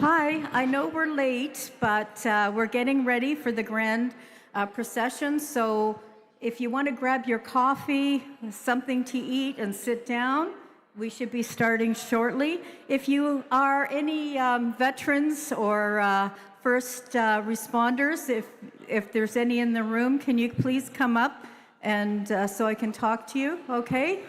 Hi, I know we're late, but we're getting ready for the grand procession. So if you want to grab your coffee, something to eat, and sit down, we should be starting shortly. If you are any veterans or first responders, if there's any in the room, can you please come up and so I can talk to you, okay?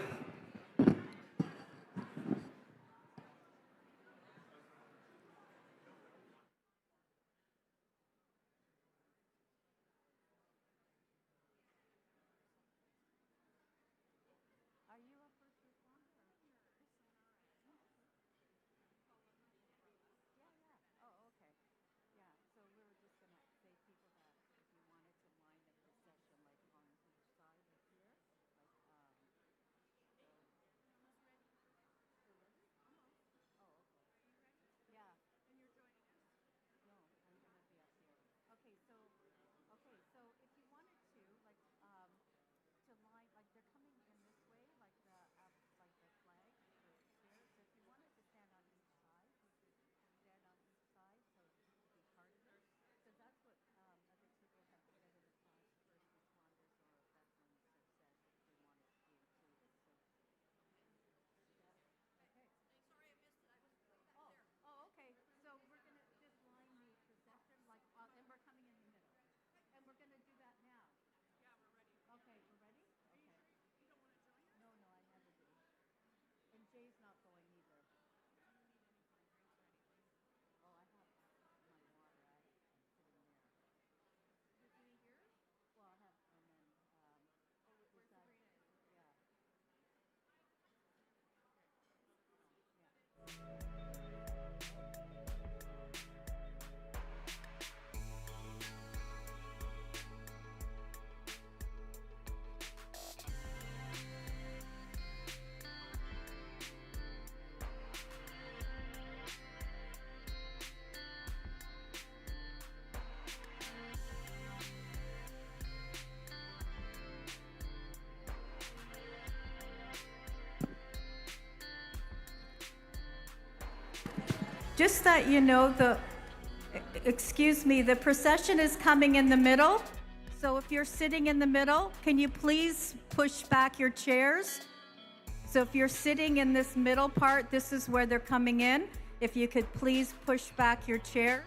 Just that you know, excuse me, the procession is coming in the middle. So if you're sitting in the middle, can you please push back your chairs? So if you're sitting in this middle part, this is where they're coming in. If you could please push back your chair.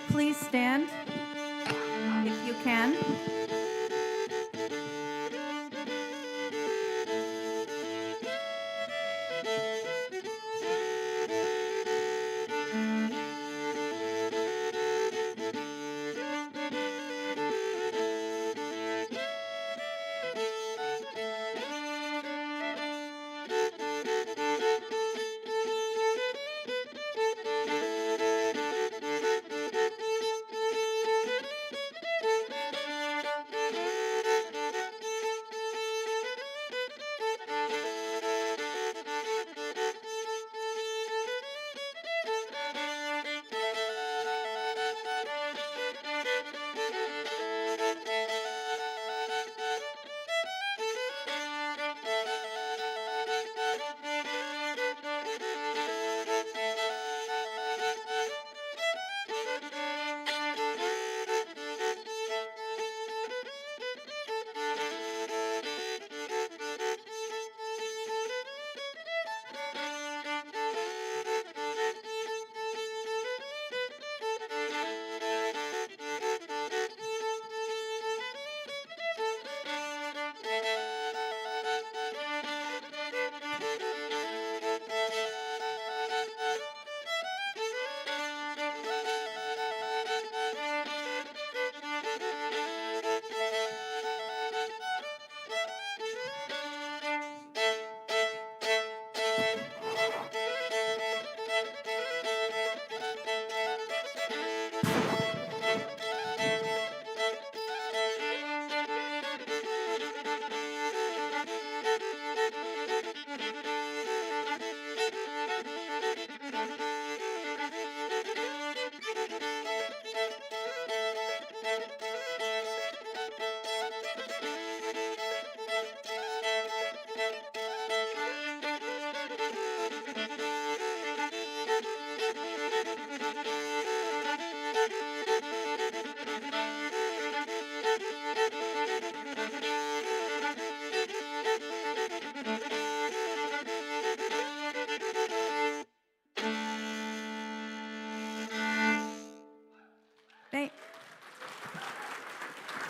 please stand if you can?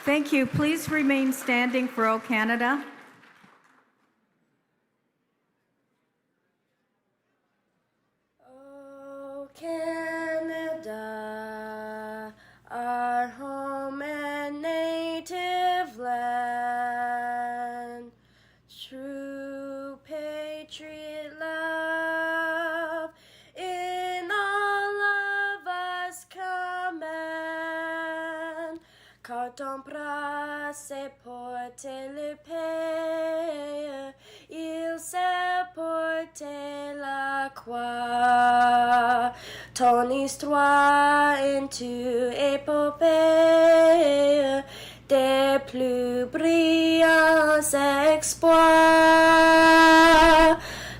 Thank you. Please remain standing for O Canada. O Canada, our home and native land, true patriot love in all of us command. Car ton bras c'est porter le pays, il sait porter la croix. Ton histoire into épopée des plus brillants exploits.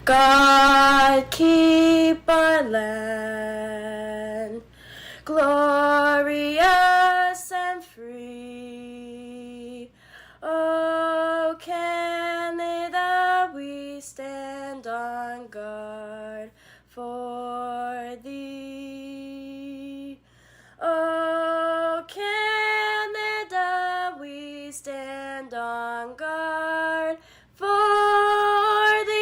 God keep our land glorious and free. Oh, Canada, we stand on guard for thee. Oh, Canada, we stand on guard for thee.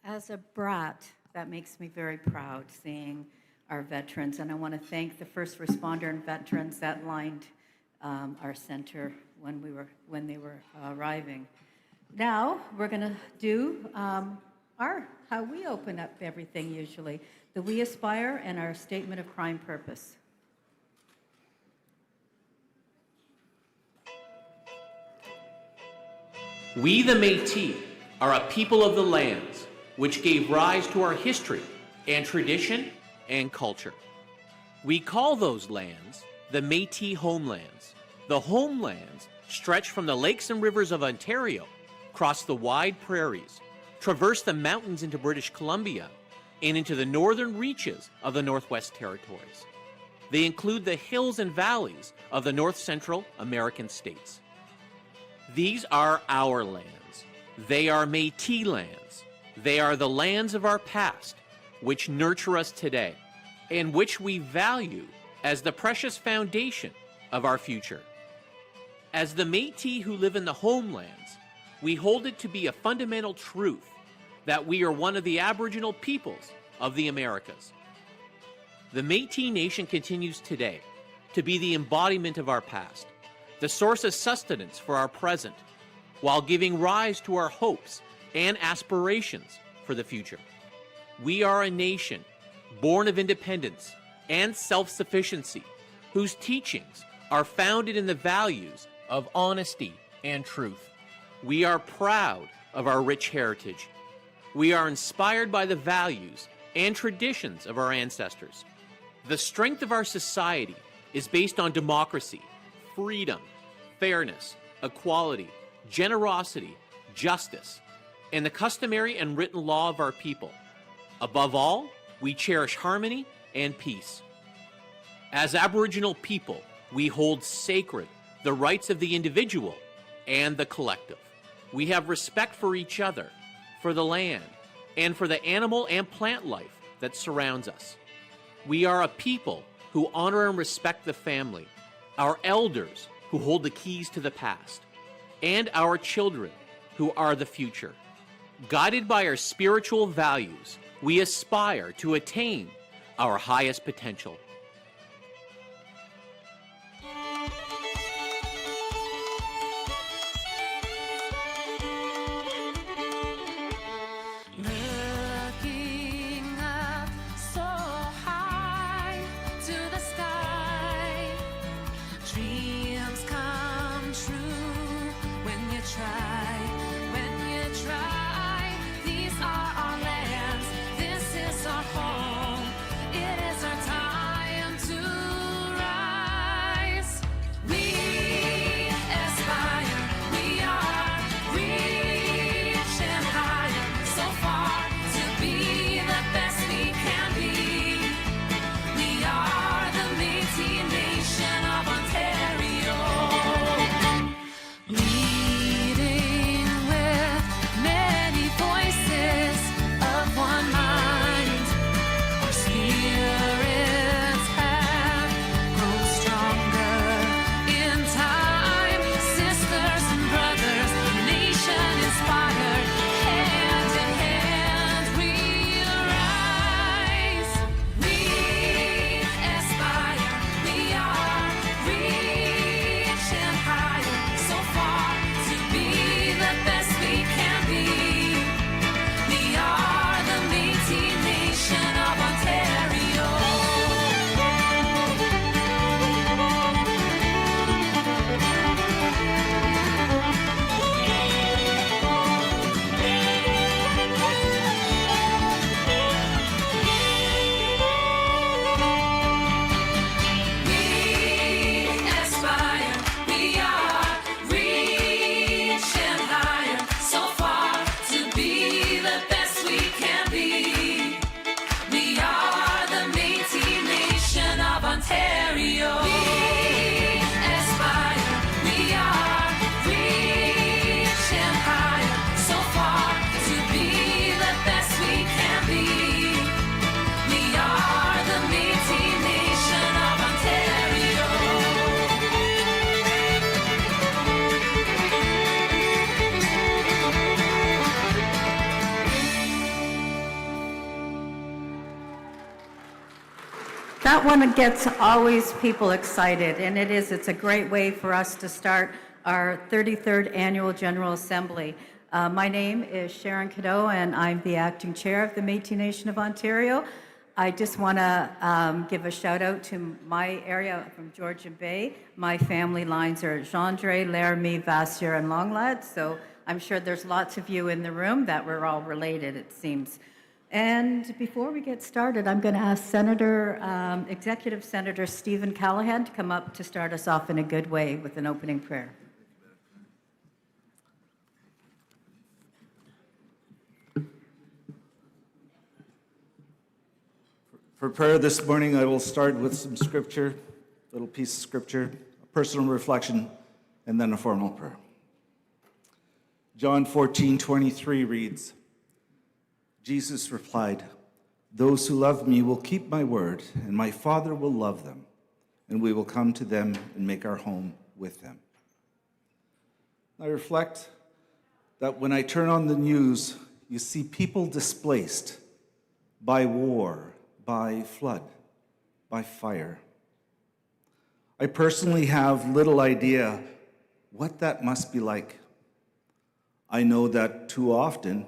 As a brat, that makes me very proud seeing our veterans, and I want to thank the first responder and veterans that lined our center when they were arriving. Now we're going to do how we open up everything usually, the We Aspire and our statement of crime purpose. We, the Métis, are a people of the lands which gave rise to our history and tradition and culture. We call those lands the Métis homelands. The homelands stretch from the lakes and rivers of Ontario, cross the wide prairies, traverse the mountains into British Columbia, and into the northern reaches of the Northwest Territories. They include the hills and valleys of the North Central American states. These are our lands. They are Métis lands. They are the lands of our past, which nurture us today, and which we value as the precious foundation of our future. As the Métis who live in the homelands, we hold it to be a fundamental truth that we are one of the Aboriginal peoples of the Americas. The Métis Nation continues today to be the embodiment of our past, the source of sustenance for our present, while giving rise to our hopes and aspirations for the future. We are a nation born of independence and self-sufficiency, whose teachings are founded in the values of honesty and truth. We are proud of our rich heritage. We are inspired by the values and traditions of our ancestors. The strength of our society is based on democracy, freedom, fairness, equality, generosity, justice, and the customary and written law of our people. Above all, we cherish harmony and peace. As Aboriginal people, we hold sacred the rights of the individual and the collective. We have respect for each other, for the land, and for the animal and plant life that surrounds us. We are a people who honor and respect the family, our elders who hold the keys to the past, and our children who are the future. Guided by our spiritual values, we aspire to attain our highest potential. Looking up so high to the sky, dreams come true when you try, when you try. These are our lands, this is our home, it is our time. That one gets always people excited, and it's a great way for us to start our 33rd Annual General Assembly. My name is Sharon Cadeau, and I'm the acting chair of the Métis Nation of Ontario. I just want to give a shout out to my area from Georgian Bay. My family lines are Gendre, Laramie, Vassier, and Longlad, so I'm sure there's lots of you in the room that we're all related, it seems. And before we get started, I'm going to ask Executive Senator Stephen Callahan to come up to start us off in a good way with an opening prayer. For prayer this morning, I will start with some scripture, a little piece of scripture, a personal reflection, and then a formal prayer. John 14:23 reads, Jesus replied, "Those who love me will keep my word, and my Father will love them, and we will come to them and make our home with them." I reflect that when I turn on the news, you see people displaced by war, by flood, by fire. I personally have little idea what that must be like. I know that too often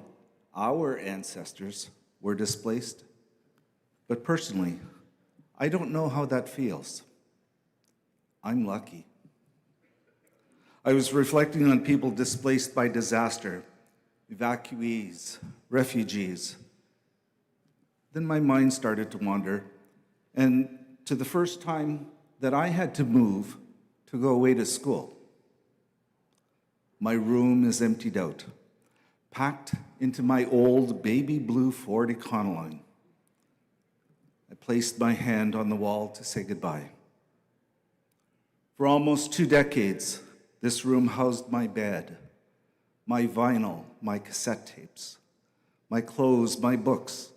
our ancestors were displaced, but personally, I don't know how that feels. I'm lucky. I was reflecting on people displaced by disaster, evacuees, refugees. Then my mind started to wander, and to the first time that I had to move to go away to school. My room is emptied out, packed into my old baby blue Ford Econoline. I placed my hand on the wall to say goodbye. For almost 2 decades, this room housed my bed, my vinyl, my cassette tapes, my clothes, my books.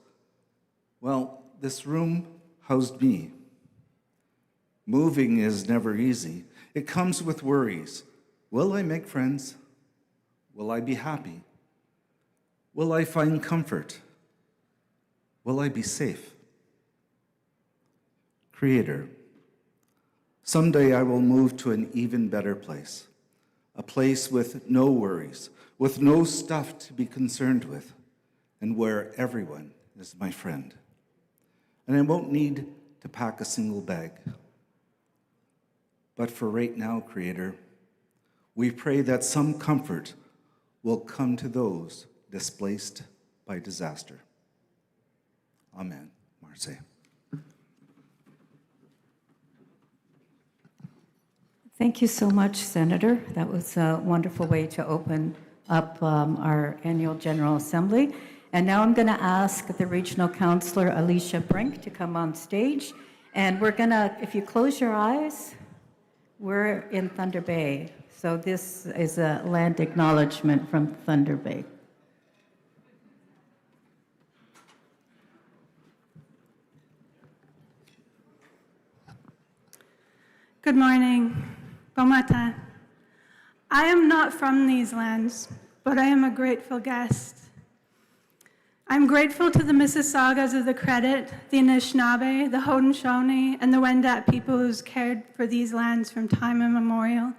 Well, this room housed me. Moving is never easy. It comes with worries. Will I make friends? Will I be happy? Will I find comfort? Will I be safe? Creator, someday I will move to an even better place, a place with no worries, with no stuff to be concerned with, and where everyone is my friend. And I won't need to pack a single bag. But for right now, Creator, we pray that some comfort will come to those displaced by disaster. Amen. Marseille. Thank you so much, Senator. That was a wonderful way to open up our annual General Assembly. And now I'm going to ask the Regional Councillor Alicia Brink to come on stage. And we're going to, if you close your eyes, we're in Thunder Bay. So this is a land acknowledgement from Thunder Bay. Good morning. Bon matin. I am not from these lands, but I am a grateful guest. I'm grateful to the Mississaugas of the Credit, the Anishinaabe, the Haudenosaunee, and the Wendat people who's cared for these lands from time immemorial,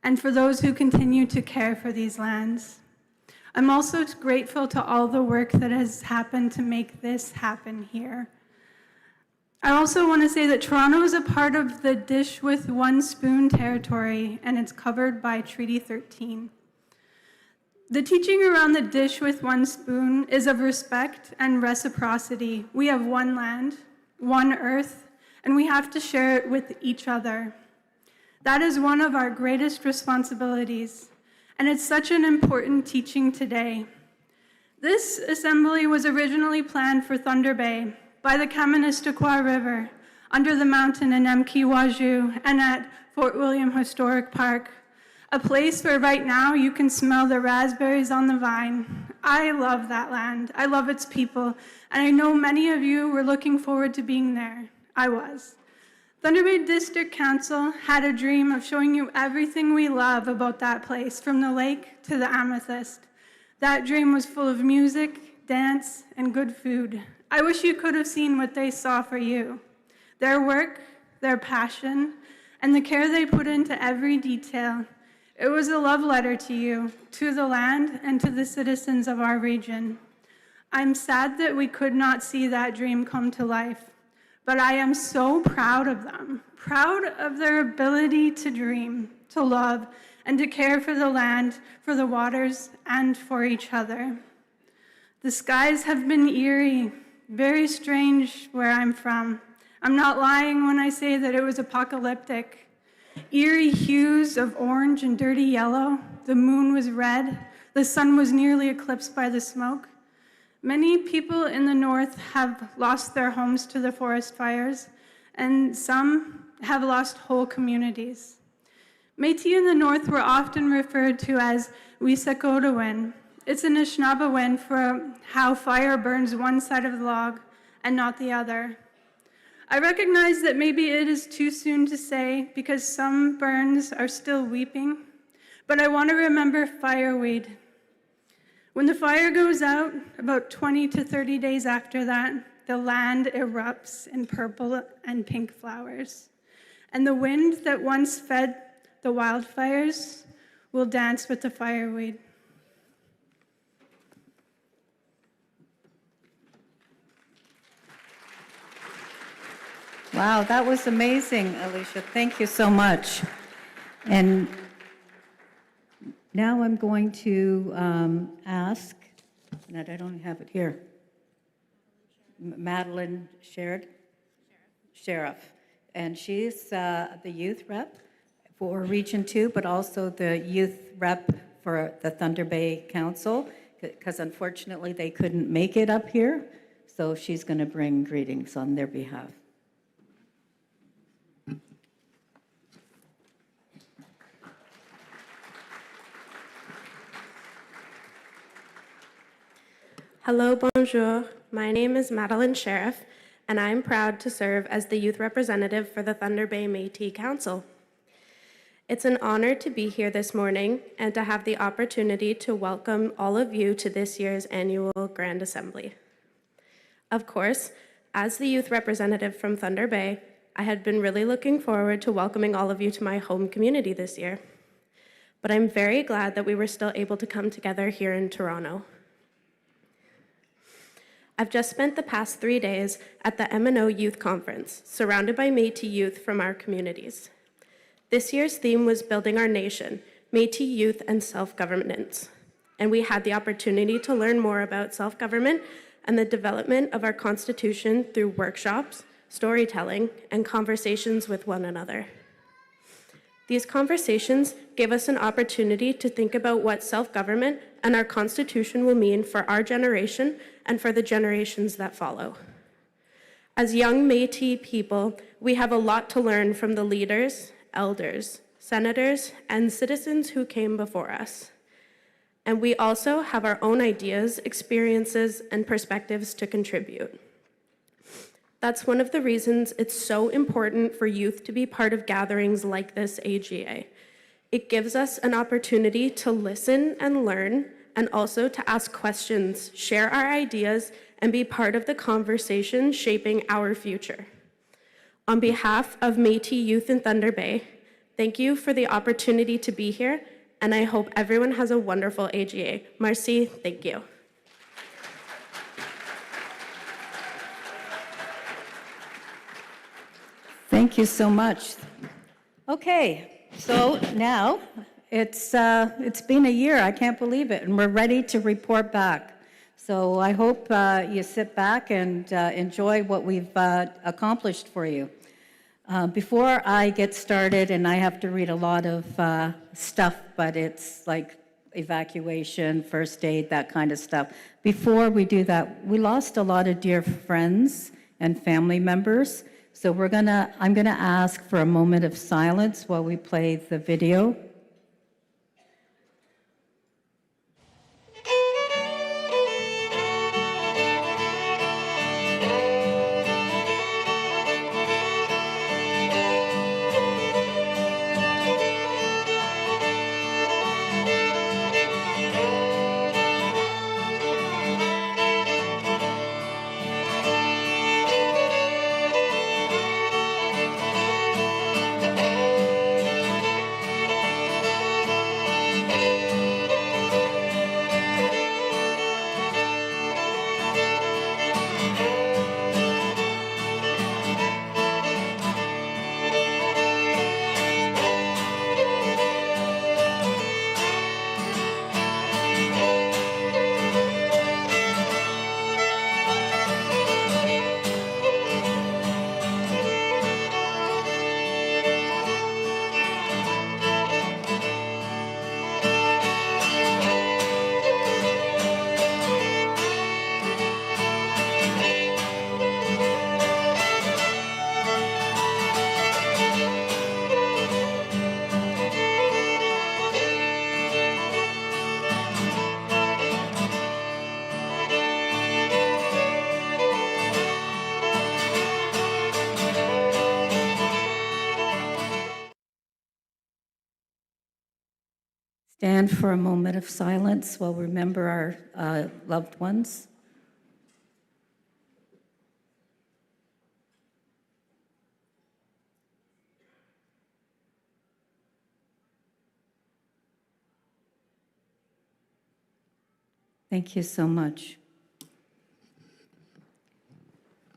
and for those who continue to care for these lands. I'm also grateful to all the work that has happened to make this happen here. I also want to say that Toronto is a part of the Dish with One Spoon territory, and it's covered by Treaty 13. The teaching around the dish with one spoon is of respect and reciprocity. We have one land, one earth, and we have to share it with each other. That is one of our greatest responsibilities, and it's such an important teaching today. This assembly was originally planned for Thunder Bay by the Kaministiquia River, under the mountain in Mkiwaju, and at Fort William Historic Park. A place where right now you can smell the raspberries on the vine. I love that land. I love its people. And I know many of you were looking forward to being there. I was. Thunder Bay District Council had a dream of showing you everything we love about that place, from the lake to the amethyst. That dream was full of music, dance, and good food. I wish you could have seen what they saw for you. Their work, their passion, and the care they put into every detail, it was a love letter to you, to the land, and to the citizens of our region. I'm sad that we could not see that dream come to life, but I am so proud of them, proud of their ability to dream, to love, and to care for the land, for the waters, and for each other. The skies have been eerie, very strange where I'm from. I'm not lying when I say that it was apocalyptic. Eerie hues of orange and dirty yellow. The moon was red. The sun was nearly eclipsed by the smoke. Many people in the north have lost their homes to the forest fires, and some have lost whole communities. Métis in the north were often referred to as Wissakodawen. It's an Anishinaabe for how fire burns one side of the log and not the other. I recognize that maybe it is too soon to say because some burns are still weeping, but I want to remember fireweed. When the fire goes out, about 20 to 30 days after that, the land erupts in purple and pink flowers. And the wind that once fed the wildfires will dance with the fireweed. Wow, that was amazing, Alicia. Thank you so much. And now I'm going to ask, and I don't have it here, Madeline Sheriff. And she's the youth rep for Region 2, but also the youth rep for the Thunder Bay Council, because unfortunately they couldn't make it up here. So she's going to bring greetings on their behalf. Hello, bonjour. My name is Madeline Sheriff, and I'm proud to serve as the youth representative for the Thunder Bay Métis Council. It's an honor to be here this morning and to have the opportunity to welcome all of you to this year's annual Grand Assembly. Of course, as the youth representative from Thunder Bay, I had been really looking forward to welcoming all of you to my home community this year. But I'm very glad that we were still able to come together here in Toronto. I've just spent the past 3 days at the MNO Youth Conference, surrounded by Métis youth from our communities. This year's theme was Building Our Nation, Métis Youth and Self-Governance. And we had the opportunity to learn more about self-government and the development of our Constitution through workshops, storytelling, and conversations with one another. These conversations gave us an opportunity to think about what self-government and our Constitution will mean for our generation and for the generations that follow. As young Métis people, we have a lot to learn from the leaders, elders, senators, and citizens who came before us. And we also have our own ideas, experiences, and perspectives to contribute. That's one of the reasons it's so important for youth to be part of gatherings like this AGA. It gives us an opportunity to listen and learn, and also to ask questions, share our ideas, and be part of the conversation shaping our future. On behalf of Métis Youth in Thunder Bay, thank you for the opportunity to be here, and I hope everyone has a wonderful AGA. Merci, thank you. Thank you so much. Okay, so now it's been a year, I can't believe it, and we're ready to report back. So I hope you sit back and enjoy what we've accomplished for you. Before I get started, and I have to read a lot of stuff, but it's like evacuation, first aid, that kind of stuff. Before we do that, we lost a lot of dear friends and family members. So I'm gonna ask for a moment of silence while we play the video. Stand for a moment of silence while we remember our loved ones. Thank you so much.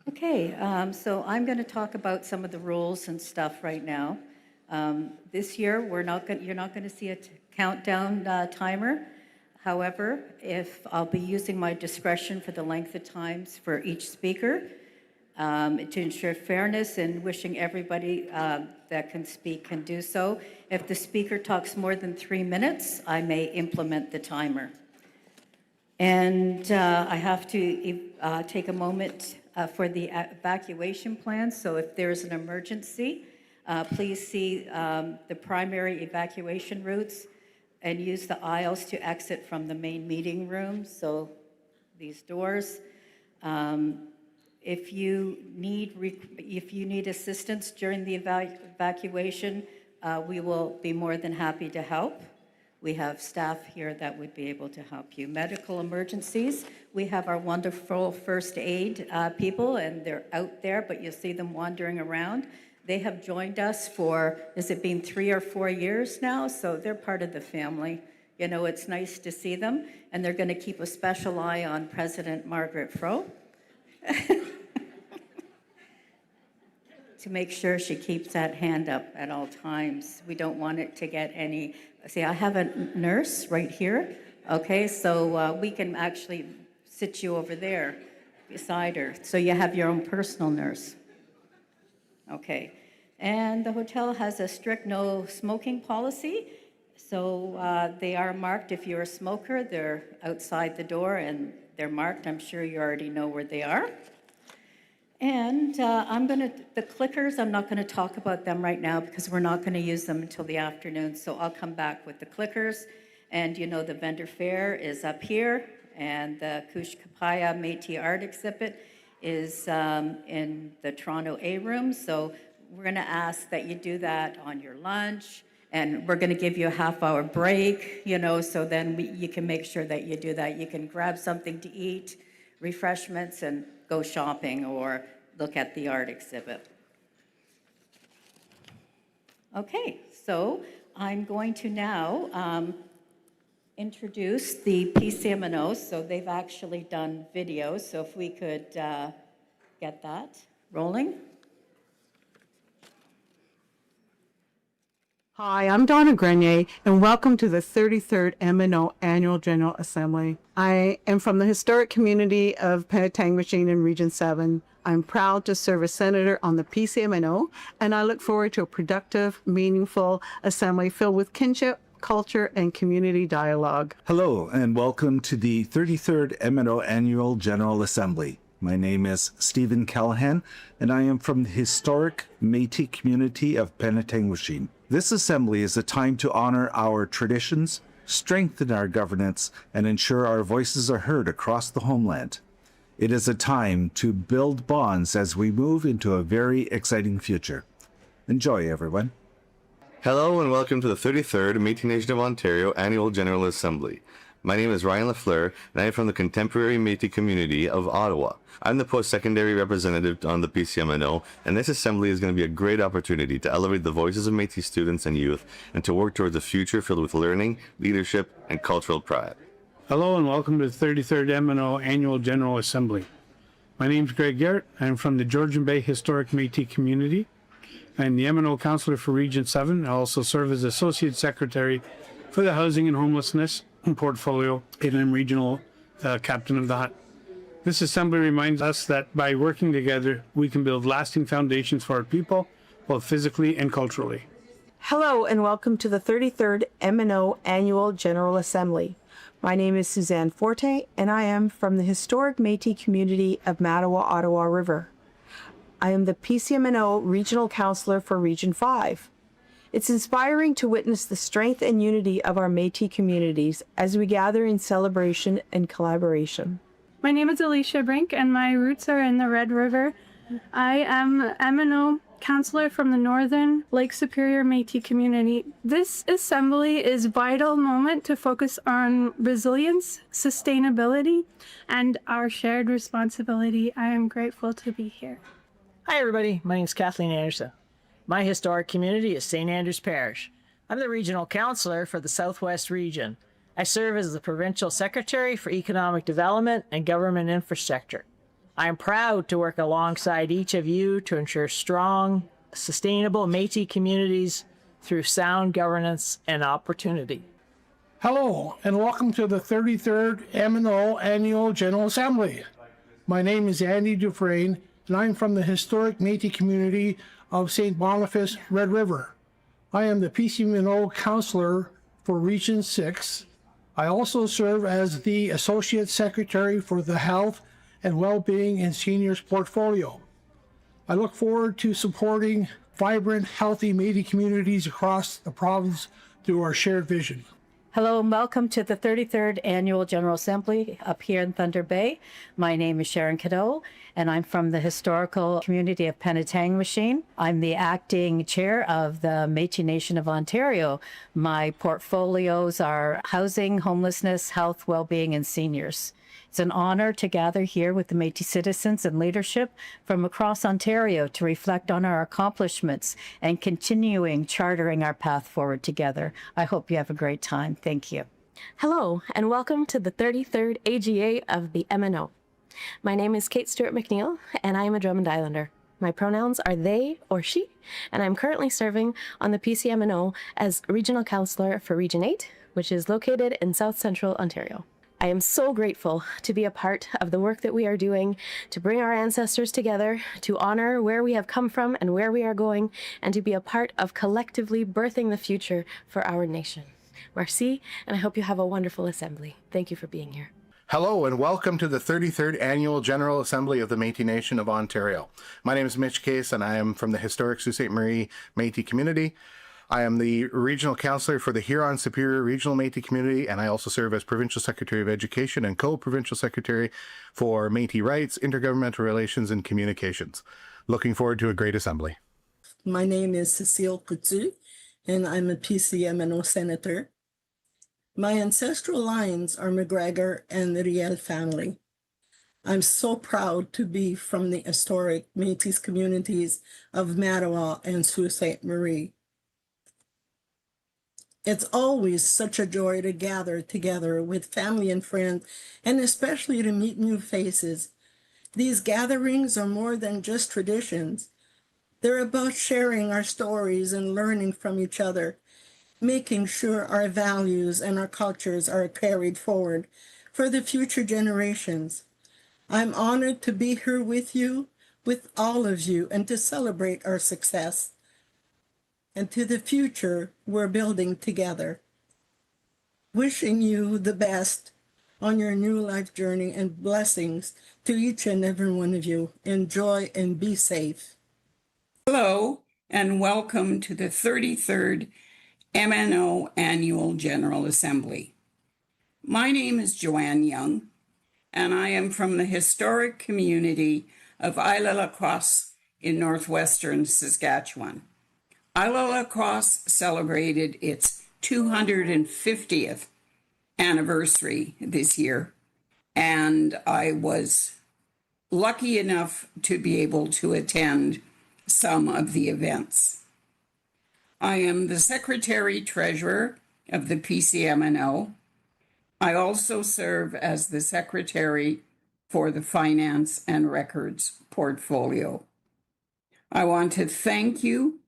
Okay, so I'm going to talk about some of the rules and stuff right now. This year, you're not going to see a countdown timer. However, if I'll be using my discretion for the length of times for each speaker to ensure fairness and wishing everybody that can speak can do so. If the speaker talks more than 3 minutes, I may implement the timer. And I have to take a moment for the evacuation plan. So if there's an emergency, please see the primary evacuation routes and use the aisles to exit from the main meeting room. So these doors. If you need assistance during the evacuation, we will be more than happy to help. We have staff here that would be able to help you. Medical emergencies, we have our wonderful first aid people, and they're out there, but you'll see them wandering around. They have joined us for, has it been 3 or 4 years now? So they're part of the family. You know, it's nice to see them, and they're going to keep a special eye on President Margaret Fro to make sure she keeps that hand up at all times. We don't want it to get any. See, I have a nurse right here, okay? So we can actually sit you over there beside her. So you have your own personal nurse. Okay. And the hotel has a strict no smoking policy. So they are marked. If you're a smoker, they're outside the door and they're marked. I'm sure you already know where they are. And the clickers, I'm not gonna talk about them right now because we're not gonna use them until the afternoon. So I'll come back with the clickers. And you know, the vendor fair is up here, and the Kush Kapaya Métis art exhibit is in the Toronto A room. So we're gonna ask that you do that on your lunch, and we're gonna give you a half-hour break, you know, so then you can make sure that you do that. You can grab something to eat, refreshments, and go shopping or look at the art exhibit. Okay, so I'm going to now introduce the PCMNO. So they've actually done videos. So if we could get that rolling. Hi, I'm Donna Grenier, and welcome to the 33rd MNO Annual General Assembly. I am from the historic community of Penetangmachine in Region 7. I'm proud to serve as senator on the PCMNO, and I look forward to a productive, meaningful assembly filled with kinship, culture, and community dialogue. Hello, and welcome to the 33rd MNO Annual General Assembly. My name is Stephen Callahan, and I am from the historic Métis community of Penetangmachine. This assembly is a time to honor our traditions, strengthen our governance, and ensure our voices are heard across the homeland. It is a time to build bonds as we move into a very exciting future. Enjoy, everyone. Hello and welcome to the 33rd Métis Nation of Ontario Annual General Assembly. My name is Ryan Lafleur, and I am from the contemporary Métis community of Ottawa. I'm the post-secondary representative on the PCMNO, and this assembly is going to be a great opportunity to elevate the voices of Métis students and youth, and to work towards a future filled with learning, leadership, and cultural pride. Hello and welcome to the 33rd MNO Annual General Assembly. My name is Greg Garrett. I'm from the Georgian Bay Historic Métis community. I'm the MNO Councillor for Region 7. I also serve as Associate Secretary for the Housing and Homelessness portfolio, and I'm Regional Captain of the Hut. This assembly reminds us that by working together, we can build lasting foundations for our people, both physically and culturally. Hello, and welcome to the 33rd MNO Annual General Assembly. My name is Suzanne Forte, and I am from the historic Métis community of Mattawa-Ottawa River. I am the PCMNO Regional Councillor for Region 5. It's inspiring to witness the strength and unity of our Métis communities as we gather in celebration and collaboration. My name is Alicia Brink, and my roots are in the Red River. I am MNO Councillor from the Northern Lake Superior Métis community. This assembly is a vital moment to focus on resilience, sustainability, and our shared responsibility. I am grateful to be here. Hi, everybody. My name is Kathleen Anderson. My historic community is St. Andrews Parish. I'm the regional councillor for the Southwest region. I serve as the provincial secretary for economic development and government infrastructure. I am proud to work alongside each of you to ensure strong, sustainable Métis communities through sound governance and opportunity. Hello, and welcome to the 33rd MNO Annual General Assembly. My name is Andy Dufresne, and I'm from the historic Métis community of St. Boniface, Red River. I am the PCMNO Councillor for Region 6. I also serve as the Associate Secretary for the Health and Well-Being and Seniors Portfolio. I look forward to supporting vibrant, healthy Métis communities across the province through our shared vision. Hello and welcome to the 33rd Annual General Assembly up here in Thunder Bay. My name is Sharon Cadeau, and I'm from the historical community of Penetang. I'm the acting chair of the Métis Nation of Ontario. My portfolios are housing, homelessness, health, well-being, and seniors. It's an honor to gather here with the Métis citizens and leadership from across Ontario to reflect on our accomplishments and continuing chartering our path forward together. I hope you have a great time. Thank you. Hello, and welcome to the 33rd AGA of the MNO. My name is Kate Stewart McNeil, and I am a Drummond Islander. My pronouns are they or she, and I'm currently serving on the PCMNO as Regional Councillor for Region 8, which is located in South Central Ontario. I am so grateful to be a part of the work that we are doing to bring our ancestors together, to honor where we have come from and where we are going, and to be a part of collectively birthing the future for our nation. Merci, and I hope you have a wonderful assembly. Thank you for being here. Hello and welcome to the 33rd Annual General Assembly of the Métis Nation of Ontario. My name is Mitch Case and I am from the historic Sault Ste. Marie Métis community. I am the Regional Councillor for the Huron Superior Regional Métis community, and I also serve as Provincial Secretary of Education and Co-Provincial Secretary for Métis Rights, Intergovernmental Relations and Communications. Looking forward to a great assembly. My name is Cecile Coutu, and I'm a PCMNO Senator. My ancestral lines are McGregor and the Riel family. I'm so proud to be from the historic Métis communities of Mattawa and Sault Ste. Marie. It's always such a joy to gather together with family and friends, and especially to meet new faces. These gatherings are more than just traditions. They're about sharing our stories and learning from each other, making sure our values and our cultures are carried forward for the future generations. I'm honored to be here with you, with all of you, and to celebrate our success. And to the future we're building together. Wishing you the best on your new life journey and blessings to each and every one of you. Enjoy and be safe. Hello and welcome to the 33rd MNO Annual General Assembly. My name is Joanne Young and I am from the historic community of Isla-la-Crosse in northwestern Saskatchewan. Isla-la-Crosse celebrated its 250th anniversary this year, and I was lucky enough to be able to attend some of the events. I am the Secretary-Treasurer of the PCMNO. I also serve as the Secretary for the Finance and Records portfolio. I want to thank you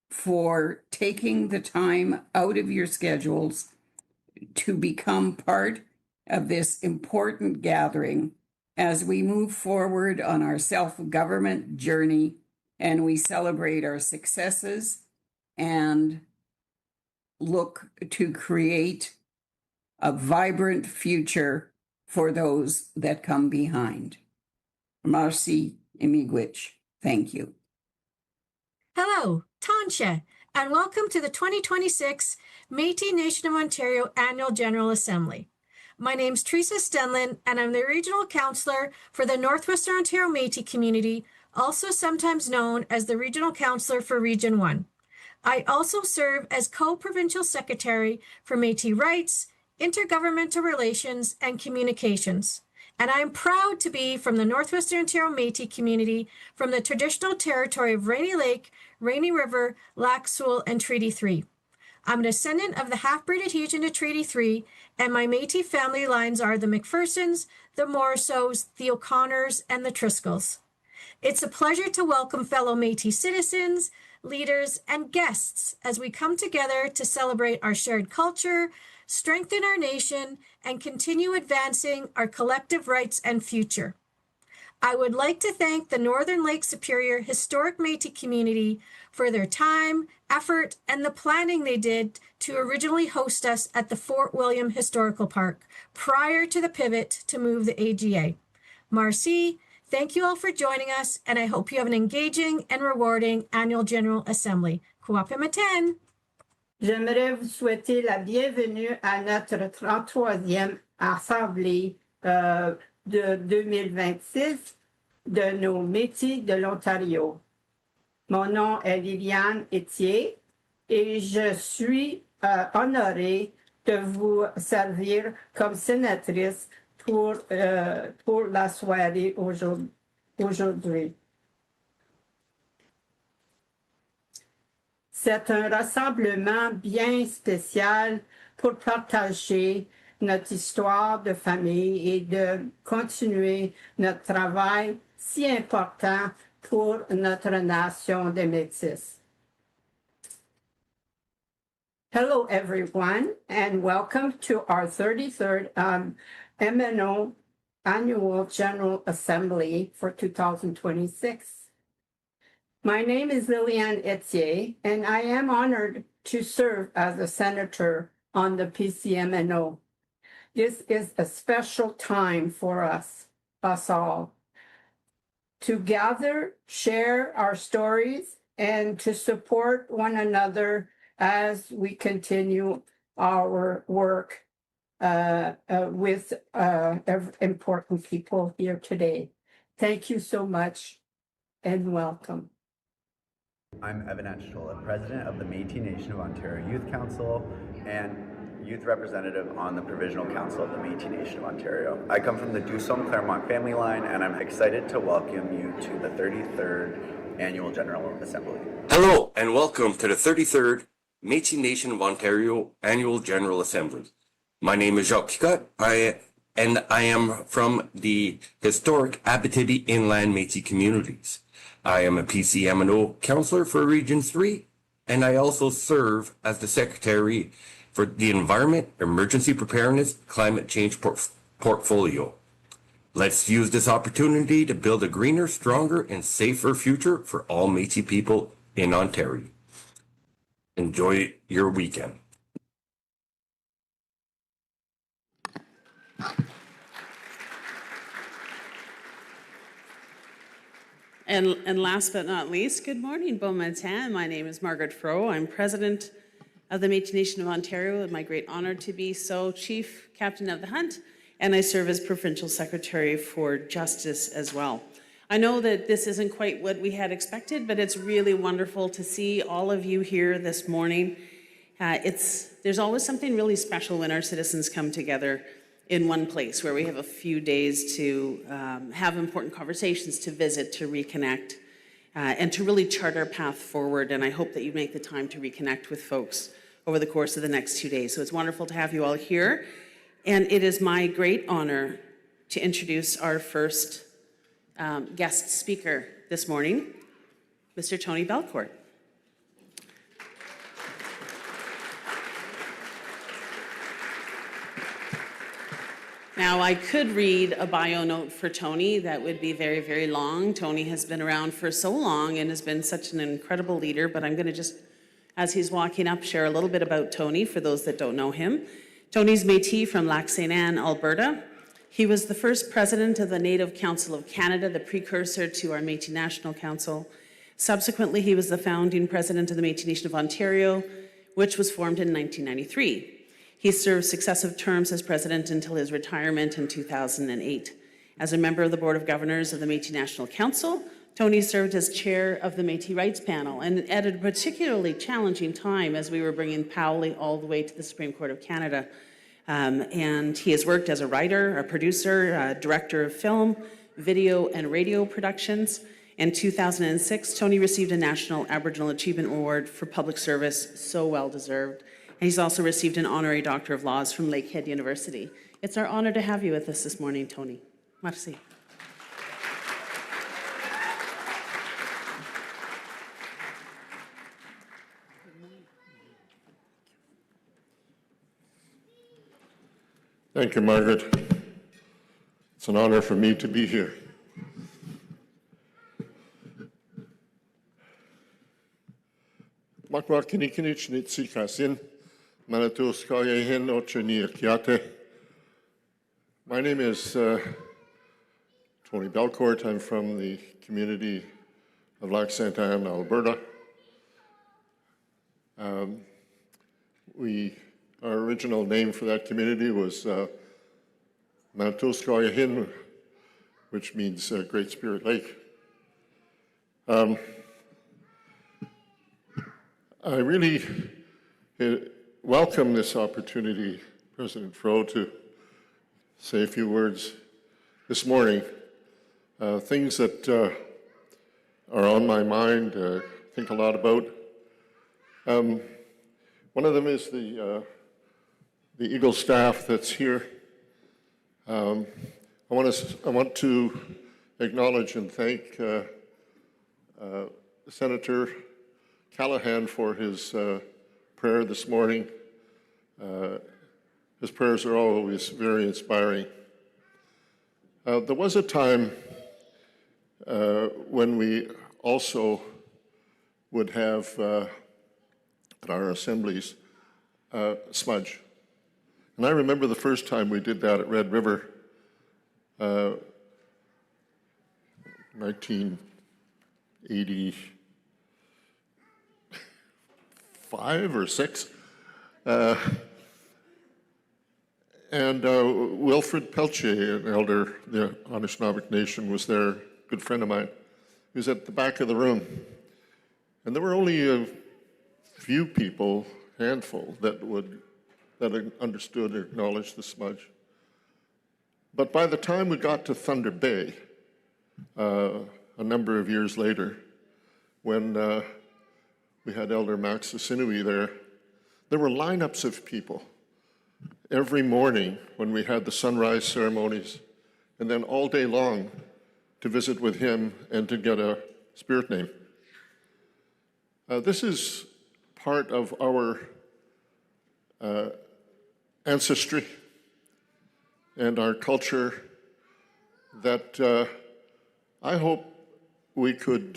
for taking the time out of your schedules to become part of this important gathering as we move forward on our self-government journey and we celebrate our successes and look to create a vibrant future for those that come behind. Merci Imigwich. Thank you. Hello, Tansha, and welcome to the 2026 Métis Nation of Ontario Annual General Assembly. My name's Teresa Stenlin, and I'm the Regional Councillor for the Northwestern Ontario Métis community also sometimes known as the Regional Councillor for Region 1. I also serve as Co-Provincial Secretary for Métis Rights, Intergovernmental Relations, and Communications. And I am proud to be from the Northwestern Ontario Métis community from the traditional territory of Rainy Lake, Rainy River, Lac Seul, and Treaty 3. I'm a descendant of the half-breed adhesion to Treaty 3, and my Métis family lines are the McPhersons, the Morrisseaus, the O'Connors, and the Triscolls. It's a pleasure to welcome fellow Métis citizens, leaders, and guests as we come together to celebrate our shared culture, strengthen our nation, and continue advancing our collective rights and future. I would like to thank the Northern Lake Superior Historic Métis community for their time, effort, and the planning they did to originally host us at the Fort William Historical Park prior to the pivot to move the AGA. Marcy, thank you all for joining us, and I hope you have an engaging and rewarding Annual General Assembly. Kuapimatan! J'aimerais vous souhaiter la bienvenue à notre 33e Assemblée de 2026 de nos Métis de l'Ontario. Mon nom est Liliane Etier et je suis honorée de vous servir comme sénatrice pour la soirée aujourd'hui. C'est un rassemblement bien spécial pour partager notre histoire de famille et de continuer notre travail si important pour notre nation des Métis. Hello, everyone, and welcome to our 33rd MNO Annual General Assembly for 2026. My name is Liliane Etier, and I am honored to serve as a senator on the PCMNO. This is a special time for us all, to gather, share our stories, and to support one another as we continue our work with important people here today. Thank you so much and welcome. I'm Evan Etchetola, President of the Métis Nation of Ontario Youth Council and Youth Representative on the Provisional Council of the Métis Nation of Ontario. I come from the Dusson-Claremont family line, and I'm excited to welcome you to the 33rd Annual General Assembly. Hello, and welcome to the 33rd Métis Nation of Ontario Annual General Assembly. My name is Jacques Picot, and I am from the historic Abitibi Inland Métis communities. I am a PCMNO councillor for Region 3, and I also serve as the Secretary for the Environment, Emergency Preparedness, Climate Change portfolio. Let's use this opportunity to build a greener, stronger, and safer future for all Métis people in Ontario. Enjoy your weekend. And last but not least, good morning, Bon matin. My name is Margaret Froh. I'm President of the Métis Nation of Ontario. It's my great honor to be so Chief Captain of the Hunt, and I serve as Provincial Secretary for Justice as well. I know that this isn't quite what we had expected, but it's really wonderful to see all of you here this morning. There's always something really special when our citizens come together in one place where we have a few days to have important conversations, to visit, to reconnect, and to really chart our path forward. And I hope that you make the time to reconnect with folks over the course of the next 2 days. So it's wonderful to have you all here. And it is my great honor to introduce our first guest speaker this morning, Mr. Tony Belcourt. Now, I could read a bio note for Tony that would be very, very long. Tony has been around for so long and has been such an incredible leader, but I'm going to just, as he's walking up, share a little bit about Tony for those that don't know him. Tony's Métis from Lac St. Anne, Alberta. He was the first president of the Native Council of Canada, the precursor to our Métis National Council. Subsequently, he was the founding president of the Métis Nation of Ontario, which was formed in 1993. He served successive terms as president until his retirement in 2008. As a member of the Board of Governors of the Métis National Council, Tony served as chair of the Métis Rights Panel, and at a particularly challenging time as we were bringing Powley all the way to the Supreme Court of Canada. And he has worked as a writer, a producer, a director of film, video, and radio productions. In 2006, Tony received a National Aboriginal Achievement Award for public service, so well deserved. And he's also received an honorary Doctor of Laws from Lakehead University. It's our honor to have you with us this morning, Tony. Merci. Thank you, Margaret. It's an honor for me to be here. My name is Tony Belcourt. I'm from the community of Lac Sainte Anne, Alberta. Our original name for that community was Manitoskaya, which means Great Spirit Lake. I really welcome this opportunity, President Fro, to say a few words this morning. Things that are on my mind, think a lot about. One of them is the Eagle staff that's here. I want to acknowledge and thank Senator Callahan for his prayer this morning. His prayers are always very inspiring. There was a time when we also would have at our assemblies smudge. And I remember the first time we did that at Red River, 1985 or 6. And Wilfred Pelche, an elder of the Anishinaabe Nation, was there, a good friend of mine. He was at the back of the room. And there were only a few people, handful, that understood or acknowledged the smudge. But by the time we got to Thunder Bay, a number of years later, when we had Elder Max Sinui there were lineups of people every morning when we had the sunrise ceremonies, and then all day long to visit with him and to get a spirit name. This is part of our ancestry and our culture that I hope we could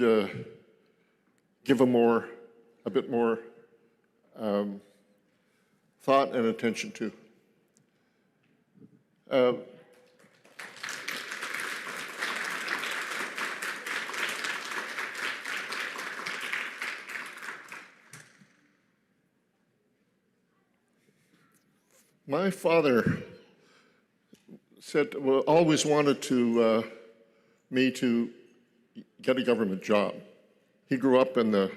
give a bit more thought and attention to. My father always wanted me to get a government job. He grew up in the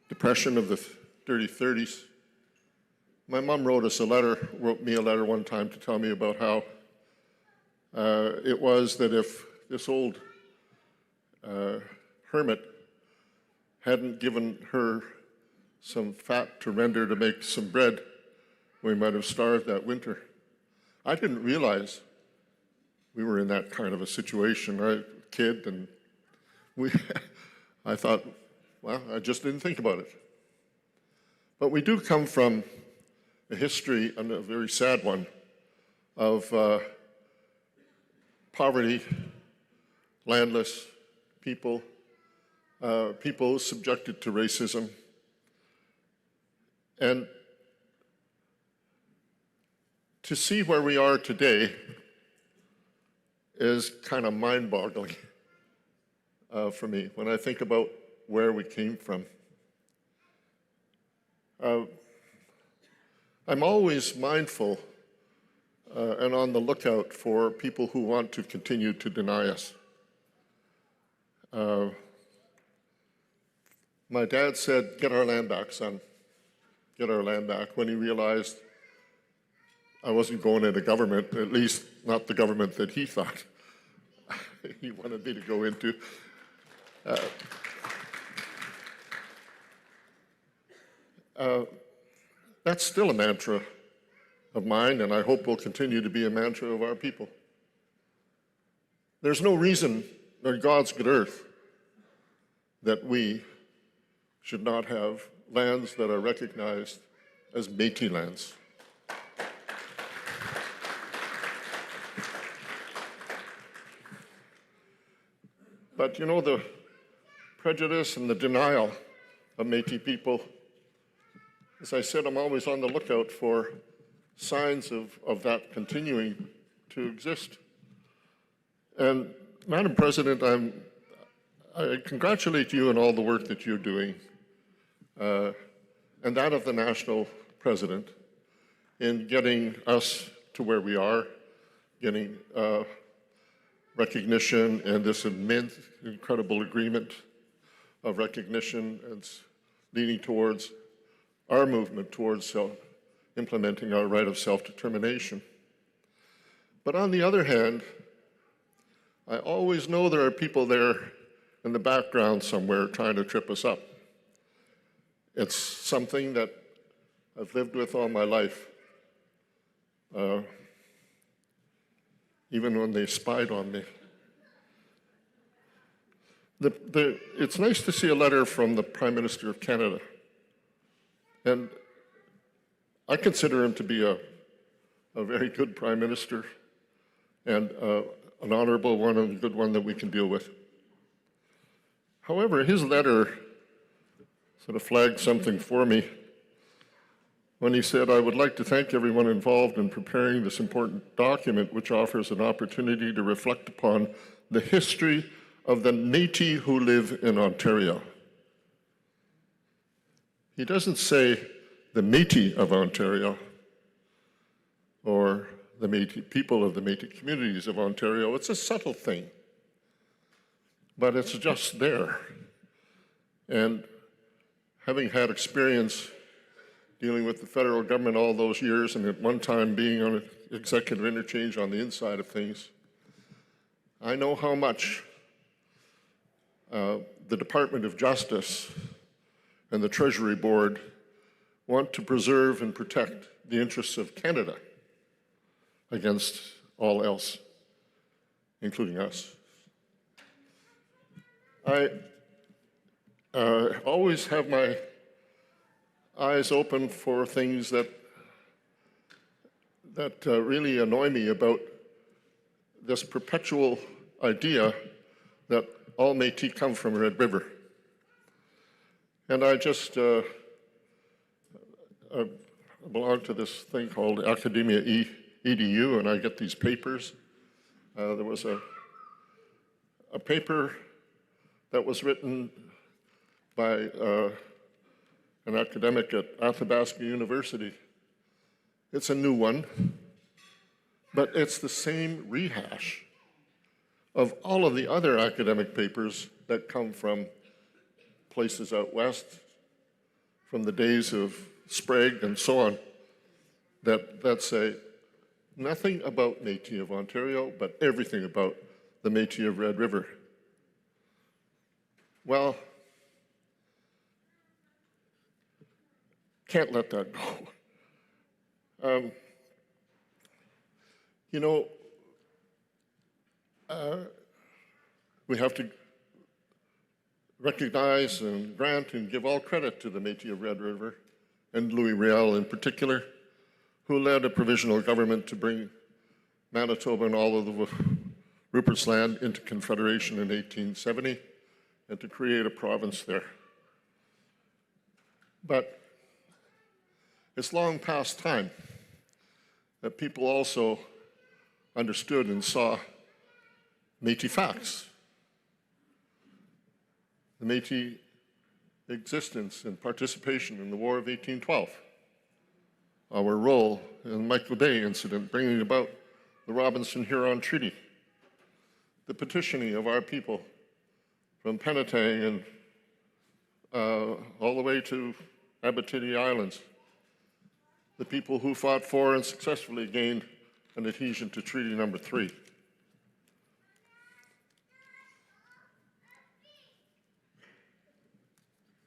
Depression of the dirty 30s. My mom wrote me a letter one time to tell me about how it was that if this old hermit hadn't given her some fat to render to make some bread, we might have starved that winter. I didn't realize we were in that kind of a situation. I was a kid, and I thought, well, I just didn't think about it. But we do come from a history, and a very sad one, of poverty, landless people, people subjected to racism. And to see where we are today is kind of mind-boggling for me when I think about where we came from. I'm always mindful and on the lookout for people who want to continue to deny us. my dad said, "Get our land back, son. Get our land back," when he realized I wasn't going into government, at least not the government that he thought he wanted me to go into. That's still a mantra of mine, and I hope will continue to be a mantra of our people. There's no reason on God's good earth that we should not have lands that are recognized as Métis lands. But you know, the prejudice and the denial of Métis people, as I said, I'm always on the lookout for signs of that continuing to exist. And Madam President, I congratulate you on all the work that you're doing, and that of the national president, in getting us to where we are, getting recognition and this immense, incredible agreement of recognition and leading towards our movement towards implementing our right of self-determination. But on the other hand, I always know there are people there in the background somewhere trying to trip us up. It's something that I've lived with all my life. Even when they spied on me. It's nice to see a letter from the Prime Minister of Canada. And I consider him to be a very good Prime Minister and an honorable one and a good one that we can deal with. However, his letter sort of flagged something for me when he said, "I would like to thank everyone involved in preparing this important document, which offers an opportunity to reflect upon the history of the Métis who live in Ontario." He doesn't say the Métis of Ontario or the Métis people of the Métis communities of Ontario. It's a subtle thing, but it's just there. And having had experience dealing with the federal government all those years, and at one time being on an executive interchange on the inside of things, I know how much the Department of Justice and the Treasury Board want to preserve and protect the interests of Canada against all else, including us. I always have my eyes open for things that really annoy me about this perpetual idea that all Métis come from Red River. And I just belong to this thing called Academia EDU, and I get these papers. There was a paper that was written by an academic at Athabasca University. It's a new one, but it's the same rehash of all of the other academic papers that come from places out west, from the days of Sprague and so on, that say nothing about Métis of Ontario, but everything about the Métis of Red River. Well, can't let that go. You know, we have to recognize and grant and give all credit to the Métis of Red River, and Louis Riel in particular, who led a provisional government to bring Manitoba and all of the Rupert's Land into Confederation in 1870 and to create a province there. But it's long past time that people also understood and saw Métis facts. The Métis existence and participation in the War of 1812, our role in the Michael Bay incident bringing about the Robinson-Huron Treaty, the petitioning of our people from Penetang and all the way to Abitibi Islands. The people who fought for and successfully gained an adhesion to Treaty Number 3.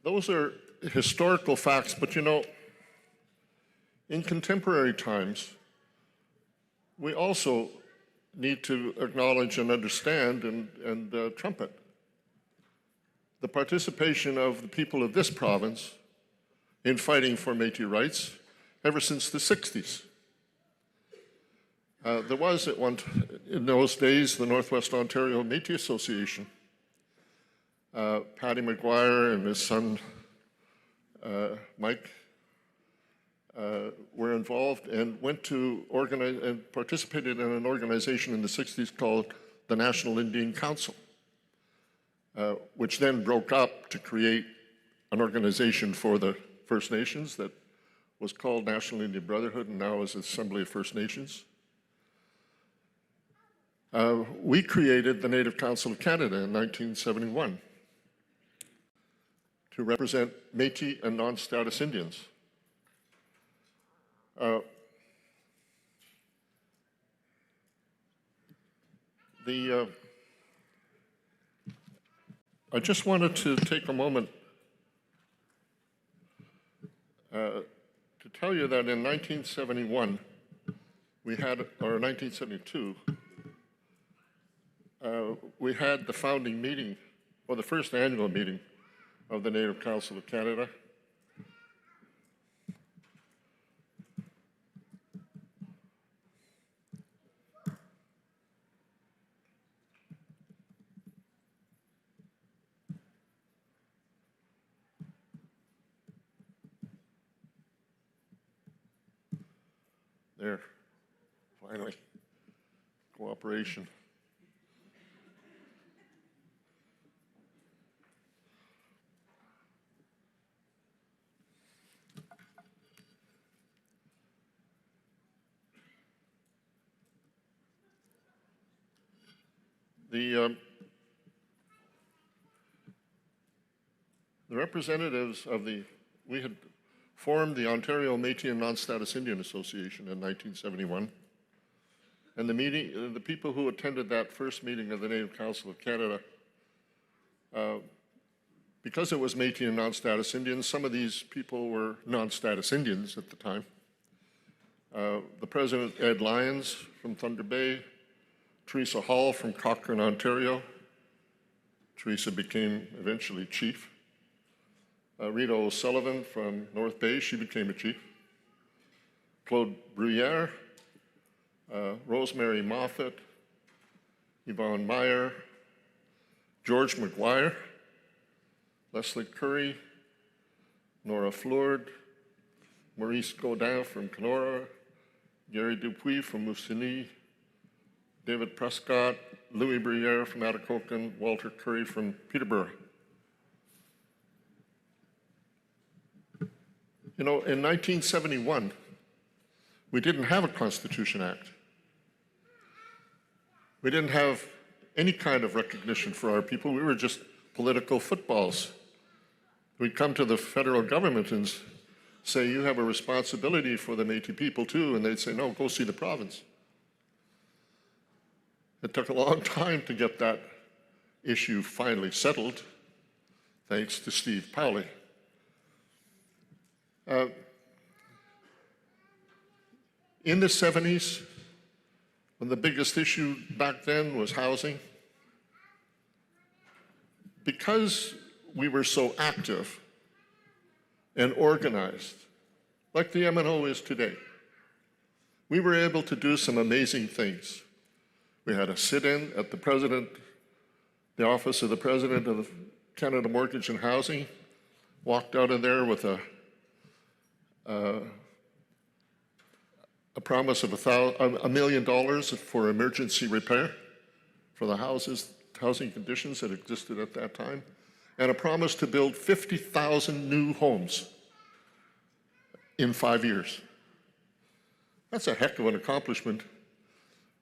Those are historical facts, but you know, in contemporary times, we also need to acknowledge and understand and trumpet the participation of the people of this province in fighting for Métis rights ever since the 60s. There was in those days the Northwest Ontario Métis Association. Paddy McGuire and his son Mike were involved and went to organize and participated in an organization in the 60s called the National Indian Council, which then broke up to create an organization for the First Nations that was called National Indian Brotherhood and now is Assembly of First Nations. We created the Native Council of Canada in 1971 to represent Métis and non-status Indians. I just wanted to take a moment to tell you that in 1971, or 1972, we had the founding meeting, or the first annual meeting of the Native Council of Canada. There, finally, cooperation. The representatives of we had formed the Ontario Métis and Non-Status Indian Association in 1971. And the people who attended that first meeting of the Native Council of Canada, because it was Métis and non-status Indians, some of these people were non-status Indians at the time. The president, Ed Lyons from Thunder Bay, Teresa Hall from Cochrane, Ontario. Teresa became eventually chief. Rita O'Sullivan from North Bay, she became a chief. Claude Bruyere, Rosemary Moffat, Yvonne Meyer, George McGuire, Leslie Curry, Nora Flourd, Maurice Gaudin from Kenora, Gary Dupuis from Moussigny, David Prescott, Louis Bruyere from Atikokan, Walter Curry from Peterborough. You know, in 1971, we didn't have a Constitution Act. We didn't have any kind of recognition for our people. We were just political footballs. We'd come to the federal government and say, you have a responsibility for the Métis people too, and they'd say, no, go see the province. It took a long time to get that issue finally settled, thanks to Steve Powley. In the 70s, when the biggest issue back then was housing, because we were so active and organized, like the MNO is today, we were able to do some amazing things. We had a sit-in at the office of the President of Canada Mortgage and Housing, walked out of there with a promise of $1 million for emergency repair for the housing conditions that existed at that time, and a promise to build 50,000 new homes in 5 years. That's a heck of an accomplishment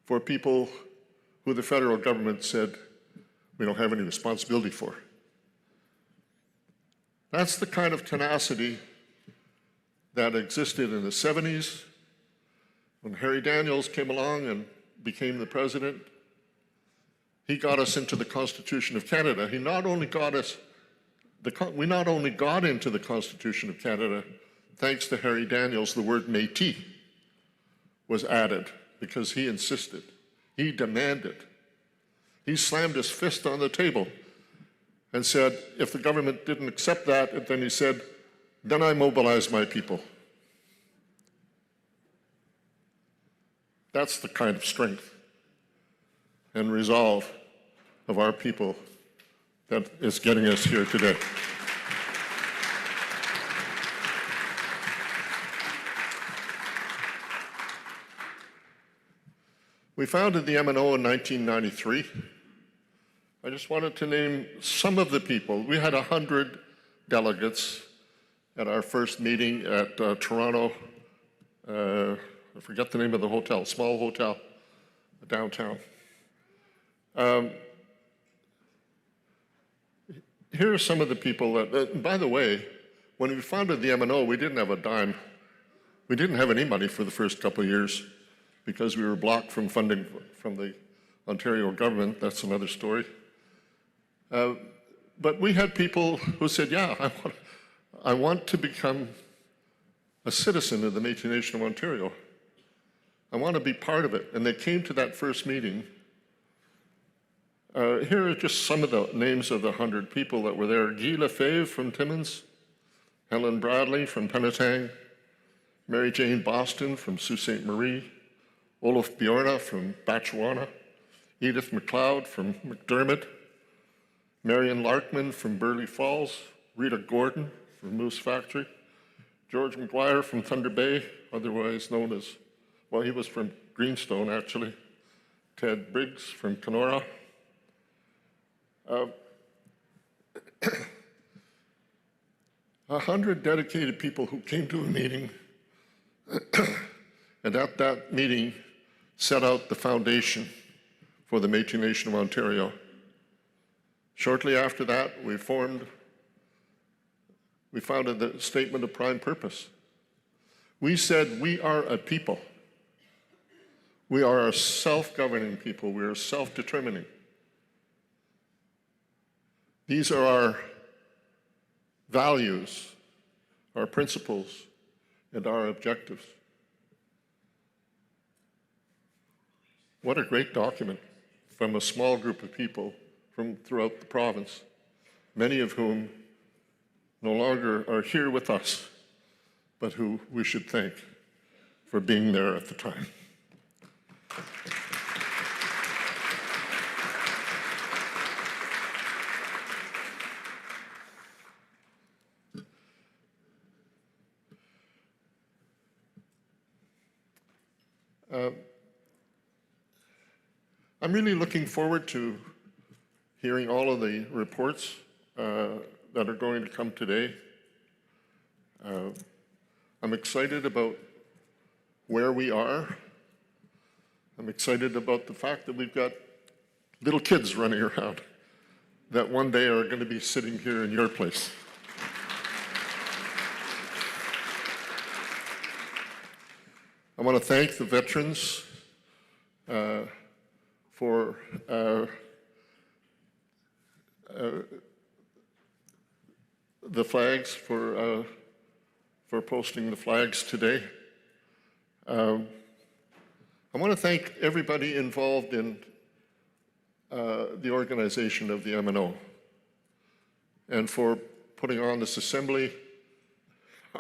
for people who the federal government said we don't have any responsibility for. That's the kind of tenacity that existed in the 70s when Harry Daniels came along and became the president. He got us into the Constitution of Canada. We not only got into the Constitution of Canada, thanks to Harry Daniels, the word Métis was added because he insisted, he demanded. He slammed his fist on the table and said, if the government didn't accept that, and then he said, then I mobilize my people. That's the kind of strength and resolve of our people that is getting us here today. We founded the MNO in 1993. I just wanted to name some of the people. We had 100 delegates at our first meeting at Toronto, I forget the name of the hotel, small hotel downtown. Here are some of the people that, by the way, when we founded the MNO, we didn't have a dime. We didn't have any money for the first couple of years because we were blocked from funding from the Ontario government. That's another story. But we had people who said, yeah, I want to become a citizen of the Métis Nation of Ontario. I want to be part of it. And they came to that first meeting. Here are just some of the names of the 100 people that were there. Guy Lefebvre from Timmins, Helen Bradley from Penetang, Mary Jane Boston from Sault Ste. Marie, Olaf Bjorna from Batchewana, Edith McLeod from McDermott, Marion Larkman from Burley Falls, Rita Gordon from Moose Factory, George McGuire from Thunder Bay, otherwise known as, well, he was from Greenstone actually, Ted Briggs from Kenora. 100 dedicated people who came to a meeting, and at that meeting set out the foundation for the Métis Nation of Ontario. Shortly after that, we founded the Statement of Prime Purpose. We said we are a people. We are a self-governing people. We are self-determining. These are our values, our principles, and our objectives. What a great document from a small group of people from throughout the province, many of whom no longer are here with us, but who we should thank for being there at the time. I'm really looking forward to hearing all of the reports that are going to come today. I'm excited about where we are. I'm excited about the fact that we've got little kids running around that one day are going to be sitting here in your place. I want to thank the veterans for the flags, for posting the flags today. I want to thank everybody involved in the organization of the MNO and for putting on this assembly.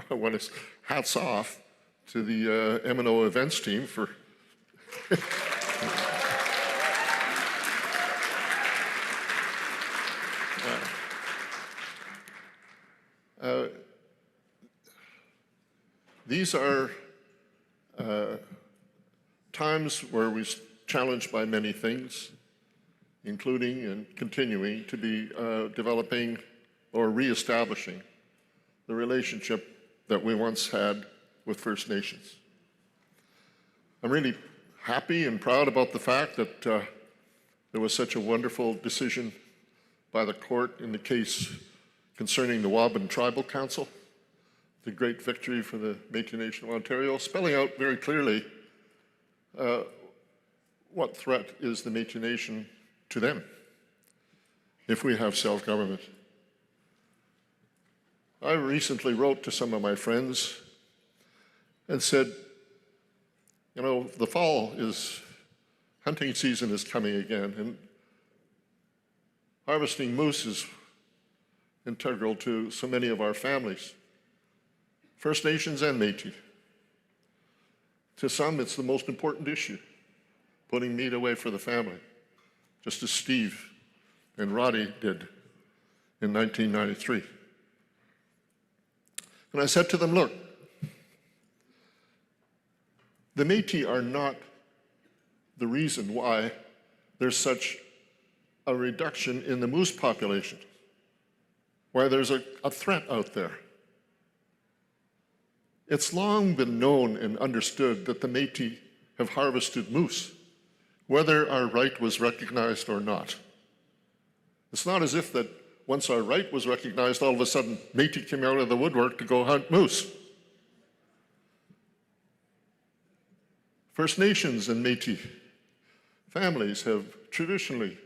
I want to hats off to the MNO events team for these are times where we're challenged by many things, including and continuing to be developing or reestablishing the relationship that we once had with First Nations. I'm really happy and proud about the fact that there was such a wonderful decision by the court in the case concerning the Waban Tribal Council, the great victory for the Métis Nation of Ontario, spelling out very clearly what threat is the Métis Nation to them if we have self-government. I recently wrote to some of my friends and said, you know, the fall is, hunting season is coming again, and harvesting moose is integral to so many of our families, First Nations and Métis. To some, it's the most important issue, putting meat away for the family, just as Steve and Roddy did in 1993. And I said to them, look, the Métis are not the reason why there's such a reduction in the moose population, why there's a threat out there. It's long been known and understood that the Métis have harvested moose, whether our right was recognized or not. It's not as if that once our right was recognized, all of a sudden Métis came out of the woodwork to go hunt moose. First Nations and Métis families have traditionally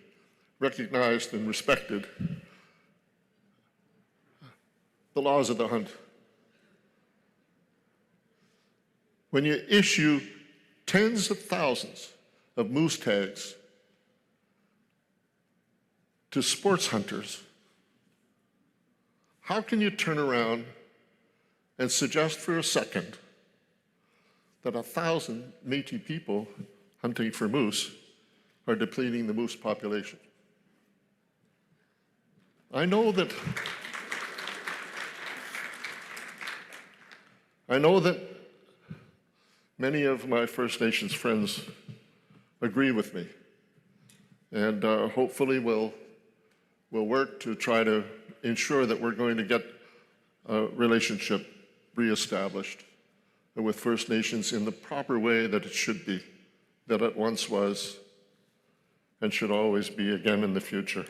recognized and respected the laws of the hunt. When you issue tens of thousands of moose tags to sports hunters, how can you turn around and suggest for a second that 1,000 Métis people hunting for moose are depleting the moose population? I know that many of my First Nations friends agree with me, and hopefully we'll work to try to ensure that we're going to get a relationship reestablished with First Nations in the proper way that it should be, that it once was, and should always be again in the future.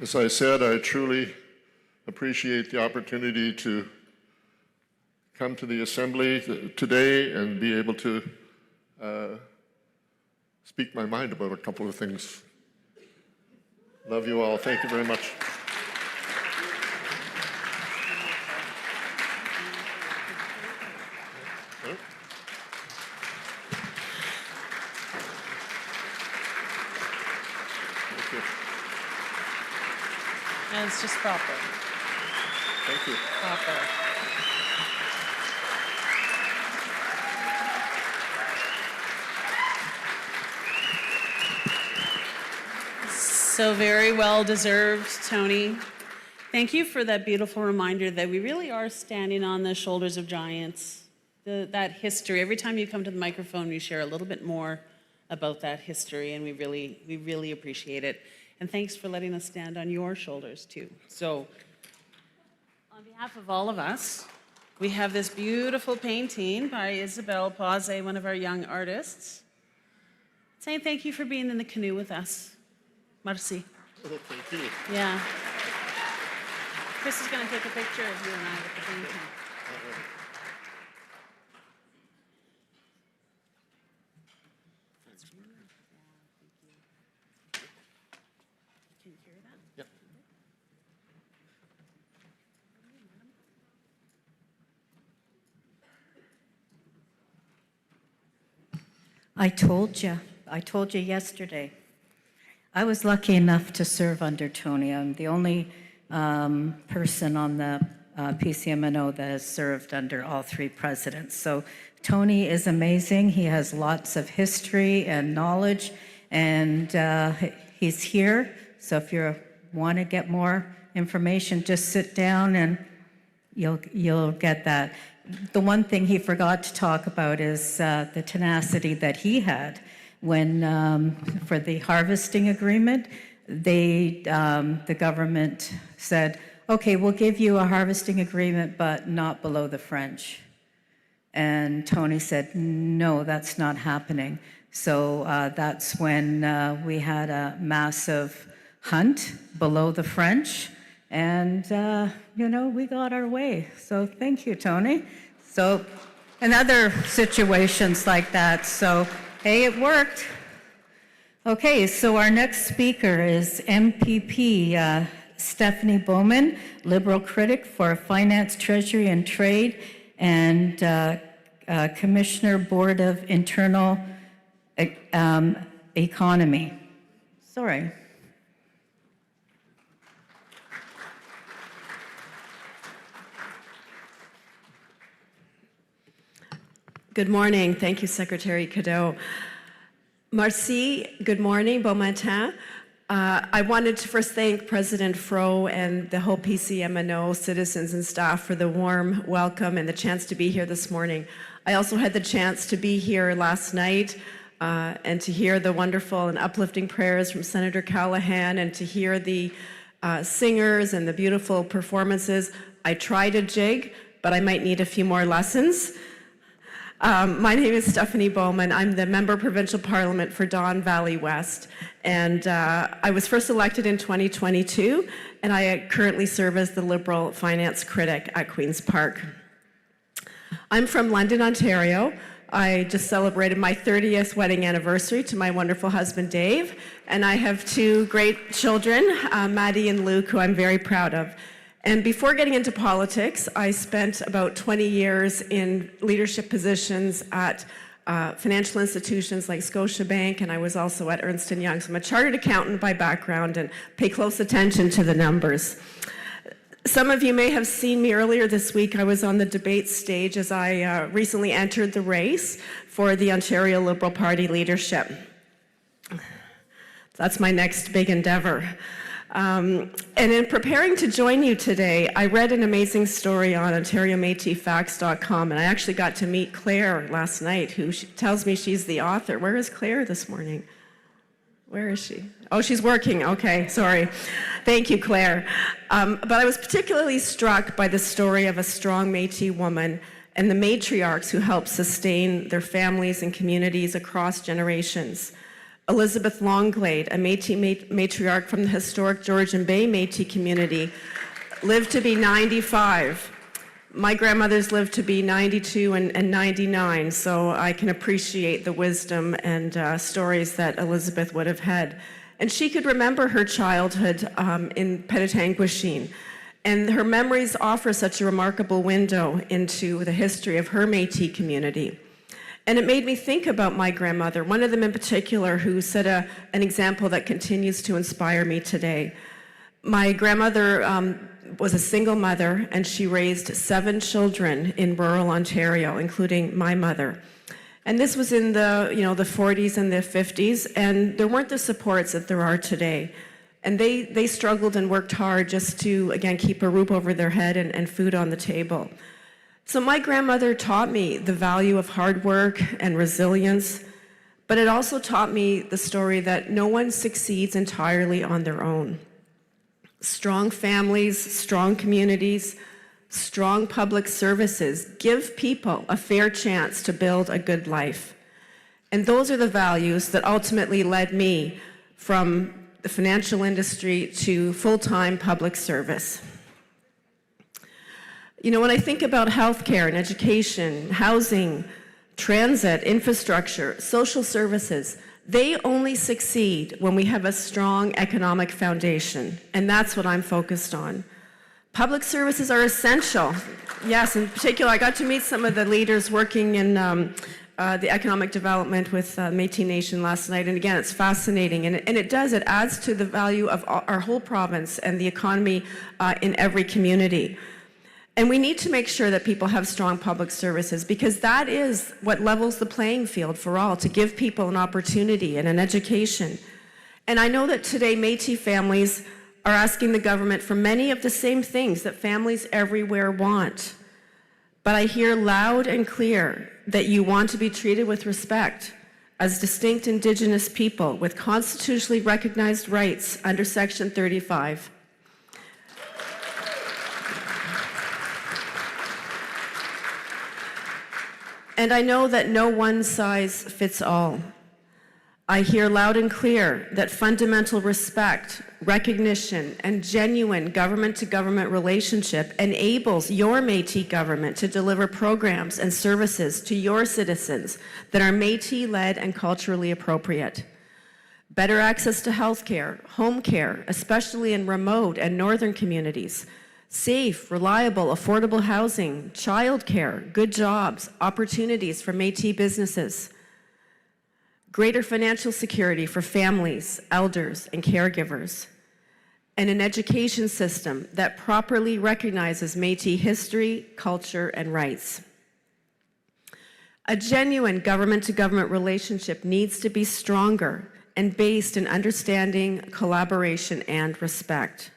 As I said, I truly appreciate the opportunity to come to the Assembly today and be able to speak my mind about a couple of things. Love you all. Thank you very much. And it's just proper. Thank you. Proper. So very well deserved, Tony. Thank you for that beautiful reminder that we really are standing on the shoulders of giants. That history, every time you come to the microphone, you share a little bit more about that history, and we really appreciate it. And thanks for letting us stand on your shoulders too. So on behalf of all of us, we have this beautiful painting by Isabel Paz, one of our young artists, saying thank you for being in the canoe with us. Merci. Oh, thank you. Yeah. Chris is going to take a picture of you and I with the painting. I told you yesterday. I was lucky enough to serve under Tony. I'm the only person on the PCMNO that has served under all three presidents. So Tony is amazing. He has lots of history and knowledge, and he's here. So if you want to get more information, just sit down and you'll get that. The one thing he forgot to talk about is the tenacity that he had when, for the harvesting agreement, the government said, okay, we'll give you a harvesting agreement, but not below the French. And Tony said, no, that's not happening. So that's when we had a massive hunt below the French, and we got our way. So thank you, Tony. So, and other situations like that. So, hey, it worked. Okay, so our next speaker is MPP Stephanie Bowman, Liberal critic for Finance, Treasury, and Trade, and Commissioner, Board of Internal Economy. Sorry. Good morning. Thank you, Secretary Cadeau. Merci. Good morning. Bon matin. I wanted to first thank President Fro and the whole PCMNO citizens and staff for the warm welcome and the chance to be here this morning. I also had the chance to be here last night and to hear the wonderful and uplifting prayers from Senator Callahan and to hear the singers and the beautiful performances. I tried a jig, but I might need a few more lessons. My name is Stephanie Bowman. I'm the Member Provincial Parliament for Don Valley West, and I was first elected in 2022, and I currently serve as the Liberal Finance Critic at Queen's Park. I'm from London, Ontario. I just celebrated my 30th wedding anniversary to my wonderful husband, Dave, and I have two great children, Maddie and Luke, who I'm very proud of. And before getting into politics, I spent about 20 years in leadership positions at financial institutions like Scotiabank, and I was also at Ernst & Young. So I'm a chartered accountant by background and pay close attention to the numbers. Some of you may have seen me earlier this week. I was on the debate stage as I recently entered the race for the Ontario Liberal Party leadership. That's my next big endeavor. And in preparing to join you today, I read an amazing story on OntarioMétisFacts.com, and I actually got to meet Claire last night, who tells me she's the author. Where is Claire this morning? Where is she? Oh, she's working. Okay, sorry. Thank you, Claire. But I was particularly struck by the story of a strong Métis woman and the matriarchs who helped sustain their families and communities across generations. Elizabeth Longglade, a Métis matriarch from the historic Georgian Bay Métis community, lived to be 95. My grandmothers lived to be 92 and 99, so I can appreciate the wisdom and stories that Elizabeth would have had. And she could remember her childhood in Penetanguishene, and her memories offer such a remarkable window into the history of her Métis community. And it made me think about my grandmother, one of them in particular, who set an example that continues to inspire me today. My grandmother was a single mother, and she raised 7 children in rural Ontario, including my mother. And this was in the 40s and the 50s, and there weren't the supports that there are today. And they struggled and worked hard just to, again, keep a roof over their head and food on the table. So my grandmother taught me the value of hard work and resilience, but it also taught me the story that no one succeeds entirely on their own. Strong families, strong communities, strong public services give people a fair chance to build a good life. And those are the values that ultimately led me from the financial industry to full-time public service. You know, when I think about healthcare and education, housing, transit, infrastructure, social services, they only succeed when we have a strong economic foundation, and that's what I'm focused on. Public services are essential. Yes, in particular, I got to meet some of the leaders working in the economic development with Métis Nation last night, and again, it's fascinating, and it adds to the value of our whole province and the economy in every community. And we need to make sure that people have strong public services, because that is what levels the playing field for all, to give people an opportunity and an education. And I know that today Métis families are asking the government for many of the same things that families everywhere want. But I hear loud and clear that you want to be treated with respect as distinct Indigenous people with constitutionally recognized rights under Section 35. And I know that no one size fits all. I hear loud and clear that fundamental respect, recognition, and genuine government-to-government relationship enables your Métis government to deliver programs and services to your citizens that are Métis-led and culturally appropriate. Better access to healthcare, home care, especially in remote and northern communities, safe, reliable, affordable housing, childcare, good jobs, opportunities for Métis businesses, greater financial security for families, elders, and caregivers, and an education system that properly recognizes Métis history, culture, and rights. A genuine government-to-government relationship needs to be stronger and based in understanding, collaboration, and respect.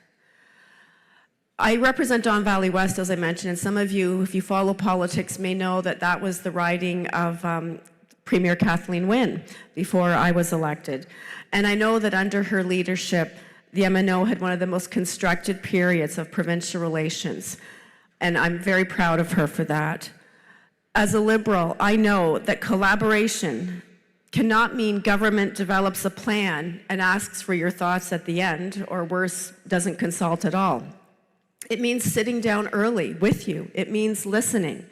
I represent Don Valley West, as I mentioned, and some of you, if you follow politics, may know that that was the riding of Premier Kathleen Wynne before I was elected. And I know that under her leadership, the MNO had one of the most constructed periods of provincial relations. And I'm very proud of her for that. As a Liberal, I know that collaboration cannot mean government develops a plan and asks for your thoughts at the end, or worse, doesn't consult at all. It means sitting down early with you. It means listening.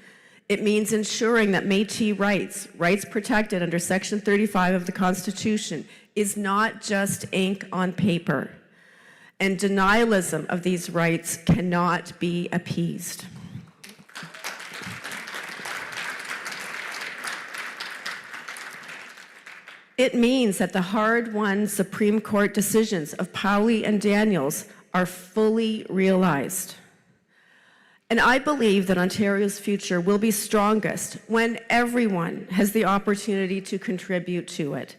It means ensuring that Métis rights protected under Section 35 of the Constitution, is not just ink on paper. And denialism of these rights cannot be appeased. It means that the hard-won Supreme Court decisions of Powley and Daniels are fully realized. And I believe that Ontario's future will be strongest when everyone has the opportunity to contribute to it.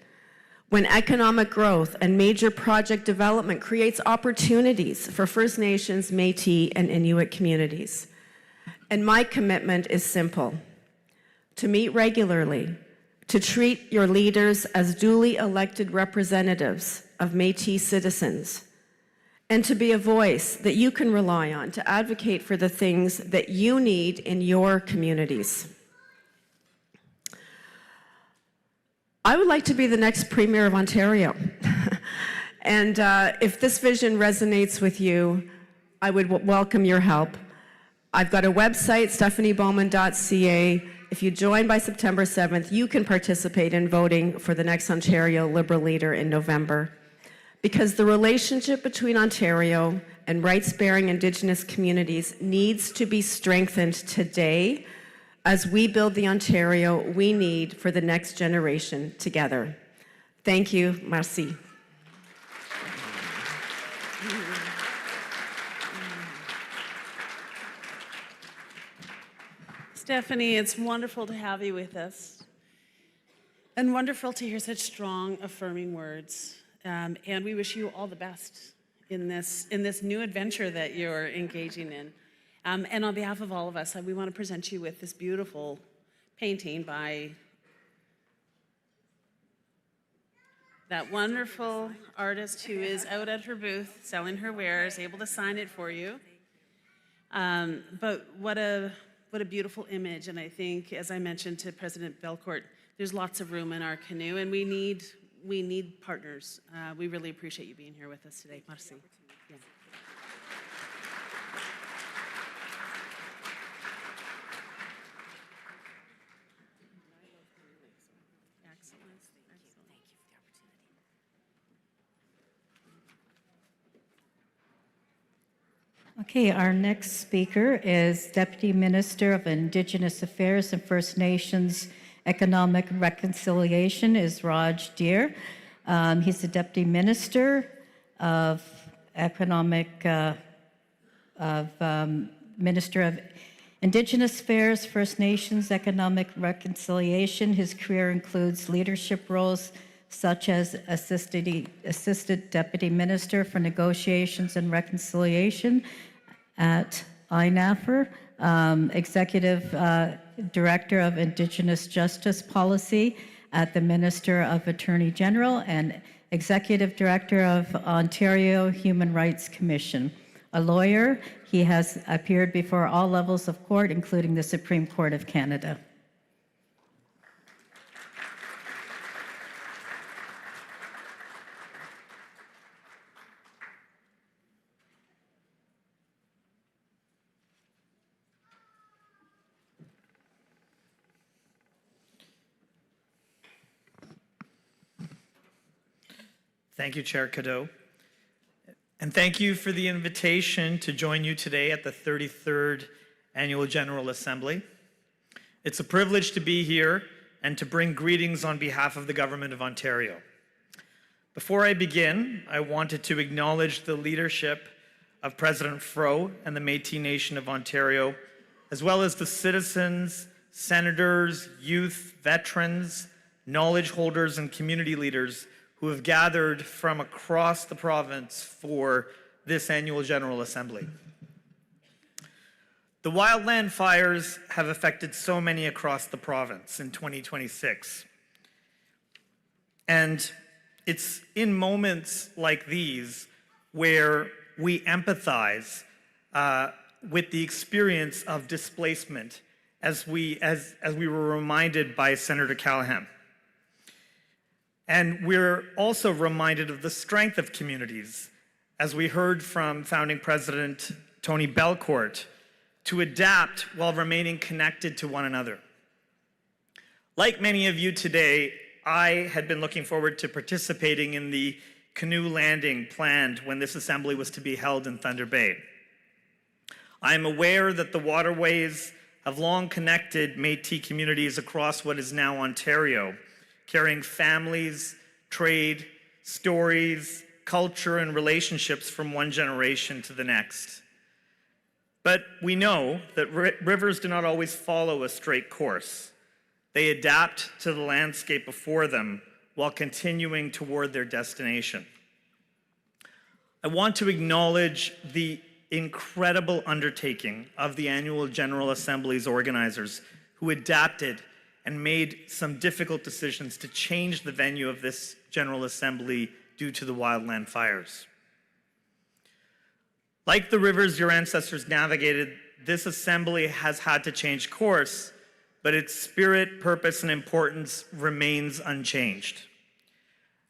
When economic growth and major project development creates opportunities for First Nations, Métis, and Inuit communities. And my commitment is simple: to meet regularly, to treat your leaders as duly elected representatives of Métis citizens, and to be a voice that you can rely on to advocate for the things that you need in your communities. I would like to be the next Premier of Ontario. And if this vision resonates with you, I would welcome your help. I've got a website, stephaniebowman.ca. If you join by September 7th, you can participate in voting for the next Ontario Liberal leader in November. Because the relationship between Ontario and rights-bearing Indigenous communities needs to be strengthened today as we build the Ontario we need for the next generation together. Thank you. Merci. Stephanie, it's wonderful to have you with us, and wonderful to hear such strong, affirming words. And we wish you all the best in this new adventure that you're engaging in. And on behalf of all of us, we want to present you with this beautiful painting by that wonderful artist who is out at her booth selling her wares, able to sign it for you. But what a beautiful image. And I think, as I mentioned to President Belcourt, there's lots of room in our canoe, and we need partners. We really appreciate you being here with us today. Merci. Yeah. Okay, our next speaker is Deputy Minister of Indigenous Affairs and First Nations Economic Reconciliation, is Raj Deer. He's the Deputy Minister of Minister of Indigenous Affairs, First Nations Economic Reconciliation. His career includes leadership roles such as Assisted Deputy Minister for Negotiations and Reconciliation at INAFR, Executive Director of Indigenous Justice Policy at the Minister of Attorney General, and Executive Director of Ontario Human Rights Commission. A lawyer, he has appeared before all levels of court, including the Supreme Court of Canada. Thank you, Chair Cadeau. And thank you for the invitation to join you today at the 33rd Annual General Assembly. It's a privilege to be here and to bring greetings on behalf of the Government of Ontario. Before I begin, I wanted to acknowledge the leadership of President Fro and the Métis Nation of Ontario, as well as the citizens, senators, youth, veterans, knowledge holders, and community leaders who have gathered from across the province for this annual General Assembly. The wildland fires have affected so many across the province in 2026. And it's in moments like these where we empathize with the experience of displacement as we were reminded by Senator Callahan. And we're also reminded of the strength of communities, as we heard from founding President Tony Belcourt, to adapt while remaining connected to one another. Like many of you today, I had been looking forward to participating in the canoe landing planned when this assembly was to be held in Thunder Bay. I am aware that the waterways have long connected Métis communities across what is now Ontario, carrying families, trade, stories, culture, and relationships from one generation to the next. But we know that rivers do not always follow a straight course. They adapt to the landscape before them while continuing toward their destination. I want to acknowledge the incredible undertaking of the Annual General Assembly's organizers, who adapted and made some difficult decisions to change the venue of this General Assembly due to the wildland fires. Like the rivers your ancestors navigated, this assembly has had to change course, but its spirit, purpose, and importance remains unchanged.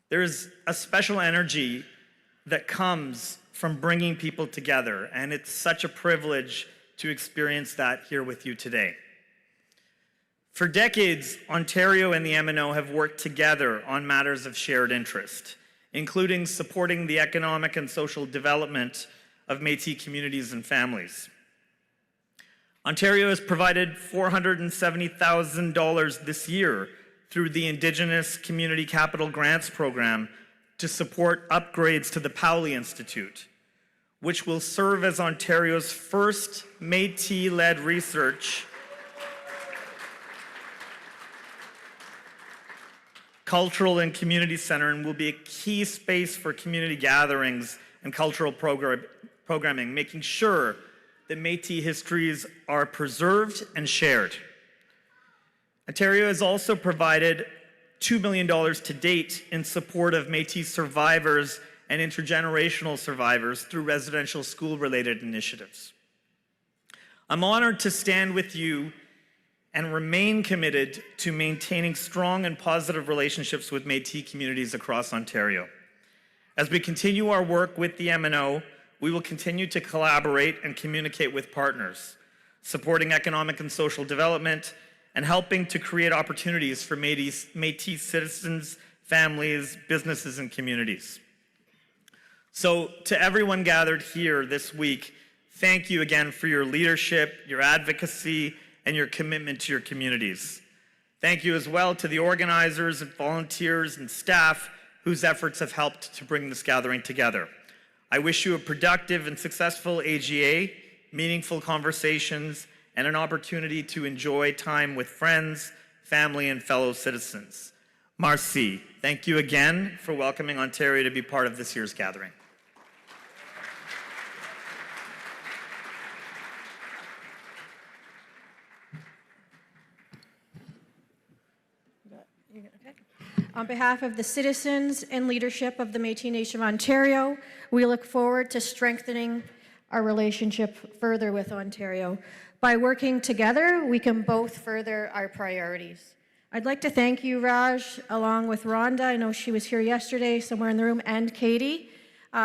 There is a special energy that comes from bringing people together, and it's such a privilege to experience that here with you today. For decades, Ontario and the MNO have worked together on matters of shared interest, including supporting the economic and social development of Métis communities and families. Ontario has provided $470,000 this year through the Indigenous Community Capital Grants Program to support upgrades to the Powley Institute, which will serve as Ontario's first Métis-led research, cultural and community center, and will be a key space for community gatherings and cultural programming, making sure that Métis histories are preserved and shared. Ontario has also provided $2 million to date in support of Métis survivors and intergenerational survivors through residential school-related initiatives. I'm honored to stand with you and remain committed to maintaining strong and positive relationships with Métis communities across Ontario. As we continue our work with the MNO, we will continue to collaborate and communicate with partners, supporting economic and social development and helping to create opportunities for Métis citizens, families, businesses, and communities. So to everyone gathered here this week, thank you again for your leadership, your advocacy, and your commitment to your communities. Thank you as well to the organizers and volunteers and staff whose efforts have helped to bring this gathering together. I wish you a productive and successful AGA, meaningful conversations, and an opportunity to enjoy time with friends, family, and fellow citizens. Merci. Thank you again for welcoming Ontario to be part of this year's gathering. On behalf of the citizens and leadership of the Métis Nation of Ontario, we look forward to strengthening our relationship further with Ontario. By working together, we can both further our priorities. I'd like to thank you, Raj, along with Rhonda, I know she was here yesterday somewhere in the room, and Katie,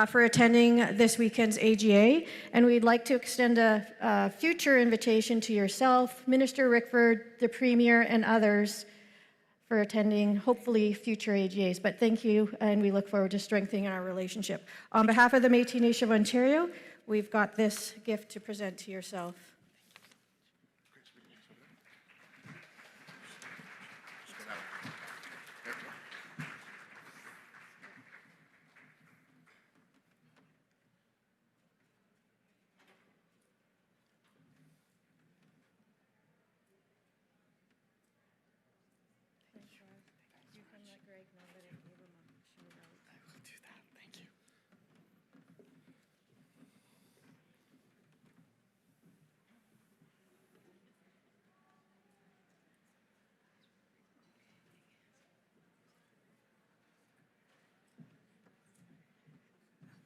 for attending this weekend's AGA. And we'd like to extend a future invitation to yourself, Minister Rickford, the Premier, and others for attending, hopefully future AGAs. But thank you, and we look forward to strengthening our relationship. On behalf of the Métis Nation of Ontario, we've got this gift to present to yourself.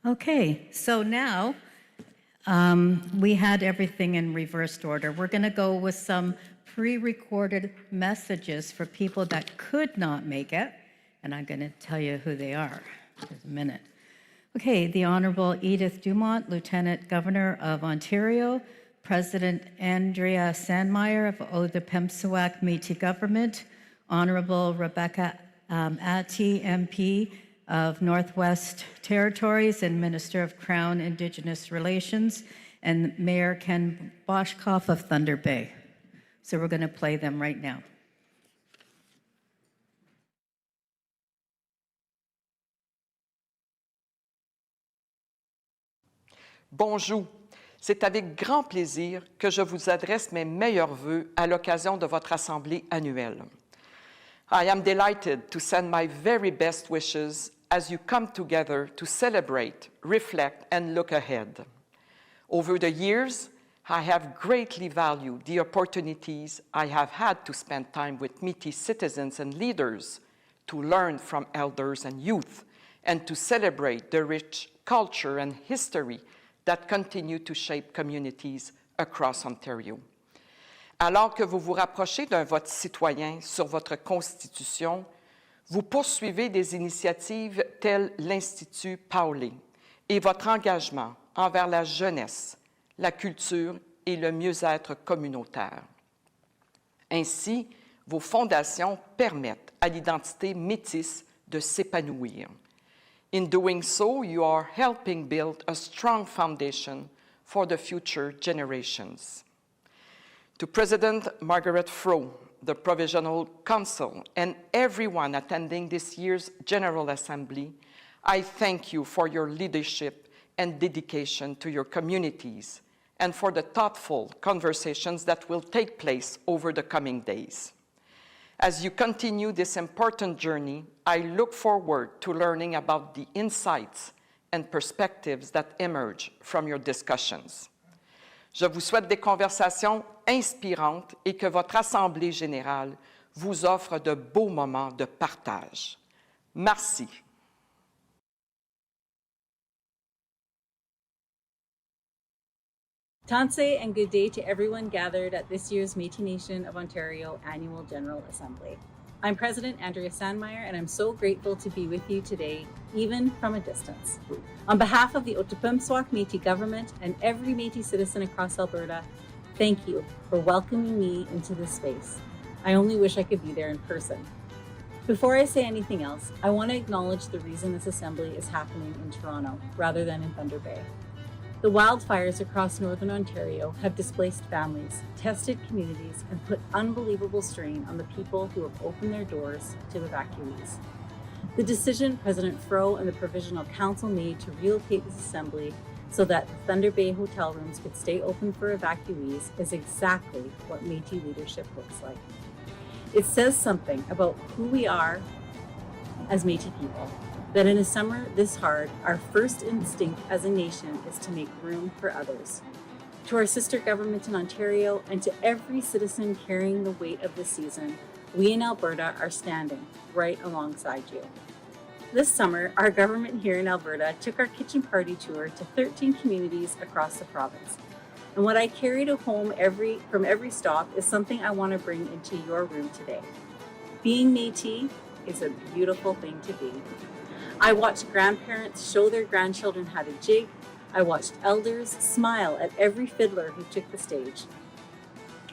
Okay, so now we had everything in reversed order. We're going to go with some pre-recorded messages for people that could not make it, and I'm going to tell you who they are in a minute. Okay, the Honorable Edith Dumont, Lieutenant Governor of Ontario, President Andrea Sandmeyer of Othepemisiwak Métis Government, Honorable Rebecca Atty, MP of Northwest Territories and Minister of Crown Indigenous Relations, and Mayor Ken Boshkoff of Thunder Bay. So we're going to play them right now. Bonjour, c'est avec grand plaisir que je vous adresse mes meilleurs vœux à l'occasion de votre assemblée annuelle. I am delighted to send my very best wishes as you come together to celebrate, reflect, and look ahead. Over the years, I have greatly valued the opportunities I have had to spend time with Métis citizens and leaders, to learn from elders and youth, and to celebrate the rich culture and history that continue to shape communities across Ontario. Alors que vous vous rapprochez d'un vote citoyen sur votre Constitution, vous poursuivez des initiatives telles l'Institut Paulé et votre engagement envers la jeunesse, la culture et le mieux-être communautaire. Ainsi, vos fondations permettent à l'identité métisse de s'épanouir. In doing so, you are helping build a strong foundation for the future generations. To President Margaret Fro, the Provincial Council, and everyone attending this year's General Assembly, I thank you for your leadership and dedication to your communities and for the thoughtful conversations that will take place over the coming days. As you continue this important journey, I look forward to learning about the insights and perspectives that emerge from your discussions. Je vous souhaite des conversations inspirantes et que votre Assemblée générale vous offre de beaux moments de partage. Merci. Tanse and good day to everyone gathered at this year's Métis Nation of Ontario Annual General Assembly. I'm President Andrea Sandmeyer, and I'm so grateful to be with you today, even from a distance. On behalf of the Othepemisiwak Métis government and every Métis citizen across Alberta, thank you for welcoming me into this space. I only wish I could be there in person. Before I say anything else, I want to acknowledge the reason this assembly is happening in Toronto rather than in Thunder Bay. The wildfires across Northern Ontario have displaced families, tested communities, and put unbelievable strain on the people who have opened their doors to evacuees. The decision President Fro and the Provincial Council made to relocate this assembly so that the Thunder Bay hotel rooms could stay open for evacuees is exactly what Métis leadership looks like. It says something about who we are as Métis people, that in a summer this hard, our first instinct as a nation is to make room for others. To our sister government in Ontario and to every citizen carrying the weight of the season, we in Alberta are standing right alongside you. This summer, our government here in Alberta took our kitchen party tour to 13 communities across the province. And what I carried home from every stop is something I want to bring into your room today. Being Métis is a beautiful thing to be. I watched grandparents show their grandchildren how to jig. I watched elders smile at every fiddler who took the stage.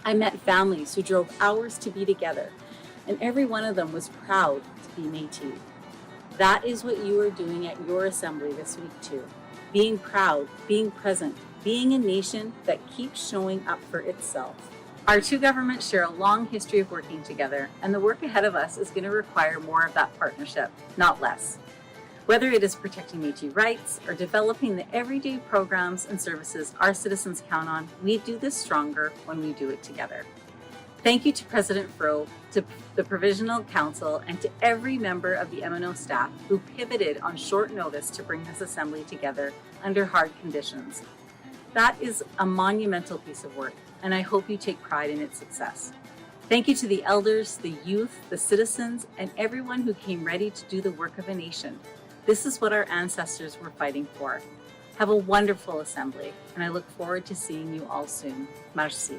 I met families who drove hours to be together. and every one of them was proud to be Métis. That is what you are doing at your assembly this week too. Being proud, being present, being a nation that keeps showing up for itself. Our two governments share a long history of working together, and the work ahead of us is going to require more of that partnership, not less. Whether it is protecting Métis rights or developing the everyday programs and services our citizens count on, we do this stronger when we do it together. Thank you to President Fro, to the Provisional Council, and to every member of the MNO staff who pivoted on short notice to bring this assembly together under hard conditions. That is a monumental piece of work, and I hope you take pride in its success. Thank you to the elders, the youth, the citizens, and everyone who came ready to do the work of a nation. This is what our ancestors were fighting for. Have a wonderful assembly, and I look forward to seeing you all soon. Merci.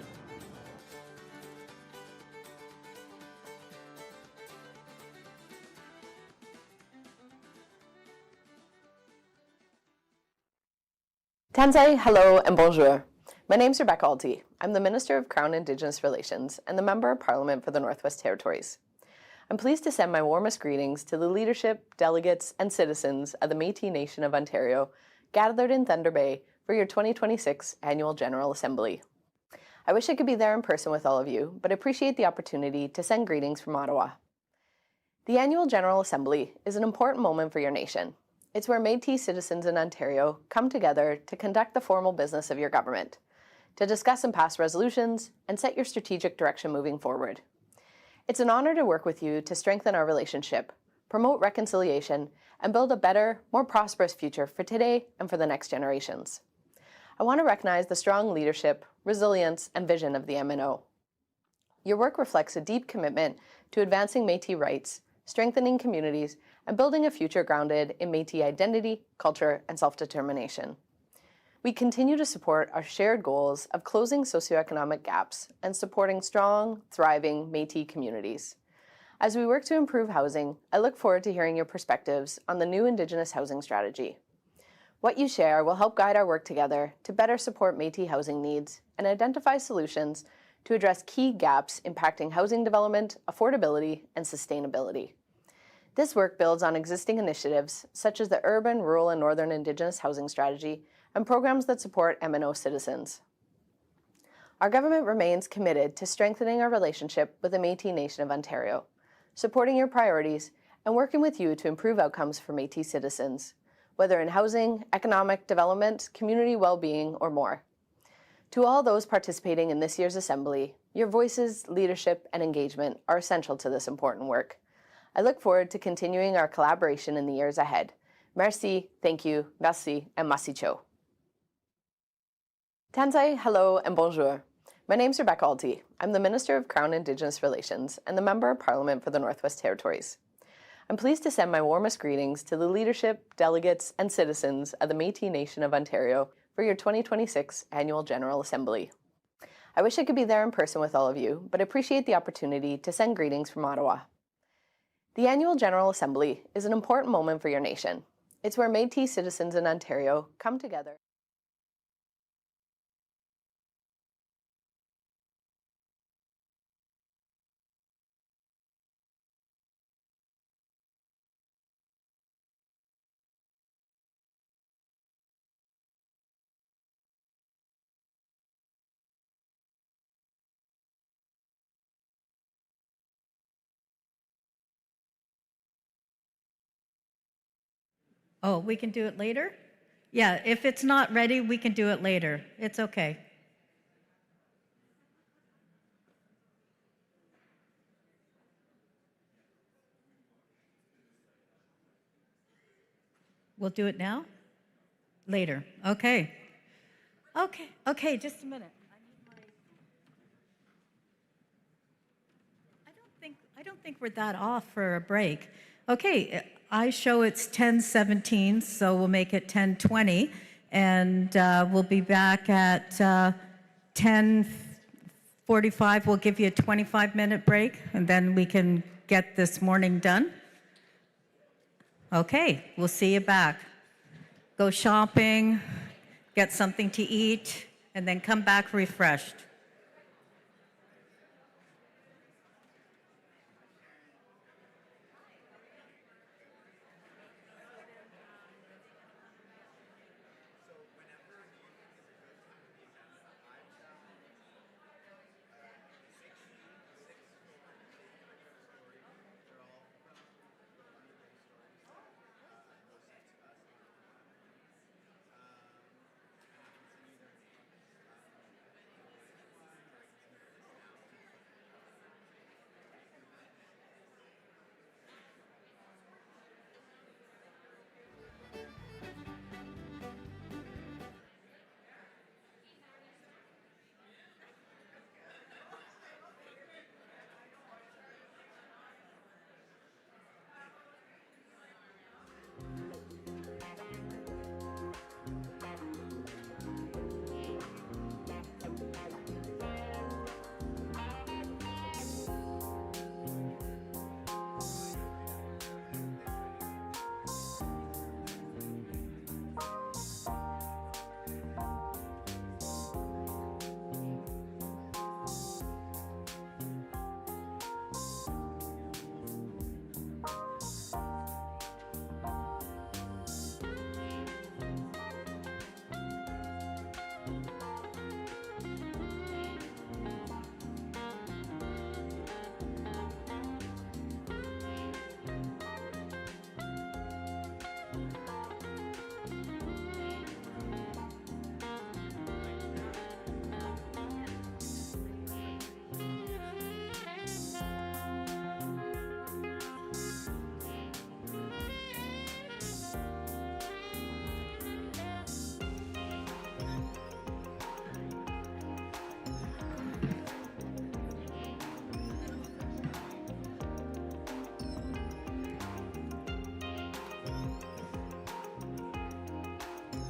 Tanzai, hello, and bonjour. My name's Rebecca Alty. I'm the Minister of Crown Indigenous Relations and the Member of Parliament for the Northwest Territories. I'm pleased to send my warmest greetings to the leadership, delegates, and citizens of the Métis Nation of Ontario gathered in Thunder Bay for your 2026 Annual General Assembly. I wish I could be there in person with all of you, but appreciate the opportunity to send greetings from Ottawa. The Annual General Assembly is an important moment for your nation. It's where Métis citizens in Ontario come together to conduct the formal business of your government, to discuss and pass resolutions, and set your strategic direction moving forward. It's an honor to work with you to strengthen our relationship, promote reconciliation, and build a better, more prosperous future for today and for the next generations. I want to recognize the strong leadership, resilience, and vision of the MNO. Your work reflects a deep commitment to advancing Métis rights, strengthening communities, and building a future grounded in Métis identity, culture, and self-determination. We continue to support our shared goals of closing socioeconomic gaps and supporting strong, thriving Métis communities. As we work to improve housing, I look forward to hearing your perspectives on the new Indigenous housing strategy. What you share will help guide our work together to better support Métis housing needs and identify solutions to address key gaps impacting housing development, affordability, and sustainability. This work builds on existing initiatives such as the Urban, Rural, and Northern Indigenous Housing Strategy and programs that support MNO citizens. Our government remains committed to strengthening our relationship with the Métis Nation of Ontario, supporting your priorities, and working with you to improve outcomes for Métis citizens, whether in housing, economic development, community well-being, or more. To all those participating in this year's Assembly, your voices, leadership, and engagement are essential to this important work. I look forward to continuing our collaboration in the years ahead. Merci, thank you, merci, and masicho. Tanzai, hello, and bonjour. My name's Rebecca Alty. I'm the Minister of Crown Indigenous Relations and the Member of Parliament for the Northwest Territories. I'm pleased to send my warmest greetings to the leadership, delegates, and citizens of the Métis Nation of Ontario for your 2026 Annual General Assembly. I wish I could be there in person with all of you, but appreciate the opportunity to send greetings from Ottawa. The Annual General Assembly is an important moment for your nation. It's where Métis citizens in Ontario come together. Oh, we can do it later? Yeah, if it's not ready, we can do it later. It's okay. We'll do it now? Later. Okay. Okay, just a minute. I don't think we're that off for a break. Okay, I show it's 10:17, so we'll make it 10:20, and we'll be back at 10:45. We'll give you a 25-minute break, and then we can get this morning done. Okay, we'll see you back. Go shopping, get something to eat, and then come back refreshed.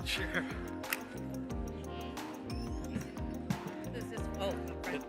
Sure. This is, oh, right.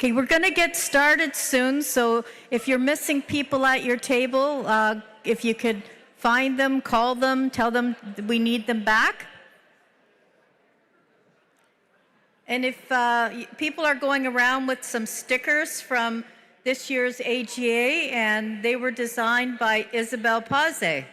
Okay, we're going to get started soon, so if you're missing people at your table, if you could find them, call them, tell them we need them back. And if people are going around with some stickers from this year's AGA, and they were designed by Isabel Pazé.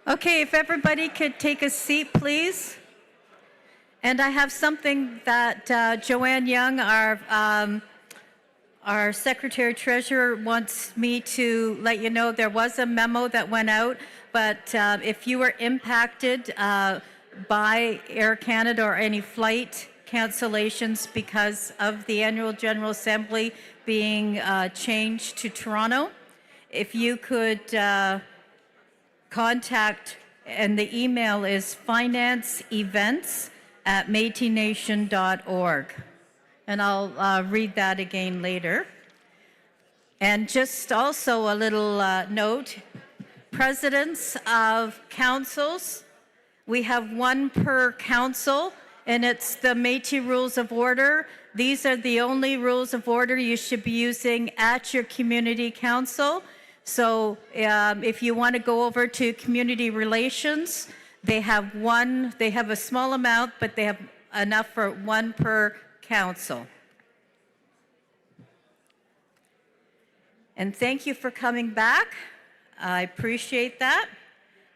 Okay, if everybody could take a seat, please. And I have something that Joanne Young, our Secretary Treasurer, wants me to let you know. There was a memo that went out, but if you were impacted by Air Canada or any flight cancellations because of the Annual General Assembly being changed to Toronto, if you could contact, and the email is financeevents@métisnation.org. And I'll read that again later. And just also a little note, presidents of councils, we have one per council, and it's the Métis Rules of Order. These are the only rules of order you should be using at your community council. So if you want to go over to community relations, they have a small amount, but they have enough for one per council. And thank you for coming back. I appreciate that.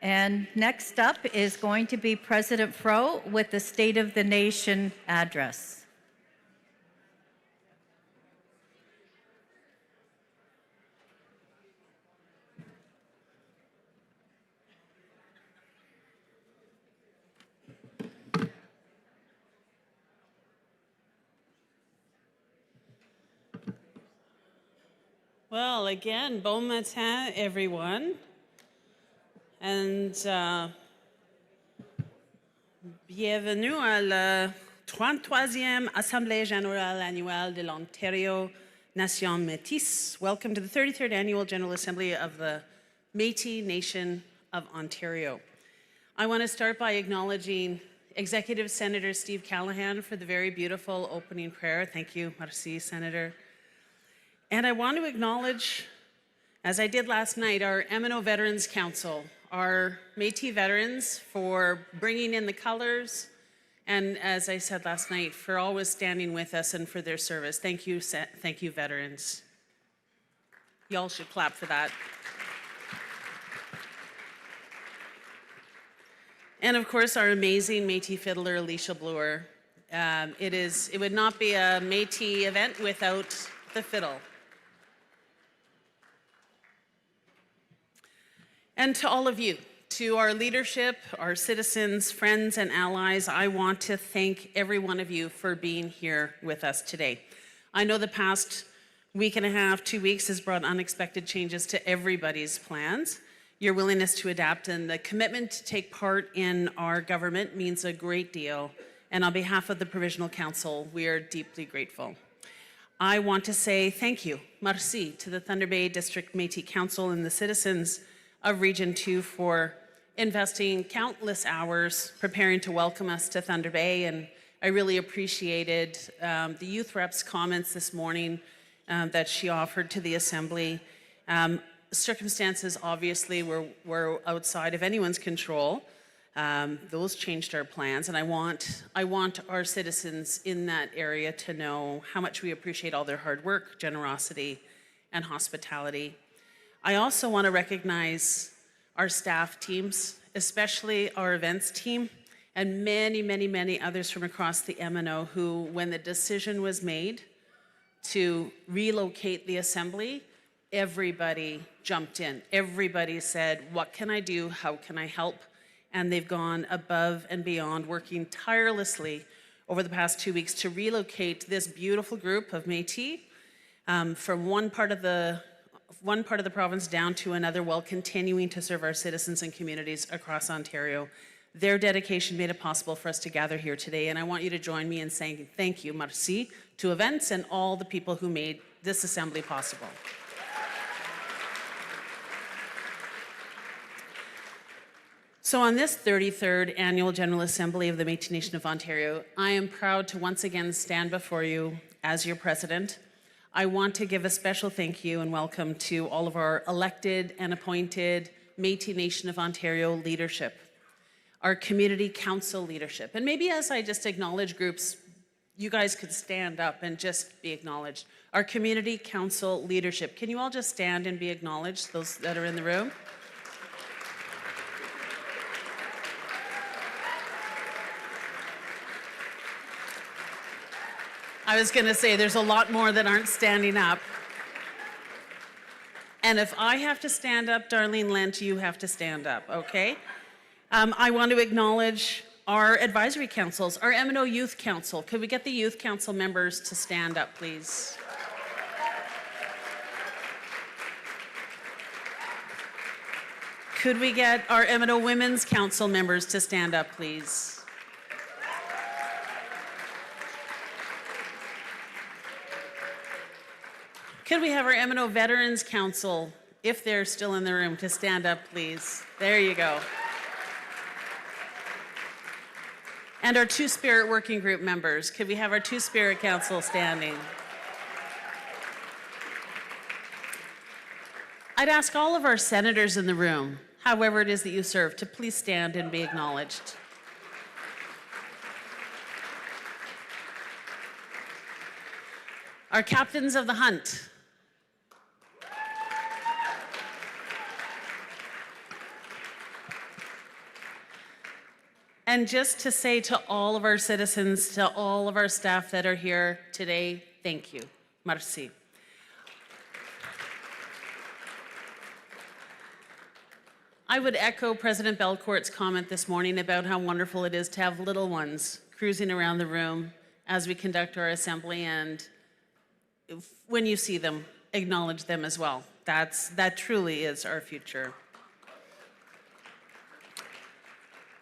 And next up is going to be President Fro with the State of the Nation address. Well, again, bon matin, everyone. And bienvenue à la 33e Assemblée Générale Annuelle de l'Ontario Nation Métis. Welcome to the 33rd Annual General Assembly of the Métis Nation of Ontario. I want to start by acknowledging Executive Senator Steve Callahan for the very beautiful opening prayer. Thank you, merci, Senator. And I want to acknowledge, as I did last night, our MNO Veterans Council, our Métis veterans, for bringing in the colors, and as I said last night, for always standing with us and for their service. Thank you, veterans. Y'all should clap for that. And of course, our amazing Métis fiddler, Alicia Bloor. It would not be a Métis event without the fiddle. And to all of you, to our leadership, our citizens, friends, and allies, I want to thank every one of you for being here with us today. I know the past week and a half, 2 weeks has brought unexpected changes to everybody's plans. Your willingness to adapt and the commitment to take part in our government means a great deal. And on behalf of the Provisional Council, we are deeply grateful. I want to say thank you, merci, to the Thunder Bay District Métis Council and the citizens of Region 2 for investing countless hours preparing to welcome us to Thunder Bay. And I really appreciated the youth rep's comments this morning that she offered to the Assembly. Circumstances obviously were outside of anyone's control. Those changed our plans, and I want our citizens in that area to know how much we appreciate all their hard work, generosity, and hospitality. I also want to recognize our staff teams, especially our events team, and many, many, many others from across the MNO who, when the decision was made to relocate the Assembly, everybody jumped in. Everybody said, what can I do? How can I help? And they've gone above and beyond, working tirelessly over the past 2 weeks to relocate this beautiful group of Métis from one part of the province down to another, while continuing to serve our citizens and communities across Ontario. Their dedication made it possible for us to gather here today, and I want you to join me in saying thank you, merci, to events and all the people who made this Assembly possible. So on this 33rd Annual General Assembly of the Métis Nation of Ontario, I am proud to once again stand before you as your president. I want to give a special thank you and welcome to all of our elected and appointed Métis Nation of Ontario leadership, our community council leadership. And maybe as I just acknowledge groups, you guys could stand up and just be acknowledged. Our community council leadership. Can you all just stand and be acknowledged, those that are in the room? I was going to say, there's a lot more that aren't standing up. And if I have to stand up, Darlene Lent, you have to stand up, okay? I want to acknowledge our advisory councils, our MNO Youth Council. Could we get the Youth Council members to stand up, please? Could we get our MNO Women's Council members to stand up, please? Could we have our MNO Veterans Council, if they're still in the room, to stand up, please? There you go. And our Two-Spirit Working Group members. Could we have our Two-Spirit Council standing? I'd ask all of our senators in the room, however it is that you serve, to please stand and be acknowledged. Our captains of the hunt. And just to say to all of our citizens, to all of our staff that are here today, thank you. Merci. I would echo President Belcourt's comment this morning about how wonderful it is to have little ones cruising around the room as we conduct our assembly, and when you see them, acknowledge them as well. That truly is our future.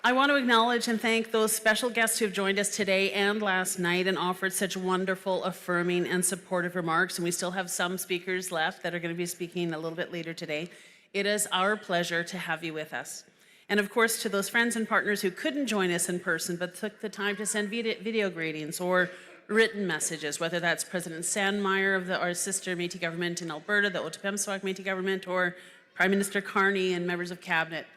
I want to acknowledge and thank those special guests who have joined us today and last night and offered such wonderful, affirming, and supportive remarks. And we still have some speakers left that are going to be speaking a little bit later today. It is our pleasure to have you with us. And of course, to those friends and partners who couldn't join us in person but took the time to send video greetings or written messages, whether that's President Sandmeyer of our sister Métis government in Alberta, the Otipemisiwak Métis government, or Prime Minister Carney and members of cabinet.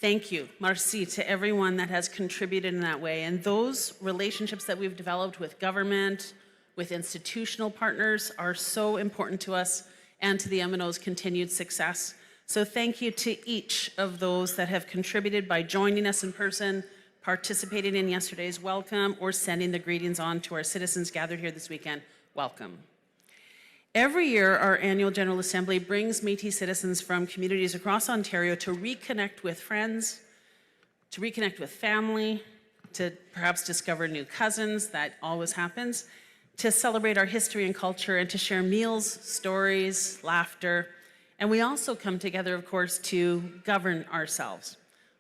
Thank you, merci, to everyone that has contributed in that way. And those relationships that we've developed with government, with institutional partners are so important to us and to the MNO's continued success. So thank you to each of those that have contributed by joining us in person, participating in yesterday's welcome, or sending the greetings on to our citizens gathered here this weekend. Welcome. Every year, our annual General Assembly brings Métis citizens from communities across Ontario to reconnect with friends, to reconnect with family, to perhaps discover new cousins, that always happens, to celebrate our history and culture, and to share meals, stories, laughter. And we also come together, of course, to govern ourselves.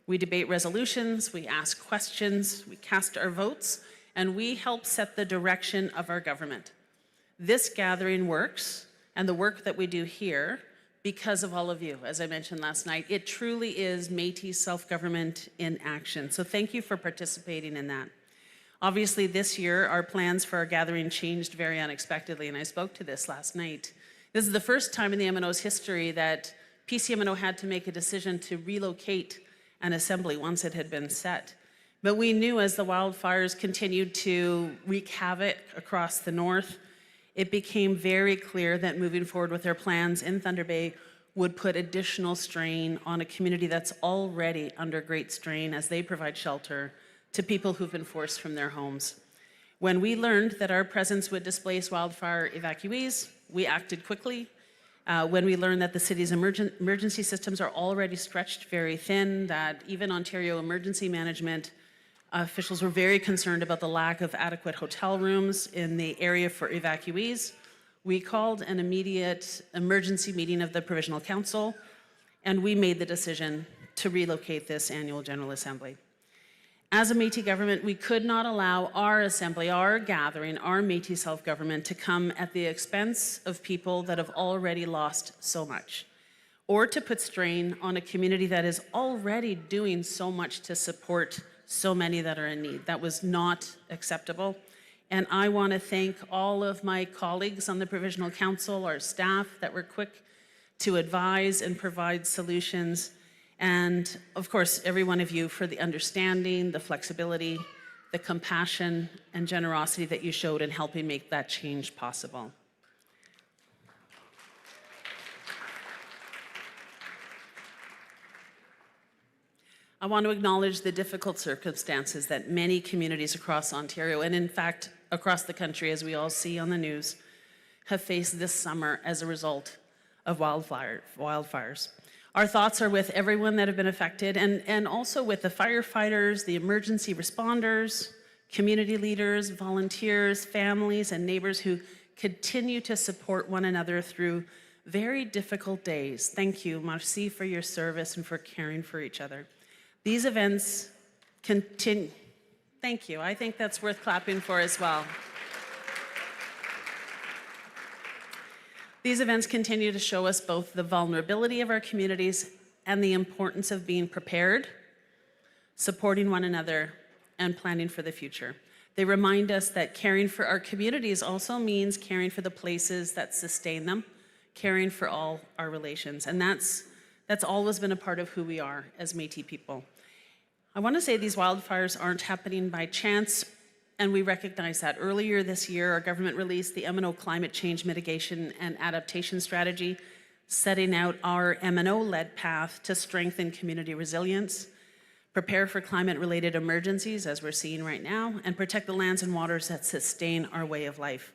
We debate resolutions, we ask questions, we cast our votes, and we help set the direction of our government. This gathering works, and the work that we do here, because of all of you, as I mentioned last night. It truly is Métis self-government in action. So thank you for participating in that. Obviously, this year, our plans for our gathering changed very unexpectedly, and I spoke to this last night. This is the first time in the MNO's history that PCMNO had to make a decision to relocate an assembly once it had been set. But we knew as the wildfires continued to wreak havoc across the north, it became very clear that moving forward with their plans in Thunder Bay would put additional strain on a community that's already under great strain as they provide shelter to people who've been forced from their homes. When we learned that our presence would displace wildfire evacuees, we acted quickly. When we learned that the city's emergency systems are already stretched very thin, that even Ontario emergency management officials were very concerned about the lack of adequate hotel rooms in the area for evacuees, we called an immediate emergency meeting of the Provincial Council, and we made the decision to relocate this annual General Assembly. As a Métis government, we could not allow our assembly, our gathering, our Métis self-government to come at the expense of people that have already lost so much, or to put strain on a community that is already doing so much to support so many that are in need. That was not acceptable. And I want to thank all of my colleagues on the Provincial Council, our staff that were quick to advise and provide solutions. And of course, every one of you for the understanding, the flexibility, the compassion and generosity that you showed in helping make that change possible. I want to acknowledge the difficult circumstances that many communities across Ontario, and in fact, across the country, as we all see on the news, have faced this summer as a result of wildfires. Our thoughts are with everyone that have been affected, and also with the firefighters, the emergency responders, community leaders, volunteers, families, and neighbors who continue to support one another through very difficult days. Thank you, merci, for your service and for caring for each other. These events continue. Thank you. I think that's worth clapping for as well. These events continue to show us both the vulnerability of our communities and the importance of being prepared, supporting one another, and planning for the future. They remind us that caring for our communities also means caring for the places that sustain them, caring for all our relations. And that's always been a part of who we are as Métis people. I want to say these wildfires aren't happening by chance, and we recognize that. Earlier this year, our government released the MNO Climate Change Mitigation and Adaptation Strategy, setting out our MNO-led path to strengthen community resilience, prepare for climate-related emergencies, as we're seeing right now, and protect the lands and waters that sustain our way of life.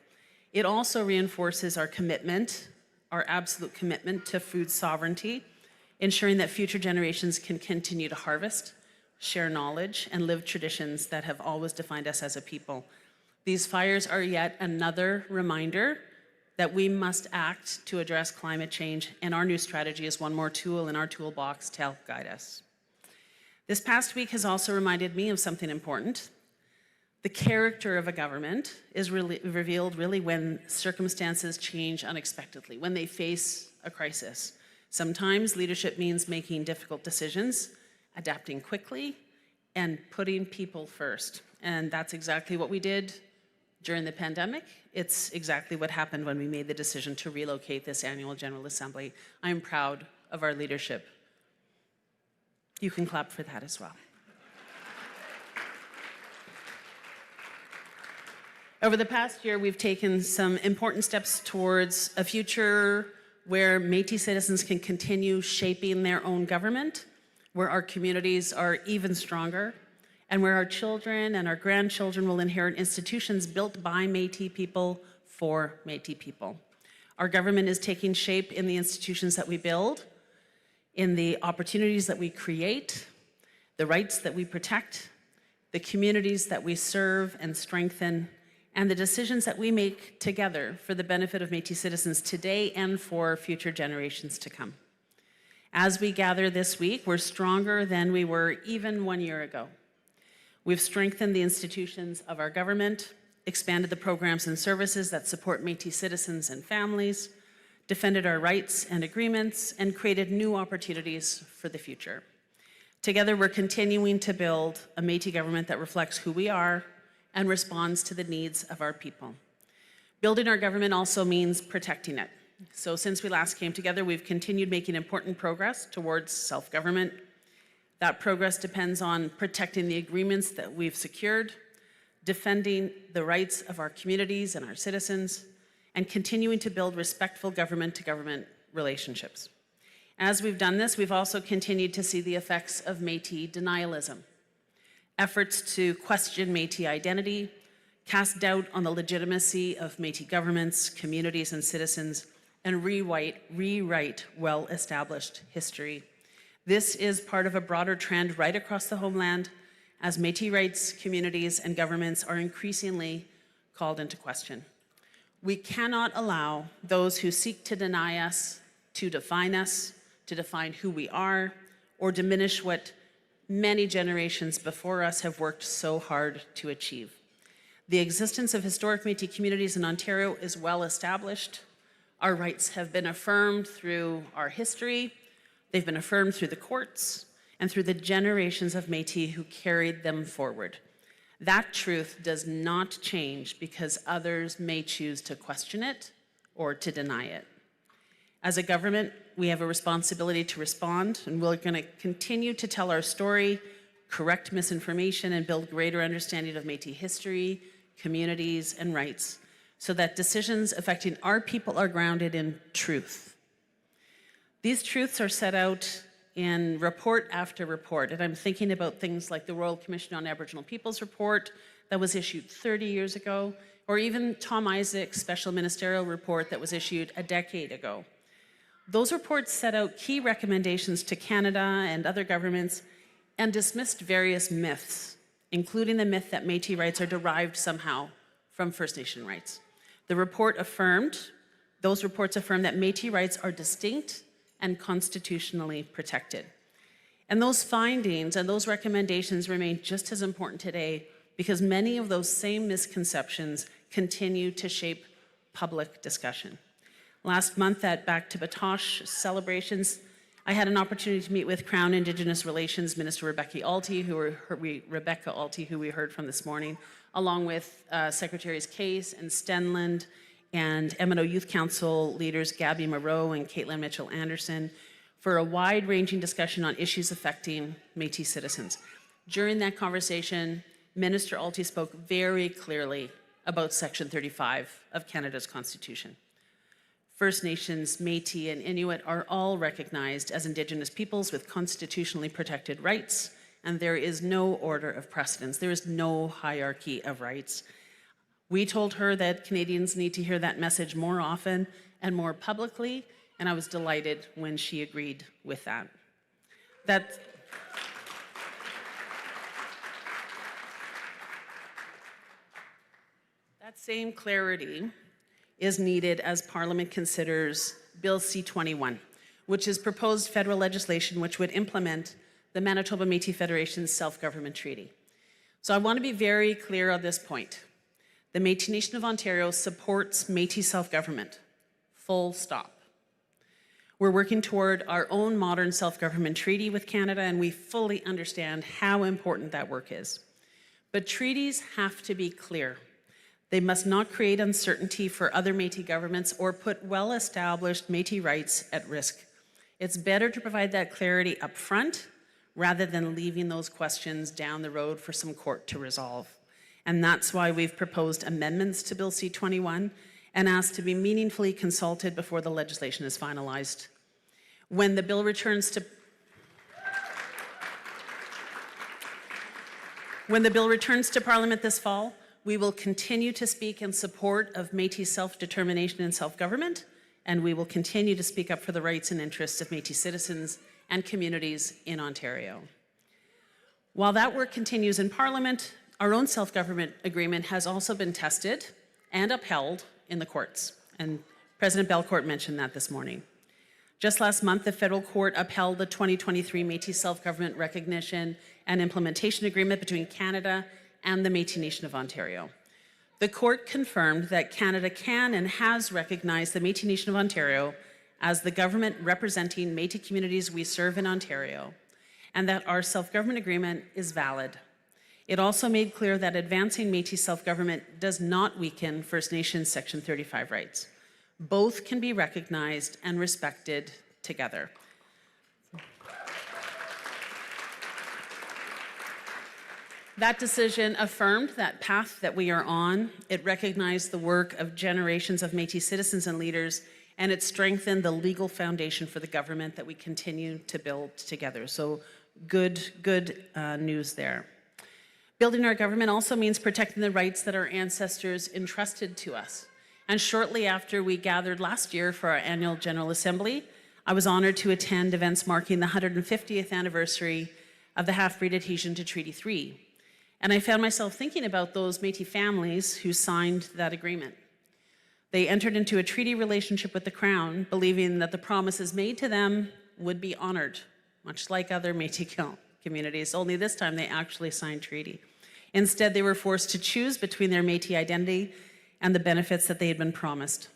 It also reinforces our commitment, our absolute commitment to food sovereignty, ensuring that future generations can continue to harvest, share knowledge, and live traditions that have always defined us as a people. These fires are yet another reminder that we must act to address climate change, and our new strategy is one more tool in our toolbox to help guide us. This past week has also reminded me of something important. The character of a government is revealed really when circumstances change unexpectedly, when they face a crisis. Sometimes leadership means making difficult decisions, adapting quickly, and putting people first. And that's exactly what we did During the pandemic, it's exactly what happened when we made the decision to relocate this annual General Assembly. I'm proud of our leadership. You can clap for that as well. Over the past year, we've taken some important steps towards a future where Métis citizens can continue shaping their own government, where our communities are even stronger, and where our children and our grandchildren will inherit institutions built by Métis people for Métis people. Our government is taking shape in the institutions that we build, in the opportunities that we create, the rights that we protect, the communities that we serve and strengthen, and the decisions that we make together for the benefit of Métis citizens today and for future generations to come. As we gather this week, we're stronger than we were even 1 year ago. We've strengthened the institutions of our government, expanded the programs and services that support Métis citizens and families, defended our rights and agreements, and created new opportunities for the future. Together, we're continuing to build a Métis government that reflects who we are and responds to the needs of our people. Building our government also means protecting it. So since we last came together, we've continued making important progress towards self-government. That progress depends on protecting the agreements that we've secured, defending the rights of our communities and our citizens, and continuing to build respectful government-to-government relationships. As we've done this, we've also continued to see the effects of Métis denialism. Efforts to question Métis identity, cast doubt on the legitimacy of Métis governments, communities, and citizens, and rewrite well-established history. This is part of a broader trend right across the homeland as Métis rights, communities, and governments are increasingly called into question. We cannot allow those who seek to deny us, to define who we are, or diminish what many generations before us have worked so hard to achieve. The existence of historic Métis communities in Ontario is well established. Our rights have been affirmed through our history, they've been affirmed through the courts, and through the generations of Métis who carried them forward. That truth does not change because others may choose to question it or to deny it. As a government, we have a responsibility to respond, and we're going to continue to tell our story, correct misinformation, and build greater understanding of Métis history, communities, and rights, so that decisions affecting our people are grounded in truth. These truths are set out in report after report, and I'm thinking about things like the Royal Commission on Aboriginal Peoples report that was issued 30 years ago, or even Tom Isaac's special ministerial report that was issued a decade ago. Those reports set out key recommendations to Canada and other governments and dismissed various myths, including the myth that Métis rights are derived somehow from First Nation rights. Those reports affirmed that Métis rights are distinct and constitutionally protected. And those findings and those recommendations remain just as important today because many of those same misconceptions continue to shape public discussion. Last month at Back to Batoche celebrations, I had an opportunity to meet with Crown Indigenous Relations Minister Rebecca Alty, who we heard from this morning, along with Secretaries Case and Stenland and MNO Youth Council leaders Gabby Moreau and Caitlin Mitchell-Anderson for a wide-ranging discussion on issues affecting Métis citizens. During that conversation, Minister Alty spoke very clearly about Section 35 of Canada's Constitution. First Nations, Métis, and Inuit are all recognized as Indigenous peoples with constitutionally protected rights, and there is no order of precedence. There is no hierarchy of rights. We told her that Canadians need to hear that message more often and more publicly, and I was delighted when she agreed with that. That same clarity is needed as Parliament considers Bill C-21, which is proposed federal legislation which would implement the Manitoba Métis Federation's self-government treaty. So I want to be very clear on this point. The Métis Nation of Ontario supports Métis self-government, full stop. We're working toward our own modern self-government treaty with Canada, and we fully understand how important that work is. But treaties have to be clear. They must not create uncertainty for other Métis governments or put well-established Métis rights at risk. It's better to provide that clarity up front rather than leaving those questions down the road for some court to resolve. And that's why we've proposed amendments to Bill C-21 and asked to be meaningfully consulted before the legislation is finalized. When the bill returns to Parliament this fall, we will continue to speak in support of Métis self-determination and self-government, and we will continue to speak up for the rights and interests of Métis citizens and communities in Ontario. While that work continues in Parliament, our own self-government agreement has also been tested and upheld in the courts, and President Belcourt mentioned that this morning. Just last month, the federal court upheld the 2023 Métis Self-Government Recognition and Implementation Agreement between Canada and the Métis Nation of Ontario. The court confirmed that Canada can and has recognized the Métis Nation of Ontario as the government representing Métis communities we serve in Ontario, and that our self-government agreement is valid. It also made clear that advancing Métis self-government does not weaken First Nations Section 35 rights. Both can be recognized and respected together. That decision affirmed that path that we are on. It recognized the work of generations of Métis citizens and leaders, and it strengthened the legal foundation for the government that we continue to build together. So good news there. Building our government also means protecting the rights that our ancestors entrusted to us. And shortly after we gathered last year for our annual General Assembly, I was honored to attend events marking the 150th anniversary of the half-breed adhesion to Treaty 3. And I found myself thinking about those Métis families who signed that agreement. They entered into a treaty relationship with the Crown, believing that the promises made to them would be honored, much like other Métis communities, only this time they actually signed treaty. Instead, they were forced to choose between their Métis identity and the benefits that they had been promised.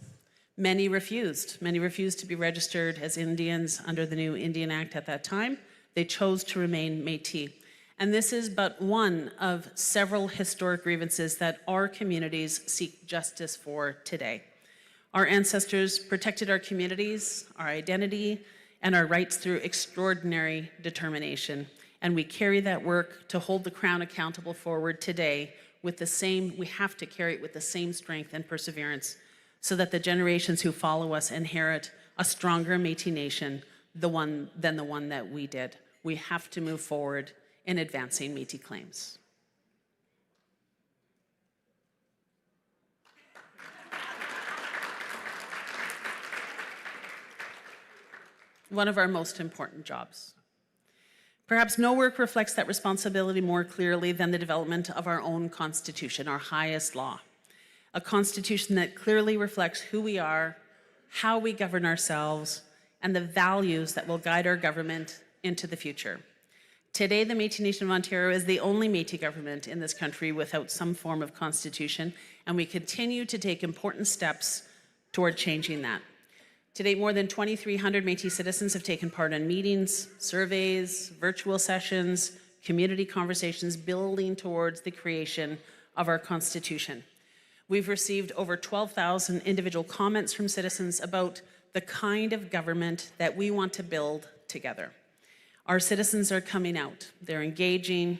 Many refused. Many refused to be registered as Indians under the new Indian Act at that time. They chose to remain Métis. And this is but one of several historic grievances that our communities seek justice for today. Our ancestors protected our communities, our identity, and our rights through extraordinary determination. And we carry that work to hold the Crown accountable forward today with the same, we have to carry it with the same strength and perseverance so that the generations who follow us inherit a stronger Métis nation than the one that we did. We have to move forward in advancing Métis claims. One of our most important jobs. Perhaps no work reflects that responsibility more clearly than the development of our own Constitution, our highest law. A Constitution that clearly reflects who we are, how we govern ourselves, and the values that will guide our government into the future. Today, the Métis Nation of Ontario is the only Métis government in this country without some form of constitution, and we continue to take important steps toward changing that. To date, more than 2,300 Métis citizens have taken part in meetings, surveys, virtual sessions, community conversations, building towards the creation of our Constitution. We've received over 12,000 individual comments from citizens about the kind of government that we want to build together. Our citizens are coming out. They're engaging.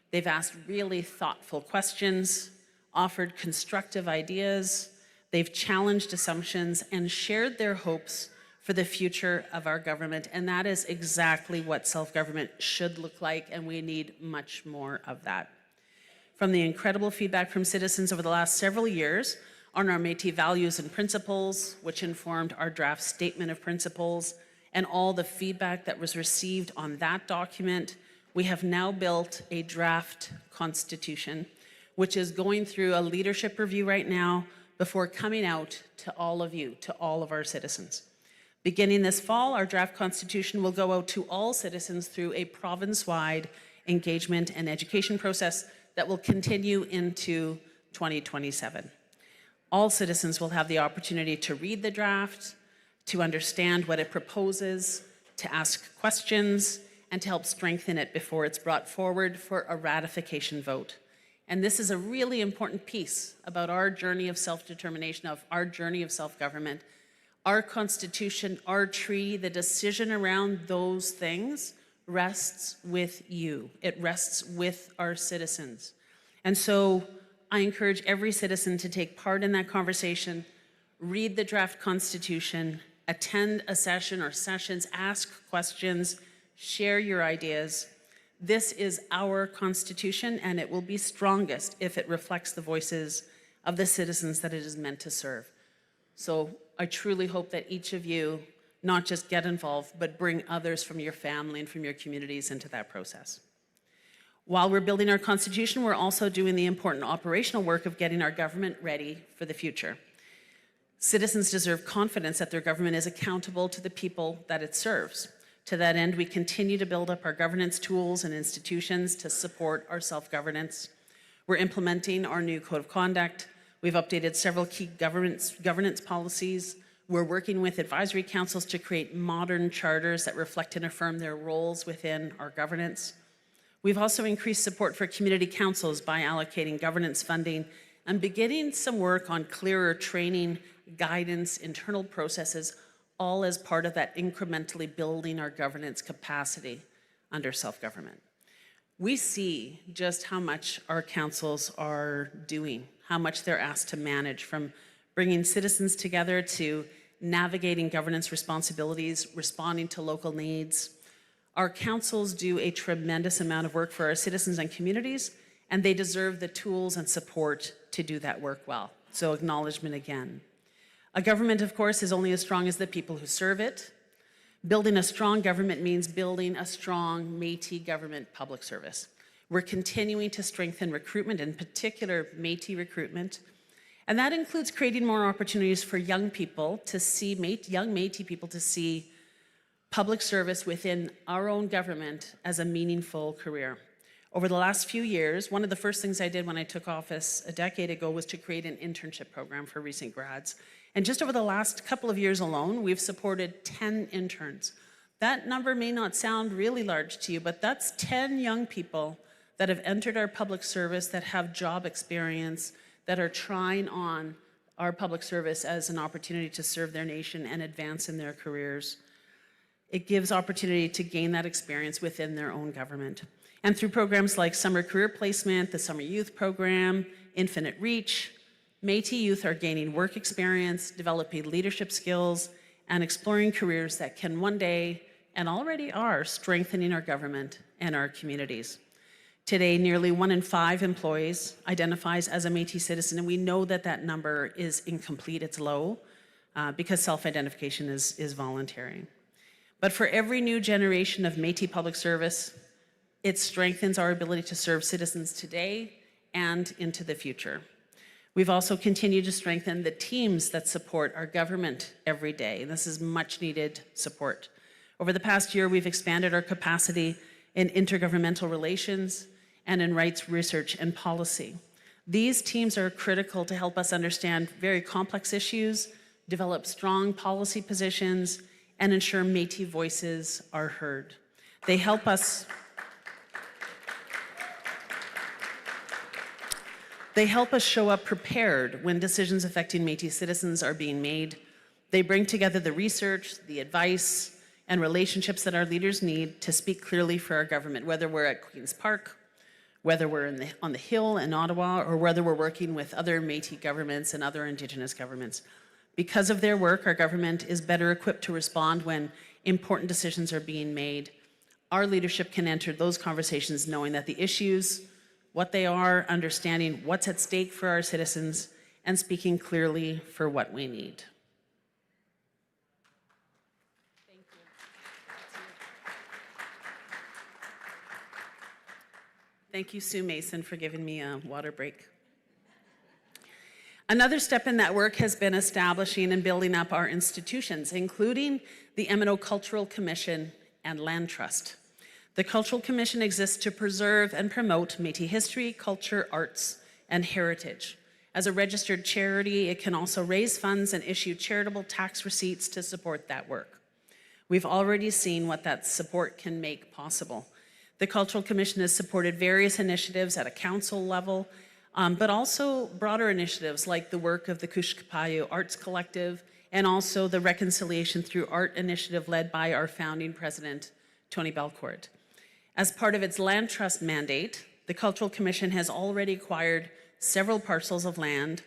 They've asked really thoughtful questions, offered constructive ideas. They've challenged assumptions and shared their hopes for the future of our government. And that is exactly what self-government should look like, and we need much more of that. From the incredible feedback from citizens over the last several years on our Métis values and principles, which informed our draft statement of principles, and all the feedback that was received on that document, we have now built a draft constitution, which is going through a leadership review right now before coming out to all of you, to all of our citizens. Beginning this fall, our draft constitution will go out to all citizens through a province-wide engagement and education process that will continue into 2027. All citizens will have the opportunity to read the draft, to understand what it proposes, to ask questions, and to help strengthen it before it's brought forward for a ratification vote. And this is a really important piece about our journey of self-determination, of our journey of self-government. Our Constitution, our treaty, the decision around those things rests with you. It rests with our citizens. And so I encourage every citizen to take part in that conversation, read the draft Constitution, attend a session or sessions, ask questions, share your ideas. This is our Constitution, and it will be strongest if it reflects the voices of the citizens that it is meant to serve. So I truly hope that each of you not just get involved, but bring others from your family and from your communities into that process. While we're building our Constitution, we're also doing the important operational work of getting our government ready for the future. Citizens deserve confidence that their government is accountable to the people that it serves. To that end, we continue to build up our governance tools and institutions to support our self-governance. We're implementing our new Code of Conduct. We've updated several key governance policies. We're working with advisory councils to create modern charters that reflect and affirm their roles within our governance. We've also increased support for community councils by allocating governance funding and beginning some work on clearer training, guidance, internal processes, all as part of that incrementally building our governance capacity under self-government. We see just how much our councils are doing, how much they're asked to manage, from bringing citizens together to navigating governance responsibilities, responding to local needs. Our councils do a tremendous amount of work for our citizens and communities, and they deserve the tools and support to do that work well. So acknowledgement again. A government, of course, is only as strong as the people who serve it. Building a strong government means building a strong Métis government public service. We're continuing to strengthen recruitment, in particular Métis recruitment, and that includes creating more opportunities for young people to see, young Métis people to see public service within our own government as a meaningful career. Over the last few years, one of the first things I did when I took office a decade ago was to create an internship program for recent grads. And just over the last couple of years alone, we've supported 10 interns. That number may not sound really large to you, but that's 10 young people that have entered our public service, that have job experience, that are trying on our public service as an opportunity to serve their nation and advance in their careers. It gives opportunity to gain that experience within their own government. And through programs like Summer Career Placement, the Summer Youth Program, Infinite Reach, Métis youth are gaining work experience, developing leadership skills, and exploring careers that can one day, and already are, strengthening our government and our communities. Today, nearly 1 in 5 employees identifies as a Métis citizen, and we know that that number is incomplete, it's low, because self-identification is voluntary. But for every new generation of Métis public service, it strengthens our ability to serve citizens today and into the future. We've also continued to strengthen the teams that support our government every day. This is much needed support. Over the past year, we've expanded our capacity in intergovernmental relations and in rights research and policy. These teams are critical to help us understand very complex issues, develop strong policy positions, and ensure Métis voices are heard. They help us show up prepared when decisions affecting Métis citizens are being made. They bring together the research, the advice, and relationships that our leaders need to speak clearly for our government, whether we're at Queen's Park, whether we're on the Hill in Ottawa, or whether we're working with other Métis governments and other Indigenous governments. Because of their work, our government is better equipped to respond when important decisions are being made. Our leadership can enter those conversations knowing that the issues, what they are, understanding what's at stake for our citizens, and speaking clearly for what we need. Thank you. Thank you, Sue Mason, for giving me a water break. Another step in that work has been establishing and building up our institutions, including the MNO Cultural Commission and Land Trust. The Cultural Commission exists to preserve and promote Métis history, culture, arts, and heritage. As a registered charity, it can also raise funds and issue charitable tax receipts to support that work. We've already seen what that support can make possible. The Cultural Commission has supported various initiatives at a council level, but also broader initiatives like the work of the Kushkapayu Arts Collective and also the Reconciliation Through Art initiative led by our founding president, Tony Belcourt. As part of its land trust mandate, the Cultural Commission has already acquired several parcels of land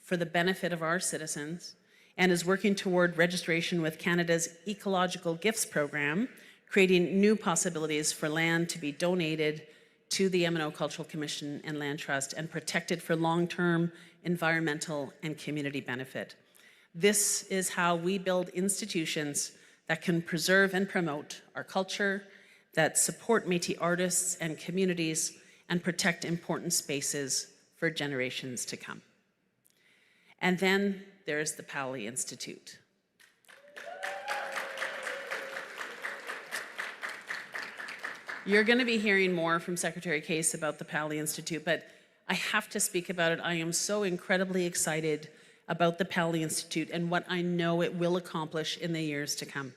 for the benefit of our citizens and is working toward registration with Canada's Ecological Gifts Program, creating new possibilities for land to be donated to the MNO Cultural Commission and Land Trust and protected for long-term environmental and community benefit. This is how we build institutions that can preserve and promote our culture, that support Métis artists and communities, and protect important spaces for generations to come. And then there's the Powley Institute. You're going to be hearing more from Secretary Case about the Powley Institute, but I have to speak about it. I am so incredibly excited about the Powley Institute and what I know it will accomplish in the years to come.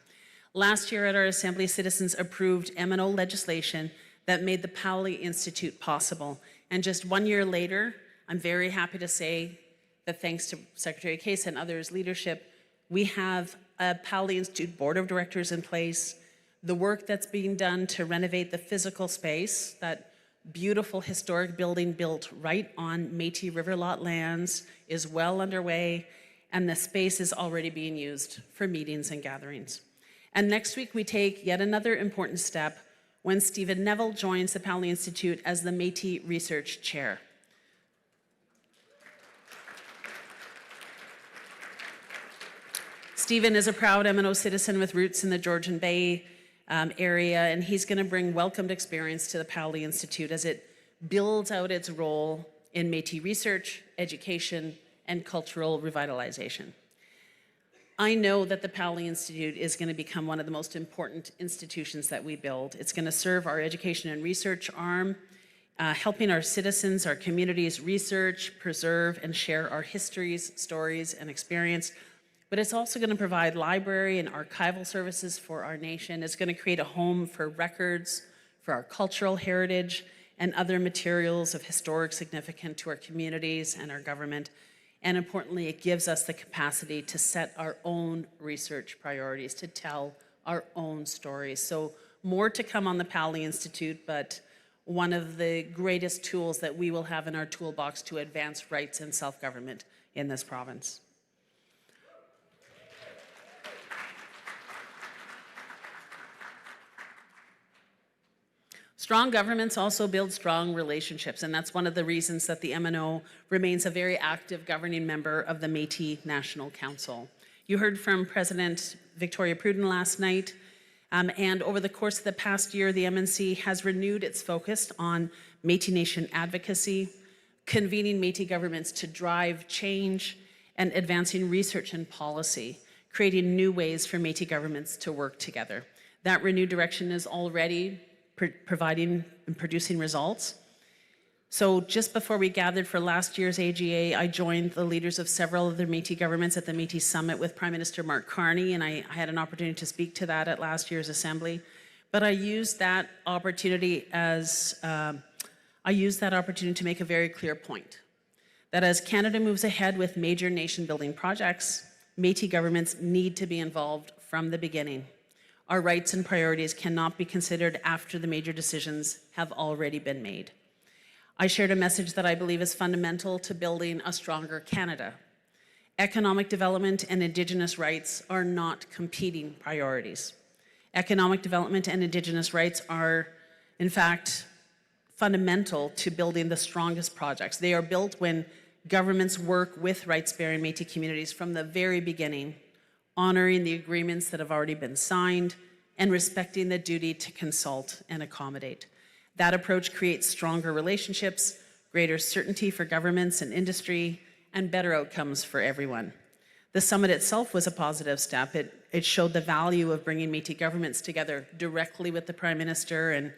Last year at our Assembly, citizens approved MNO legislation that made the Powley Institute possible. And just 1 year later, I'm very happy to say that thanks to Secretary Case and others' leadership, we have a Powley Institute Board of Directors in place. The work that's being done to renovate the physical space, that beautiful historic building built right on Métis River Lot lands, is well underway, and the space is already being used for meetings and gatherings. And next week, we take yet another important step when Stephen Neville joins the Powley Institute as the Métis Research Chair. Stephen is a proud MNO citizen with roots in the Georgian Bay area, and he's going to bring welcomed experience to the Powley Institute as it builds out its role in Métis research, education, and cultural revitalization. I know that the Powley Institute is going to become one of the most important institutions that we build. It's going to serve our education and research arm, helping our citizens, our communities research, preserve, and share our histories, stories, and experience. But it's also going to provide library and archival services for our nation. It's going to create a home for records, for our cultural heritage, and other materials of historic significance to our communities and our government. And importantly, it gives us the capacity to set our own research priorities, to tell our own stories. So more to come on the Powley Institute, but one of the greatest tools that we will have in our toolbox to advance rights and self-government in this province. Strong governments also build strong relationships, and that's one of the reasons that the MNO remains a very active governing member of the Métis National Council. You heard from President Victoria Pruden last night, and over the course of the past year, the MNC has renewed its focus on Métis Nation advocacy, convening Métis governments to drive change, and advancing research and policy, creating new ways for Métis governments to work together. That renewed direction is already providing and producing results. So just before we gathered for last year's AGA, I joined the leaders of several of the Métis governments at the Métis Summit with Prime Minister Mark Carney, and I had an opportunity to speak to that at last year's Assembly. But I used that opportunity to make a very clear point, that as Canada moves ahead with major nation-building projects, Métis governments need to be involved from the beginning. Our rights and priorities cannot be considered after the major decisions have already been made. I shared a message that I believe is fundamental to building a stronger Canada. Economic development and Indigenous rights are not competing priorities. Economic development and Indigenous rights are, in fact, fundamental to building the strongest projects. They are built when governments work with rights-bearing Métis communities from the very beginning, honoring the agreements that have already been signed, and respecting the duty to consult and accommodate. That approach creates stronger relationships, greater certainty for governments and industry, and better outcomes for everyone. The summit itself was a positive step. It showed the value of bringing Métis governments together directly with the Prime Minister and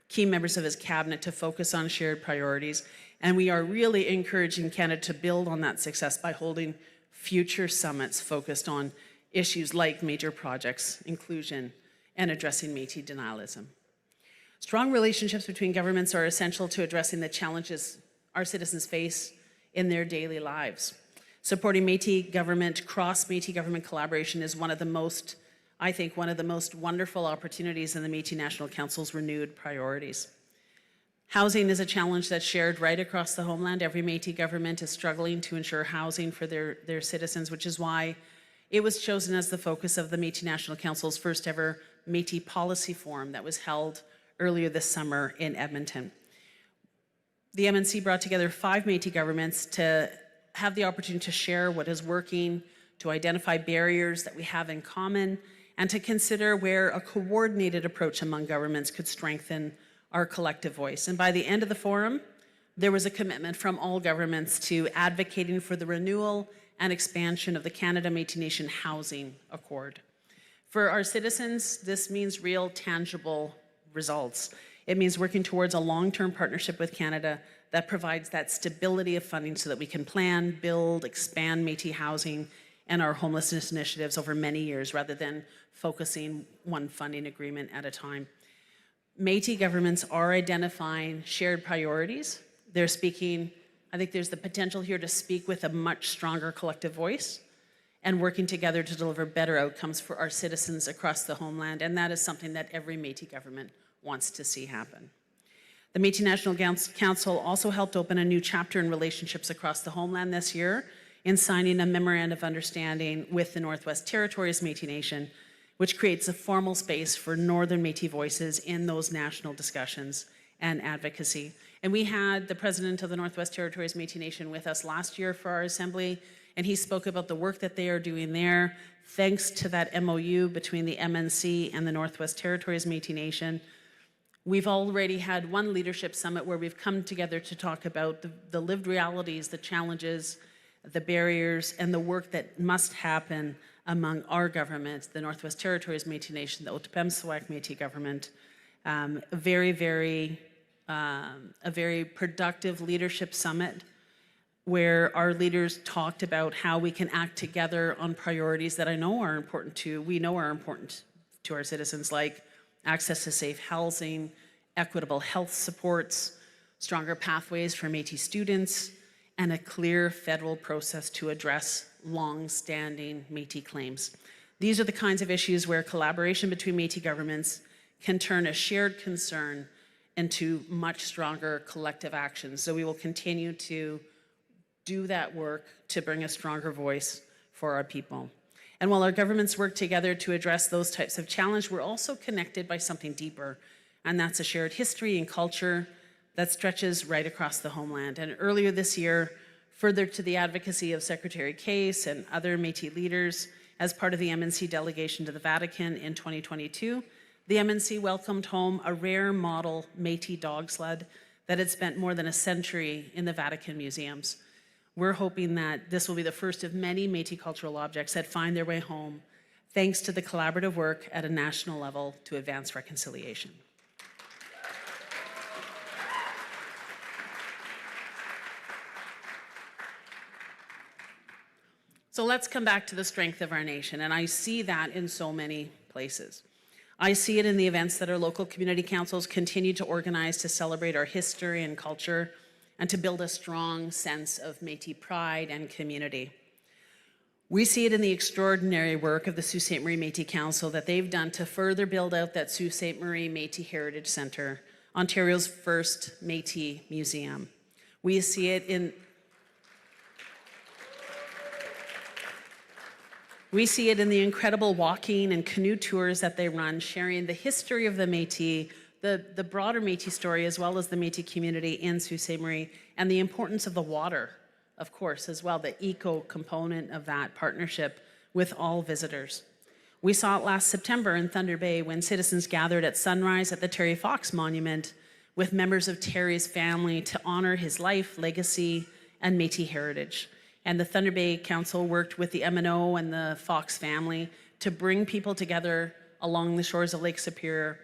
key members of his cabinet to focus on shared priorities. And we are really encouraging Canada to build on that success by holding future summits focused on issues like major projects, inclusion, and addressing Métis denialism. Strong relationships between governments are essential to addressing the challenges our citizens face in their daily lives. Supporting Métis government, cross-Métis government collaboration is one of the most wonderful opportunities in the Métis National Council's renewed priorities. Housing is a challenge that's shared right across the homeland. Every Métis government is struggling to ensure housing for their citizens, which is why it was chosen as the focus of the Métis National Council's first ever Métis Policy Forum that was held earlier this summer in Edmonton. The MNC brought together 5 Métis governments to have the opportunity to share what is working, to identify barriers that we have in common, and to consider where a coordinated approach among governments could strengthen our collective voice. And by the end of the forum, there was a commitment from all governments to advocating for the renewal and expansion of the Canada Métis Nation Housing Accord. For our citizens, this means real, tangible results. It means working towards a long-term partnership with Canada that provides that stability of funding so that we can plan, build, expand Métis housing and our homelessness initiatives over many years rather than focusing one funding agreement at a time. Métis governments are identifying shared priorities. They're speaking, I think there's the potential here to speak with a much stronger collective voice and working together to deliver better outcomes for our citizens across the homeland, and that is something that every Métis government wants to see happen. The Métis National Council also helped open a new chapter in relationships across the homeland this year in signing a memorandum of understanding with the Northwest Territories Métis Nation, which creates a formal space for Northern Métis voices in those national discussions and advocacy. And we had the president of the Northwest Territories Métis Nation with us last year for our assembly, and he spoke about the work that they are doing there. Thanks to that MOU between the MNC and the Northwest Territories Métis Nation, we've already had one leadership summit where we've come together to talk about the lived realities, the challenges, the barriers, and the work that must happen among our government, the Northwest Territories Métis Nation, the Otipemisiwak Métis government. A very productive leadership summit where our leaders talked about how we can act together on priorities that we know are important to our citizens, like access to safe housing, equitable health supports, stronger pathways for Métis students, and a clear federal process to address long-standing Métis claims. These are the kinds of issues where collaboration between Métis governments can turn a shared concern into much stronger collective action. So we will continue to do that work to bring a stronger voice for our people. And while our governments work together to address those types of challenges, we're also connected by something deeper, and that's a shared history and culture that stretches right across the homeland. And earlier this year, further to the advocacy of Secretary Case and other Métis leaders, as part of the MNC delegation to the Vatican in 2022, the MNC welcomed home a rare model Métis dog sled that had spent more than a century in the Vatican museums. We're hoping that this will be the first of many Métis cultural objects that find their way home, thanks to the collaborative work at a national level to advance reconciliation. So let's come back to the strength of our nation, and I see that in so many places. I see it in the events that our local community councils continue to organize to celebrate our history and culture and to build a strong sense of Métis pride and community. We see it in the extraordinary work of the Sault Ste. Marie Métis Council that they've done to further build out that Sault Ste. Marie Métis Heritage Centre, Ontario's first Métis museum. We see it in the incredible walking and canoe tours that they run, sharing the history of the Métis, the broader Métis story, as well as the Métis community in Sault Ste. Marie, and the importance of the water, of course, as well, the eco component of that partnership with all visitors. We saw it last September in Thunder Bay when citizens gathered at sunrise at the Terry Fox Monument with members of Terry's family to honor his life, legacy, and Métis heritage. And the Thunder Bay Council worked with the MNO and the Fox family to bring people together along the shores of Lake Superior.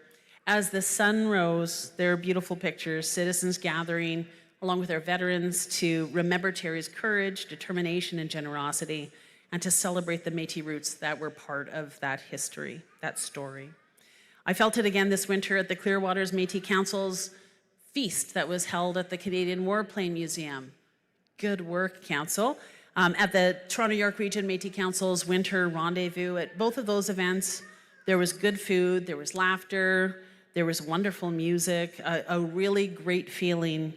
As the sun rose, there are beautiful pictures, citizens gathering along with their veterans to remember Terry's courage, determination, and generosity, and to celebrate the Métis roots that were part of that history, that story. I felt it again this winter at the Clearwaters Métis Council's feast that was held at the Canadian Warplane Museum. Good work, Council. At the Toronto York Region Métis Council's winter rendezvous, at both of those events, there was good food, there was laughter, there was wonderful music, a really great feeling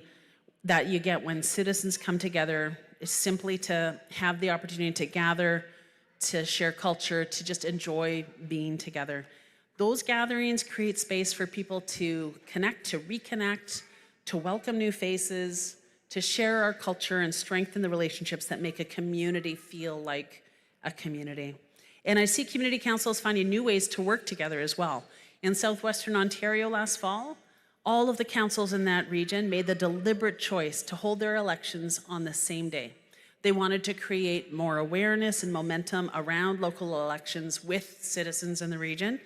that you get when citizens come together is simply to have the opportunity to gather, to share culture, to just enjoy being together. Those gatherings create space for people to connect, to reconnect, to welcome new faces, to share our culture and strengthen the relationships that make a community feel like a community. And I see community councils finding new ways to work together as well. In southwestern Ontario last fall, all of the councils in that region made the deliberate choice to hold their elections on the same day. They wanted to create more awareness and momentum around local elections with citizens in the region.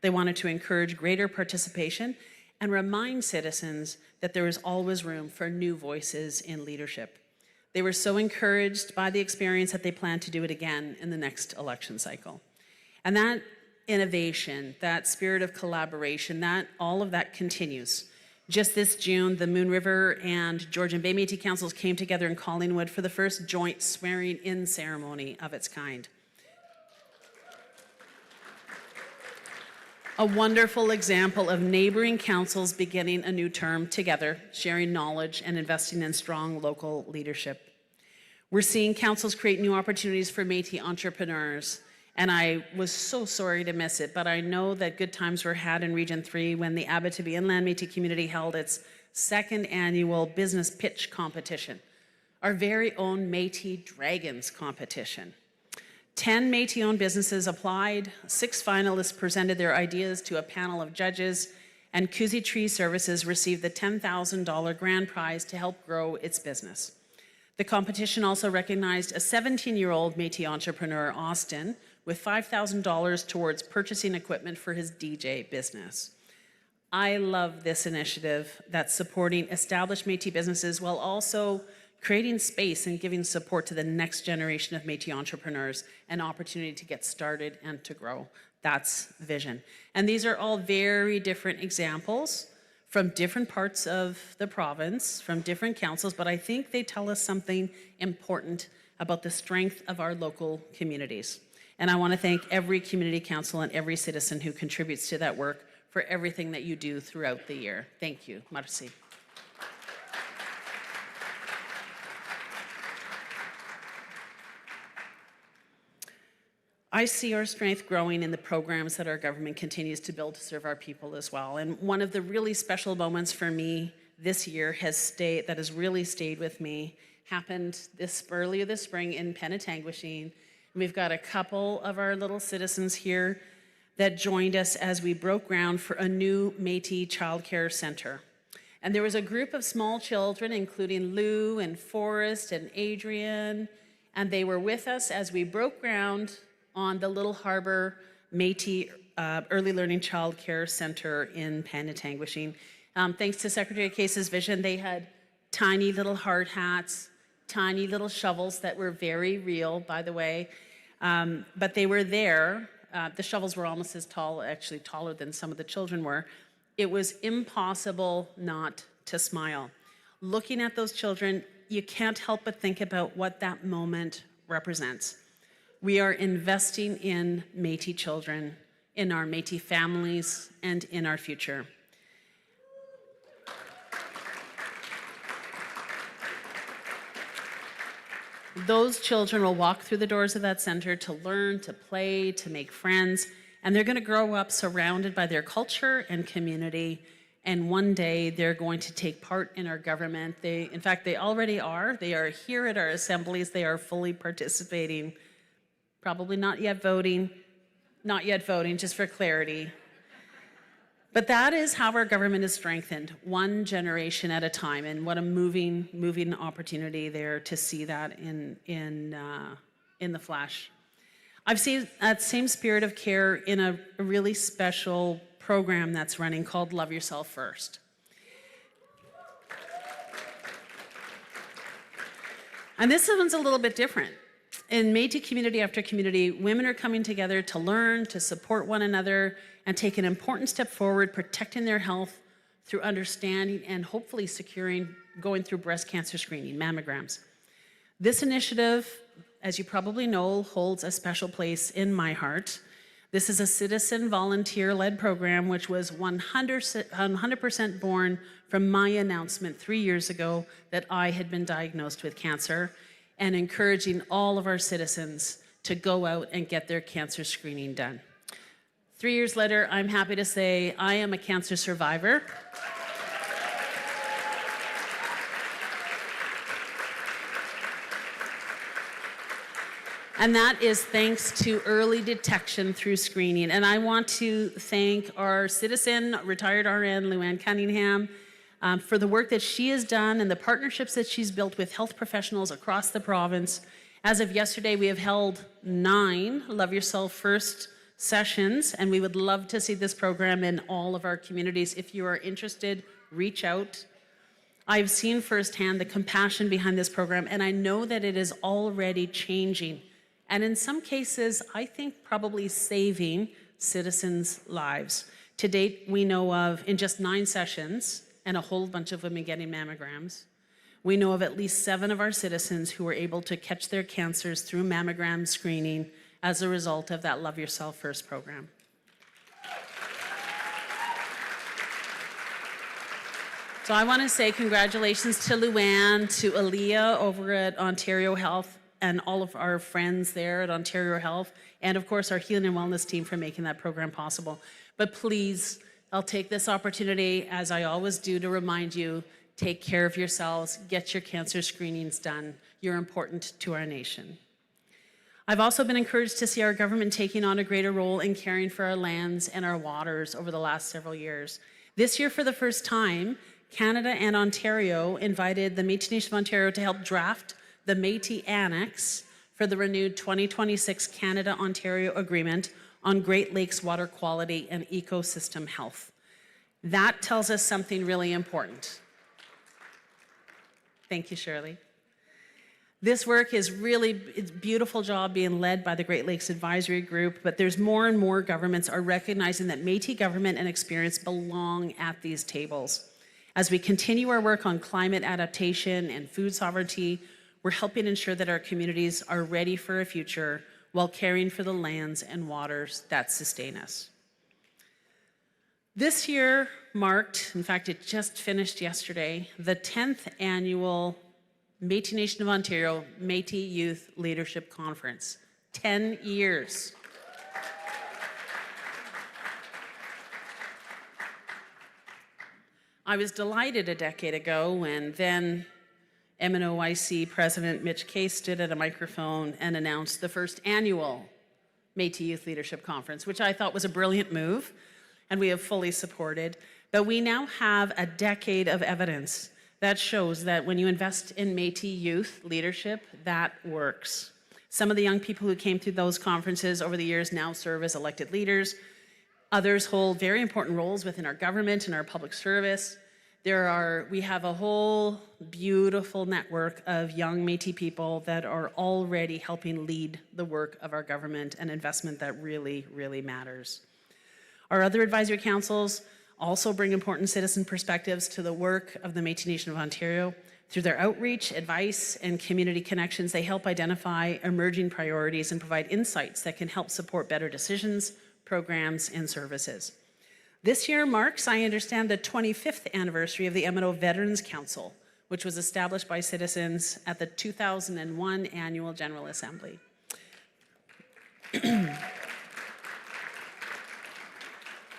They wanted to encourage greater participation and remind citizens that there is always room for new voices in leadership. They were so encouraged by the experience that they plan to do it again in the next election cycle. And that innovation, that spirit of collaboration, all of that continues. Just this June, the Moon River and Georgian Bay Métis Councils came together in Collingwood for the first joint swearing-in ceremony of its kind. A wonderful example of neighboring councils beginning a new term together, sharing knowledge and investing in strong local leadership. We're seeing councils create new opportunities for Métis entrepreneurs, and I was so sorry to miss it, but I know that good times were had in Region 3 when the Abitibi Inland Métis community held its second annual business pitch competition, our very own Métis Dragons competition. 10 Métis-owned businesses applied, 6 finalists presented their ideas to a panel of judges, and Kuzi Tree Services received the $10,000 grand prize to help grow its business. The competition also recognized a 17-year-old Métis entrepreneur, Austin, with $5,000 towards purchasing equipment for his DJ business. I love this initiative that's supporting established Métis businesses while also creating space and giving support to the next generation of Métis entrepreneurs, an opportunity to get started and to grow. That's vision. And these are all very different examples from different parts of the province, from different councils, but I think they tell us something important about the strength of our local communities. And I want to thank every community council and every citizen who contributes to that work for everything that you do throughout the year. Thank you. Merci. I see our strength growing in the programs that our government continues to build to serve our people as well. And one of the really special moments for me this year that has really stayed with me happened earlier this spring in Penetanguishene. We've got a couple of our little citizens here that joined us as we broke ground for a new Métis childcare center. And there was a group of small children, including Lou and Forrest and Adrian, and they were with us as we broke ground on the Little Harbor Métis Early Learning Childcare Center in Penetanguishene. Thanks to Secretary Case's vision, they had tiny little hard hats, tiny little shovels that were very real, by the way, but they were there. The shovels were almost as tall, actually taller than some of the children were. It was impossible not to smile. Looking at those children, you can't help but think about what that moment represents. We are investing in Métis children, in our Métis families, and in our future. Those children will walk through the doors of that center to learn, to play, to make friends, and they're going to grow up surrounded by their culture and community, and one day they're going to take part in our government. In fact, they already are. They are here at our assemblies. They are fully participating. Probably not yet voting, just for clarity. But that is how our government is strengthened, one generation at a time, and what a moving opportunity there to see that in the flesh. I've seen that same spirit of care in a really special program that's running called Love Yourself First. And this one's a little bit different. In Métis community after community, women are coming together to learn, to support one another, and take an important step forward, protecting their health through understanding and hopefully securing going through breast cancer screening, mammograms. This initiative, as you probably know, holds a special place in my heart. This is a citizen volunteer-led program which was 100% born from my announcement 3 years ago that I had been diagnosed with cancer, and encouraging all of our citizens to go out and get their cancer screening done. 3 years later, I'm happy to say I am a cancer survivor. And that is thanks to early detection through screening. And I want to thank our citizen, retired RN, Luann Cunningham, for the work that she has done and the partnerships that she's built with health professionals across the province. As of yesterday, we have held 9 Love Yourself First sessions, and we would love to see this program in all of our communities. If you are interested, reach out. I've seen firsthand the compassion behind this program, and I know that it is already changing. And in some cases, I think probably saving citizens' lives. To date, we know of, in just 9 sessions, and a whole bunch of women getting mammograms, we know of at least 7 of our citizens who were able to catch their cancers through mammogram screening as a result of that Love Yourself First program. So I want to say congratulations to Luann, to Aaliyah over at Ontario Health, and all of our friends there at Ontario Health, and of course our Healing and Wellness team for making that program possible. But please, I'll take this opportunity, as I always do, to remind you, take care of yourselves, get your cancer screenings done. You're important to our nation. I've also been encouraged to see our government taking on a greater role in caring for our lands and our waters over the last several years. This year, for the first time, Canada and Ontario invited the Métis Nation of Ontario to help draft the Métis Annex for the renewed 2026 Canada-Ontario Agreement on Great Lakes water quality and ecosystem health. That tells us something really important. Thank you, Shirley. This work is really a beautiful job being led by the Great Lakes Advisory Group, but there's more and more governments are recognizing that Métis government and experience belong at these tables. As we continue our work on climate adaptation and food sovereignty, we're helping ensure that our communities are ready for a future while caring for the lands and waters that sustain us. This year marked, in fact, it just finished yesterday, the 10th annual Métis Nation of Ontario Métis Youth Leadership Conference. 10 years. I was delighted a decade ago when then MNOIC President Mitch Case stood at a microphone and announced the first annual Métis Youth Leadership Conference, which I thought was a brilliant move, and we have fully supported. But we now have a decade of evidence that shows that when you invest in Métis youth leadership, that works. Some of the young people who came through those conferences over the years now serve as elected leaders. Others hold very important roles within our government and our public service. We have a whole beautiful network of young Métis people that are already helping lead the work of our government, an investment that really, really matters. Our other advisory councils also bring important citizen perspectives to the work of the Métis Nation of Ontario. Through their outreach, advice, and community connections, they help identify emerging priorities and provide insights that can help support better decisions, programs, and services. This year marks, I understand, the 25th anniversary of the MNO Veterans Council, which was established by citizens at the 2001 Annual General Assembly. The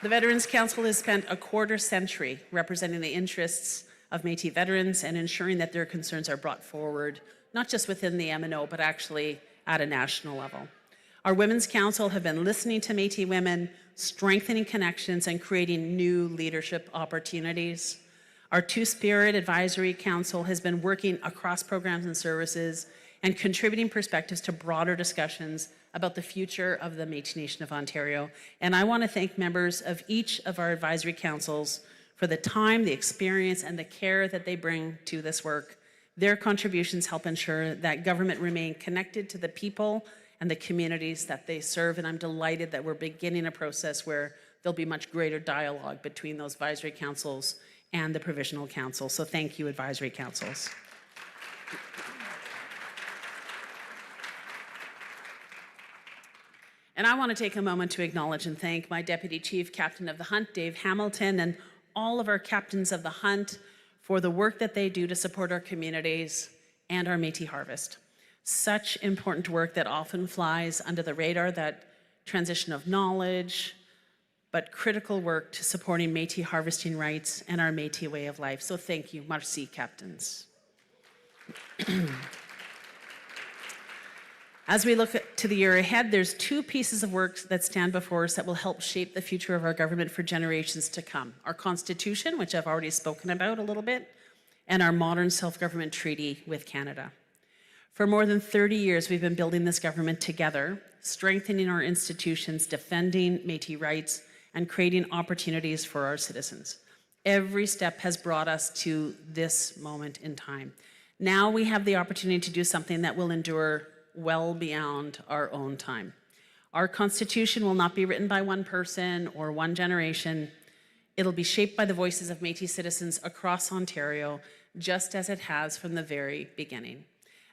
Veterans Council has spent a quarter century representing the interests of Métis veterans and ensuring that their concerns are brought forward, not just within the MNO, but actually at a national level. Our Women's Council have been listening to Métis women, strengthening connections, and creating new leadership opportunities. Our Two-Spirit Advisory Council has been working across programs and services and contributing perspectives to broader discussions about the future of the Métis Nation of Ontario. And I want to thank members of each of our advisory councils for the time, the experience, and the care that they bring to this work. Their contributions help ensure that government remain connected to the people and the communities that they serve, and I'm delighted that we're beginning a process where there'll be much greater dialogue between those advisory councils and the provisional council. So thank you, advisory councils. And I want to take a moment to acknowledge and thank my Deputy Chief Captain of the Hunt, Dave Hamilton, and all of our captains of the Hunt for the work that they do to support our communities and our Métis harvest. Such important work that often flies under the radar, that transition of knowledge, but critical work to supporting Métis harvesting rights and our Métis way of life. So thank you, merci, captains. As we look to the year ahead, there's two pieces of work that stand before us that will help shape the future of our government for generations to come. Our Constitution, which I've already spoken about a little bit, and our modern self-government treaty with Canada. For more than 30 years, we've been building this government together, strengthening our institutions, defending Métis rights, and creating opportunities for our citizens. Every step has brought us to this moment in time. Now we have the opportunity to do something that will endure well beyond our own time. Our Constitution will not be written by one person or one generation. It'll be shaped by the voices of Métis citizens across Ontario, just as it has from the very beginning.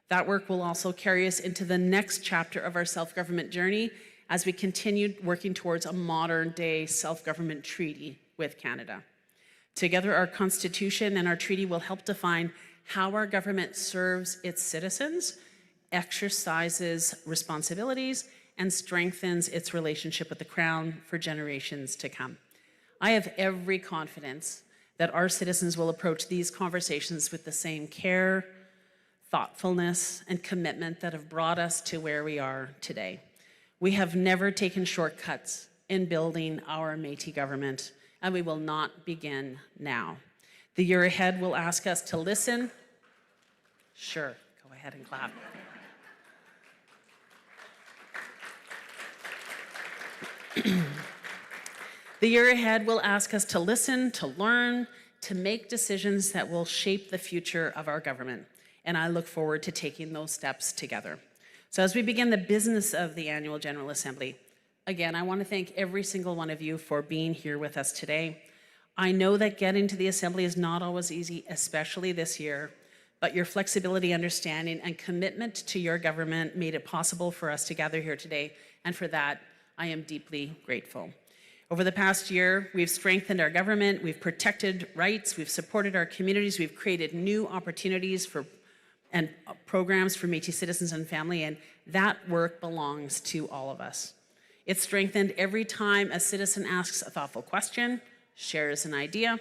That work will also carry us into the next chapter of our self-government journey as we continue working towards a modern-day self-government treaty with Canada. Together, our Constitution and our treaty will help define how our government serves its citizens, exercises responsibilities, and strengthens its relationship with the Crown for generations to come. I have every confidence that our citizens will approach these conversations with the same care, thoughtfulness, and commitment that have brought us to where we are today. We have never taken shortcuts in building our Métis government, and we will not begin now. The year ahead will ask us to listen. Sure, go ahead and clap. The year ahead will ask us to listen, to learn, to make decisions that will shape the future of our government. And I look forward to taking those steps together. So as we begin the business of the Annual General Assembly, again, I want to thank every single one of you for being here with us today. I know that getting to the Assembly is not always easy, especially this year, but your flexibility, understanding, and commitment to your government made it possible for us to gather here today, and for that, I am deeply grateful. Over the past year, we've strengthened our government, we've protected rights, we've supported our communities, we've created new opportunities and programs for Métis citizens and family, and that work belongs to all of us. It's strengthened every time a citizen asks a thoughtful question, shares an idea,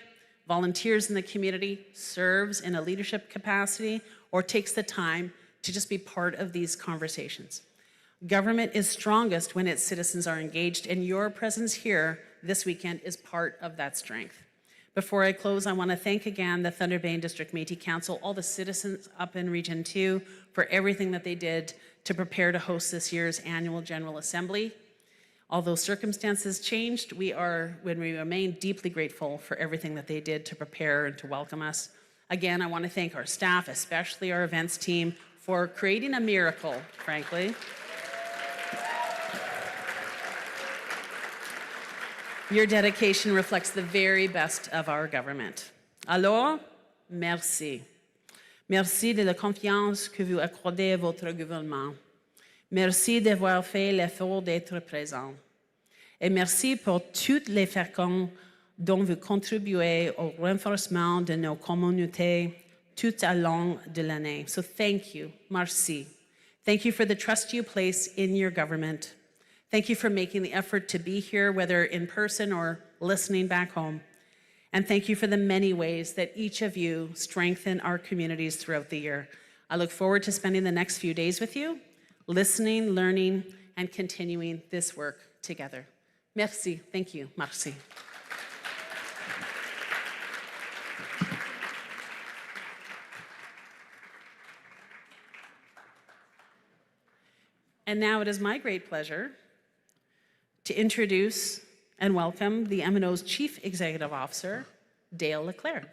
volunteers in the community, serves in a leadership capacity, or takes the time to just be part of these conversations. Government is strongest when its citizens are engaged, and your presence here this weekend is part of that strength. Before I close, I want to thank again the Thunder Bay and District Métis Council, all the citizens up in Region 2 for everything that they did to prepare to host this year's Annual General Assembly. Although circumstances changed, we remain deeply grateful for everything that they did to prepare and to welcome us. Again, I want to thank our staff, especially our events team, for creating a miracle, frankly. Your dedication reflects the very best of our government. Alors, merci. Merci de la confiance que vous accordez à votre gouvernement. Merci d'avoir fait l'effort d'être présent. Et merci pour toutes les façons dont vous contribuez au renforcement de nos communautés tout au long de l'année. So thank you, merci. Thank you for the trust you place in your government. Thank you for making the effort to be here, whether in person or listening back home. And thank you for the many ways that each of you strengthen our communities throughout the year. I look forward to spending the next few days with you, listening, learning, and continuing this work together. Merci. Thank you. Merci. And now it is my great pleasure to introduce and welcome the MNO's Chief Executive Officer, Dale Leclerc.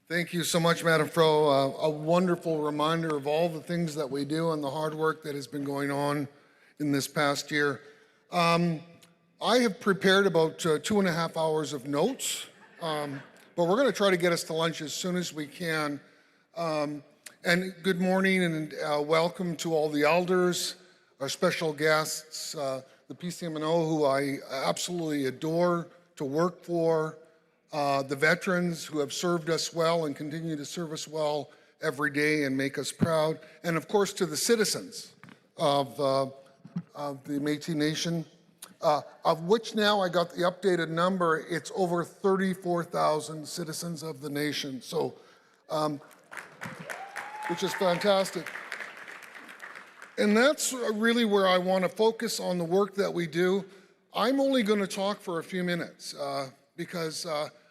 Thank you so much, Madam Fro. A wonderful reminder of all the things that we do and the hard work that has been going on in this past year. I have prepared about 2.5 hours of notes, but we're going to try to get us to lunch as soon as we can. And good morning and welcome to all the elders, our special guests, the PCMNO, who I absolutely adore to work for, the veterans who have served us well and continue to serve us well every day and make us proud, and of course to the citizens of the Métis Nation, of which now I got the updated number, it's over 34,000 citizens of the nation, so which is fantastic. And that's really where I want to focus on the work that we do. I'm only going to talk for a few minutes because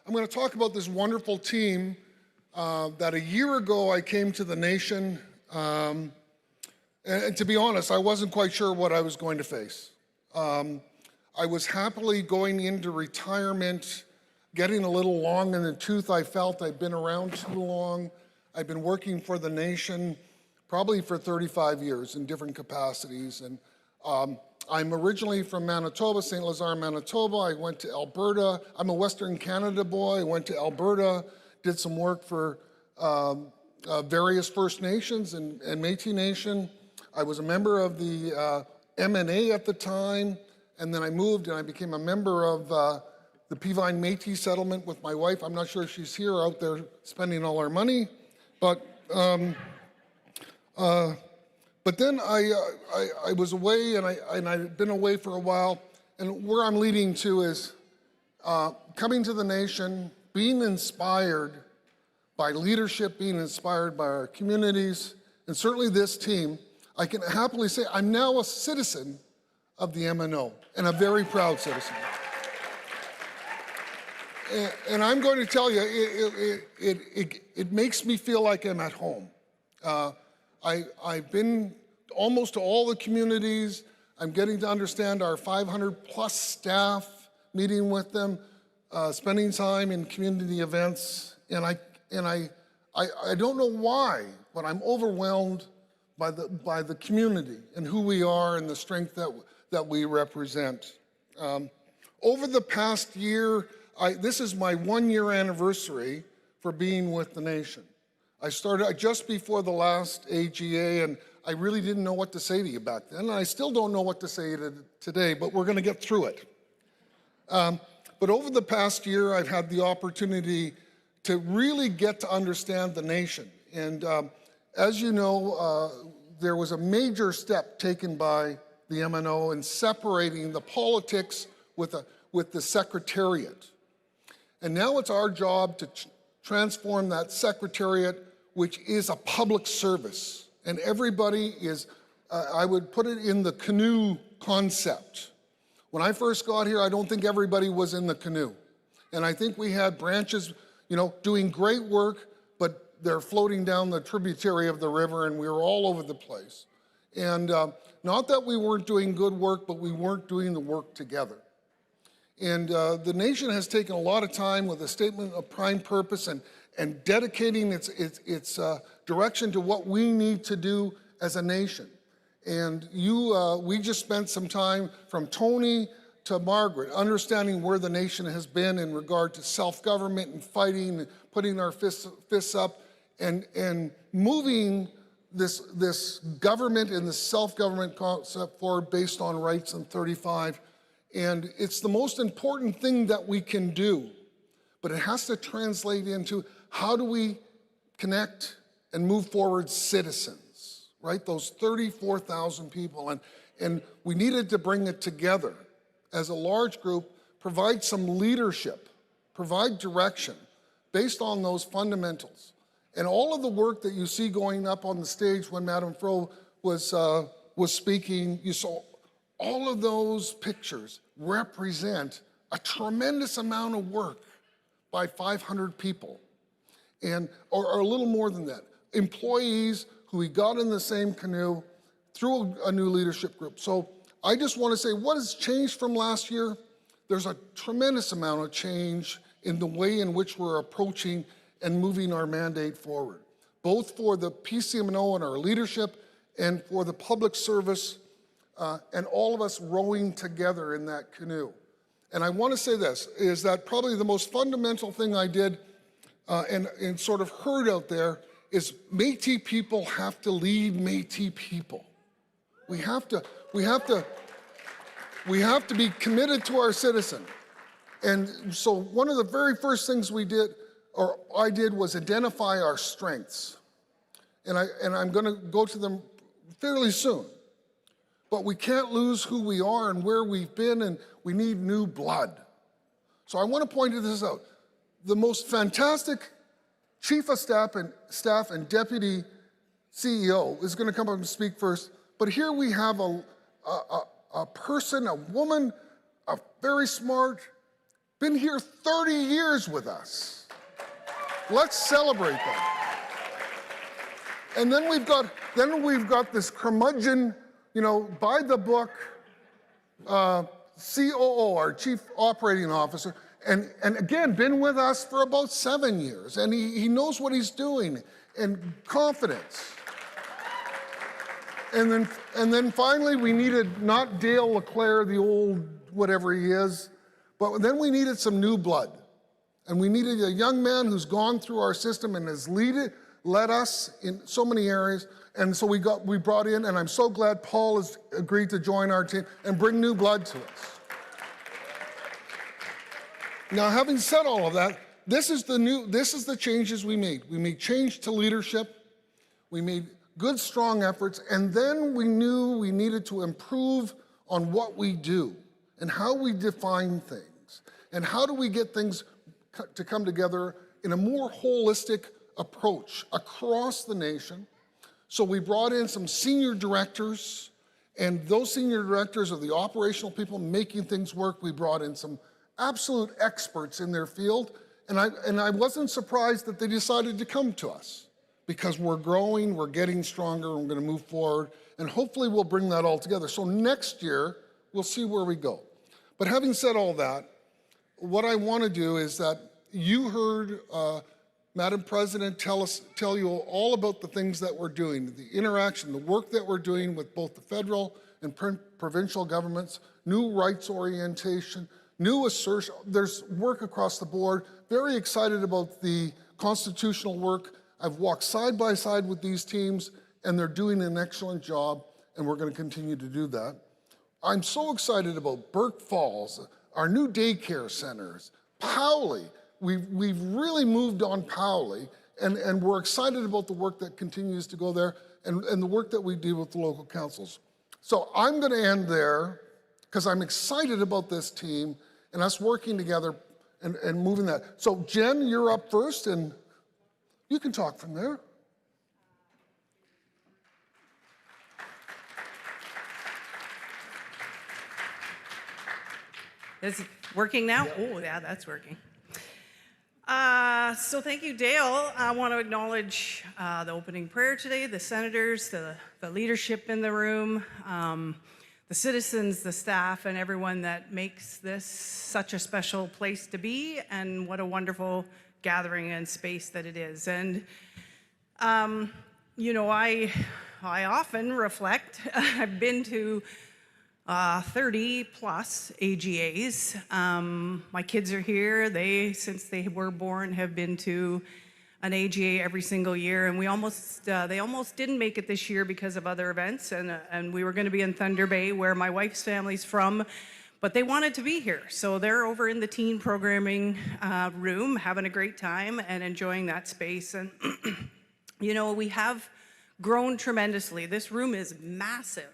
I'm going to talk about this wonderful team that a year ago I came to the nation. And to be honest, I wasn't quite sure what I was going to face. I was happily going into retirement, getting a little long in the tooth. I felt I'd been around too long. I've been working for the nation probably for 35 years in different capacities. And I'm originally from Manitoba, St. Lazare, Manitoba. I went to Alberta. I'm a Western Canada boy. I went to Alberta, did some work for various First Nations and Métis Nation. I was a member of the MNA at the time, and then I moved and I became a member of the Peavine Métis settlement with my wife. I'm not sure if she's here, out there spending all our money, but then I was away, and I've been away for a while, and where I'm leading to is coming to the nation, being inspired by leadership, being inspired by our communities, and certainly this team. I can happily say I'm now a citizen of the MNO, and a very proud citizen. And I'm going to tell you, it makes me feel like I'm at home. I've been almost to all the communities. I'm getting to understand our 500 plus staff, meeting with them, spending time in community events. And I don't know why, but I'm overwhelmed by the community and who we are and the strength that we represent. Over the past year, this is my 1-year anniversary for being with the nation. I started just before the last AGA, and I really didn't know what to say to you back then. And I still don't know what to say today, but we're going to get through it. But over the past year, I've had the opportunity to really get to understand the nation. And as you know, there was a major step taken by the MNO in separating the politics with the Secretariat. And now it's our job to transform that Secretariat, which is a public service. And everybody is, I would put it in the canoe concept. When I first got here, I don't think everybody was in the canoe. And I think we had branches, doing great work, but they're floating down the tributary of the river, and we were all over the place. And not that we weren't doing good work, but we weren't doing the work together. And the nation has taken a lot of time with a statement of prime purpose and dedicating its direction to what we need to do as a nation. And we just spent some time from Tony to Margaret, understanding where the nation has been in regard to self-government and fighting, and putting our fists up, and moving this government and this self-government concept forward based on rights in 35. And it's the most important thing that we can do, but it has to translate into how do we connect and move forward citizens, right? Those 34,000 people, and we needed to bring it together as a large group, provide some leadership, provide direction based on those fundamentals. And all of the work that you see going up on the stage when Madam Fro was speaking, you saw all of those pictures represent a tremendous amount of work by 500 people, or a little more than that. Employees who we got in the same canoe through a new leadership group. So I just want to say, what has changed from last year? There's a tremendous amount of change in the way in which we're approaching and moving our mandate forward, both for the PCMNO and our leadership and for the public service and all of us rowing together in that canoe. And I want to say this, is that probably the most fundamental thing I did and sort of heard out there is Métis people have to lead Métis people. We have to be committed to our citizen. And so one of the very first things we did, or I did, was identify our strengths. And I'm going to go to them fairly soon. But we can't lose who we are and where we've been, and we need new blood. So I want to point this out. The most fantastic chief of staff and deputy CEO is going to come up and speak first. But here we have a person, a woman, a very smart, been here 30 years with us. Let's celebrate that. And then we've got this curmudgeon, by the book, COO, our Chief Operating Officer, and again, been with us for about 7 years, and he knows what he's doing, and confidence. And then finally, we needed not Dale LeClaire, the old whatever he is, but then we needed some new blood. And we needed a young man who's gone through our system and has led us in so many areas. And so we brought in, and I'm so glad Paul has agreed to join our team and bring new blood to us. Now, having said all of that, this is the changes we made. We made change to leadership. We made good, strong efforts, and then we knew we needed to improve on what we do and how we define things and how do we get things to come together in a more holistic approach across the nation. So we brought in some senior directors, and those senior directors are the operational people making things work. We brought in some absolute experts in their field, and I wasn't surprised that they decided to come to us because we're growing, we're getting stronger, and we're going to move forward, and hopefully we'll bring that all together. So next year, we'll see where we go. But having said all that, what I want to do is that you heard Madam President tell you all about the things that we're doing, the interaction, the work that we're doing with both the federal and provincial governments, new rights orientation, new assertion. There's work across the board. Very excited about the constitutional work. I've walked side by side with these teams, and they're doing an excellent job, and we're going to continue to do that. I'm so excited about Burke Falls, our new daycare centers, Powley. We've really moved on Powley, and we're excited about the work that continues to go there and the work that we do with the local councils. So I'm going to end there because I'm excited about this team and us working together and moving that. So Jen, you're up first, and you can talk from there. Is it working now? Yeah. Oh, yeah, that's working. So thank you, Dale. I want to acknowledge the opening prayer today, the senators, the leadership in the room, the citizens, the staff, and everyone that makes this such a special place to be, and what a wonderful gathering and space that it is. And, I often reflect. I've been to 30 plus AGAs. My kids are here. Since they were born, have been to an AGA every single year, and they almost didn't make it this year because of other events, and we were going to be in Thunder Bay, where my wife's family's from, but they wanted to be here, so they're over in the teen programming room, having a great time and enjoying that space. And we have grown tremendously. This room is massive.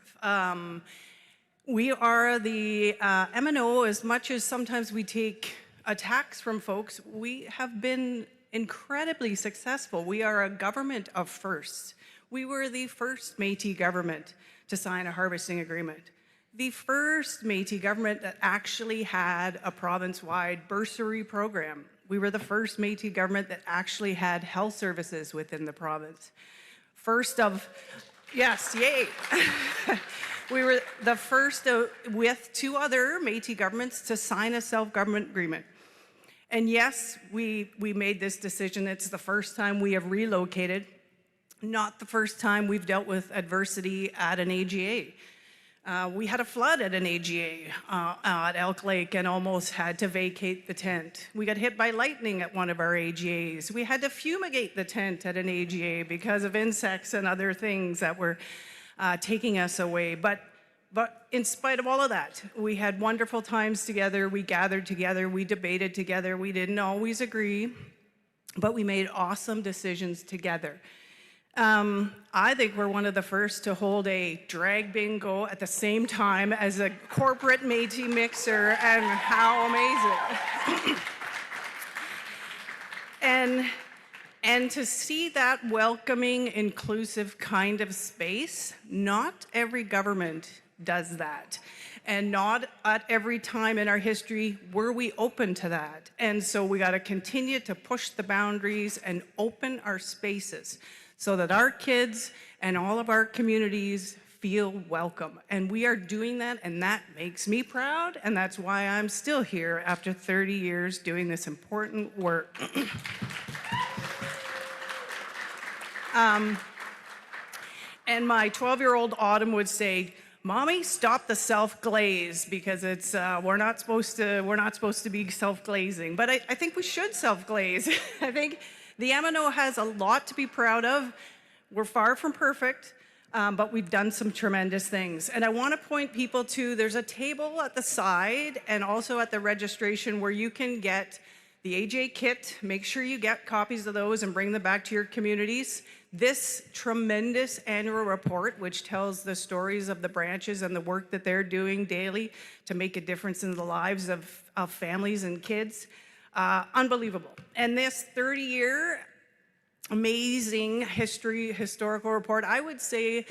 We are the MNO, as much as sometimes we take attacks from folks, we have been incredibly successful. We are a government of firsts. We were the first Métis government to sign a harvesting agreement. The first Métis government that actually had a province-wide bursary program. We were the first Métis government that actually had health services within the province. Yes, yay. We were the first with two other Métis governments to sign a self-government agreement. And yes, we made this decision. It's the first time we have relocated, not the first time we've dealt with adversity at an AGA. We had a flood at an AGA at Elk Lake and almost had to vacate the tent. We got hit by lightning at one of our AGAs. We had to fumigate the tent at an AGA because of insects and other things that were taking us away. But in spite of all of that, we had wonderful times together. We gathered together. We debated together. We didn't always agree, but we made awesome decisions together. I think we're one of the first to hold a drag bingo at the same time as a corporate Métis mixer, and how amazing. And to see that welcoming, inclusive kind of space, not every government does that. And not at every time in our history were we open to that. And so we got to continue to push the boundaries and open our spaces so that our kids and all of our communities feel welcome. And we are doing that, and that makes me proud, and that's why I'm still here after 30 years doing this important work. And my 12-year-old Autumn would say, "Mommy, stop the self-glaze, because it's we're not supposed to be self-glazing." But I think we should self-glaze. I think the MNO has a lot to be proud of. We're far from perfect, but we've done some tremendous things. And I want to point people to, there's a table at the side and also at the registration where you can get the AJ kit. Make sure you get copies of those and bring them back to your communities. This tremendous annual report, which tells the stories of the branches and the work that they're doing daily to make a difference in the lives of families and kids, unbelievable. And this 30-year amazing historical report, I would say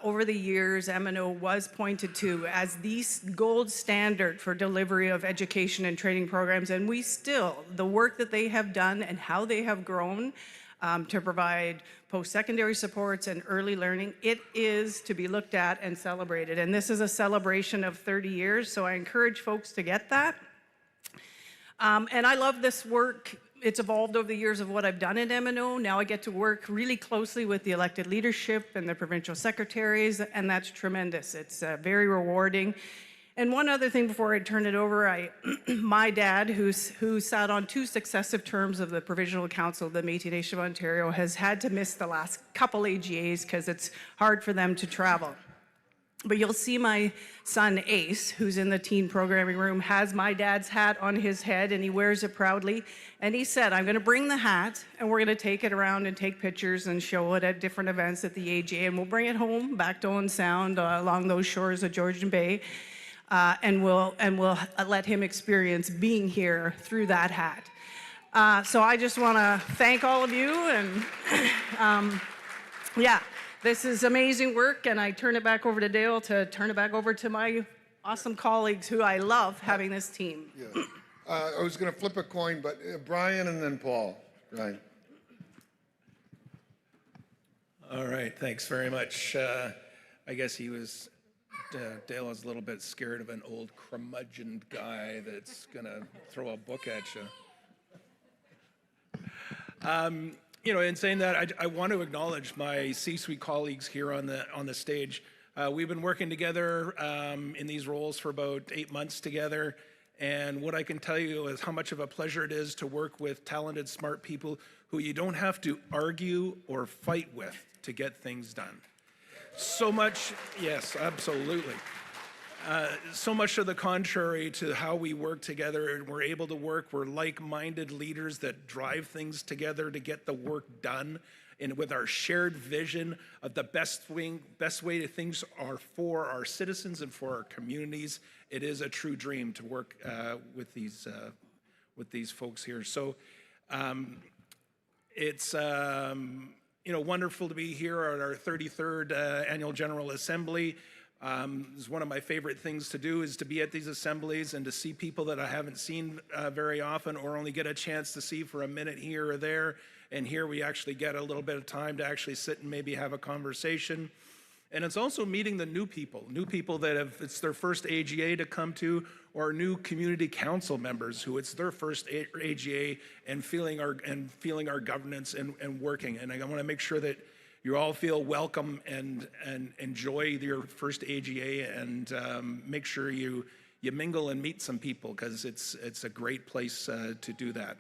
over the years, MNO was pointed to as the gold standard for delivery of education and training programs. And we still, the work that they have done and how they have grown to provide post-secondary supports and early learning, it is to be looked at and celebrated. And this is a celebration of 30 years, so I encourage folks to get that. And I love this work. It's evolved over the years of what I've done at MNO. Now I get to work really closely with the elected leadership and the provincial secretaries, and that's tremendous. It's very rewarding. And one other thing before I turn it over, my dad, who sat on 2 successive terms of the Provincial Council of the Métis Nation of Ontario, has had to miss the last couple AGAs because it's hard for them to travel. But you'll see my son Ace, who's in the teen programming room, has my dad's hat on his head, and he wears it proudly. And he said, "I'm going to bring the hat, and we're going to take it around and take pictures and show it at different events at the AGA, and we'll bring it home back to Owen Sound along those shores of Georgian Bay, and we'll let him experience being here through that hat." So I just want to thank all of you, and yeah. This is amazing work, and I turn it back over to Dale to turn it back over to my awesome colleagues who I love having this team. Yeah. I was going to flip a coin, but Brian and then Paul. Brian. All right, thanks very much. I guess Dale was a little bit scared of an old curmudgeon guy that's going to throw a book at you. In saying that, I want to acknowledge my C-suite colleagues here on the stage. We've been working together in these roles for about 8 months together, and what I can tell you is how much of a pleasure it is to work with talented, smart people who you don't have to argue or fight with to get things done. So much, yes, absolutely. So much to the contrary to how we work together, and we're able to work. We're like-minded leaders that drive things together to get the work done, and with our shared vision of the best way things are for our citizens and for our communities. It is a true dream to work with these folks here. So it's wonderful to be here at our 33rd Annual General Assembly. It's one of my favorite things to do is to be at these assemblies and to see people that I haven't seen very often or only get a chance to see for a minute here or there. And here we actually get a little bit of time to actually sit and maybe have a conversation. And it's also meeting the new people that it's their first AGA to come to, or new community council members who it's their first AGA and feeling our governance and working. And I want to make sure that you all feel welcome and enjoy your first AGA, and make sure you mingle and meet some people, because it's a great place to do that.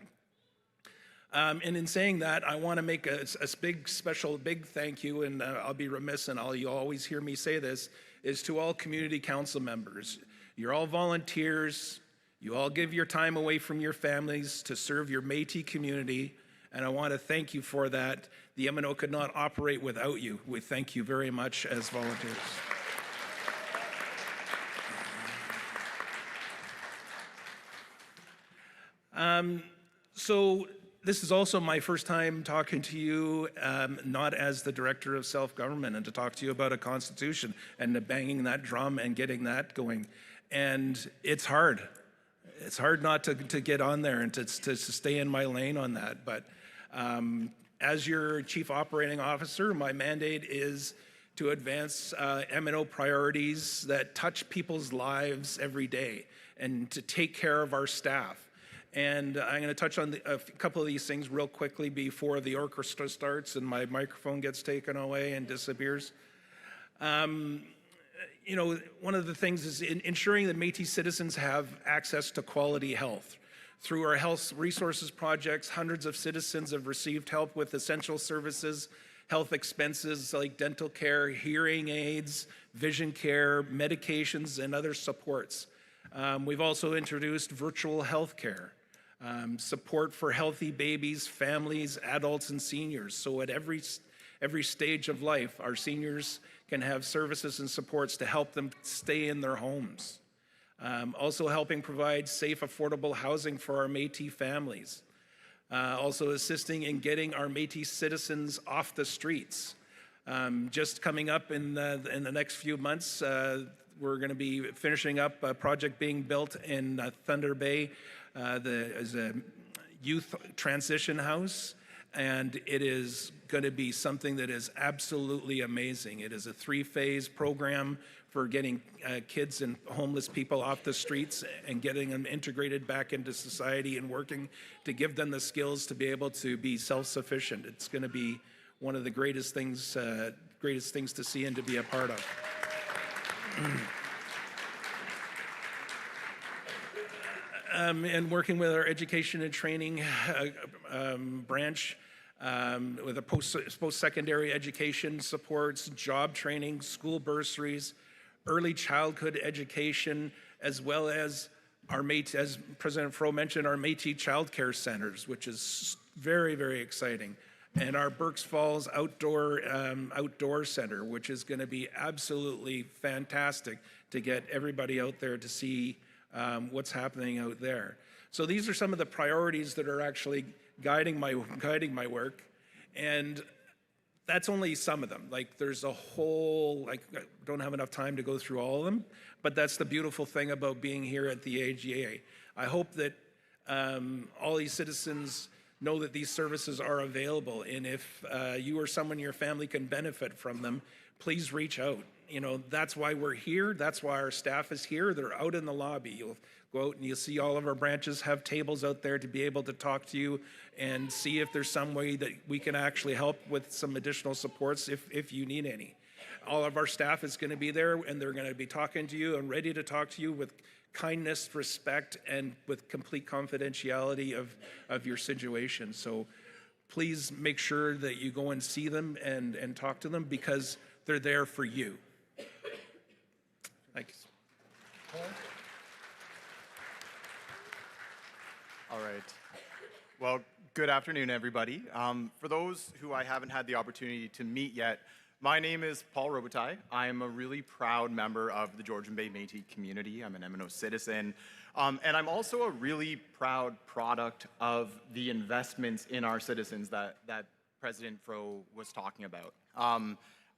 And in saying that, I want to make a big thank you, and I'll be remiss, and you'll always hear me say this, is to all community council members. You're all volunteers. You all give your time away from your families to serve your Métis community, and I want to thank you for that. The MNO could not operate without you. We thank you very much as volunteers. So this is also my first time talking to you, not as the Director of Self-Government, and to talk to you about a constitution and banging that drum and getting that going. And it's hard. It's hard not to get on there and to stay in my lane on that. But as your Chief Operating Officer, my mandate is to advance MNO priorities that touch people's lives every day, and to take care of our staff. And I'm going to touch on a couple of these things real quickly before the orchestra starts and my microphone gets taken away and disappears. You know, one of the things is ensuring that Métis citizens have access to quality health. Through our health resources projects, hundreds of citizens have received help with essential services, health expenses like dental care, hearing aids, vision care, medications, and other supports. We've also introduced virtual health care. Support for healthy babies, families, adults, and seniors. So at every stage of life, our seniors can have services and supports to help them stay in their homes. Also helping provide safe, affordable housing for our Métis families. Also assisting in getting our Métis citizens off the streets. Just coming up in the next few months, we're going to be finishing up a project being built in Thunder Bay. As a youth transition house, and it is going to be something that is absolutely amazing. It is a 3-phase program for getting kids and homeless people off the streets and getting them integrated back into society and working to give them the skills to be able to be self-sufficient. It's going to be one of the greatest things to see and to be a part of. And working with our education and training branch with a post-secondary education supports, job training, school bursaries, early childhood education, as well as our Métis, as President Fro mentioned, our Métis Child Care Centers, which is very, very exciting. And our Berks Falls Outdoor Center, which is going to be absolutely fantastic to get everybody out there to see what's happening out there. So these are some of the priorities that are actually guiding my work, and that's only some of them. Like there's a whole, I don't have enough time to go through all of them, but that's the beautiful thing about being here at the AGA. I hope that all these citizens know that these services are available, and if you or someone in your family can benefit from them, please reach out. You know, that's why we're here. That's why our staff is here. They're out in the lobby. You'll go out and you'll see all of our branches have tables out there to be able to talk to you and see if there's some way that we can actually help with some additional supports if you need any. All of our staff is going to be there, and they're going to be talking to you and ready to talk to you with kindness, respect, and with complete confidentiality of your situation. So please make sure that you go and see them and talk to them, because they're there for you. Thanks. All right. Well, good afternoon, everybody. For those who I haven't had the opportunity to meet yet, my name is Paul Robitaille. I am a really proud member of the Georgian Bay Métis community. I'm an MNO citizen. And I'm also a really proud product of the investments in our citizens that President Fro was talking about.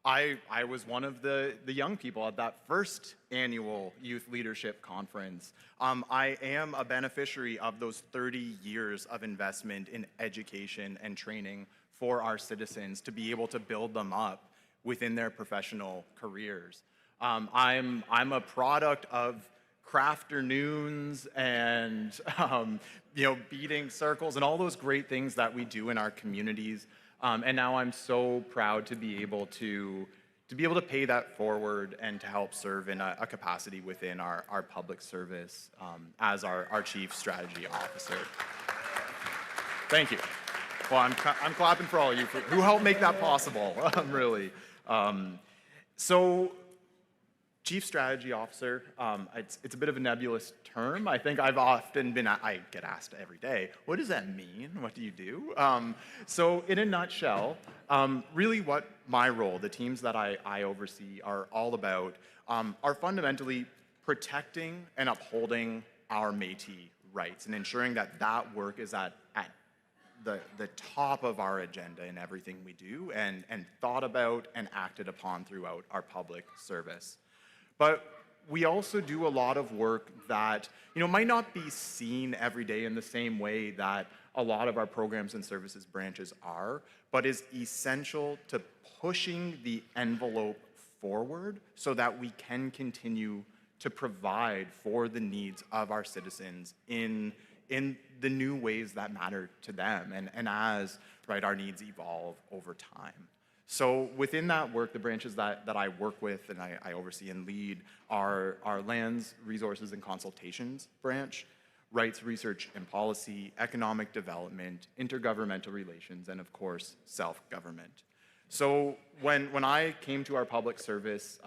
I was one of the young people at that first annual Youth Leadership Conference. I am a beneficiary of those 30 years of investment in education and training for our citizens to be able to build them up within their professional careers. I'm a product of crafternoons and beating circles and all those great things that we do in our communities. And now I'm so proud to be able to pay that forward and to help serve in a capacity within our public service as our Chief Strategy Officer. Thank you. Well, I'm clapping for all of you who helped make that possible, really. So, Chief Strategy Officer, it's a bit of a nebulous term. I think I get asked every day, what does that mean? What do you do? So in a nutshell, really what my role, the teams that I oversee are all about, are fundamentally protecting and upholding our Métis rights and ensuring that that work is at the top of our agenda in everything we do and thought about and acted upon throughout our public service. But we also do a lot of work that might not be seen every day in the same way that a lot of our programs and services branches are, but is essential to pushing the envelope forward so that we can continue to provide for the needs of our citizens in the new ways that matter to them and as our needs evolve over time. So within that work, the branches that I work with and I oversee and lead are our Lands, Resources, and Consultations branch, Rights, Research, and Policy, Economic Development, Intergovernmental Relations, and of course, Self-Government. So when I came to our public service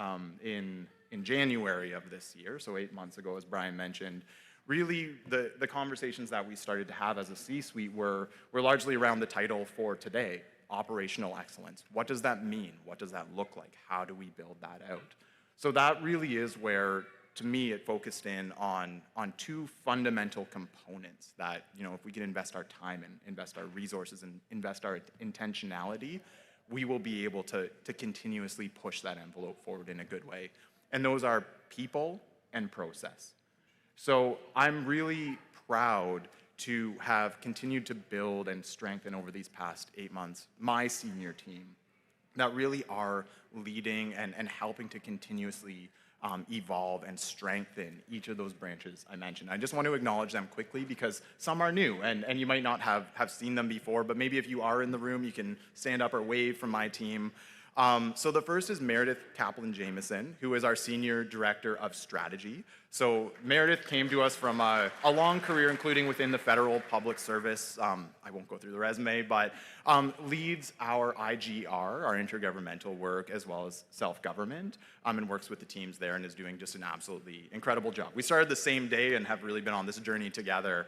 in January of this year, so 8 months ago, as Brian mentioned, really the conversations that we started to have as a C-suite were largely around the title for today, Operational Excellence. What does that mean? What does that look like? How do we build that out? So that really is where, to me, it focused in on two fundamental components that, if we can invest our time and invest our resources and invest our intentionality, we will be able to continuously push that envelope forward in a good way. And those are people and process. So I'm really proud to have continued to build and strengthen over these past 8 months my senior team that really are leading and helping to continuously evolve and strengthen each of those branches I mentioned. I just want to acknowledge them quickly because some are new and you might not have seen them before, but maybe if you are in the room, you can stand up or wave from my team. So the first is Meredith Kaplan-Jameson, who is our Senior Director of Strategy. So Meredith came to us from a long career, including within the federal public service. I won't go through the resume, but leads our IGR, our intergovernmental work, as well as self-government, and works with the teams there and is doing just an absolutely incredible job. We started the same day and have really been on this journey together.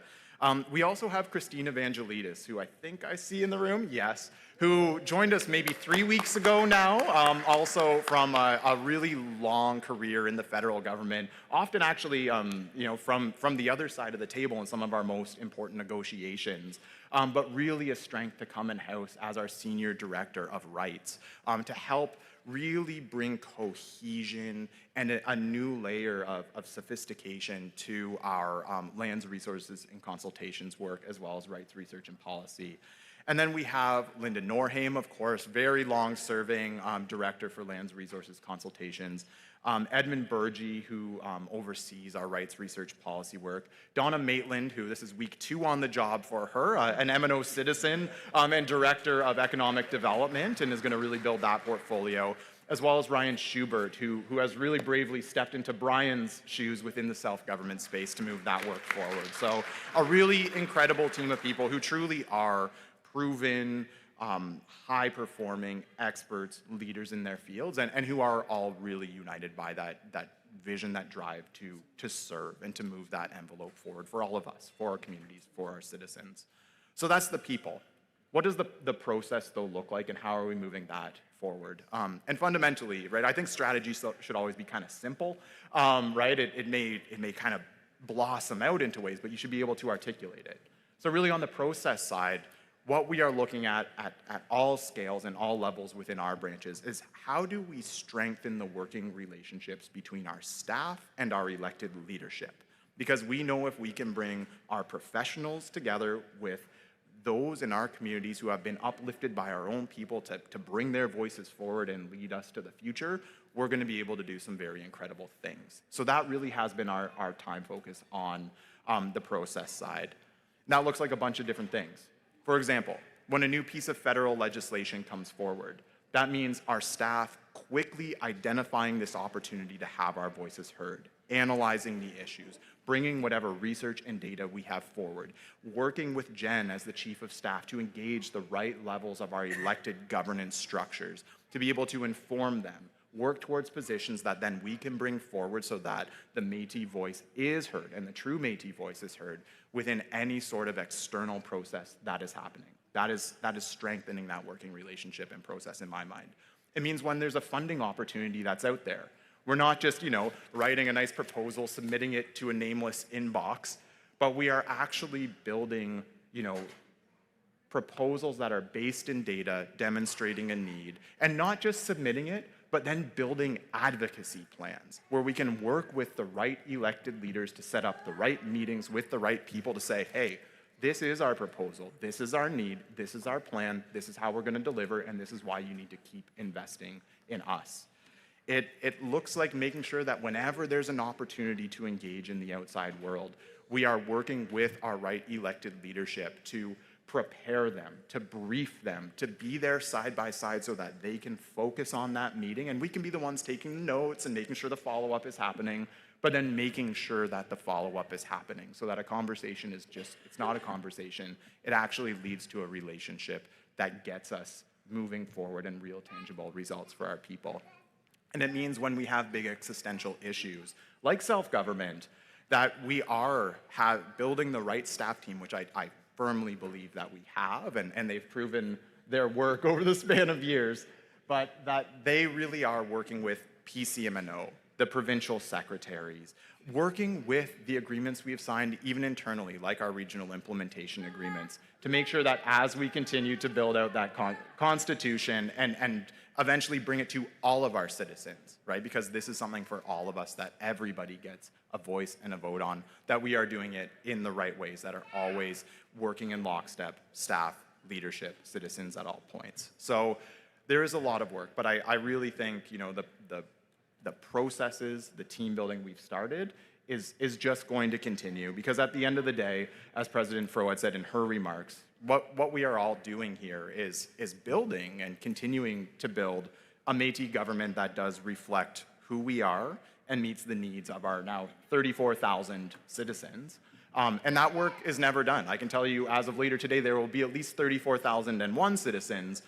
We also have Christina Evangelidis, who I think I see in the room, yes, who joined us maybe 3 weeks ago now, also from a really long career in the federal government, often actually from the other side of the table in some of our most important negotiations, but really a strength to come in-house as our Senior Director of Rights to help really bring cohesion and a new layer of sophistication to our lands, resources, and consultations work, as well as rights, research, and policy. And then we have Linda Norheim, of course, very long-serving Director for Lands, Resources, Consultations. Edmund Burgee, who oversees our rights, research, policy work. Donna Maitland, who this is week 2 on the job for her, an MNO citizen and Director of Economic Development, and is going to really build that portfolio. As well as Ryan Schubert, who has really bravely stepped into Brian's shoes within the self-government space to move that work forward. So a really incredible team of people who truly are proven, high-performing experts, leaders in their fields, and who are all really united by that vision, that drive to serve and to move that envelope forward for all of us, for our communities, for our citizens. So that's the people. What does the process, though, look like, and how are we moving that forward? And fundamentally, right, I think strategy should always be kind of simple, right? It may kind of blossom out into ways, but you should be able to articulate it. So really on the process side, what we are looking at all scales and all levels within our branches is how do we strengthen the working relationships between our staff and our elected leadership? Because we know if we can bring our professionals together with those in our communities who have been uplifted by our own people to bring their voices forward and lead us to the future, we're going to be able to do some very incredible things. So that really has been our time focus on the process side. And that looks like a bunch of different things. For example, when a new piece of federal legislation comes forward, that means our staff quickly identifying this opportunity to have our voices heard, analyzing the issues, bringing whatever research and data we have forward, working with Jen as the Chief of Staff to engage the right levels of our elected governance structures, to be able to inform them, work towards positions that then we can bring forward so that the Métis voice is heard and the true Métis voice is heard within any sort of external process that is happening. That is strengthening that working relationship and process in my mind. It means when there's a funding opportunity that's out there, we're not just, writing a nice proposal, submitting it to a nameless inbox, but we are actually building, proposals that are based in data, demonstrating a need, and not just submitting it, but then building advocacy plans where we can work with the right elected leaders to set up the right meetings with the right people to say, hey, this is our proposal, this is our need, this is our plan, this is how we're going to deliver, and this is why you need to keep investing in us. It looks like making sure that whenever there's an opportunity to engage in the outside world, we are working with our right elected leadership to prepare them, to brief them, to be there side by side so that they can focus on that meeting, and we can be the ones taking notes and making sure the follow-up is happening, but then making sure that the follow-up is happening so that a conversation is it's not a conversation, it actually leads to a relationship that gets us moving forward and real tangible results for our people. And it means when we have big existential issues like self-government, that we are building the right staff team, which I firmly believe that we have, and they've proven their work over the span of years, but that they really are working with PCMNO, the provincial secretaries, working with the agreements we have signed even internally, like our regional implementation agreements, to make sure that as we continue to build out that constitution and eventually bring it to all of our citizens, right? Because this is something for all of us that everybody gets a voice and a vote on, that we are doing it in the right ways, that are always working in lockstep, staff, leadership, citizens at all points. So there is a lot of work, but I really think, the processes, the team building we've started is just going to continue, because at the end of the day, as President Fro had said in her remarks, what we are all doing here is building and continuing to build a Métis government that does reflect who we are and meets the needs of our now 34,000 citizens. And that work is never done. I can tell you, as of later today, there will be at least 34,001 citizens,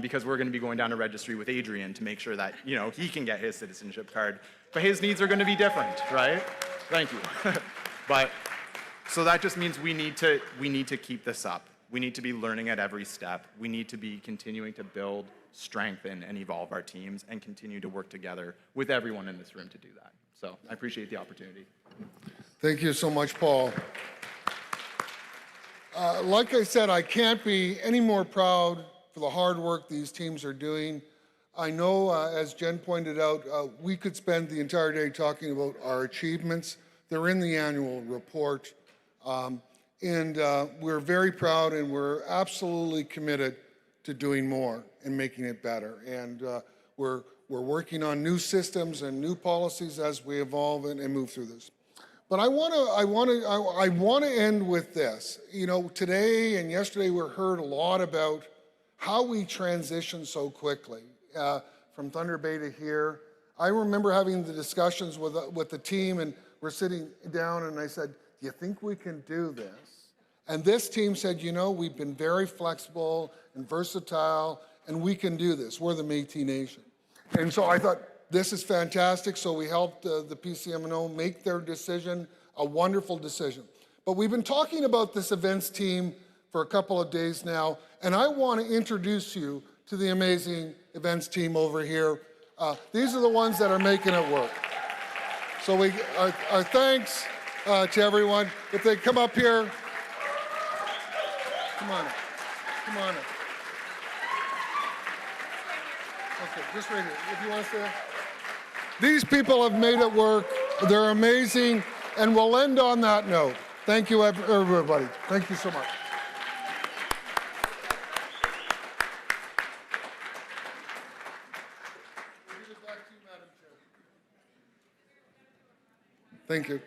because we're going to be going down to registry with Adrian to make sure that he can get his citizenship card. But his needs are going to be different, right? Thank you. But so that just means we need to keep this up. We need to be learning at every step. We need to be continuing to build, strengthen, and evolve our teams, and continue to work together with everyone in this room to do that. So I appreciate the opportunity. Thank you so much, Paul. Like I said, I can't be any more proud for the hard work these teams are doing. I know, as Jen pointed out, we could spend the entire day talking about our achievements. They're in the annual report. And we're very proud, and we're absolutely committed to doing more and making it better. And we're working on new systems and new policies as we evolve and move through this. But I want to end with this. Today and yesterday we heard a lot about how we transition so quickly from Thunder Bay to here. I remember having the discussions with the team, and we're sitting down, and I said, "Do you think we can do this?" And this team said, "We've been very flexible and versatile, and we can do this. We're the Métis Nation." And so I thought, this is fantastic. So we helped the PCMNO make their decision, a wonderful decision. But we've been talking about this events team for a couple of days now, and I want to introduce you to the amazing events team over here. These are the ones that are making it work. So our thanks to everyone. If they come up here, come on up. Come on up. Okay, just right here. If you want to stay. These people have made it work. They're amazing. And we'll end on that note. Thank you, everybody. Thank you so much. Thank you.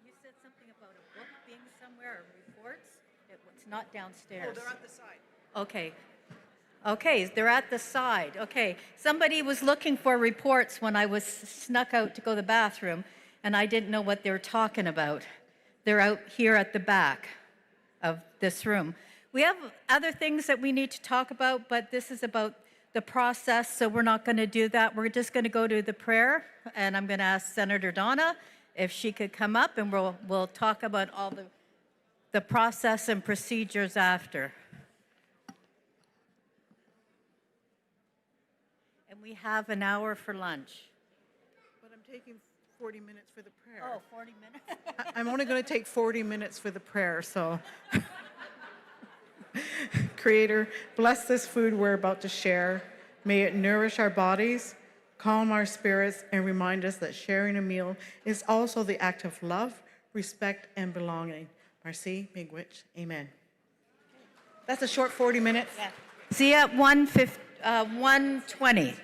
You said something about a book being somewhere or reports. It's not downstairs. Oh, they're at the side. Okay. Okay, they're at the side. Okay. Somebody was looking for reports when I was snuck out to go to the bathroom, and I didn't know what they were talking about. They're out here at the back of this room. We have other things that we need to talk about, but this is about the process, so we're not going to do that. We're just going to go to the prayer, and I'm going to ask Senator Donna if she could come up, and we'll talk about all the process and procedures after. And we have an hour for lunch. But I'm taking 40 minutes for the prayer. Oh, 40 minutes? I'm only going to take 40 minutes for the prayer, so. Creator, bless this food we're about to share. May it nourish our bodies, calm our spirits, and remind us that sharing a meal is also the act of love, respect, and belonging. Merci, miigwech, amen. That's a short 40 minutes. Yeah. See you at 1:20.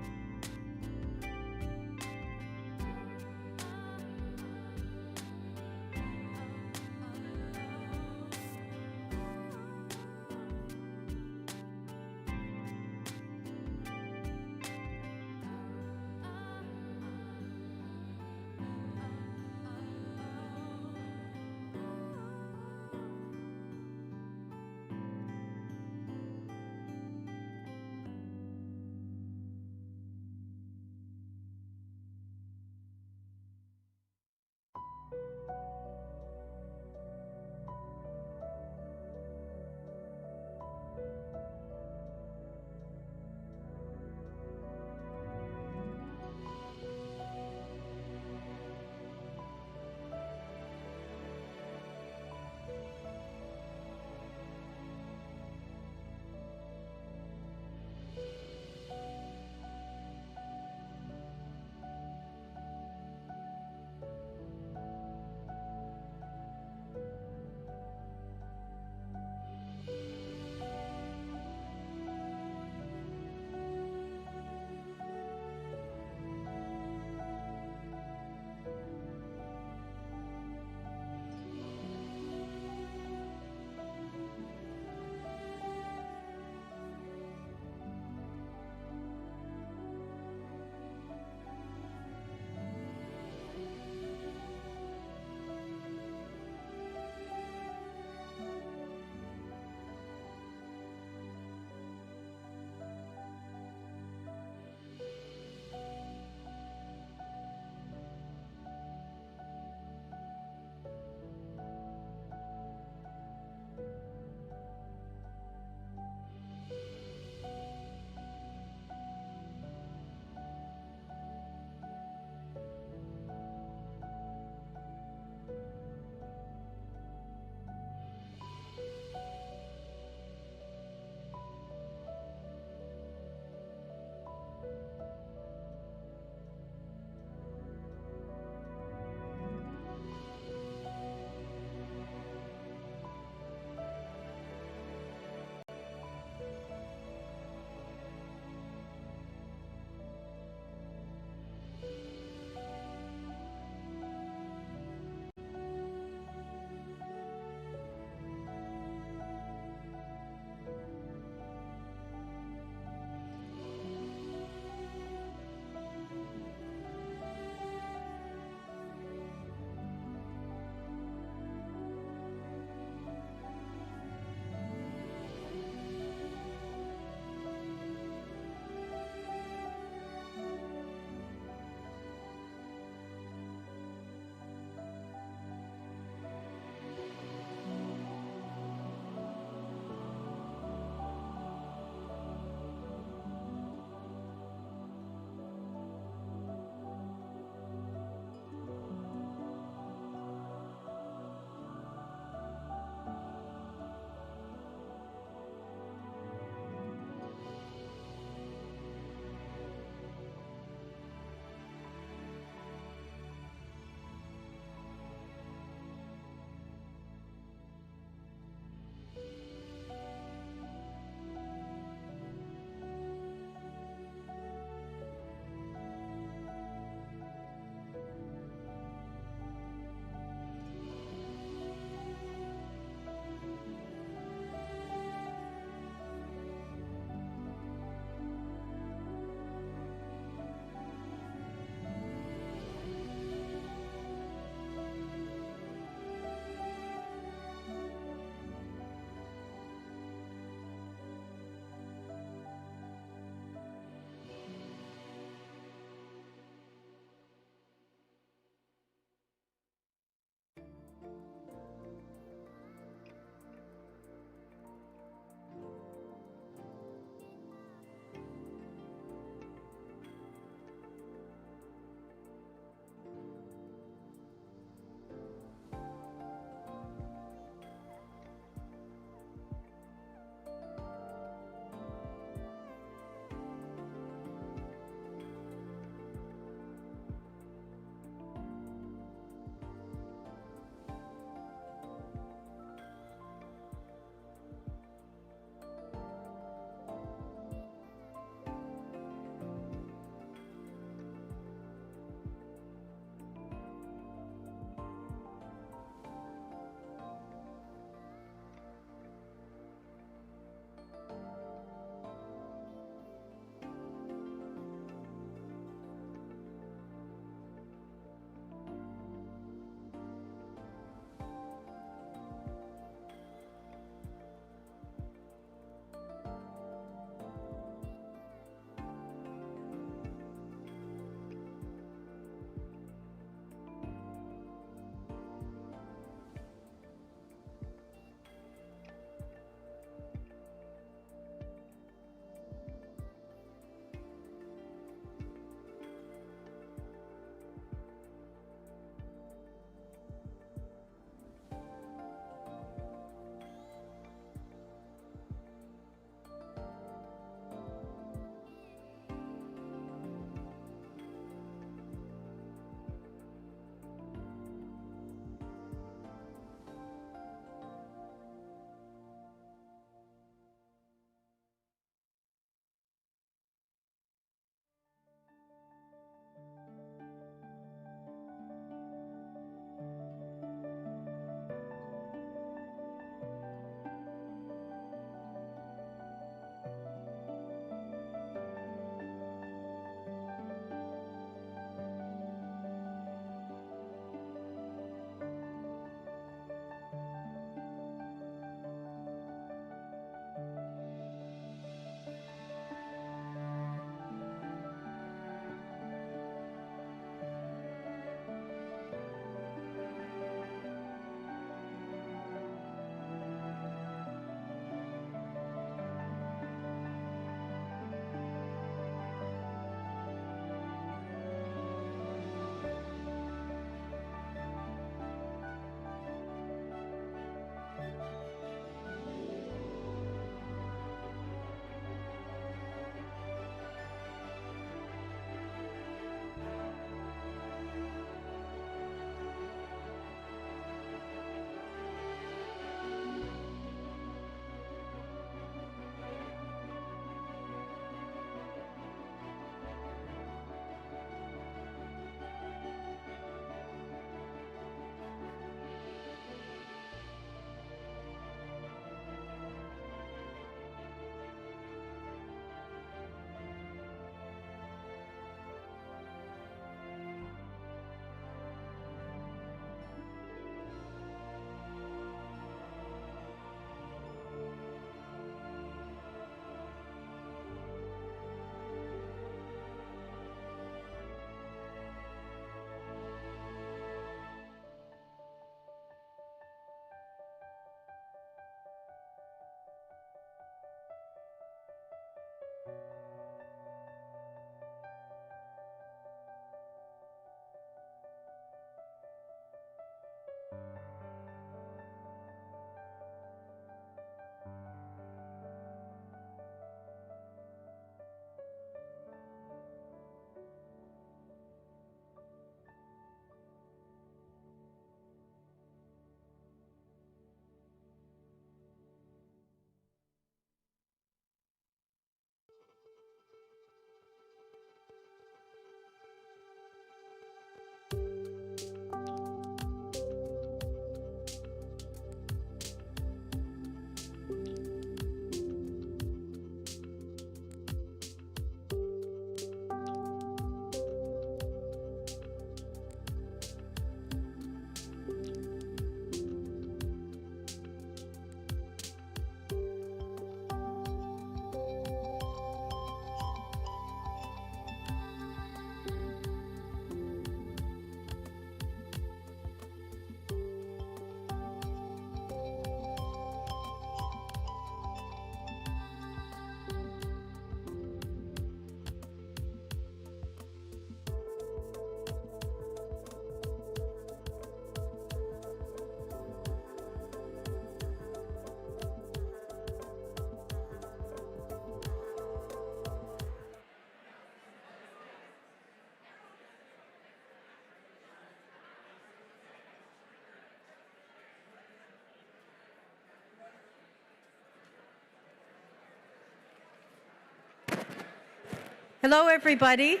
Hello, everybody.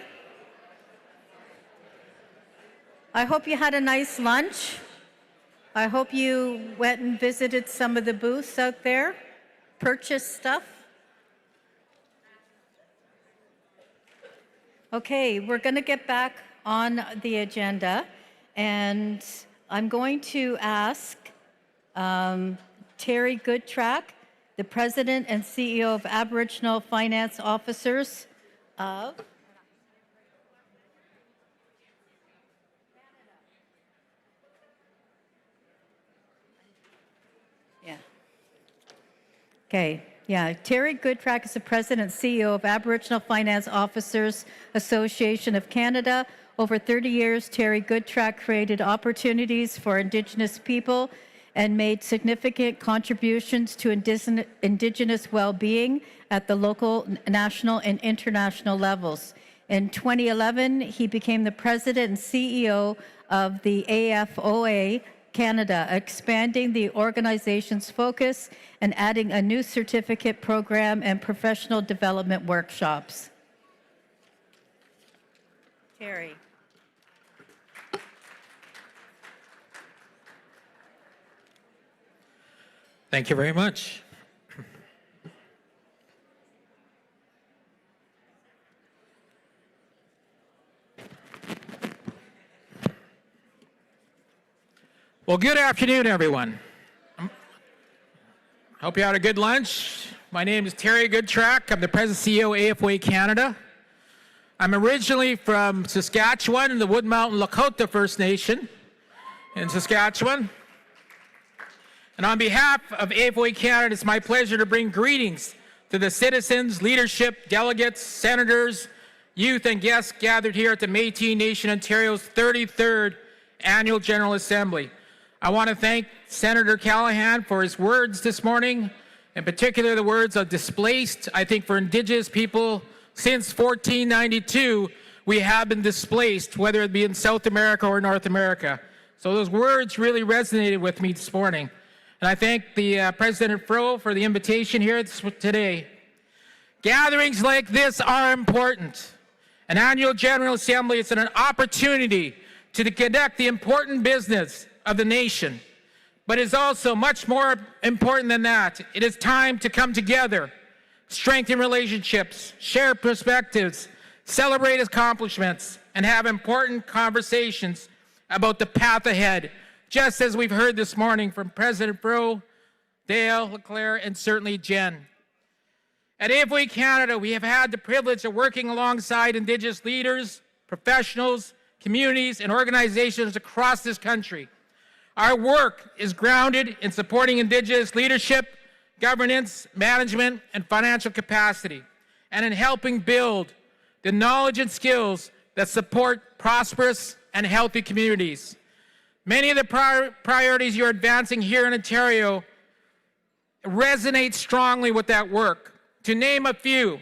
I hope you had a nice lunch. I hope you went and visited some of the booths out there, purchased stuff. Okay, we're going to get back on the agenda, and I'm going to ask Terry Goodtrack, the President and CEO of Aboriginal Finance Officers of Terry Goodtrack is the President and CEO of Aboriginal Finance Officers Association of Canada. Over 30 years, Terry Goodtrack created opportunities for Indigenous people and made significant contributions to Indigenous well-being at the local, national, and international levels. In 2011, he became the President and CEO of the AFOA Canada, expanding the organization's focus and adding a new certificate program and professional development workshops. Terry. Thank you very much. Well, good afternoon, everyone. Hope you had a good lunch. My name is Terry Goodtrack. I'm the President and CEO of AFOA Canada. I'm originally from Saskatchewan in the Wood Mountain Lakota First Nation in Saskatchewan. And on behalf of AFOA Canada, it's my pleasure to bring greetings to the citizens, leadership, delegates, senators, youth, and guests gathered here at the Métis Nation Ontario's 33rd Annual General Assembly. I want to thank Senator Callahan for his words this morning, in particular the words of displaced. I think for Indigenous people, since 1492, we have been displaced, whether it be in South America or North America. So those words really resonated with me this morning. And I thank the President Fro for the invitation here today. Gatherings like this are important. An annual General Assembly is an opportunity to conduct the important business of the nation. But it's also much more important than that. It is time to come together, strengthen relationships, share perspectives, celebrate accomplishments, and have important conversations about the path ahead, just as we've heard this morning from President Fro, Dale, Leclerc, and certainly Jen. At AFOA Canada, we have had the privilege of working alongside Indigenous leaders, professionals, communities, and organizations across this country. Our work is grounded in supporting Indigenous leadership, governance, management, and financial capacity, and in helping build the knowledge and skills that support prosperous and healthy communities. Many of the priorities you're advancing here in Ontario resonate strongly with that work. To name a few,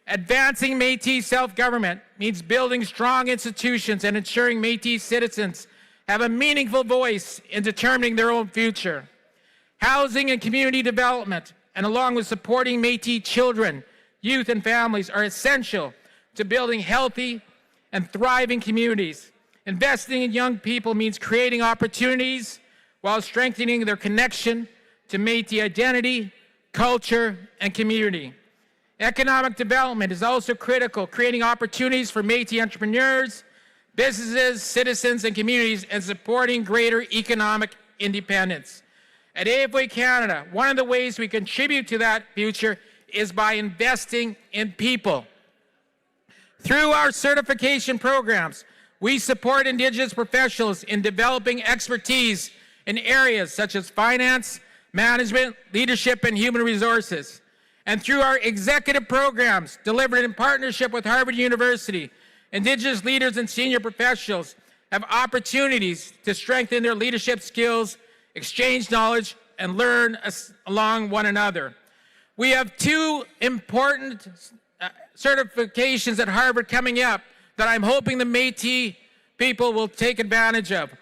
advancing Métis self-government means building strong institutions and ensuring Métis citizens have a meaningful voice in determining their own future. Housing and community development, and along with supporting Métis children, youth, and families are essential to building healthy and thriving communities. Investing in young people means creating opportunities while strengthening their connection to Métis identity, culture, and community. Economic development is also critical, creating opportunities for Métis entrepreneurs, businesses, citizens, and communities, and supporting greater economic independence. At AFOA Canada, one of the ways we contribute to that future is by investing in people. Through our certification programs, we support Indigenous professionals in developing expertise in areas such as finance, management, leadership, and human resources. And through our executive programs delivered in partnership with Harvard University, Indigenous leaders and senior professionals have opportunities to strengthen their leadership skills, exchange knowledge, and learn along one another. We have two important certifications at Harvard coming up that I'm hoping the Métis people will take advantage of.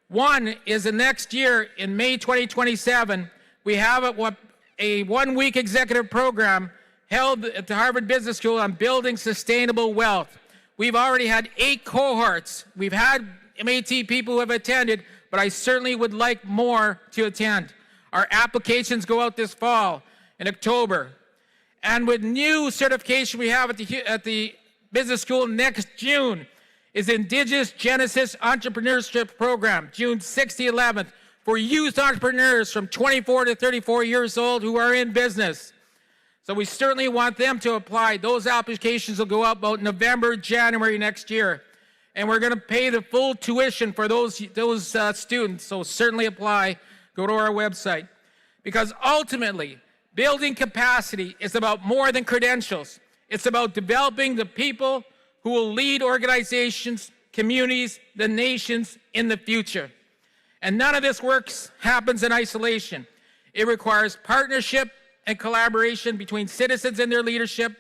One is the next year in May 2027, we have a one-week executive program held at the Harvard Business School on building sustainable wealth. We've already had 8 cohorts. We've had Métis people who have attended, but I certainly would like more to attend. Our applications go out this fall in October. And with new certification we have at the business school next June is Indigenous Genesis Entrepreneurship Program, June 6th to 11th, for youth entrepreneurs from 24 to 34 years old who are in business. So we certainly want them to apply. Those applications will go out about November, January next year. And we're going to pay the full tuition for those students, so certainly apply. Go to our website. Because ultimately, building capacity is about more than credentials. It's about developing the people who will lead organizations, communities, the nations in the future. And none of this happens in isolation. It requires partnership and collaboration between citizens and their leadership,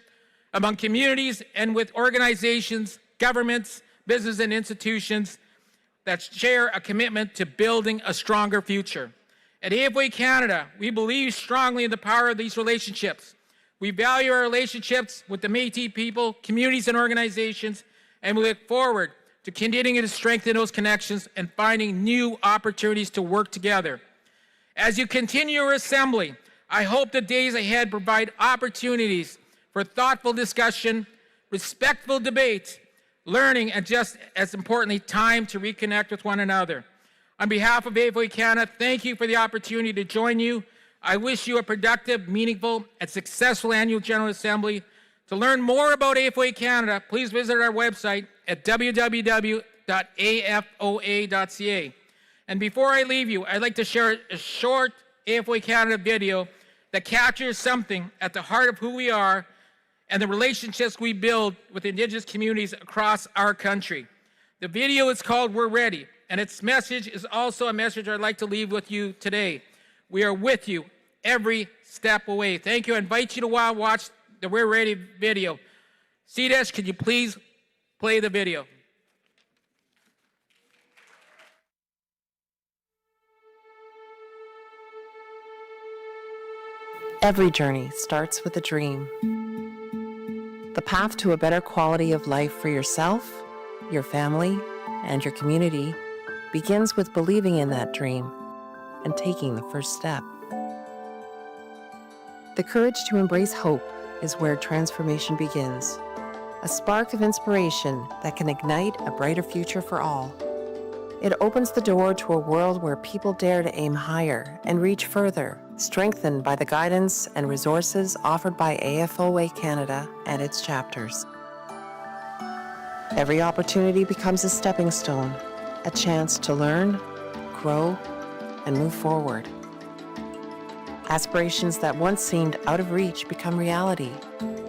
among communities and with organizations, governments, business and institutions that share a commitment to building a stronger future. At AFOA Canada, we believe strongly in the power of these relationships. We value our relationships with the Métis people, communities and organizations, and we look forward to continuing to strengthen those connections and finding new opportunities to work together. As you continue your assembly, I hope the days ahead provide opportunities for thoughtful discussion, respectful debate, learning, and just as importantly, time to reconnect with one another. On behalf of AFOA Canada, thank you for the opportunity to join you. I wish you a productive, meaningful, and successful annual General Assembly. To learn more about AFOA Canada, please visit our website at www.afoa.ca. And before I leave you, I'd like to share a short AFOA Canada video that captures something at the heart of who we are and the relationships we build with Indigenous communities across our country. The video is called We're Ready, and its message is also a message I'd like to leave with you today. We are with you every step away. Thank you. I invite you to watch the We're Ready video. Sidesh, could you please play the video? Every journey starts with a dream. The path to a better quality of life for yourself, your family, and your community begins with believing in that dream and taking the first step. The courage to embrace hope is where transformation begins, a spark of inspiration that can ignite a brighter future for all. It opens the door to a world where people dare to aim higher and reach further, strengthened by the guidance and resources offered by AFOA Canada and its chapters. Every opportunity becomes a stepping stone, a chance to learn, grow, and move forward. Aspirations that once seemed out of reach become reality,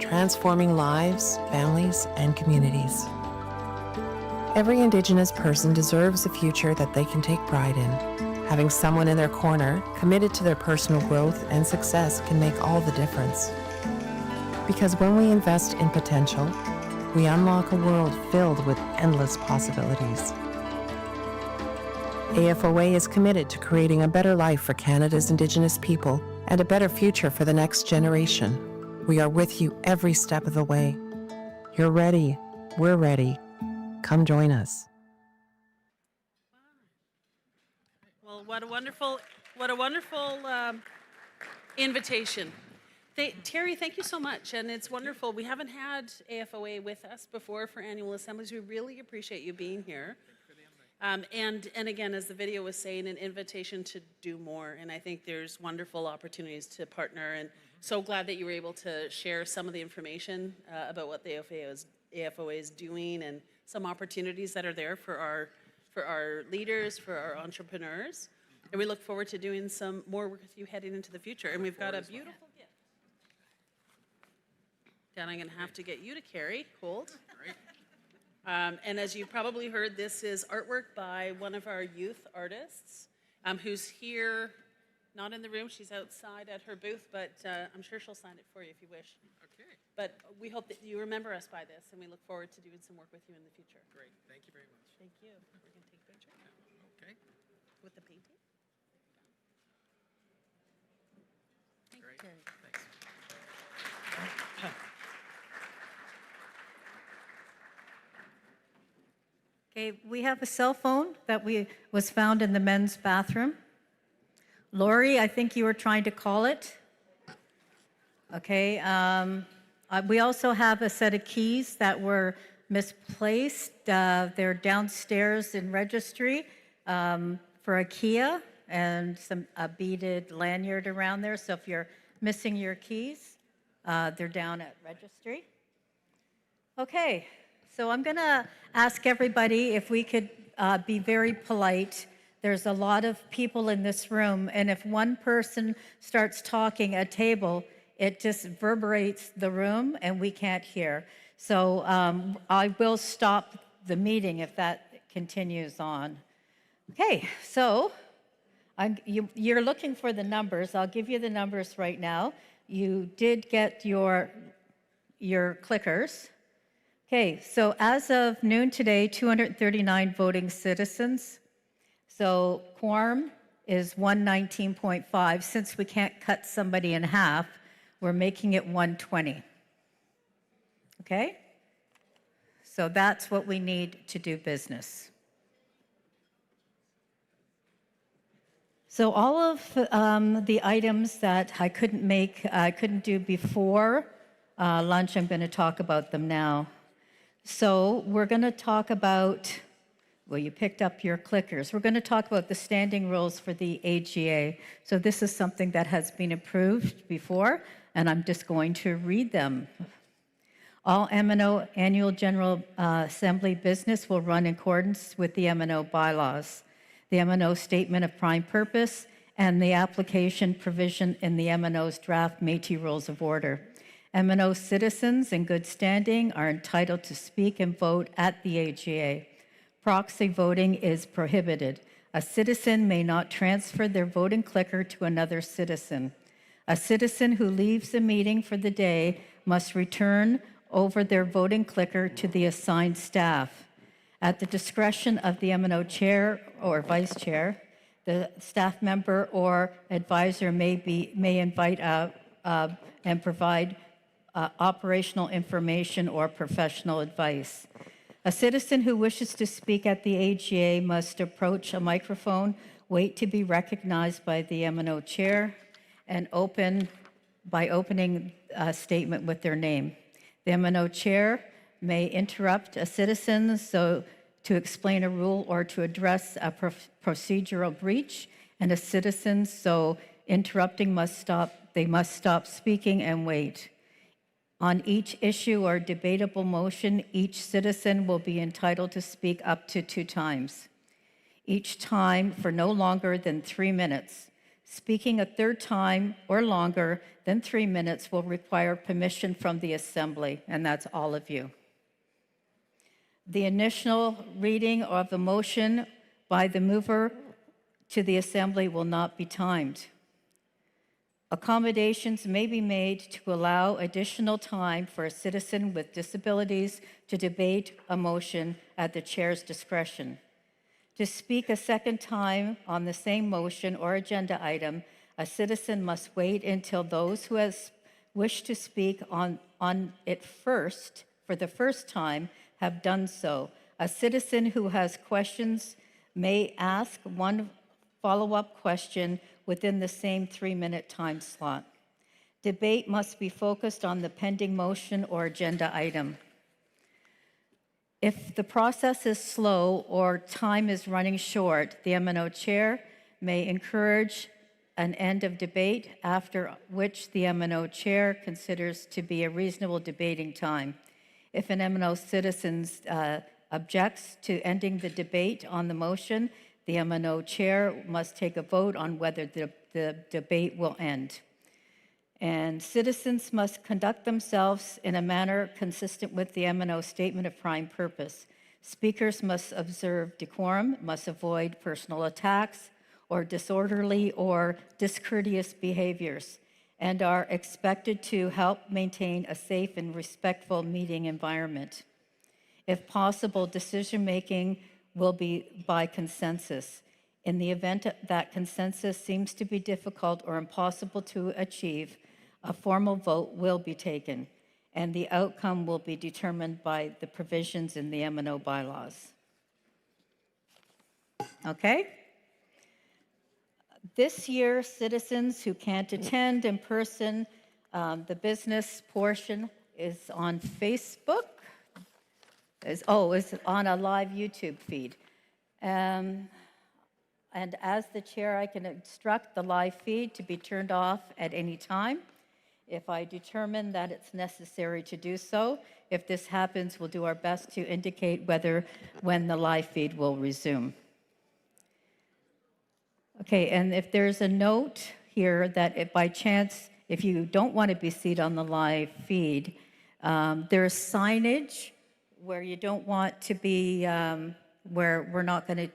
transforming lives, families, and communities. Every Indigenous person deserves a future that they can take pride in. Having someone in their corner, committed to their personal growth and success, can make all the difference. Because when we invest in potential, we unlock a world filled with endless possibilities. AFOA is committed to creating a better life for Canada's Indigenous people and a better future for the next generation. We are with you every step of the way. You're ready. We're ready. Come join us. Well, what a wonderful invitation. Terry, thank you so much, and it's wonderful. We haven't had AFOA with us before for annual assemblies. We really appreciate you being here. And again, as the video was saying, an invitation to do more, and I think there's wonderful opportunities to partner, and so glad that you were able to share some of the information about what the AFOA is doing and some opportunities that are there for our leaders, for our entrepreneurs. And we look forward to doing some more work with you heading into the future. And we've got a beautiful gift. Dan, I'm going to have to get you to carry. Hold. And as you probably heard, this is artwork by one of our youth artists who's here, not in the room. She's outside at her booth, but I'm sure she'll sign it for you if you wish. Okay. But we hope that you remember us by this, and we look forward to doing some work with you in the future. Great. Thank you very much. Thank you. We're going to take a picture. Okay. With the painting. Great. Thanks. Okay, we have a cell phone that was found in the men's bathroom. Lori, I think you were trying to call it. Okay, we also have a set of keys that were misplaced. They're downstairs in registry for IKEA and a beaded lanyard around there. So if you're missing your keys, they're down at registry. Okay, so I'm gonna ask everybody if we could be very polite. There's a lot of people in this room, and if one person starts talking at table, it just reverberates the room and we can't hear. So I will stop the meeting if that continues on. Okay, so you're looking for the numbers. I'll give you the numbers right now. You did get your clickers. Okay, so as of noon today, 239 voting citizens. So quorum is 119.5. Since we can't cut somebody in half, we're making it 120. Okay? So that's what we need to do business. So all of the items that I couldn't do before lunch, I'm going to talk about them now. So we're going to talk about, well, you picked up your clickers. We're going to talk about the standing rules for the AGA. So this is something that has been approved before, and I'm just going to read them. All MNO Annual General Assembly business will run in accordance with the MNO bylaws, the MNO Statement of Prime Purpose, and the application provision in the MNO's draft Métis Rules of Order. MNO citizens in good standing are entitled to speak and vote at the AGA. Proxy voting is prohibited. A citizen may not transfer their voting clicker to another citizen. A citizen who leaves the meeting for the day must return over their voting clicker to the assigned staff. At the discretion of the MNO chair or vice chair, the staff member or advisor may invite and provide operational information or professional advice. A citizen who wishes to speak at the AGA must approach a microphone, wait to be recognized by the MNO chair, and opening a statement with their name. The MNO chair may interrupt a citizen to explain a rule or to address a procedural breach, and a citizen interrupting must stop speaking and wait. On each issue or debatable motion, each citizen will be entitled to speak up to 2 times, each time for no longer than 3 minutes. Speaking a third time or longer than 3 minutes will require permission from the assembly, and that's all of you. The initial reading of the motion by the mover to the assembly will not be timed. Accommodations may be made to allow additional time for a citizen with disabilities to debate a motion at the chair's discretion. To speak a second time on the same motion or agenda item, a citizen must wait until those who wish to speak on it first, for the first time, have done so. A citizen who has questions may ask one follow-up question within the same 3-minute time slot. Debate must be focused on the pending motion or agenda item. If the process is slow or time is running short, the MNO chair may encourage an end of debate, after which the MNO chair considers to be a reasonable debating time. If an MNO citizen objects to ending the debate on the motion, the MNO chair must take a vote on whether the debate will end. And citizens must conduct themselves in a manner consistent with the MNO Statement of Prime Purpose. Speakers must observe decorum, must avoid personal attacks or disorderly or discourteous behaviors, and are expected to help maintain a safe and respectful meeting environment. If possible, decision-making will be by consensus. In the event that consensus seems to be difficult or impossible to achieve, a formal vote will be taken, and the outcome will be determined by the provisions in the MNO bylaws. Okay? This year, citizens who can't attend in person, the business portion is on Facebook. Is on a live YouTube feed. And as the chair, I can instruct the live feed to be turned off at any time if I determine that it's necessary to do so. If this happens, we'll do our best to indicate when the live feed will resume. Okay, and if there's a note here that if by chance, if you don't want to be seen on the live feed, there's signage where you don't want to be, where we're not going to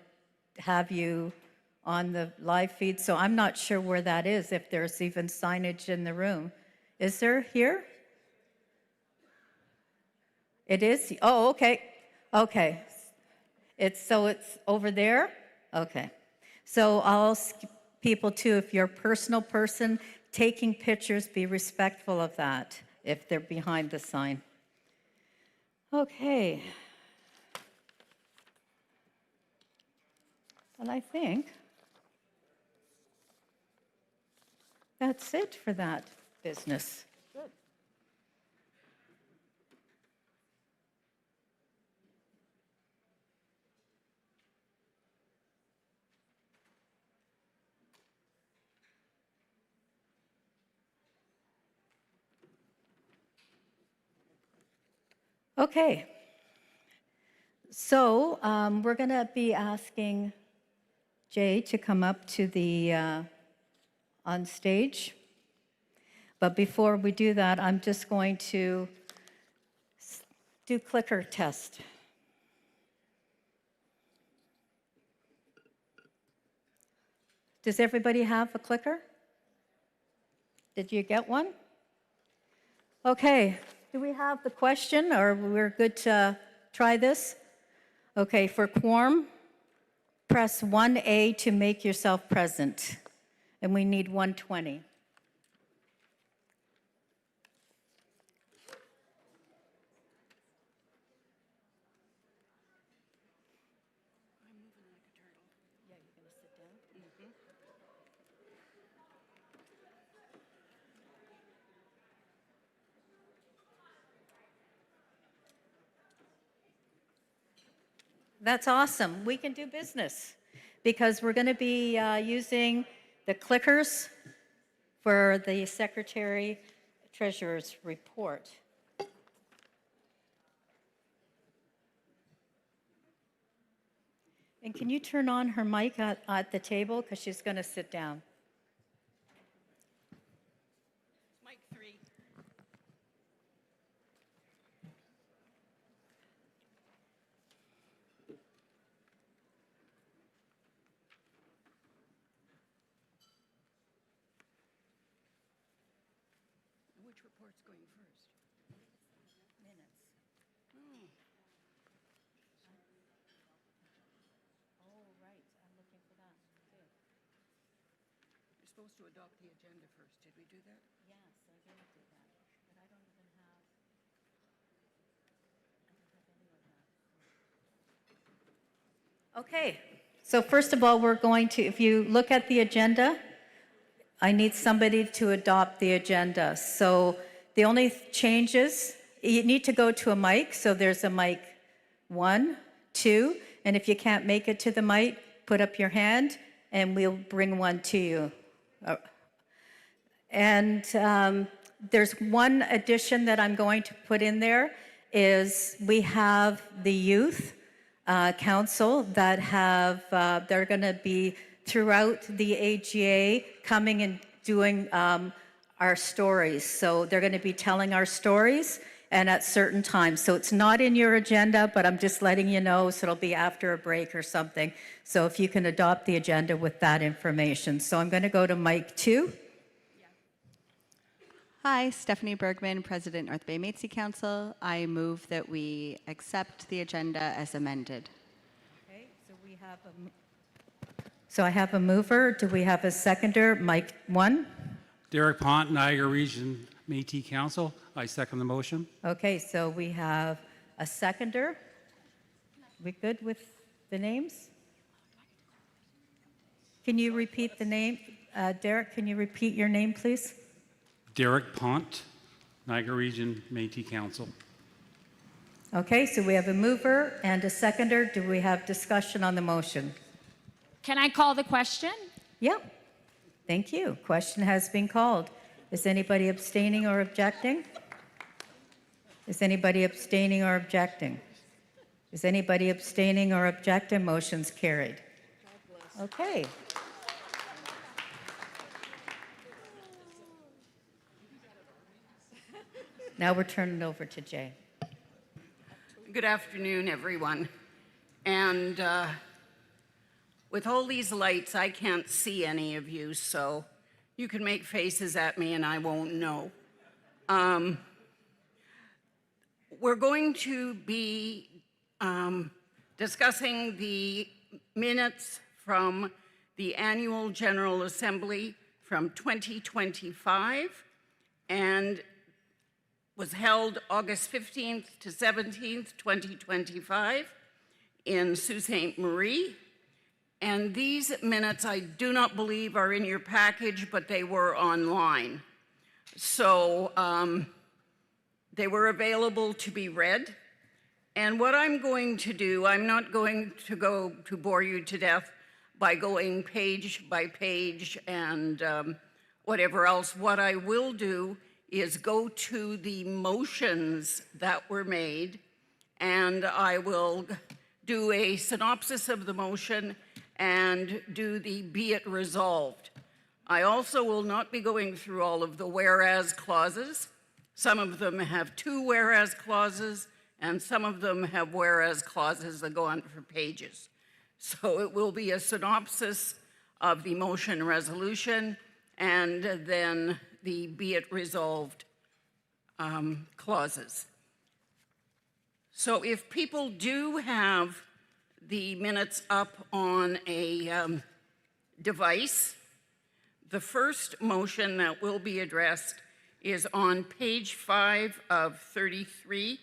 have you on the live feed. So I'm not sure where that is, if there's even signage in the room. Is there here? It is? Oh, okay. Okay. It's over there? Okay. So I'll ask people too, if you're a personal person, taking pictures, be respectful of that if they're behind the sign. Okay. And I think that's it for that business. Good. Okay. So we're going to be asking Jay to come up to the on stage. But before we do that, I'm just going to do clicker test. Does everybody have a clicker? Did you get one? Okay. Do we have the question, or we're good to try this? Okay, for quorum, press 1A to make yourself present. And we need 120. That's awesome. We can do business because we're going to be using the clickers for the Secretary Treasurer's report. And can you turn on her mic at the table because she's going to sit down? Mic 3. Which report's going first? Minutes. Oh, right. I'm looking for that too. You're supposed to adopt the agenda first. Did we do that? Yes, I did do that. But I don't even have any of that. Okay. So first of all, we're going to, if you look at the agenda, I need somebody to adopt the agenda. So the only changes, you need to go to a mic. So there's a mic 1, 2, and if you can't make it to the mic, put up your hand and we'll bring one to you. And there's one addition that I'm going to put in there is we have the youth council that they're going to be throughout the AGA coming and doing our stories. So they're going to be telling our stories and at certain times. So it's not in your agenda, but I'm just letting you know, so it'll be after a break or something. So if you can adopt the agenda with that information. So I'm going to go to mic 2. Hi, Stephanie Bergman, President, North Bay Métis Council. I move that we accept the agenda as amended. Okay, so I have a mover. Do we have a seconder? Mic 1. Derek Pont, Niagara Region Métis Council. I second the motion. Okay, so we have a seconder. We good with the names? Can you repeat the name? Derek, can you repeat your name, please? Derek Pont, Niagara Region Métis Council. Okay, so we have a mover and a seconder. Do we have discussion on the motion? Can I call the question? Yep. Thank you. Question has been called. Is anybody abstaining or objecting? Is anybody abstaining or objecting? Is anybody abstaining or objecting? Motion's carried. Okay. Now we're turning over to Jay. Good afternoon, everyone. And with all these lights, I can't see any of you, so you can make faces at me and I won't know. We're going to be discussing the minutes from the Annual General Assembly from 2025, and was held August 15th to 17th, 2025 in Sault Ste. Marie. And these minutes I do not believe are in your package, but they were online. So they were available to be read. And what I'm going to do, I'm not going to go to bore you to death by going page by page and whatever else. What I will do is go to the motions that were made, and I will do a synopsis of the motion and do the be it resolved. I also will not be going through all of the whereas clauses. Some of them have 2 whereas clauses, and some of them have whereas clauses that go on for pages. So it will be a synopsis of the motion resolution and then the be it resolved clauses. So if people do have the minutes up on a device, the first motion that will be addressed is on page 5 of 33,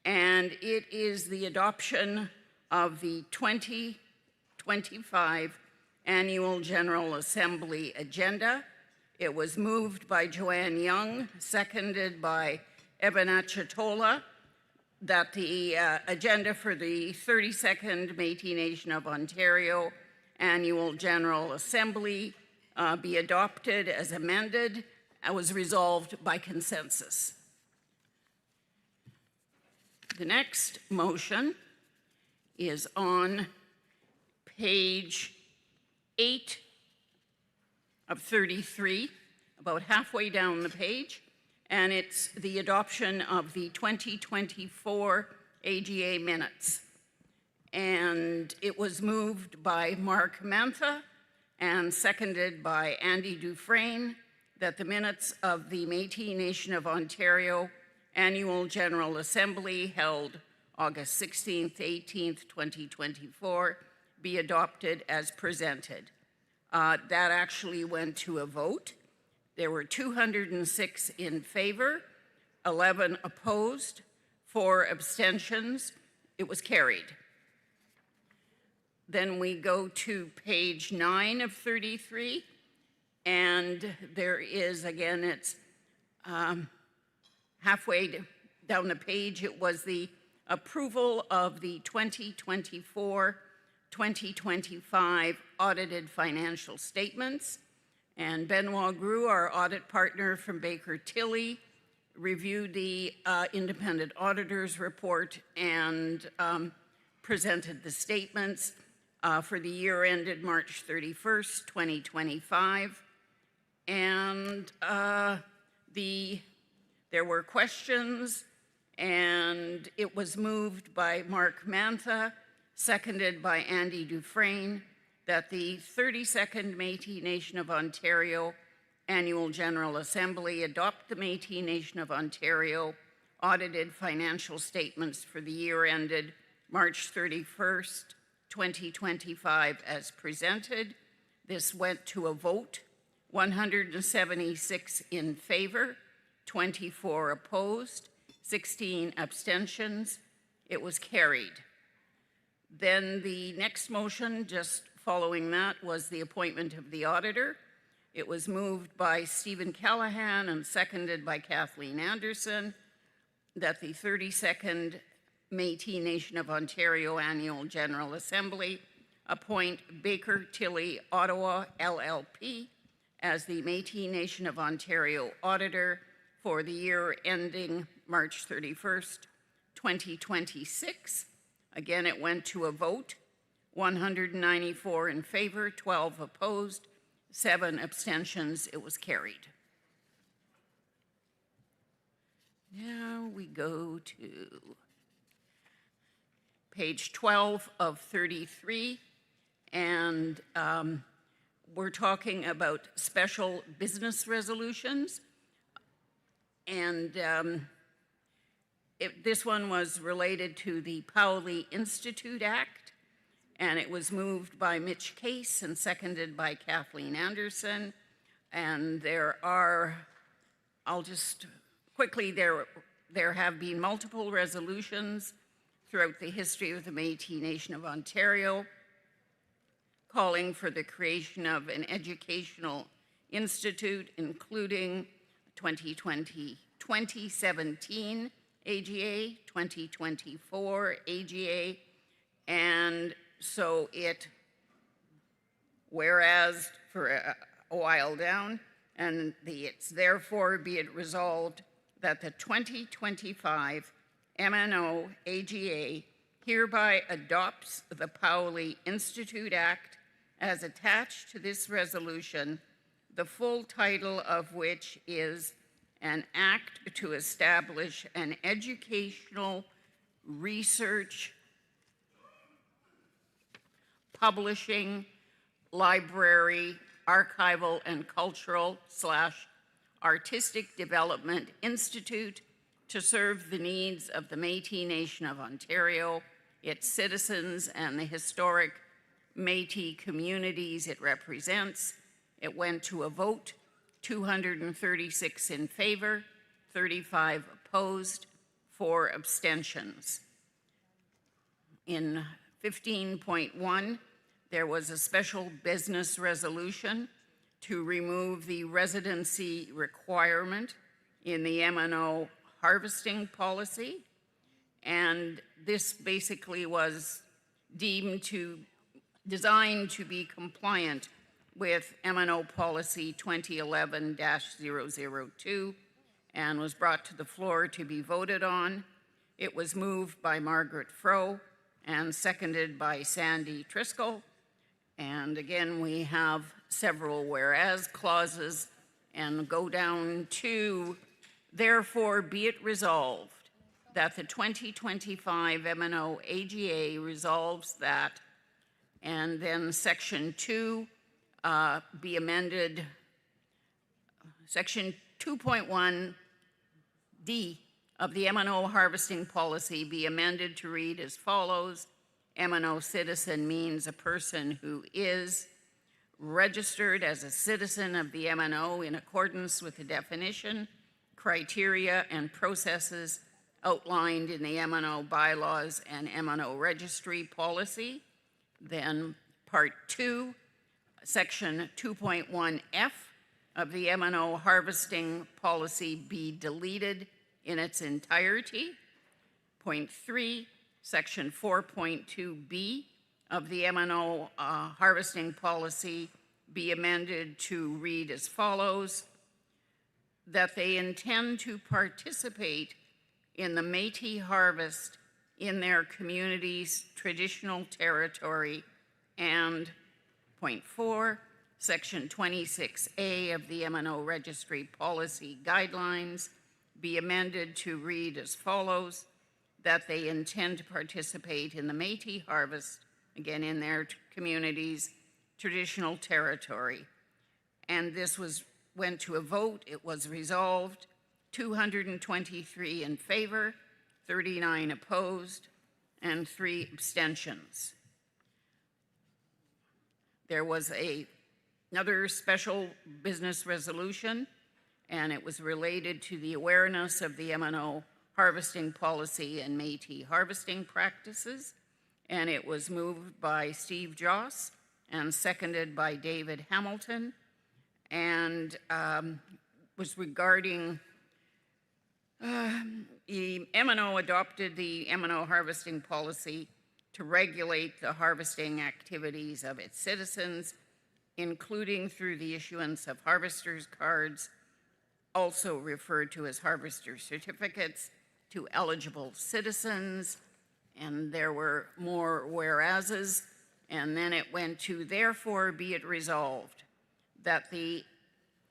and it is the adoption of the 2025 Annual General Assembly agenda. It was moved by Joanne Young, seconded by Eben Achatola, that the agenda for the 32nd Métis Nation of Ontario Annual General Assembly be adopted as amended and was resolved by consensus. The next motion is on page 8 of 33, about halfway down the page, and it's the adoption of the 2024 AGA minutes. And it was moved by Mark Mantha and seconded by Andy Dufresne that the minutes of the Métis Nation of Ontario Annual General Assembly held August 16th, 18th, 2024 be adopted as presented. That actually went to a vote. There were 206 in favor, 11 opposed, 4 abstentions. It was carried. Then we go to page 9 of 33, and there is, again, it's halfway down the page. It was the approval of the 2024-2025 audited financial statements. And Benoit Gru, our audit partner from Baker Tilly, reviewed the independent auditor's report and presented the statements for the year ended March 31st, 2025. And there were questions, and it was moved by Mark Mantha, seconded by Andy Dufresne, that the 32nd Métis Nation of Ontario Annual General Assembly adopt the Métis Nation of Ontario audited financial statements for the year ended March 31st, 2025 as presented. This went to a vote, 176 in favor, 24 opposed, 16 abstentions. It was carried. Then the next motion, just Following that was the appointment of the auditor. It was moved by Stephen Callahan and seconded by Kathleen Anderson that the 32nd Métis Nation of Ontario Annual General Assembly appoint Baker Tilly Ottawa LLP as the Métis Nation of Ontario Auditor for the year ending March 31st, 2026. Again, it went to a vote, 194 in favor, 12 opposed, 7 abstentions. It was carried. Now we go to page 12 of 33, and we're talking about special business resolutions. And this one was related to the Powley Institute Act, and it was moved by Mitch Case and seconded by Kathleen Anderson. And there are, I'll just quickly, there have been multiple resolutions throughout the history of the Métis Nation of Ontario calling for the creation of an educational institute, including 2017 AGA, 2024 AGA, and so it, whereas for a while down, and it's therefore be it resolved that the 2025 MNO AGA hereby adopts the Powley Institute Act as attached to this resolution, the full title of which is an act to establish an educational, research, publishing, library, archival, and cultural / artistic development institute to serve the needs of the Métis Nation of Ontario, its citizens, and the historic Métis communities it represents. It went to a vote, 236 in favor, 35 opposed, 4 abstentions. In 15.1, there was a special business resolution to remove the residency requirement in the MNO harvesting policy, and this basically was designed to be compliant with MNO policy 2011-002 and was brought to the floor to be voted on. It was moved by Margaret Froh and seconded by Sandy Driscoll. And again, we have several whereas clauses and go down to, therefore be it resolved that the 2025 MNO AGA resolves that, and then section 2 be amended, section 2.1D of the MNO harvesting policy be amended to read as follows. MNO citizen means a person who is registered as a citizen of the MNO in accordance with the definition, criteria, and processes outlined in the MNO bylaws and MNO registry policy. Then part 2, section 2.1F of the MNO harvesting policy be deleted in its entirety. Point 3, section 4.2B of the MNO harvesting policy be amended to read as follows: that they intend to participate in the Métis harvest in their community's traditional territory. And point 4, section 26A of the MNO registry policy guidelines be amended to read as follows: that they intend to participate in the Métis harvest, again in their community's traditional territory. And this went to a vote. It was resolved, 223 in favor, 39 opposed, and 3 abstentions. There was another special business resolution, and it was related to the awareness of the MNO harvesting policy and Métis harvesting practices, and it was moved by Steve Joss and seconded by David Hamilton, and was regarding the MNO adopted the MNO harvesting policy to regulate the harvesting activities of its citizens, including through the issuance of harvester's cards, also referred to as harvester certificates, to eligible citizens. And there were more whereases. And then it went to, therefore be it resolved that the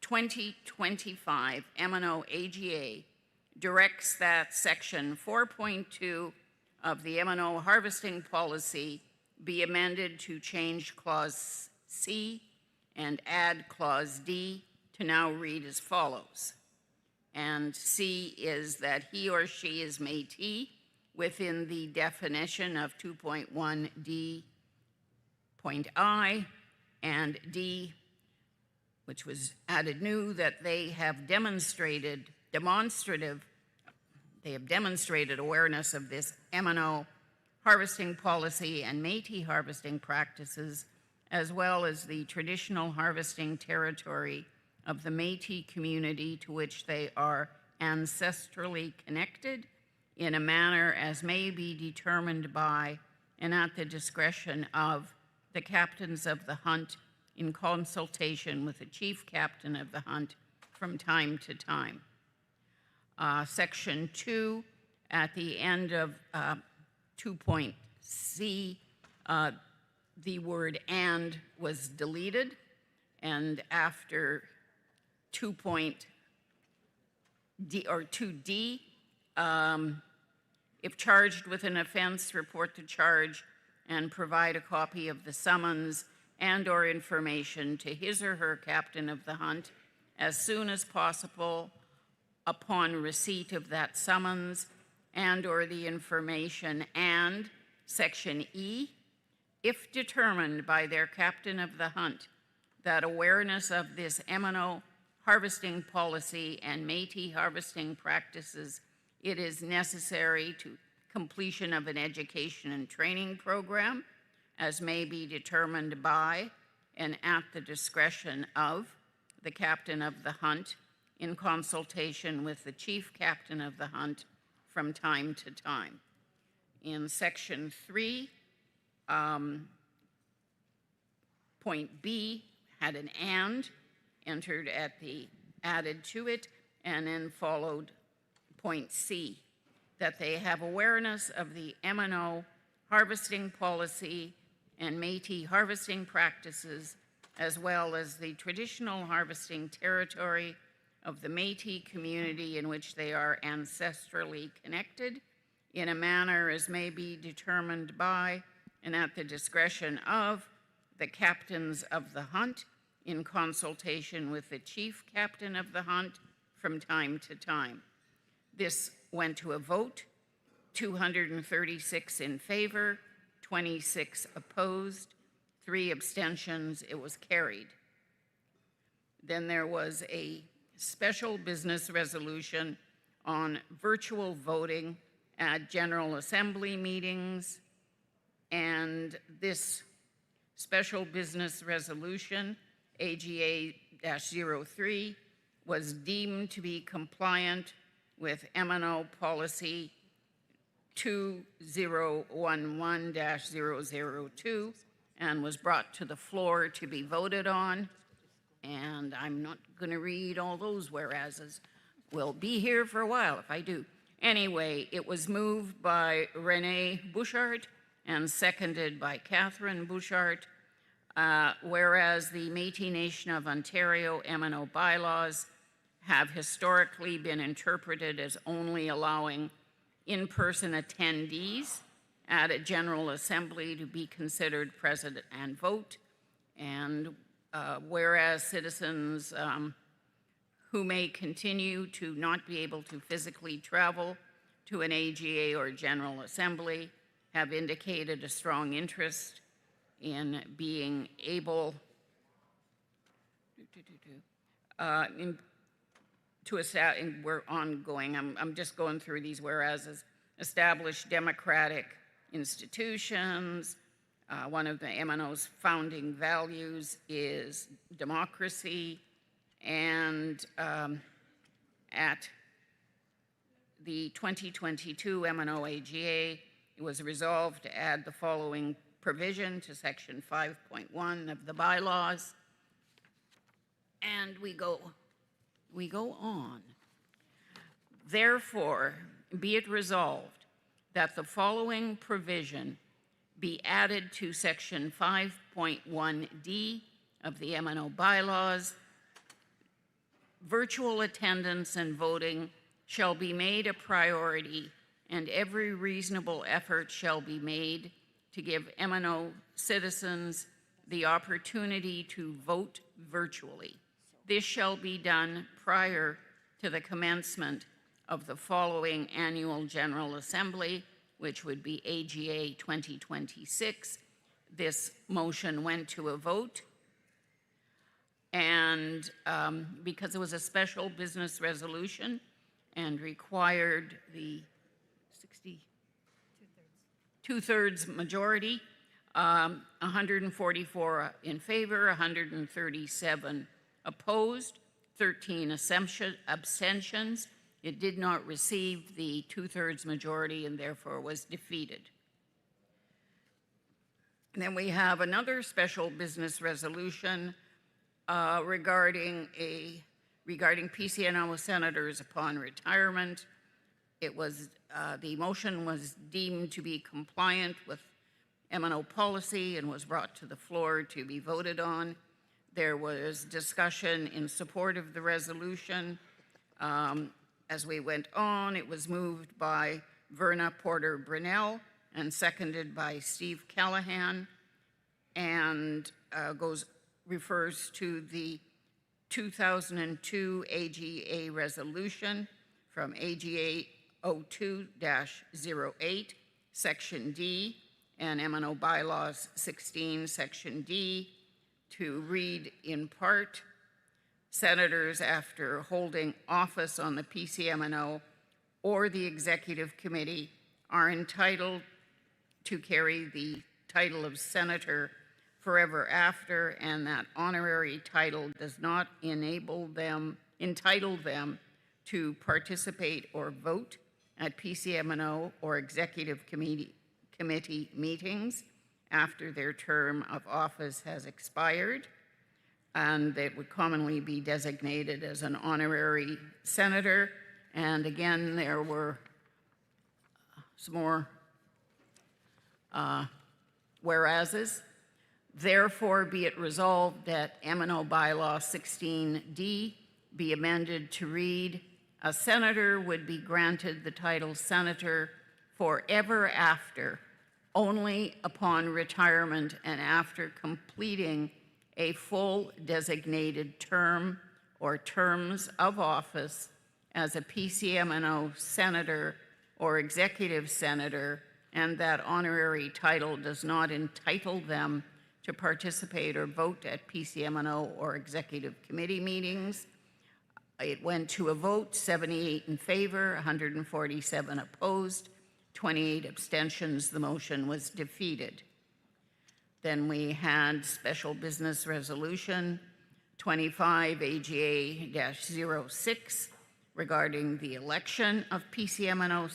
2025 MNO AGA directs that section 4.2 of the MNO harvesting policy be amended to change clause C and add clause D to now read as follows. And C is that he or she is Métis within the definition of 2.1 D.I, and D, which was added new, that they have demonstrated awareness of this MNO harvesting policy and Métis harvesting practices, as well as the traditional harvesting territory of the Métis community to which they are ancestrally connected in a manner as may be determined by and at the discretion of the captains of the hunt in consultation with the chief captain of the hunt from time to time. Section 2, at the end of 2.C, the word "and" was deleted, and after 2D, if charged with an offense, report the charge and provide a copy of the summons and/or information to his or her captain of the hunt as soon as possible upon receipt of that summons and/or the information. And Section E, if determined by their captain of the hunt that awareness of this MNO harvesting policy and Métis harvesting practices, it is necessary to completion of an education and training program as may be determined by and at the discretion of the captain of the hunt in consultation with the chief captain of the hunt from time to time. In Section 3, point B had an "and" entered at the added to it, and then followed point C, that they have awareness of the MNO harvesting policy and Métis harvesting practices, as well as the traditional harvesting territory of the Métis community in which they are ancestrally connected, in a manner as may be determined by and at the discretion of the captains of the hunt in consultation with the chief captain of the hunt from time to time. This went to a vote, 236 in favor, 26 opposed, 3 abstentions. It was carried. Then there was a special business resolution on virtual voting at General Assembly meetings, and this special business resolution, AGA-03, was deemed to be compliant with MNO policy 2011-002 and was brought to the floor to be voted on. And I'm not going to read all those whereases. We'll be here for a while if I do. Anyway, it was moved by Renee Bouchard and seconded by Catherine Bouchard. Whereas the Métis Nation of Ontario MNO bylaws have historically been interpreted as only allowing in-person attendees at a General Assembly to be considered present and vote, and whereas citizens who may continue to not be able to physically travel to an AGA or General Assembly have indicated a strong interest in being able to establish, we're ongoing, I'm just going through these whereas, establish democratic institutions, One of the MNO's founding values is democracy, and at the 2022 MNO AGA, it was resolved to add the following provision to section 5.1 of the bylaws. And we go on. Therefore, be it resolved that the following provision be added to section 5.1D of the MNO bylaws. Virtual attendance and voting shall be made a priority, and every reasonable effort shall be made to give MNO citizens the opportunity to vote virtually. This shall be done prior to the commencement of the following annual General Assembly, which would be AGA 2026. This motion went to a vote, and because it was a special business resolution and required the 2/3 majority, 144 in favor, 137 opposed, 13 abstentions. It did not receive the 2/3 majority and therefore was defeated. And then we have another special business resolution regarding PCNO senators upon retirement. It was the motion was deemed to be compliant with MNO policy and was brought to the floor to be voted on. There was discussion in support of the resolution. As we went on, it was moved by Verna Porter Brunel and seconded by Steve Callahan, and refers to the 2002 AGA resolution from AGA 02-08, Section D, and MNO Bylaws 16, Section D, to read in part, senators, after holding office on the PCMNO or the executive committee, are entitled to carry the title of senator forever after, and that honorary title does not entitle them to participate or vote at PCMNO or executive committee meetings after their term of office has expired, and that would commonly be designated as an honorary senator. And again, there were some more whereases. Therefore, be it resolved that MNO Bylaw 16D be amended to read, a senator would be granted the title senator forever after, only upon retirement and after completing a full designated term or terms of office as a PCMNO senator or executive senator, and that honorary title does not entitle them to participate or vote at PCMNO or executive committee meetings. It went to a vote, 78 in favor, 147 opposed, 28 abstentions. The motion was defeated. Then we had special business resolution 25 AGA-06 regarding the election of PCMNO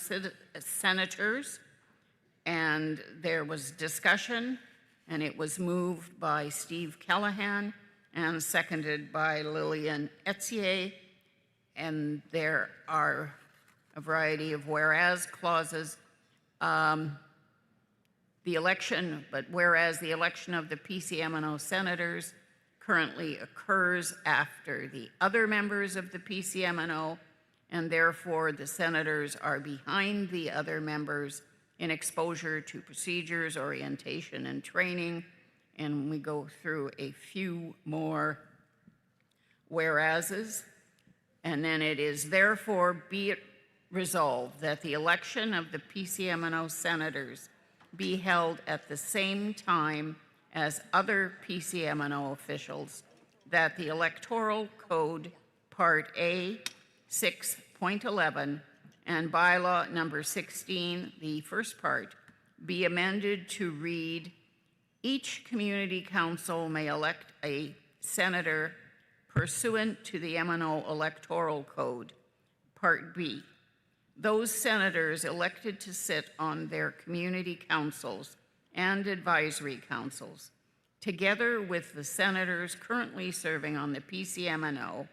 senators. And there was discussion, and it was moved by Steve Callahan and seconded by Lillian Etier. And there are a variety of whereas clauses. Whereas the election of the PCMNO senators currently occurs after the other members of the PCMNO, and therefore the senators are behind the other members in exposure to procedures, orientation, and training. And we go through a few more whereases. And then it is therefore be it resolved that the election of the PCMNO senators be held at the same time as other PCMNO officials, that the Electoral Code Part A 6.11 and Bylaw number 16, the first part, be amended to read, Each community council may elect a senator pursuant to the MNO Electoral Code, Part B. Those senators elected to sit on their community councils and advisory councils, together with the senators currently serving on the PCMNO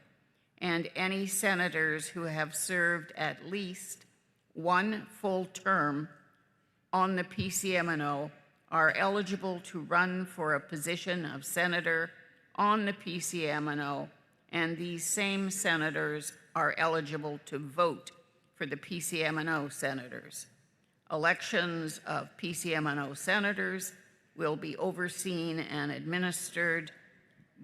and any senators who have served at least one full term on the PCMNO, are eligible to run for a position of senator on the PCMNO, and these same senators are eligible to vote for the PCMNO senators. Elections of PCMNO senators will be overseen and administered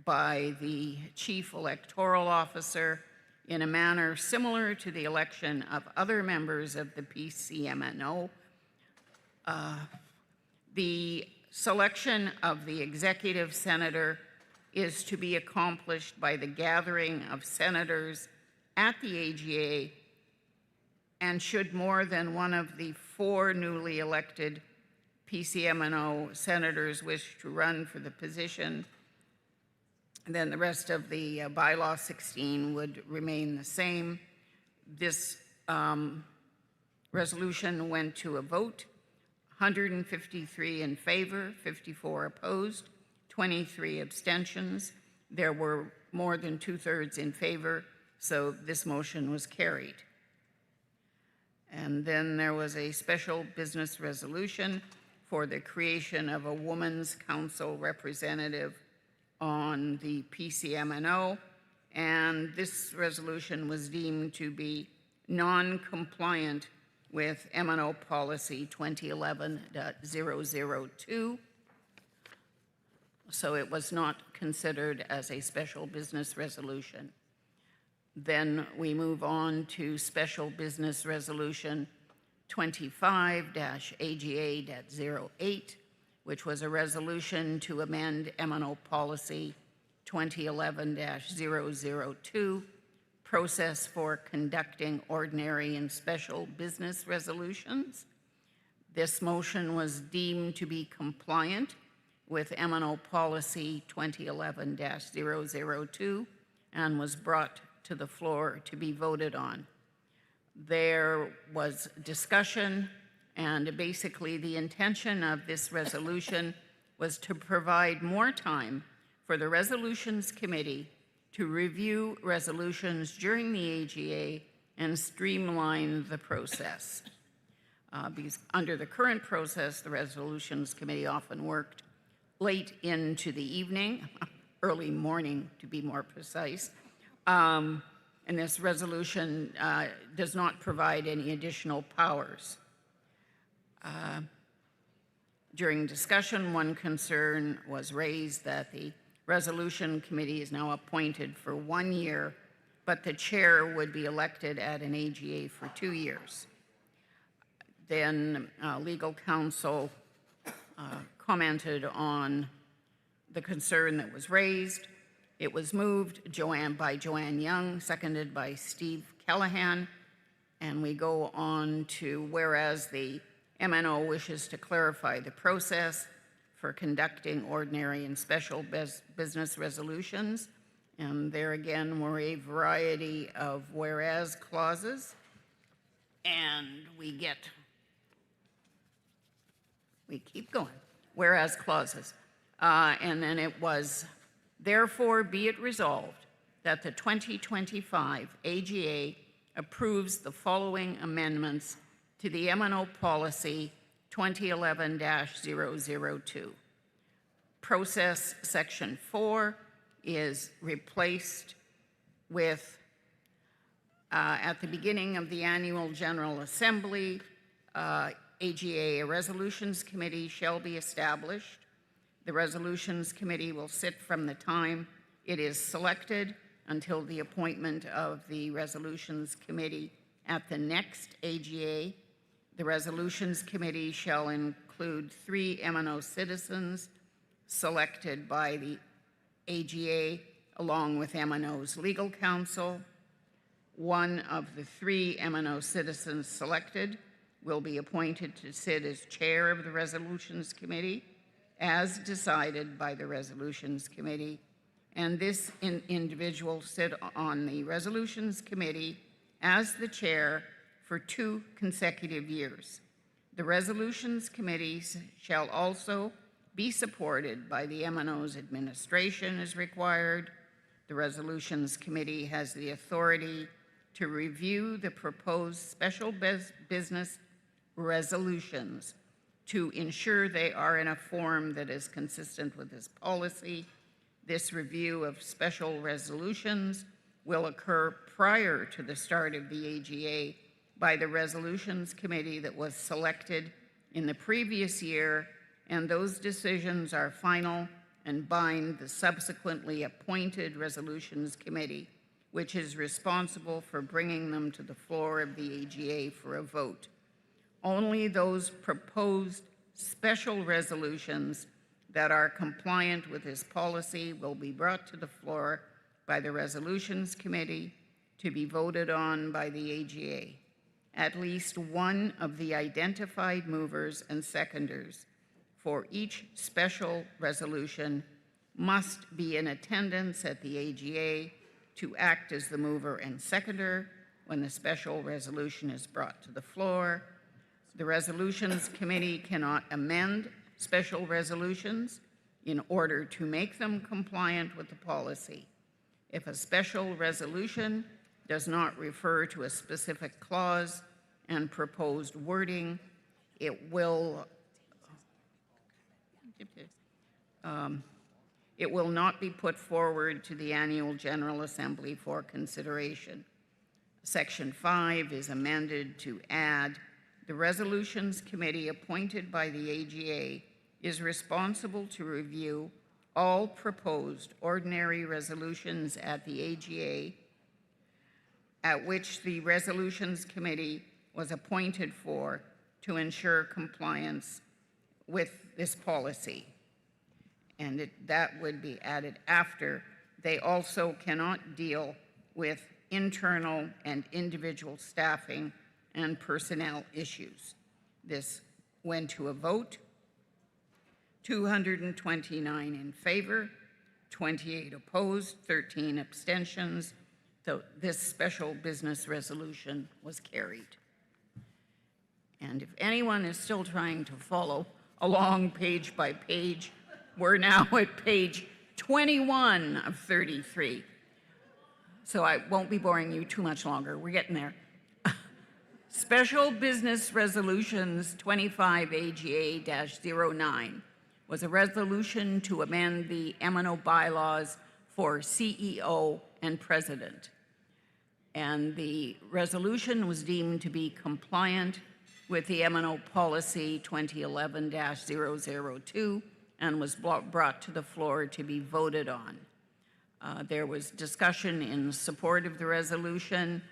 by the Chief Electoral Officer in a manner similar to the election of other members of the PCMNO. The selection of the executive senator is to be accomplished by the gathering of senators at the AGA, and should more than one of the 4 newly elected PCMNO senators wish to run for the position, then the rest of the bylaw 16 would remain the same. This resolution went to a vote. 153 in favor, 54 opposed, 23 abstentions. There were more than 2/3 in favor, so this motion was carried. And then there was a special business resolution for the creation of a Women's Council representative on the PCMNO, and this resolution was deemed to be non-compliant with MNO Policy 2011.002, so it was not considered as a special business resolution. Then we move on to Special Business Resolution 25-AGA.08, which was a resolution to amend MNO Policy 2011-002, process for conducting ordinary and special business resolutions. This motion was deemed to be compliant with MNO Policy 2011-002 and was brought to the floor to be voted on. There was discussion, and basically the intention of this resolution was to provide more time for the Resolutions Committee to review resolutions during the AGA and streamline the process. Because under the current process, the Resolutions Committee often worked late into the evening, early morning to be more precise, and this resolution does not provide any additional powers. During discussion, one concern was raised that the Resolution Committee is now appointed for 1 year, but the chair would be elected at an AGA for 2 years. Then legal counsel commented on the concern that was raised. It was moved by Joanne Young, seconded by Steve Callahan, and we go on to whereas the MNO wishes to clarify the process for conducting ordinary and special business resolutions. And there again were a variety of whereas clauses. And we keep going, whereas clauses. And then it was, therefore be it resolved that the 2025 AGA approves the following amendments to the MNO Policy 2011-002. Process Section 4 is replaced with, at the beginning of the Annual General Assembly, AGA, a Resolutions Committee shall be established. The Resolutions Committee will sit from the time it is selected until the appointment of the Resolutions Committee at the next AGA. The Resolutions Committee shall include 3 MNO citizens selected by the AGA along with MNO's legal counsel. 1 of the 3 MNO citizens selected will be appointed to sit as chair of the Resolutions Committee as decided by the Resolutions Committee, and this individual sit on the Resolutions Committee as the chair for 2 consecutive years. The Resolutions Committee shall also be supported by the MNO's administration as required. The Resolutions Committee has the authority to review the proposed special business resolutions to ensure they are in a form that is consistent with this policy. This review of special resolutions will occur prior to the start of the AGA by the Resolutions Committee that was selected in the previous year, and those decisions are final and bind the subsequently appointed Resolutions Committee, which is responsible for bringing them to the floor of the AGA for a vote. Only those proposed special resolutions that are compliant with this policy will be brought to the floor by the Resolutions Committee to be voted on by the AGA. At least one of the identified movers and seconders for each special resolution must be in attendance at the AGA to act as the mover and seconder when the special resolution is brought to the floor. The Resolutions Committee cannot amend special resolutions in order to make them compliant with the policy. If a special resolution does not refer to a specific clause and proposed wording, it will not be put forward to the Annual General Assembly for consideration. Section 5 is amended to add, the Resolutions Committee appointed by the AGA is responsible to review all proposed ordinary resolutions at the AGA at which the Resolutions Committee was appointed for to ensure compliance with this policy. And that would be added after. They also cannot deal with internal and individual staffing and personnel issues. This went to a vote, 229 in favor, 28 opposed, 13 abstentions. So this special business resolution was carried. And if anyone is still trying to follow along page by page, we're now at page 21 of 33. So I won't be boring you too much longer. We're getting there. Special Business Resolutions 25 AGA-09 was a resolution to amend the MNO bylaws for CEO and president. And the resolution was deemed to be compliant with the MNO policy 2011-002 and was brought to the floor to be voted on. There was discussion in support of the resolution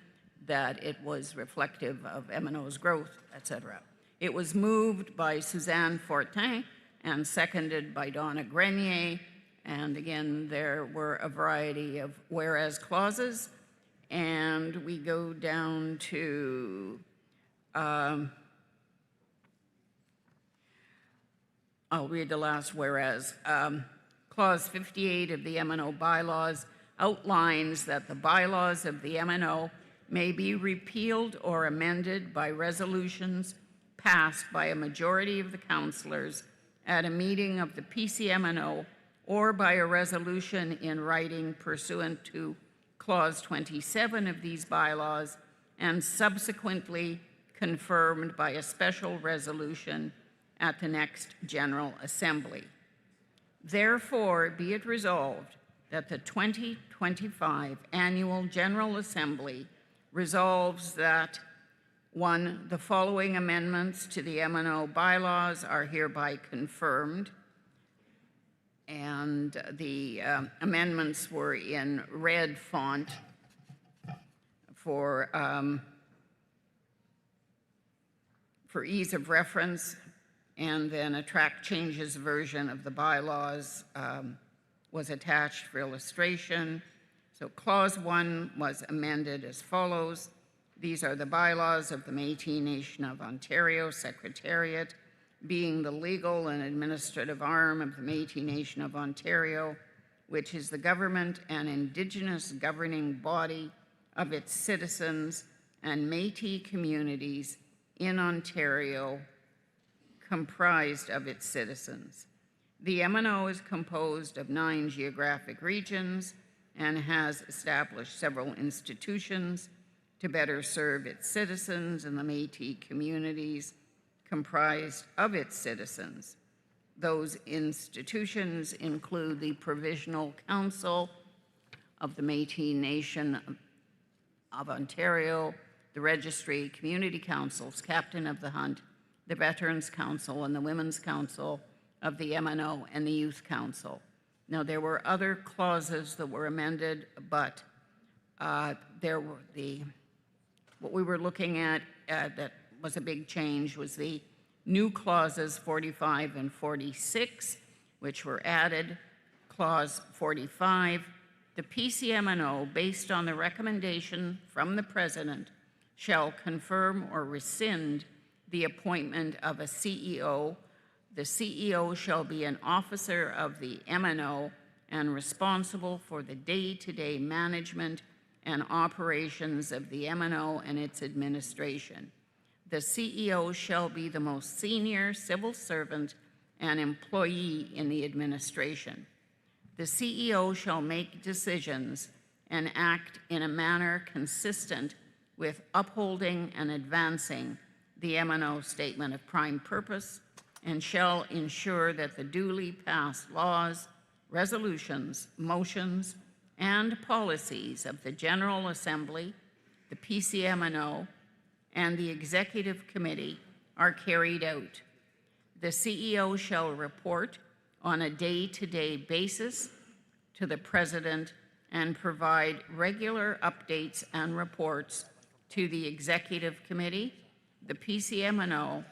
that it was reflective of MNO's growth, etc. It was moved by Suzanne Fortin and seconded by Donna Grenier. And again, there were a variety of whereas clauses. And we go down to, I'll read the last whereas. Clause 58 of the MNO bylaws outlines that the bylaws of the MNO may be repealed or amended by resolutions passed by a majority of the councillors at a meeting of the PCMNO or by a resolution in writing pursuant to Clause 27 of these bylaws and subsequently confirmed by a special resolution at the next General Assembly. Therefore, be it resolved that the 2025 Annual General Assembly resolves that 1, the following amendments to the MNO bylaws are hereby confirmed. And the amendments were in red font for ease of reference, and then a track changes version of the bylaws was attached for illustration. So clause 1 was amended as follows. These are the bylaws of the Métis Nation of Ontario Secretariat. being the legal and administrative arm of the Métis Nation of Ontario, which is the government and Indigenous governing body of its citizens and Métis communities in Ontario comprised of its citizens. The MNO is composed of 9 geographic regions and has established several institutions to better serve its citizens and the Métis communities comprised of its citizens. Those institutions include the Provisional Council of the Métis Nation of Ontario, the Registry, Community Councils, Captain of the Hunt, the Veterans Council, and the Women's Council of the MNO, and the Youth Council. Now, there were other clauses that were amended, but what we were looking at that was a big change was the new clauses 45 and 46, which were added. Clause 45, the PCMNO, based on the recommendation from the President, shall confirm or rescind the appointment of a CEO. The CEO shall be an officer of the MNO and responsible for the day-to-day management and operations of the MNO and its administration. The CEO shall be the most senior civil servant and employee in the administration. The CEO shall make decisions and act in a manner consistent with upholding and advancing the MNO Statement of Prime Purpose, and shall ensure that the duly passed laws, resolutions, motions, and policies of the General Assembly, the PCMNO, and the Executive Committee are carried out. The CEO shall report on a day-to-day basis to the President and provide regular updates and reports to the Executive Committee, the PCMNO,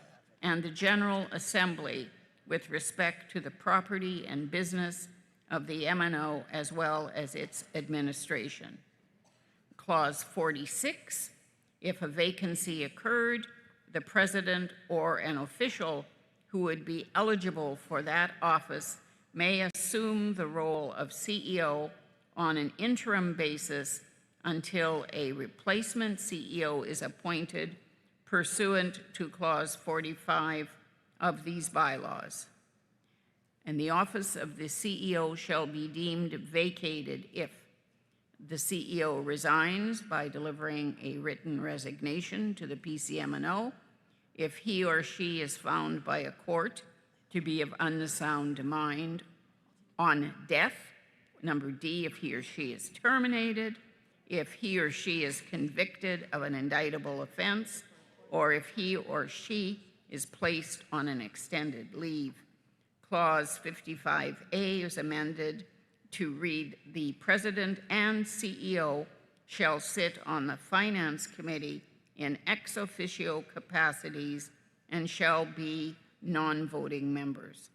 and the General Assembly with respect to the property and business of the MNO as well as its administration. Clause 46, if a vacancy occurred, the President or an official who would be eligible for that office may assume the role of CEO on an interim basis until a replacement CEO is appointed pursuant to Clause 45 of these bylaws. And the office of the CEO shall be deemed vacated if the CEO resigns by delivering a written resignation to the PCMNO, if he or she is found by a court to be of unsound mind, on death, number D, if he or she is terminated, if he or she is convicted of an indictable offense, or if he or she is placed on an extended leave. Clause 55A is amended to read, the President and CEO shall sit on the Finance Committee in ex officio capacities and shall be non-voting members.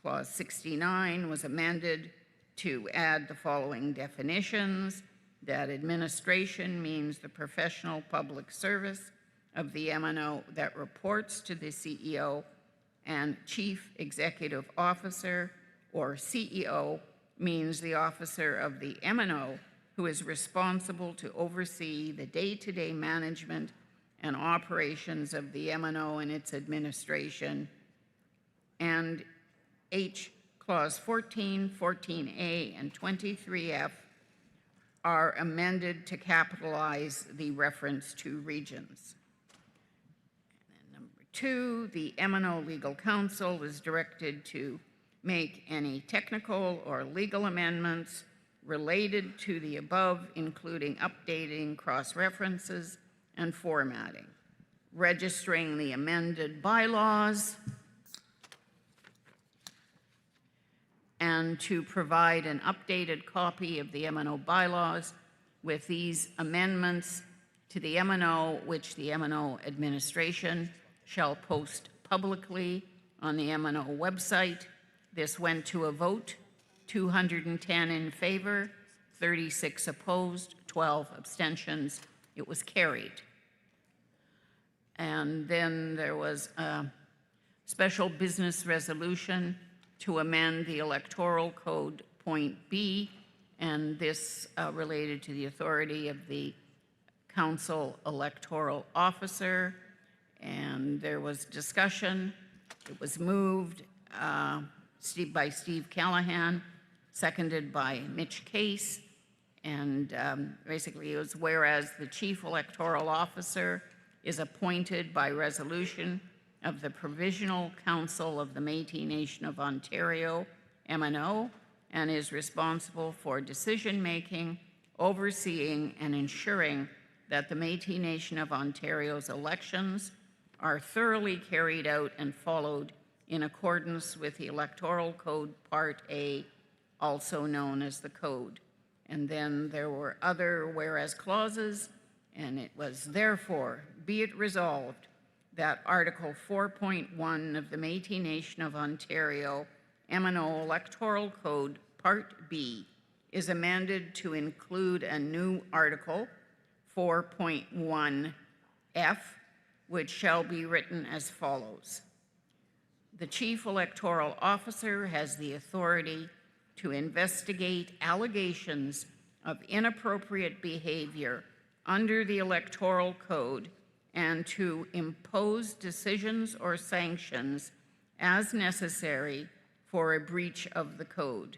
Clause 69 was amended to add the following definitions: that administration means the professional public service of the MNO that reports to the CEO, and Chief Executive Officer, or CEO, means the officer of the MNO who is responsible to oversee the day-to-day management and operations of the MNO and its administration. And H, Clause 14, 14A, and 23F are amended to capitalize the reference to regions. And then number 2, the MNO Legal Counsel is directed to make any technical or legal amendments related to the above, including updating cross-references and formatting, registering the amended bylaws, and to provide an updated copy of the MNO bylaws with these amendments to the MNO, which the MNO administration shall post publicly on the MNO website. This went to a vote, 210 in favor, 36 opposed, 12 abstentions. It was carried. And then there was special business resolution to amend the Electoral Code Point B, and this related to the authority of the Council Electoral Officer. And there was discussion. It was moved by Steve Callahan, seconded by Mitch Case. And basically it was whereas the Chief Electoral Officer is appointed by resolution of the Provisional Council of the Métis Nation of Ontario, MNO, and is responsible for decision-making, overseeing, and ensuring that the Métis Nation of Ontario's elections are thoroughly carried out and followed in accordance with the Electoral Code Part A, also known as the Code. And then there were other whereas clauses, and it was therefore be it resolved that Article 4.1 of the Métis Nation of Ontario MNO Electoral Code Part B is amended to include a new Article 4.1F, which shall be written as follows. The Chief Electoral Officer has the authority to investigate allegations of inappropriate behavior under the Electoral Code and to impose decisions or sanctions as necessary for a breach of the code.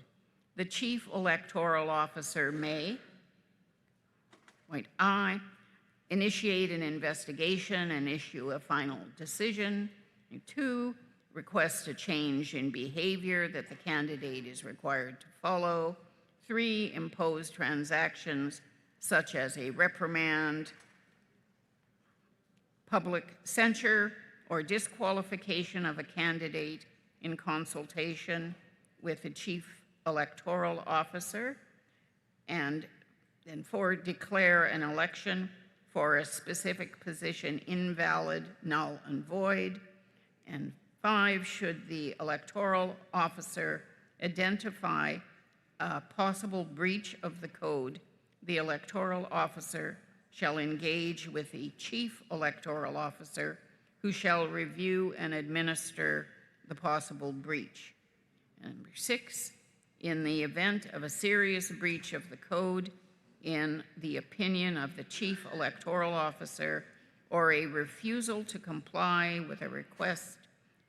The Chief Electoral Officer may, point I, initiate an investigation and issue a final decision. 2, request a change in behavior that the candidate is required to follow. 3, impose transactions such as a reprimand, public censure, or disqualification of a candidate in consultation with the Chief Electoral Officer. And then 4, declare an election for a specific position invalid, null, and void. And 5, should the electoral officer identify a possible breach of the code, the electoral officer shall engage with the Chief Electoral Officer, who shall review and administer the possible breach. And number 6, in the event of a serious breach of the code, in the opinion of the Chief Electoral Officer, or a refusal to comply with a request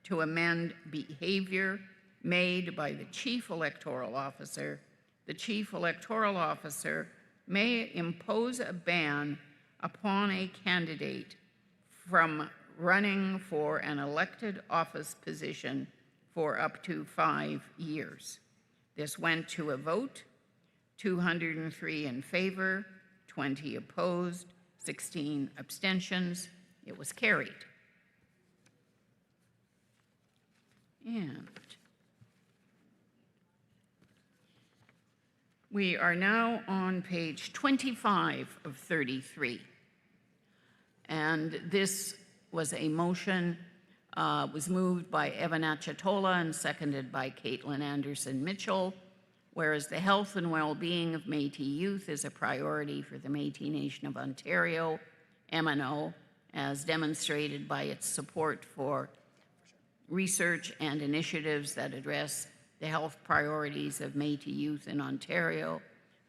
to amend behavior made by the Chief Electoral Officer, the Chief Electoral Officer may impose a ban upon a candidate from running for an elected office position for up to 5 years. This went to a vote, 203 in favor, 20 opposed, 16 abstentions. It was carried. And we are now on page 25 of 33. And this was a motion, was moved by Evan Achatola and seconded by Caitlin Anderson Mitchell. Whereas the health and well-being of Métis youth is a priority for the Métis Nation of Ontario, MNO, as demonstrated by its support for research and initiatives that address the health priorities of Métis youth in Ontario.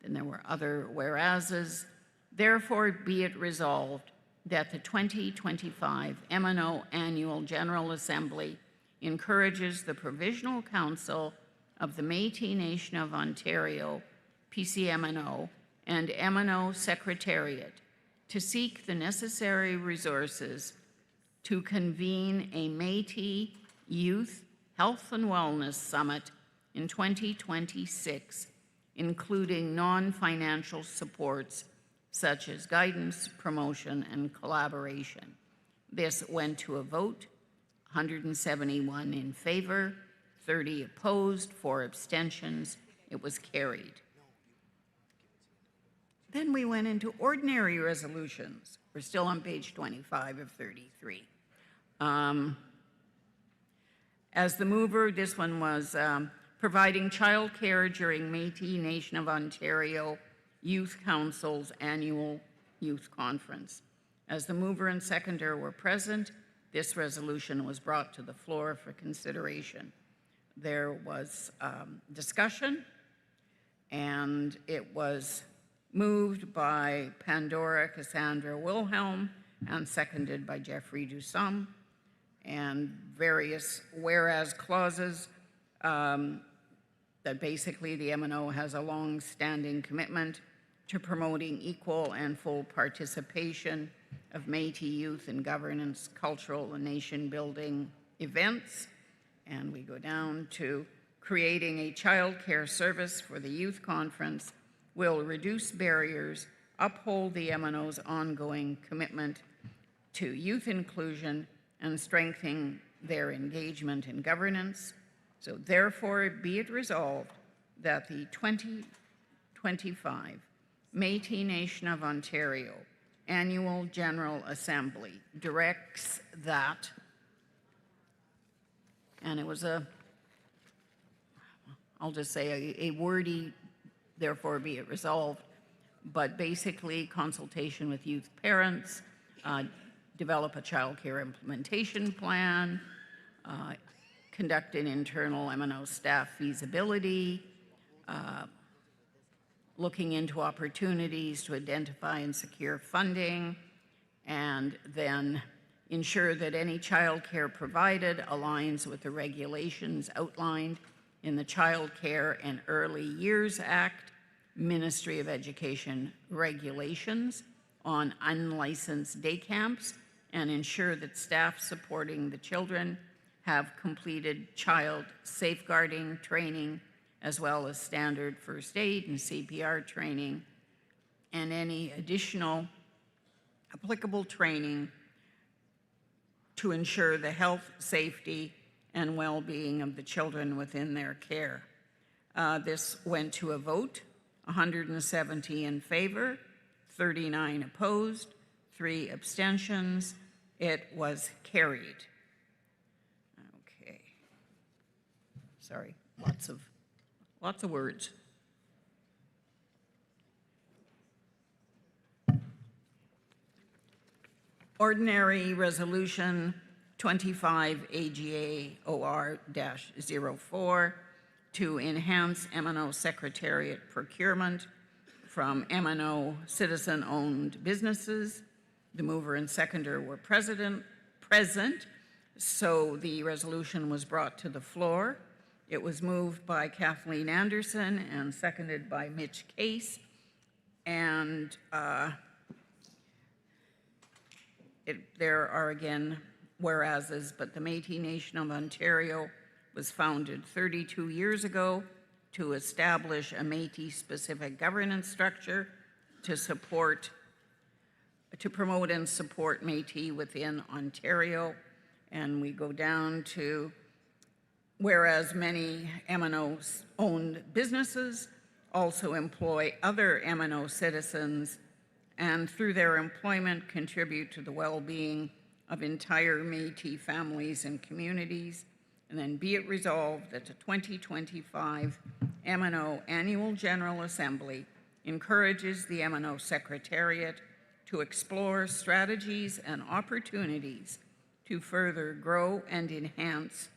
Then there were other whereases. Therefore, be it resolved that the 2025 MNO Annual General Assembly encourages the Provisional Council of the Métis Nation of Ontario, PCMNO, and MNO Secretariat to seek the necessary resources to convene a Métis Youth Health and Wellness Summit in 2026, including non-financial supports such as guidance, promotion, and collaboration. This went to a vote, 171 in favor, 30 opposed, 4 abstentions. It was carried. Then we went into ordinary resolutions. We're still on page 25 of 33. As the mover, this one was providing childcare during Métis Nation of Ontario Youth Council's annual youth conference. As the mover and seconder were present, this resolution was brought to the floor for consideration. There was discussion, and it was moved by Pandora Cassandra Wilhelm and seconded by Jeffrey Dussom, and various whereas clauses that basically the MNO has a long-standing commitment to promoting equal and full participation of Métis youth in governance, cultural, and nation-building events. And we go down to creating a child care service for the youth conference will reduce barriers, uphold the MNO's ongoing commitment to youth inclusion, and strengthen their engagement in governance. So therefore, be it resolved that the 2025 Métis Nation of Ontario Annual General Assembly directs that, and it was I'll just say a wordy, therefore be it resolved, but basically consultation with youth parents, develop a child care implementation plan, conduct an internal MNO staff feasibility, looking into opportunities to identify and secure funding, and then ensure that any child care provided aligns with the regulations outlined in the Child Care and Early Years Act, Ministry of Education regulations on unlicensed day camps, and ensure that staff supporting the children have completed child safeguarding training, as well as standard first aid and CPR training, and any additional applicable training to ensure the health, safety, and well-being of the children within their care. This went to a vote, 170 in favor, 39 opposed, 3 abstentions. It was carried. Okay. Sorry, lots of words. Ordinary Resolution 25 AGA OR-04 to enhance MNO Secretariat procurement from MNO citizen-owned businesses. The mover and seconder were present, so the resolution was brought to the floor. It was moved by Kathleen Anderson and seconded by Mitch Case. And there are again whereases, but the Métis Nation of Ontario was founded 32 years ago to establish a Métis-specific governance structure to promote and support Métis within Ontario. And we go down to whereas many MNO-owned businesses also employ other MNO citizens and through their employment contribute to the well-being of entire Métis families and communities. And then be it resolved that the 2025 MNO Annual General Assembly encourages the MNO Secretariat to explore strategies and opportunities to further grow and enhance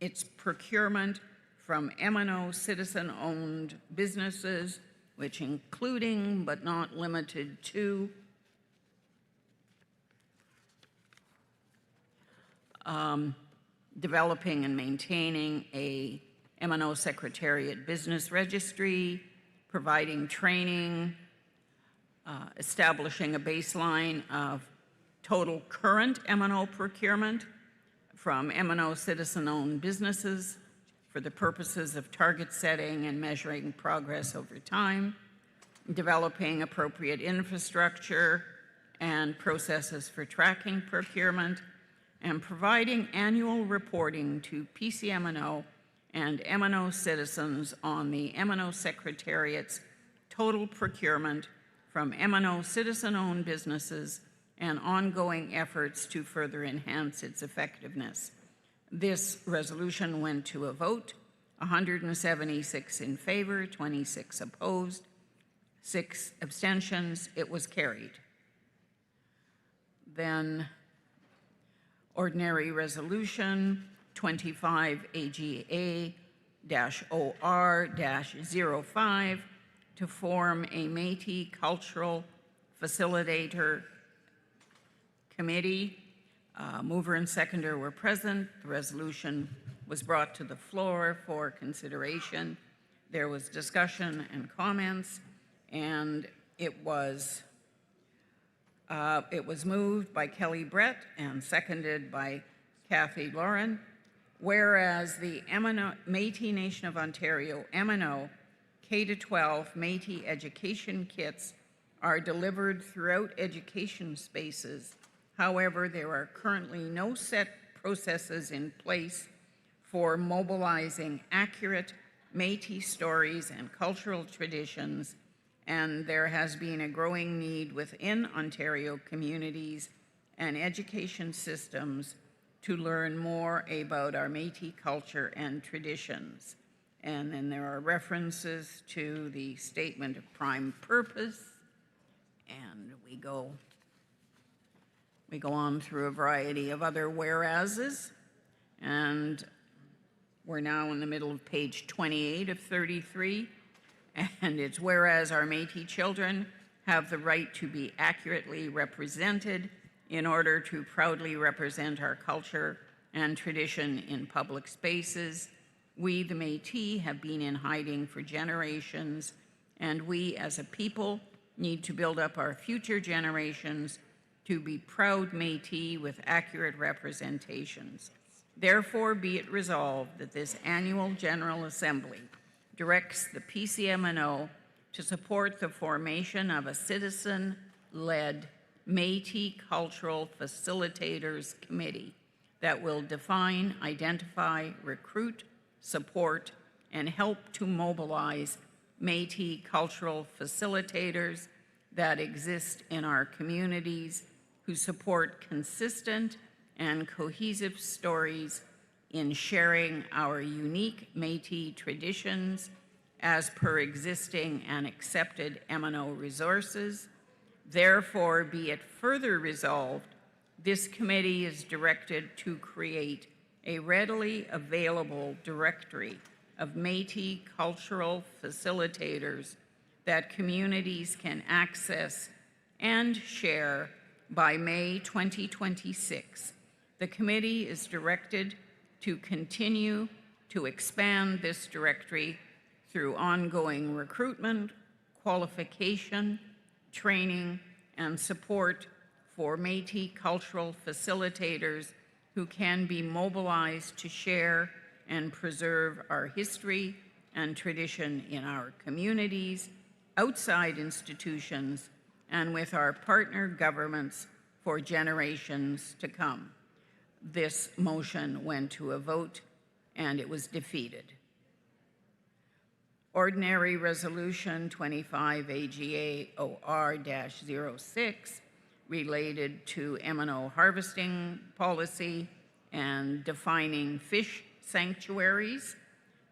its procurement from MNO citizen-owned businesses, which including but not limited to developing and maintaining a MNO Secretariat business registry, providing training, establishing a baseline of total current MNO procurement from MNO citizen-owned businesses for the purposes of target setting and measuring progress over time, developing appropriate infrastructure and processes for tracking procurement, and providing annual reporting to PCMNO and MNO citizens on the MNO Secretariat's total procurement from MNO citizen-owned businesses and ongoing efforts to further enhance its effectiveness. This resolution went to a vote, 176 in favor, 26 opposed, 6 abstentions. It was carried. Then Ordinary Resolution 25 AGA-OR-05 to form a Métis Cultural Facilitator Committee. Mover and seconder were present. The resolution was brought to the floor for consideration. There was discussion and comments, and it was moved by Kelly Brett and seconded by Kathy Lauren. Whereas the Métis Nation of Ontario, MNO, K-12 Métis education kits are delivered throughout education spaces. However, there are currently no set processes in place for mobilizing accurate Métis stories and cultural traditions, and there has been a growing need within Ontario communities and education systems to learn more about our Métis culture and traditions. And then there are references to the statement of prime purpose, and we go on through a variety of other whereases, and we're now in the middle of page 28 of 33, and it's whereas our Métis children have the right to be accurately represented in order to proudly represent our culture and tradition in public spaces. We, the Métis, have been in hiding for generations, and we as a people need to build up our future generations to be proud Métis with accurate representations. Therefore, be it resolved that this annual General Assembly directs the PCMNO to support the formation of a citizen-led Métis Cultural Facilitators Committee that will define, identify, recruit, support, and help to mobilize Métis cultural facilitators that exist in our communities who support consistent and cohesive stories in sharing our unique Métis traditions as per existing and accepted MNO resources. Therefore, be it further resolved, this committee is directed to create a readily available directory of Métis cultural facilitators that communities can access and share by May 2026. The committee is directed to continue to expand this directory through ongoing recruitment, qualification, training, and support for Métis cultural facilitators who can be mobilized to share and preserve our history and tradition in our communities, outside institutions, and with our partner governments for generations to come. This motion went to a vote and it was defeated. Ordinary Resolution 25 AGA-OR-06 related to MNO harvesting policy and defining fish sanctuaries.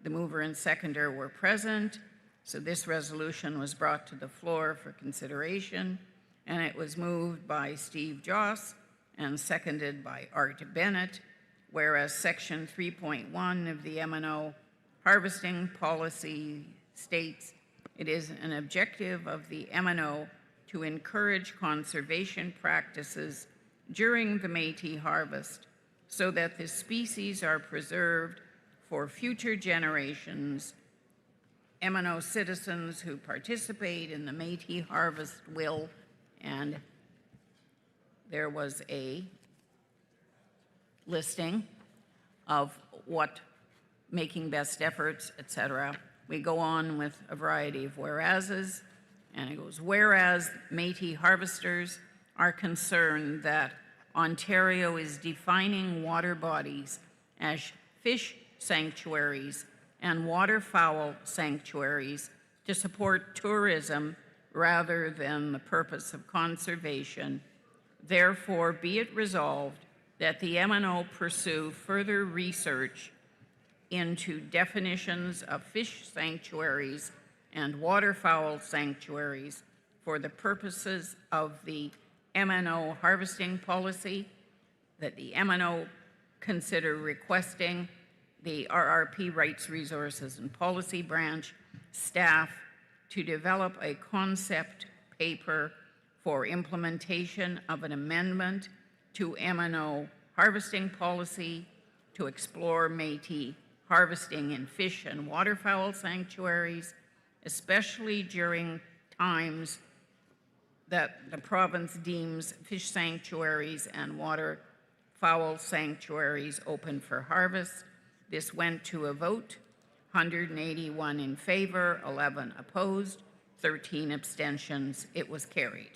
The mover and seconder were present, so this resolution was brought to the floor for consideration, and it was moved by Steve Joss and seconded by Art Bennett, whereas Section 3.1 of the MNO harvesting policy states it is an objective of the MNO to encourage conservation practices during the Métis harvest so that the species are preserved for future generations. MNO citizens who participate in the Métis harvest will, and there was a listing of what making best efforts, etc. We go on with a variety of whereases, and it goes, whereas Métis harvesters are concerned that Ontario is defining water bodies as fish sanctuaries and waterfowl sanctuaries to support tourism rather than the purpose of conservation. Therefore, be it resolved that the MNO pursue further research into definitions of fish sanctuaries and waterfowl sanctuaries for the purposes of the MNO harvesting policy, that the MNO consider requesting the RRP Rights, Resources and Policy Branch staff to develop a concept paper for implementation of an amendment to MNO harvesting policy to explore Métis harvesting in fish and waterfowl sanctuaries, especially during times that the province deems fish sanctuaries and waterfowl sanctuaries open for harvest. This went to a vote, 181 in favor, 11 opposed, 13 abstentions. It was carried.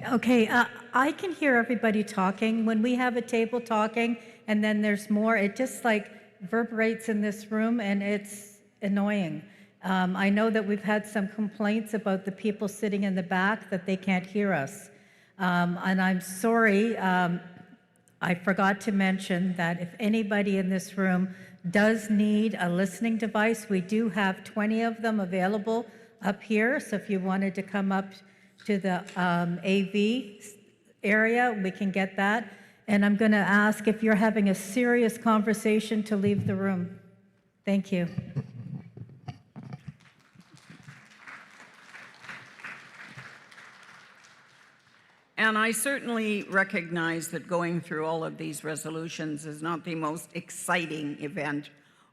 Okay, I can hear everybody talking. When we have a table talking and then there's more, it just like reverberates in this room and it's annoying. I know that we've had some complaints about the people sitting in the back that they can't hear us. And I'm sorry, I forgot to mention that if anybody in this room does need a listening device, we do have 20 of them available up here. So if you wanted to come up to the AV area, we can get that. And I'm going to ask if you're having a serious conversation to leave the room. Thank you. And I certainly recognize that going through all of these resolutions is not the most exciting event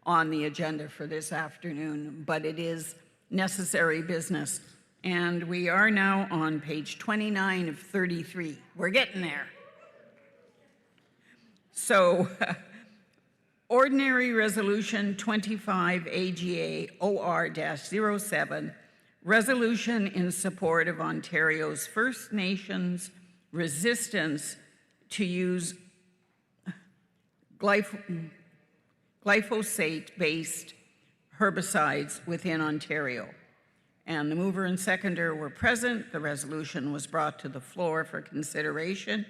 on the agenda for this afternoon, but it is necessary business. And we are now on page 29 of 33. We're getting there. So, Ordinary Resolution 25 AGA OR-07, resolution in support of Ontario's First Nations resistance to use glyphosate-based herbicides within Ontario. And the mover and seconder were present. The resolution was brought to the floor for consideration.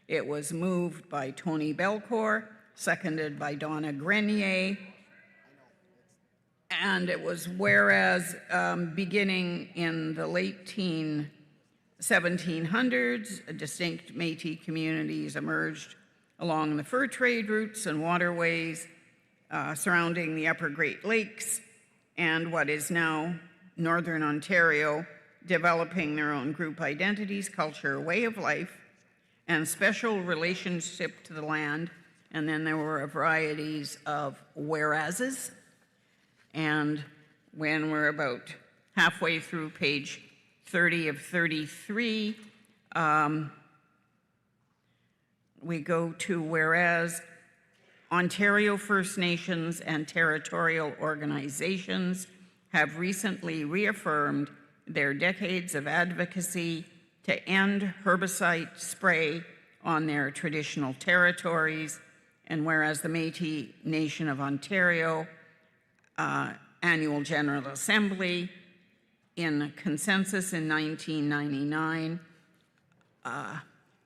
It was moved by Tony Belcourt, seconded by Donna Grenier. And it was whereas beginning in the late 1700s, distinct Métis communities emerged along the fur trade routes and waterways surrounding the upper Great Lakes and what is now Northern Ontario, developing their own group identities, culture, way of life, and special relationship to the land. And then there were varieties of whereases. And when we're about halfway through page 30 of 33, we go to whereas Ontario First Nations and territorial organizations have recently reaffirmed their decades of advocacy to end herbicide spray on their traditional territories, and whereas the Métis Nation of Ontario Annual General Assembly in consensus in 1999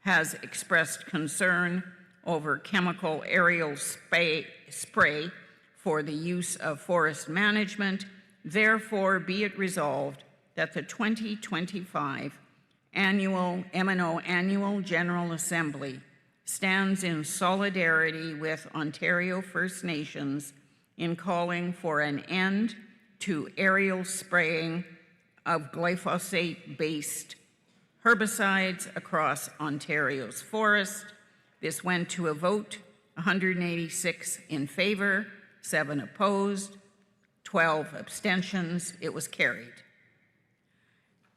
has expressed concern over chemical aerial spray for the use of forest management. Therefore, be it resolved that the 2025 annual MNO Annual General Assembly stands in solidarity with Ontario First Nations in calling for an end to aerial spraying of glyphosate-based herbicides across Ontario's forest. This went to a vote, 186 in favor, 7 opposed, 12 abstentions. It was carried.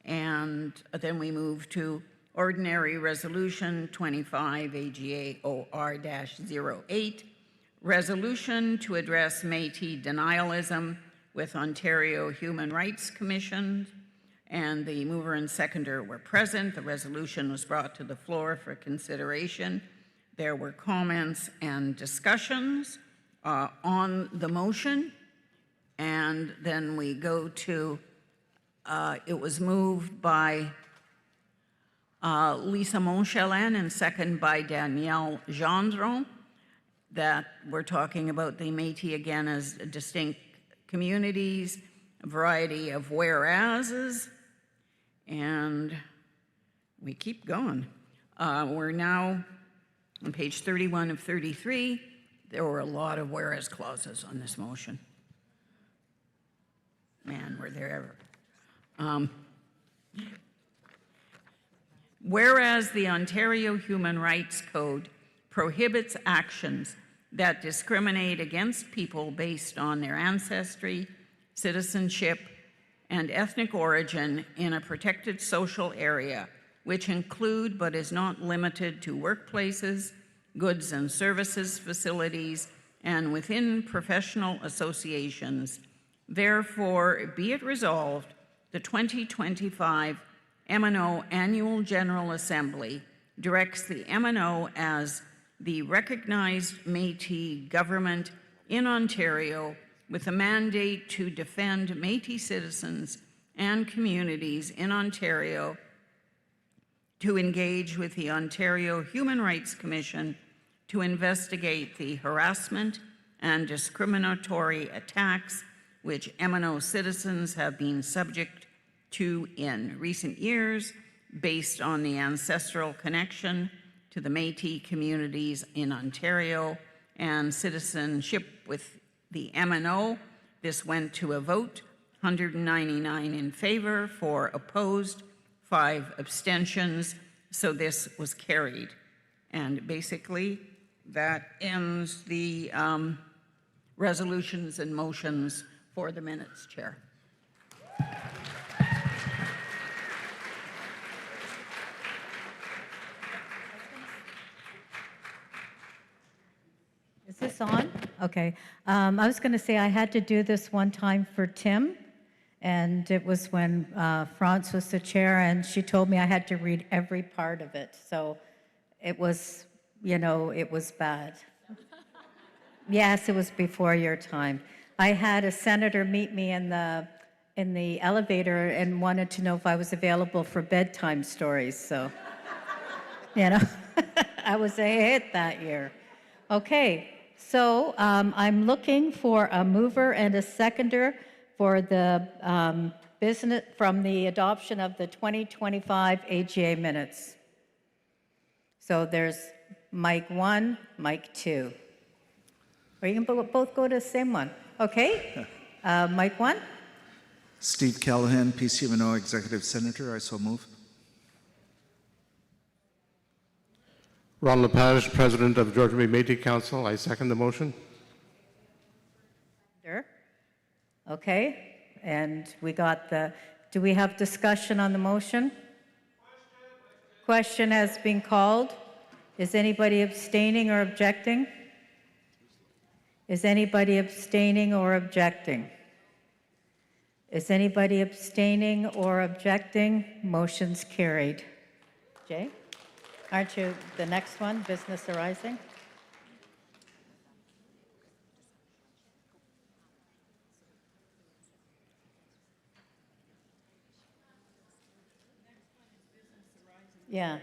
And then we move to Ordinary Resolution 25 AGA OR-08, resolution to address Métis denialism with Ontario Human Rights Commission. And the mover and seconder were present. The resolution was brought to the floor for consideration. There were comments and discussions on the motion. And then we go to, it was moved by Lisa Monchalin and second by Danielle Gendron, that we're talking about the Métis again as distinct communities, a variety of whereases, and we keep going. We're now On page 31 of 33, there were a lot of whereas clauses on this motion. Man, were there ever. Whereas the Ontario Human Rights Code prohibits actions that discriminate against people based on their ancestry, citizenship, and ethnic origin in a protected social area, which include but is not limited to workplaces, goods and services facilities, and within professional associations. Therefore, be it resolved, the 2025 MNO Annual General Assembly directs the MNO as the recognized Métis government in Ontario with a mandate to defend Métis citizens and communities in Ontario, to engage with the Ontario Human Rights Commission to investigate the harassment and discriminatory attacks which MNO citizens have been subject to in recent years based on the ancestral connection to the Métis communities in Ontario and citizenship with the MNO. This went to a vote, 199 in favor, 4 opposed, 5 abstentions, so this was carried. And basically, that ends the resolutions and motions for the minutes, Chair. Is this on? Okay. I was going to say I had to do this one time for Tim, and it was when France was the chair, and she told me I had to read every part of it. So it was, you know, it was bad. Yes, it was before your time. I had a senator meet me in the elevator and wanted to know if I was available for bedtime stories. So, you know, I was a hit that year. Okay. So I'm looking for a mover and a seconder for the business from the adoption of the 2025 AGA minutes. So there's mic 1, mic 2. Or you can both go to the same one. Okay? Mic 1. Steve Callahan, PCMNO Executive Senator. I so move. Ron Lepage, President of Georgian Bay Métis Council. I second the motion. Okay, and we got do we have discussion on the motion? Question has been called. Is anybody abstaining or objecting? Is anybody abstaining or objecting? Is anybody abstaining or objecting? Motion's carried. Jay? Aren't you the next one, business arising? Yeah.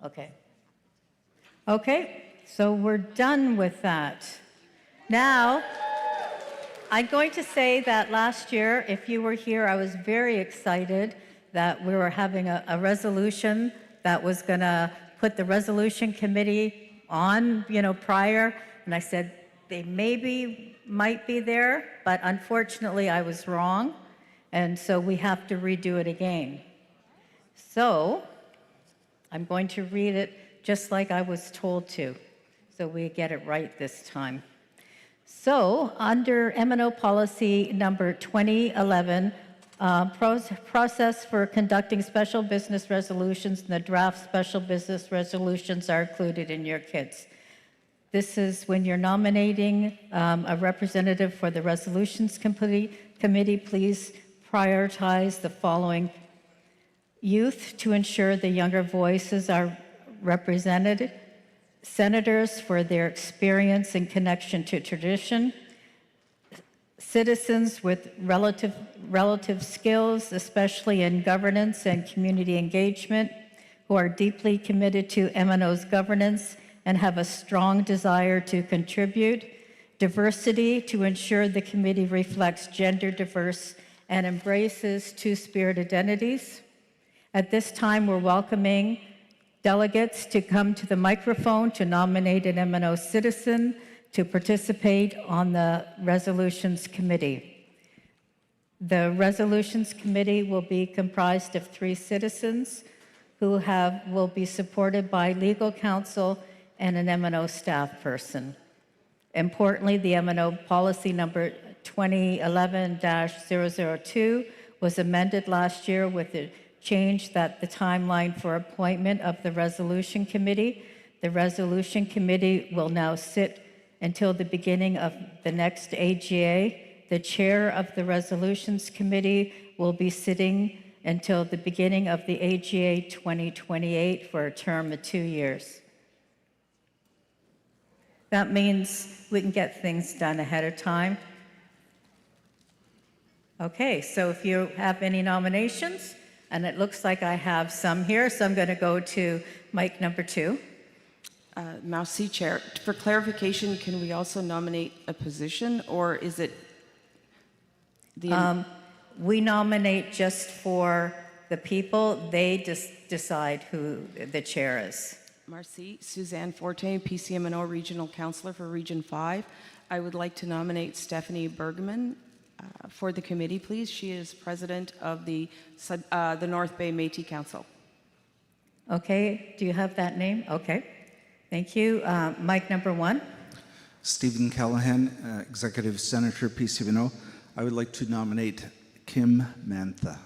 Okay. Okay, so we're done with that. Now, I'm going to say that last year, if you were here, I was very excited that we were having a resolution that was going to put the resolution committee on, you know, prior. And I said they might be there, but unfortunately I was wrong. And so we have to redo it again. So I'm going to read it just like I was told to, so we get it right this time. So under MNO policy number 2011, process for conducting special business resolutions and the draft special business resolutions are included in your kits. This is when you're nominating a representative for the resolutions committee, please prioritize the following: youth to ensure the younger voices are represented, senators for their experience and connection to tradition, citizens with relative skills, especially in governance and community engagement, who are deeply committed to MNO's governance and have a strong desire to contribute, diversity to ensure the committee reflects gender diverse and embraces two-spirit identities. At this time, we're welcoming delegates to come to the microphone to nominate an MNO citizen to participate on the Resolutions Committee. The Resolutions Committee will be comprised of 3 citizens who will be supported by legal counsel and an MNO staff person. Importantly, the MNO policy number 2011-002 was amended last year with the change that the timeline for appointment of the Resolution Committee. The Resolution Committee will now sit until the beginning of the next AGA. The chair of the Resolutions Committee will be sitting until the beginning of the AGA 2028 for a term of 2 years. That means we can get things done ahead of time. Okay, so if you have any nominations, and it looks like I have some here, so I'm going to go to mic number 2. Merci, Chair. For clarification, can we also nominate a position, or is it the... We nominate just for the people. They decide who the chair is. Merci. Suzanne Forte, PCMNO Regional Councillor for Region 5. I would like to nominate Stephanie Bergman for the committee, please. She is president of the North Bay Métis Council. Okay, do you have that name? Okay, thank you. Mic number 1. Stephen Callahan, Executive Senator, PCMNO. I would like to nominate Kim Mantha.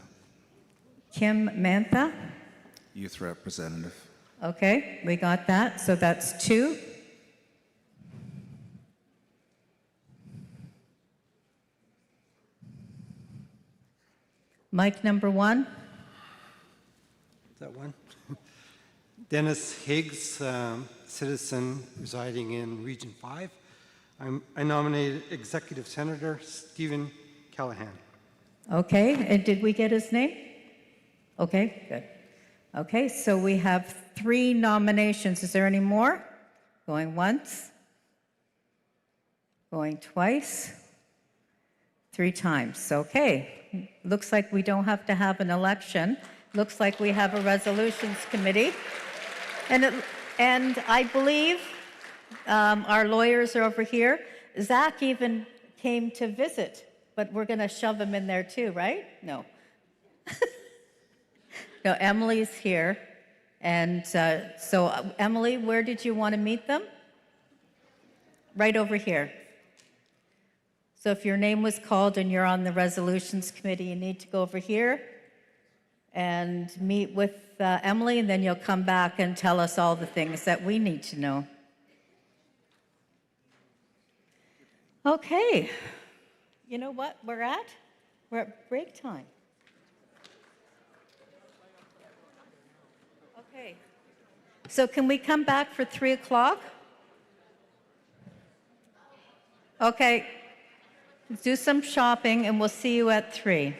Kim Mantha? Youth Representative. Okay, we got that. So that's 2. Mic number 1. Is that one? Dennis Higgs, citizen residing in Region 5. I nominate Executive Senator Stephen Callahan. Okay, and did we get his name? Okay, good. Okay, so we have 3 nominations. Is there any more? Going once? Going twice? 3 times. Okay, looks like we don't have to have an election. Looks like we have a resolutions committee. And I believe our lawyers are over here. Zach even came to visit, but we're going to shove him in there too, right? No. No, Emily's here. And so, Emily, where did you want to meet them? Right over here. So if your name was called and you're on the resolutions committee, you need to go over here and meet with Emily, and then you'll come back and tell us all the things that we need to know. Okay. You know what we're at? We're at break time. Okay. So can we come back for 3 o'clock? Okay. Do some shopping and we'll see you at 3.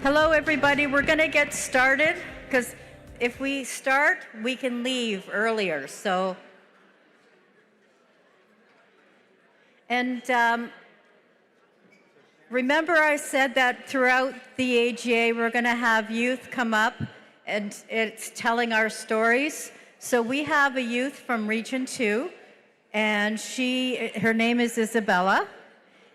Hello, everybody. We're going to get started because if we start, we can leave earlier. So, and remember I said that throughout the AGA, we're going to have youth come up and it's telling our stories. So we have a youth from Region 2, and her name is Isabella.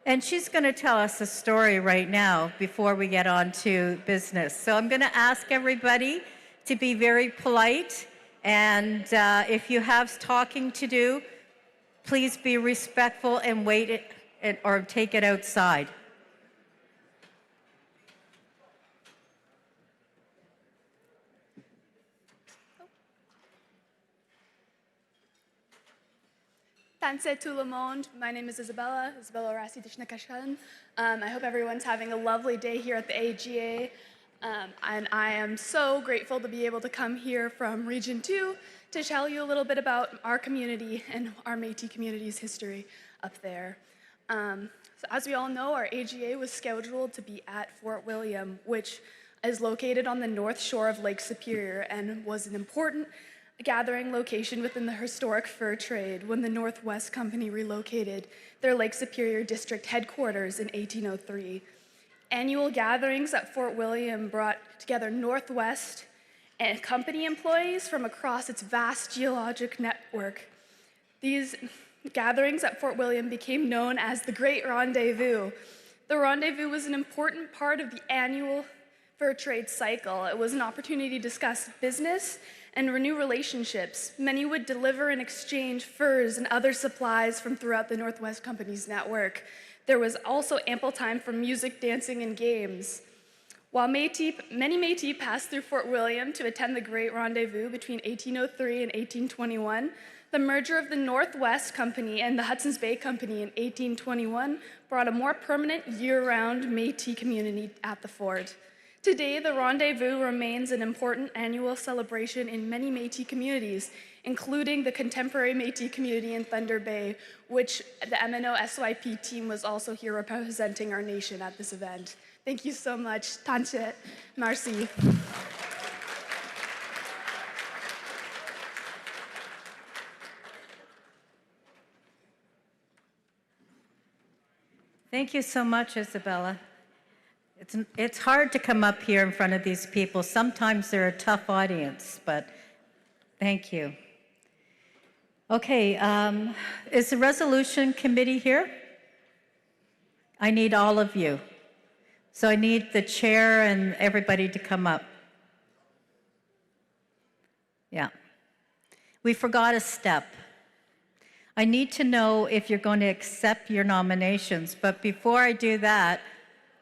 And she's going to tell us a story right now before we get on to business. So I'm going to ask everybody to be very polite. And if you have talking to do, please be respectful and wait or take it outside. Tanse tout le monde. My name is Isabella Rassi Dishnakashan. I hope everyone's having a lovely day here at the AGA. And I am so grateful to be able to come here from Region 2 to tell you a little bit about our community and our Métis community's history up there. So as we all know, our AGA was scheduled to be at Fort William, which is located on the north shore of Lake Superior and was an important gathering location within the historic fur trade when the Northwest Company relocated their Lake Superior district headquarters in 1803. Annual gatherings at Fort William brought together Northwest and Company employees from across its vast geologic network. These gatherings at Fort William became known as the Great Rendezvous. The rendezvous was an important part of the annual fur trade cycle. It was an opportunity to discuss business and renew relationships. Many would deliver and exchange furs and other supplies from throughout the Northwest Company's network. There was also ample time for music, dancing, and games. While many Métis passed through Fort William to attend the Great Rendezvous between 1803 and 1821, the merger of the Northwest Company and the Hudson's Bay Company in 1821 brought a more permanent year-round Métis community at the fort. Today, the rendezvous remains an important annual celebration in many Métis communities, including the contemporary Métis community in Thunder Bay, which the MNO SYP team was also here representing our nation at this event. Thank you so much. Tanche. Merci. Thank you so much, Isabella. It's hard to come up here in front of these people. Sometimes they're a tough audience, but thank you. Okay, is the resolution committee here? I need all of you. So I need the chair and everybody to come up. Yeah. We forgot a step. I need to know if you're going to accept your nominations, but before I do that,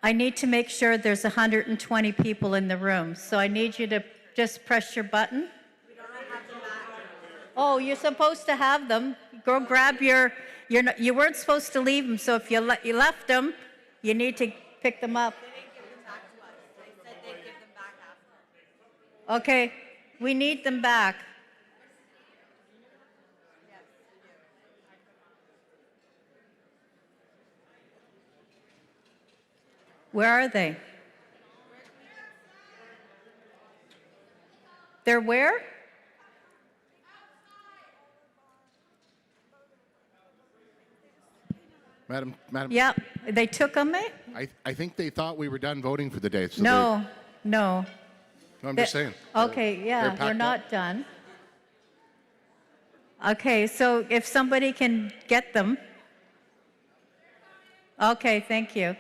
I need to make sure there's 120 people in the room. So I need you to just press your button. We don't have them back. Oh, you're supposed to have them. Go grab you weren't supposed to leave them, so if you left them, you need to pick them up. They didn't give them back to us. They said they'd give them back after. Okay, we need them back. Where are they? They're where? Madam. Yeah, they took them, eh? I think they thought we were done voting for the day. So No. I'm just saying. Okay, yeah, we're not done. Okay, so if somebody can get them. Okay, thank you.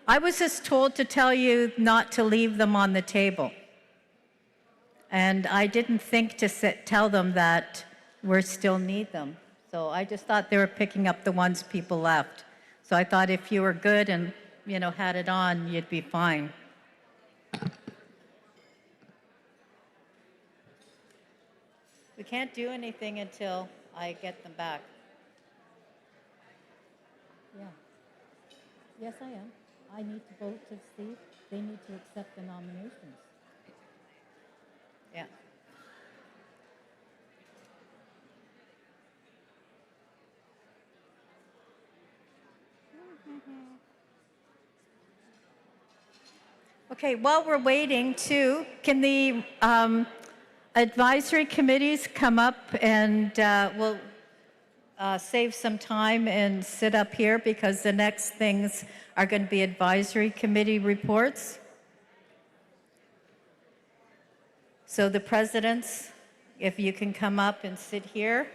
I was just told to tell you not to leave them on the table. And I didn't think to tell them that we still need them. So I just thought they were picking up the ones people left. So I thought if you were good and, had it on, you'd be fine. We can't do anything until I get them back. Yeah. Yes, I am. I need to vote to see. They need to accept the nominations. Yeah. Okay, while we're waiting too, can the advisory committees come up and we'll save some time and sit up here because the next things are going to be advisory committee reports. So the presidents, if you can come up and sit here.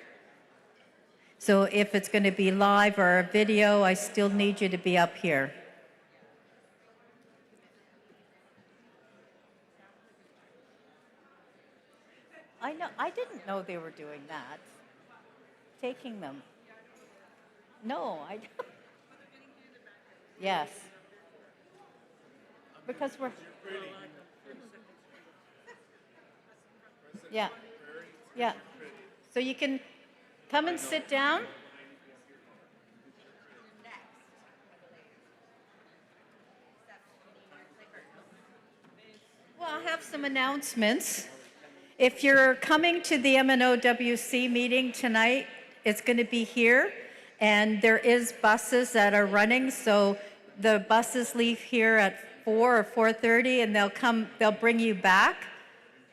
So if it's going to be live or a video, I still need you to be up here. I didn't know they were doing that. Taking them. No, I don't. Yes. Because we're. Yeah. Yeah. So you can come and sit down. Well, I'll have some announcements. If you're coming to the MNOWC meeting tonight, it's going to be here, and there is buses that are running, so the buses leave here at 4 or 4:30, and they'll bring you back,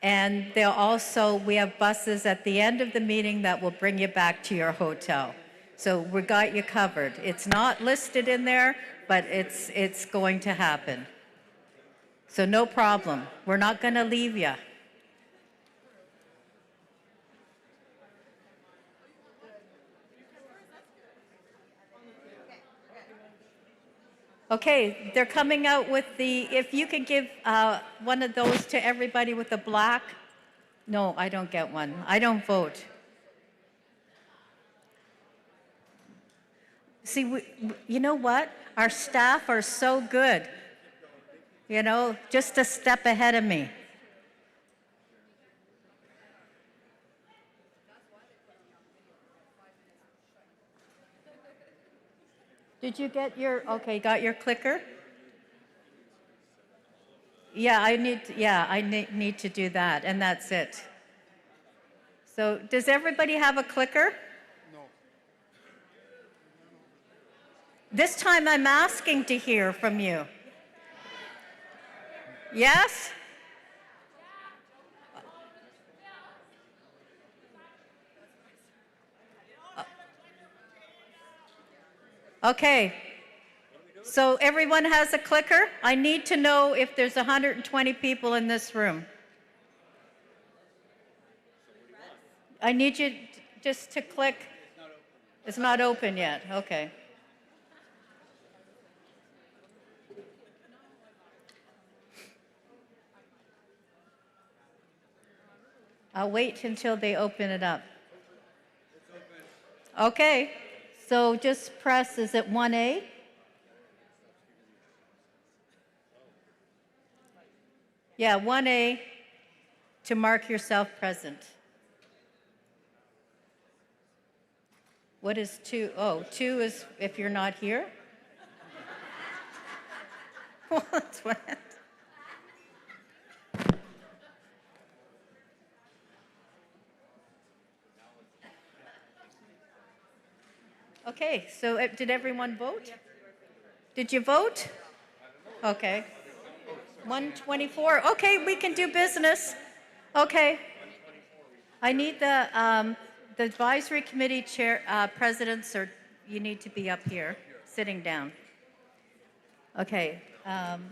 and we have buses at the end of the meeting that will bring you back to your hotel. So we got you covered. It's not listed in there, but it's going to happen. So no problem. We're not going to leave you. Okay, they're coming out with if you could give one of those to everybody with the black. No, I don't get one. I don't vote. See, you know what? Our staff are so good. You know, just a step ahead of me. Did you get got your clicker? Yeah, I need to do that, and that's it. So, does everybody have a clicker? No. This time I'm asking to hear from you. Yes? Okay. So everyone has a clicker? I need to know if there's 120 people in this room. I need you just to click. It's not open yet. Okay. I'll wait until they open it up. Okay. So just press, is it 1A? Yeah, 1A to mark yourself present. What is 2? Oh, 2 is if you're not here. What's what? Okay, so did everyone vote? Did you vote? Okay. 124. Okay, we can do business. Okay. I need the advisory committee chair presidents, or you need to be up here, sitting down. Okay,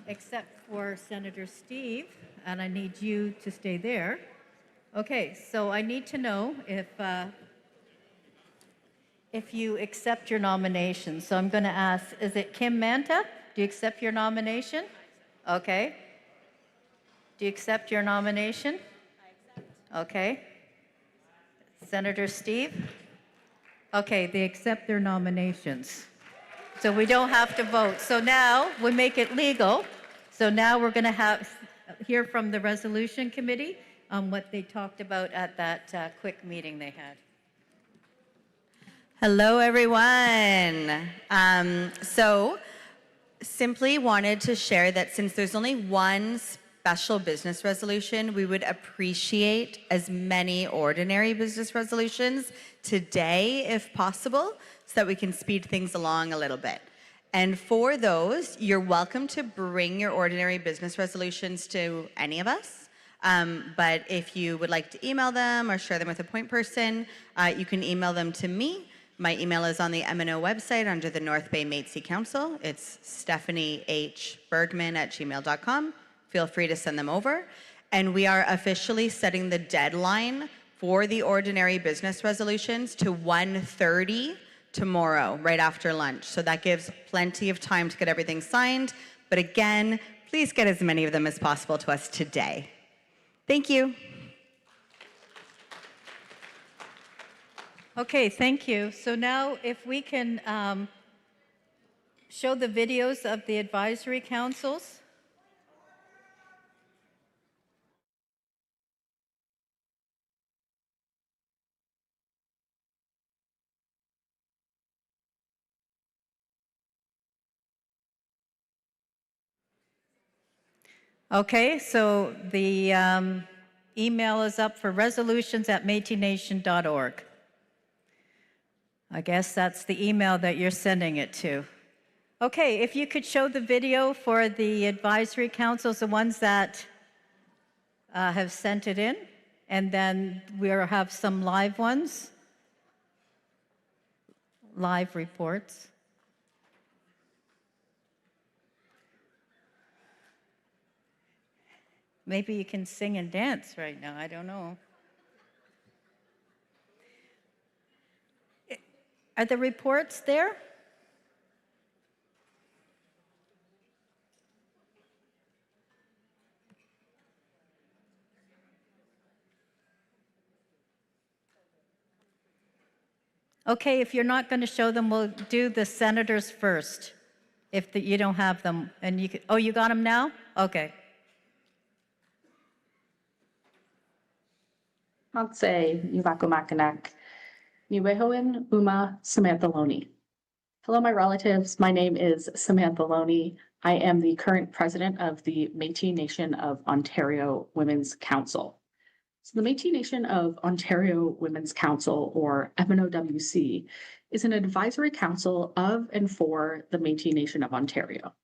except for Senator Steve, and I need you to stay there. Okay, so I need to know if you accept your nomination. So I'm going to ask, is it Kim Manta? Do you accept your nomination? Okay. Do you accept your nomination? I accept. Okay. Senator Steve? Okay, they accept their nominations. So we don't have to vote. So now we make it legal. So now we're going to hear from the resolution committee on what they talked about at that quick meeting they had. Hello, everyone. So simply wanted to share that since there's only one special business resolution, we would appreciate as many ordinary business resolutions today, if possible, so that we can speed things along a little bit. And for those, you're welcome to bring your ordinary business resolutions to any of us. But if you would like to email them or share them with a point person, you can email them to me. My email is on the MNO website under the North Bay Métis Council. It's stephaniehbergman@gmail.com. Feel free to send them over. And we are officially setting the deadline for the ordinary business resolutions to 1:30 tomorrow, right after lunch. So that gives plenty of time to get everything signed. But again, please get as many of them as possible to us today. Thank you. Okay, thank you. So now if we can show the videos of the advisory councils. Okay, so the email is up for resolutions@métisnation.org. I guess that's the email that you're sending it to. Okay, if you could show the video for the advisory councils, the ones that have sent it in, and then we'll have some live ones, live reports. Maybe you can sing and dance right now, I don't know. Are the reports there? Okay, if you're not going to show them, we'll do the senators first. If you don't have them, and you could, oh, you got them now? Okay. Hatse Niwakumakanak, Niwehoin Uma Samantha Loney. Hello, my relatives. My name is Samantha Loney. I am the current president of the Métis Nation of Ontario Women's Council. So the Métis Nation of Ontario Women's Council, or MNOWC, is an advisory council of and for the Métis Nation of Ontario.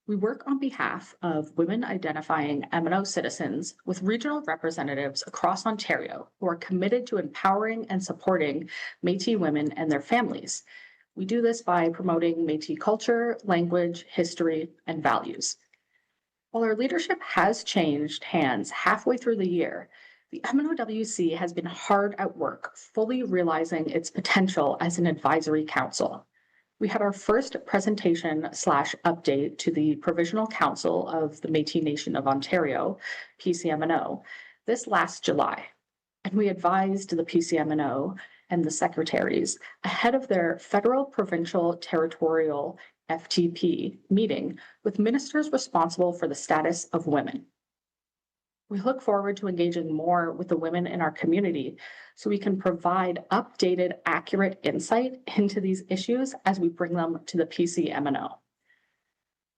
We work on behalf of women identifying MNO citizens with regional representatives across Ontario who are committed to empowering and supporting Métis women and their families. We do this by promoting Métis culture, language, history, and values. While our leadership has changed hands halfway through the year, the MNOWC has been hard at work, fully realizing its potential as an advisory council. We had our first presentation/update to the Provisional Council of the Métis Nation of Ontario, PCMNO, this last July. And we advised the PCMNO and the secretaries ahead of their federal, provincial, territorial FTP meeting with ministers responsible for the status of women. We look forward to engaging more with the women in our community so we can provide updated, accurate insight into these issues as we bring them to the PCMNO.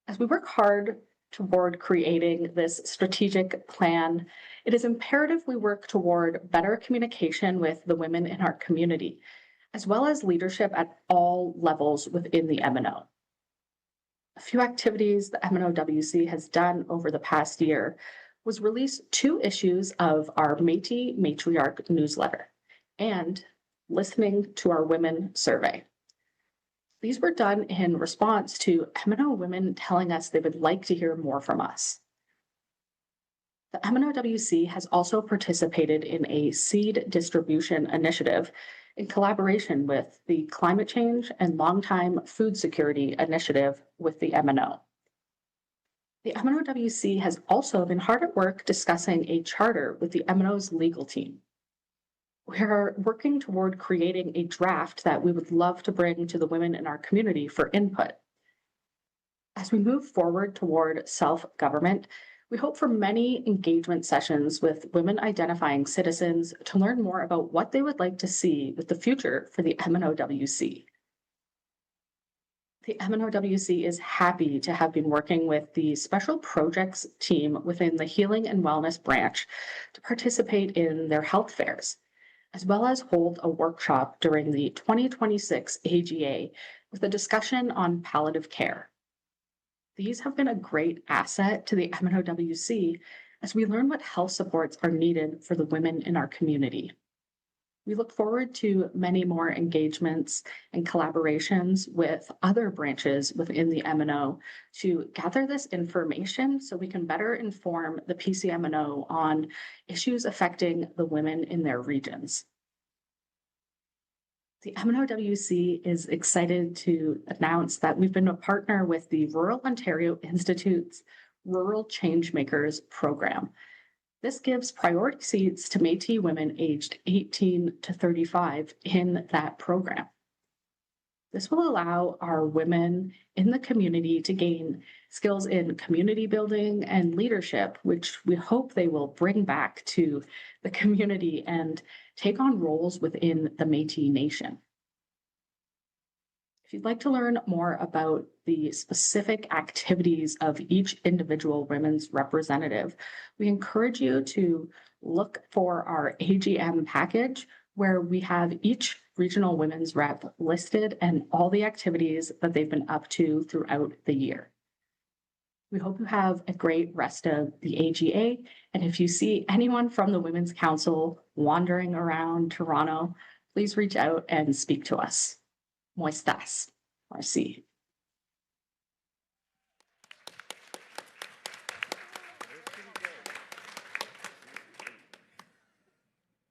As we work hard toward creating this strategic plan, it is imperative we work toward better communication with the women in our community, as well as leadership at all levels within the MNO. A few activities the MNOWC has done over the past year was release 2 issues of our Métis Matriarch newsletter and listening to our women survey. These were done in response to MNO women telling us they would like to hear more from us. The MNOWC has also participated in a seed distribution initiative in collaboration with the Climate Change and Longtime Food Security Initiative with the MNO. The MNOWC has also been hard at work discussing a charter with the MNO's legal team. We are working toward creating a draft that we would love to bring to the women in our community for input. As we move forward toward self-government, we hope for many engagement sessions with women identifying citizens to learn more about what they would like to see with the future for the MNOWC. The MNOWC is happy to have been working with the Special Projects team within the Healing and Wellness branch to participate in their health fairs, as well as hold a workshop during the 2026 AGA with a discussion on palliative care. These have been a great asset to the MNOWC as we learn what health supports are needed for the women in our community. We look forward to many more engagements and collaborations with other branches within the MNO to gather this information so we can better inform the PCMNO on issues affecting the women in their regions. The MNOWC is excited to announce that we've been a partner with the Rural Ontario Institute's Rural Changemakers program. This gives priority seats to Métis women aged 18 to 35 in that program. This will allow our women in the community to gain skills in community building and leadership, which we hope they will bring back to the community and take on roles within the Métis Nation. If you'd like to learn more about the specific activities of each individual women's representative, we encourage you to look for our AGM package where we have each regional women's rep listed and all the activities that they've been up to throughout the year. We hope you have a great rest of the AGA, and if you see anyone from the Women's Council wandering around Toronto, please reach out and speak to us. Moistas. Merci.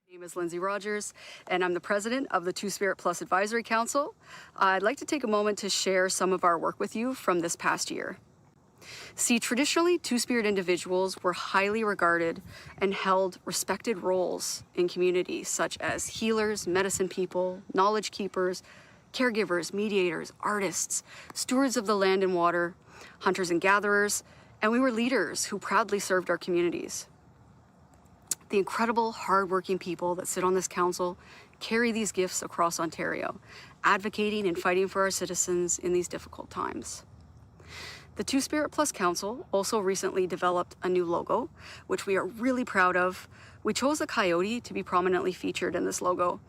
My name is Lindsay Rogers, and I'm the president of the Two Spirit Plus Advisory Council. I'd like to take a moment to share some of our work with you from this past year. See, traditionally, Two-Spirit individuals were highly regarded and held respected roles in communities such as healers, medicine people, knowledge keepers, caregivers, mediators, artists, stewards of the land and water, hunters and gatherers, and we were leaders who proudly served our communities. The incredible, hardworking people that sit on this council carry these gifts across Ontario, advocating and fighting for our citizens in these difficult times. The Two Spirit Plus Council also recently developed a new logo, which we are really proud of. We chose a coyote to be prominently featured in this logo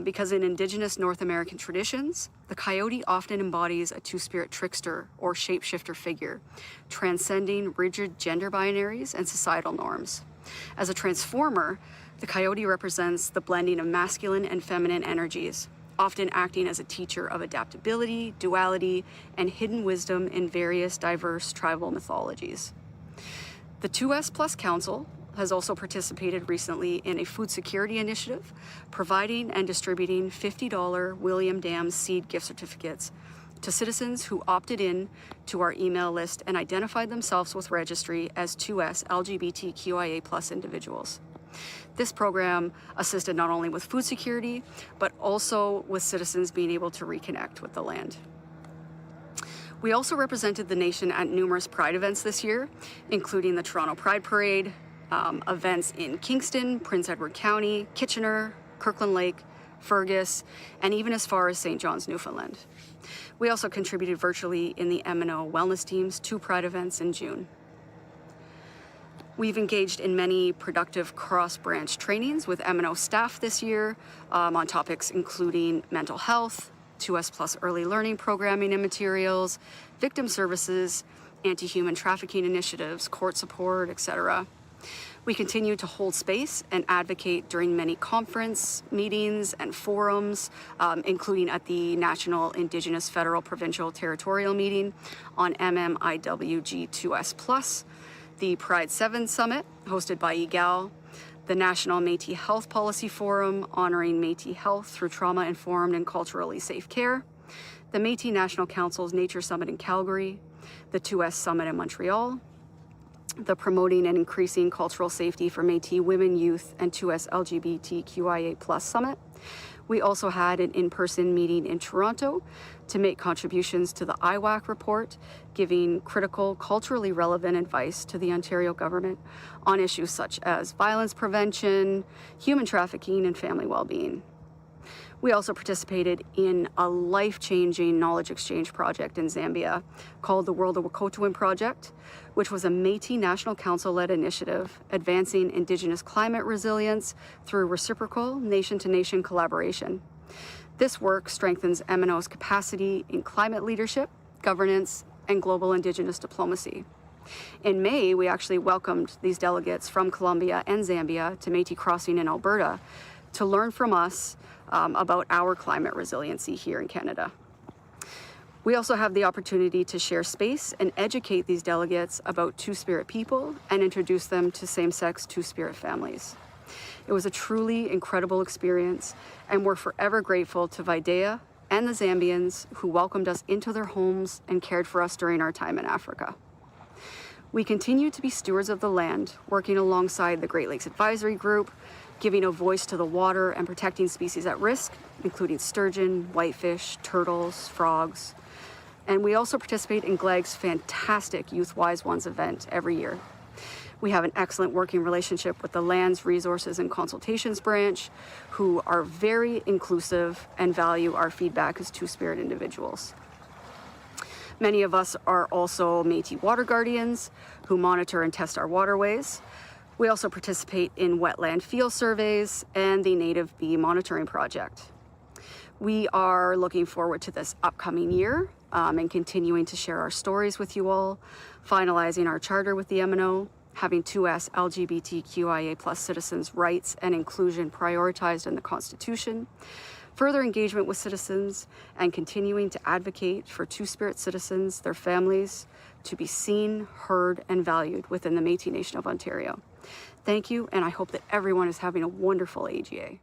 because in Indigenous North American traditions, the coyote often embodies a two-spirit trickster or shapeshifter figure, transcending rigid gender binaries and societal norms. As a transformer, the coyote represents the blending of masculine and feminine energies, often acting as a teacher of adaptability, duality, and hidden wisdom in various diverse tribal mythologies. The 2S Plus Council has also participated recently in a food security initiative, providing and distributing $50 William Dam seed gift certificates to citizens who opted in to our email list and identified themselves with registry as 2S LGBTQIA plus individuals. This program assisted not only with food security, but also with citizens being able to reconnect with the land. We also represented the nation at numerous Pride events this year, including the Toronto Pride Parade, events in Kingston, Prince Edward County, Kitchener, Kirkland Lake, Fergus, and even as far as St. John's, Newfoundland. We also contributed virtually in the MNO Wellness Team's 2 Pride events in June. We've engaged in many productive cross-branch trainings with MNO staff this year on topics including mental health, 2S Plus early learning programming and materials, victim services, anti-human trafficking initiatives, court support, etc. We continue to hold space and advocate during many conference meetings and forums, including at the National Indigenous Federal Provincial Territorial Meeting on MMIWG2S+, the Pride 7 Summit hosted by EGAL, the National Métis Health Policy Forum honoring Métis health through trauma-informed and culturally safe care, the Métis National Council's Nature Summit in Calgary, the 2S Summit in Montreal, the Promoting and Increasing Cultural Safety for Métis Women, Youth, and 2S LGBTQIA+ Summit. We also had an in-person meeting in Toronto to make contributions to the IWAC report, giving critical, culturally relevant advice to the Ontario government on issues such as violence prevention, human trafficking, and family well-being. We also participated in a life-changing knowledge exchange project in Zambia called the World of Wekotowin Project, which was a Métis National Council-led initiative advancing Indigenous climate resilience through reciprocal nation-to-nation collaboration. This work strengthens MNO's capacity in climate leadership, governance, and global Indigenous diplomacy. In May, we actually welcomed these delegates from Colombia and Zambia to Métis Crossing in Alberta to learn from us about our climate resiliency here in Canada. We also have the opportunity to share space and educate these delegates about Two-Spirit people and introduce them to same-sex Two-Spirit families. It was a truly incredible experience, and we're forever grateful to Vaidea and the Zambians who welcomed us into their homes and cared for us during our time in Africa. We continue to be stewards of the land, working alongside the Great Lakes Advisory Group, giving a voice to the water and protecting species at risk, including sturgeon, whitefish, turtles, frogs. And we also participate in GLAG's fantastic Youth Wise Ones event every year. We have an excellent working relationship with the Lands, Resources, and Consultations branch, who are very inclusive and value our feedback as Two-Spirit individuals. Many of us are also Métis water guardians who monitor and test our waterways. We also participate in wetland field surveys and the Native Bee Monitoring Project. We are looking forward to this upcoming year and continuing to share our stories with you all, finalizing our charter with the MNO, having 2S LGBTQIA+ citizens' rights and inclusion prioritized in the Constitution, further engagement with citizens, and continuing to advocate for Two-Spirit citizens, their families, to be seen, heard, and valued within the Métis Nation of Ontario. Thank you, and I hope that everyone is having a wonderful AGA.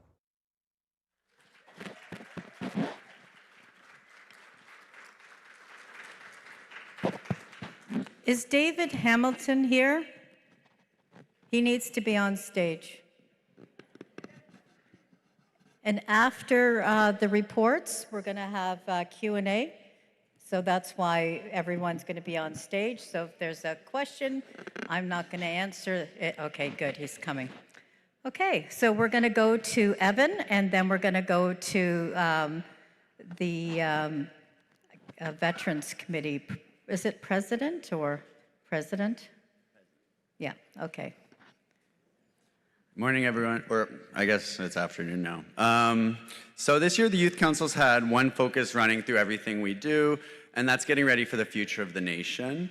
Is David Hamilton here? He needs to be on stage. And after the reports, we're going to have Q&A. So that's why everyone's going to be on stage. So if there's a question, I'm not going to answer it. Okay, good, he's coming. Okay, so we're going to go to Evan, and then we're going to go to the Veterans Committee. Is it president or president? Yeah, okay. Morning, everyone, or I guess it's afternoon now. So this year, the Youth Council's had one focus running through everything we do, and that's getting ready for the future of the nation.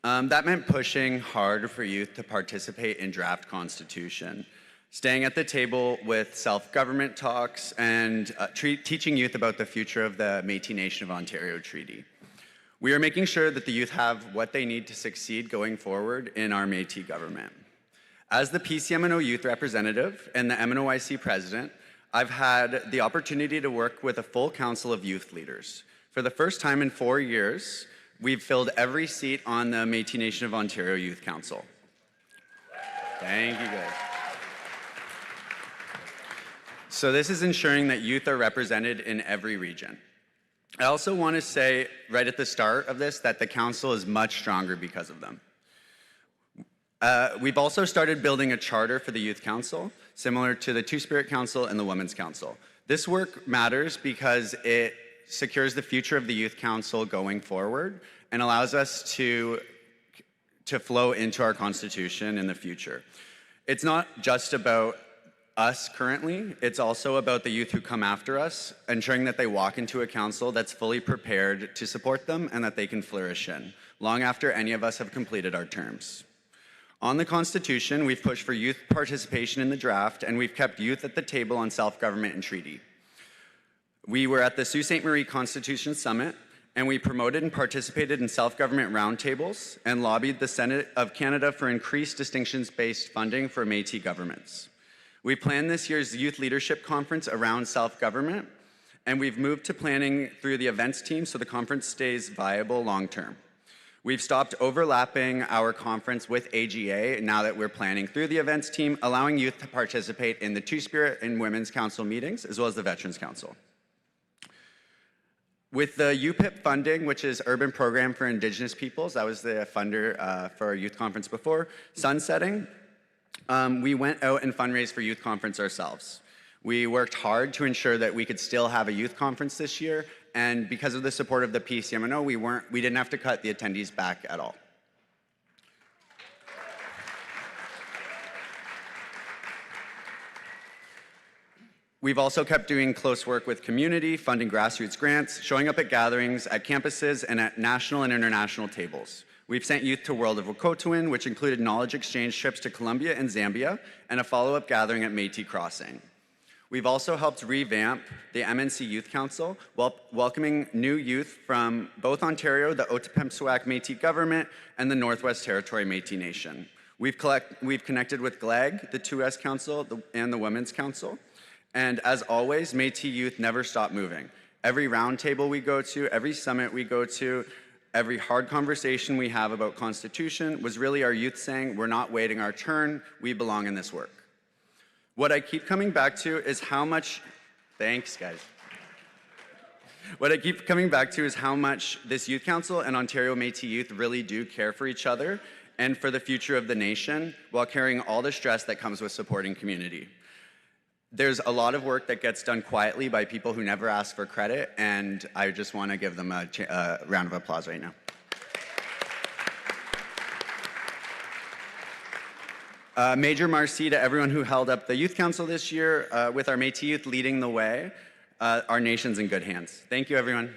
That meant pushing hard for youth to participate in draft constitution, staying at the table with self-government talks, and teaching youth about the future of the Métis Nation of Ontario Treaty. We are making sure that the youth have what they need to succeed going forward in our Métis government. As the PCMNO youth representative and the MNOIC president, I've had the opportunity to work with a full council of youth leaders. For the first time in 4 years, we've filled every seat on the Métis Nation of Ontario Youth Council. Thank you, guys. So this is ensuring that youth are represented in every region. I also want to say right at the start of this that the council is much stronger because of them. We've also started building a charter for the Youth Council, similar to the Two-Spirit Council and the Women's Council. This work matters because it secures the future of the Youth Council going forward and allows us to flow into our Constitution in the future. It's not just about us currently, it's also about the youth who come after us, ensuring that they walk into a council that's fully prepared to support them and that they can flourish in, long after any of us have completed our terms. On the Constitution, we've pushed for youth participation in the draft, and we've kept youth at the table on self-government and treaty. We were at the Sault Ste. Marie Constitution Summit, and we promoted and participated in self-government roundtables and lobbied the Senate of Canada for increased distinctions-based funding for Métis governments. We planned this year's Youth Leadership Conference around self-government, and we've moved to planning through the events team so the conference stays viable long-term. We've stopped overlapping our conference with AGA now that we're planning through the events team, allowing youth to participate in the Two-Spirit and Women's Council meetings, as well as the Veterans Council. With the UPIP funding, which is Urban Program for Indigenous Peoples, that was the funder for our youth conference before, sunsetting, we went out and fundraised for youth conference ourselves. We worked hard to ensure that we could still have a youth conference this year, and because of the support of the PCMNO, we didn't have to cut the attendees back at all. We've also kept doing close work with community, funding grassroots grants, showing up at gatherings, at campuses, and at national and international tables. We've sent youth to World of Wokotowin, which included knowledge exchange trips to Colombia and Zambia, and a follow-up gathering at Métis Crossing. We've also helped revamp the MNC Youth Council, welcoming new youth from both Ontario, the Otipemisiwak Métis government, and the Northwest Territory Métis Nation. We've connected with GLEG, the 2S Council, and the Women's Council. And as always, Métis youth never stop moving. Every roundtable we go to, every summit we go to, every hard conversation we have about Constitution was really our youth saying, we're not waiting our turn, we belong in this work. What I keep coming back to is how much, thanks guys. What I keep coming back to is how much this Youth Council and Ontario Métis youth really do care for each other and for the future of the nation while carrying all the stress that comes with supporting community. There's a lot of work that gets done quietly by people who never ask for credit, and I just want to give them a round of applause right now. Major merci to everyone who held up the Youth Council this year, with our Métis youth leading the way. Our nation's in good hands. Thank you, everyone.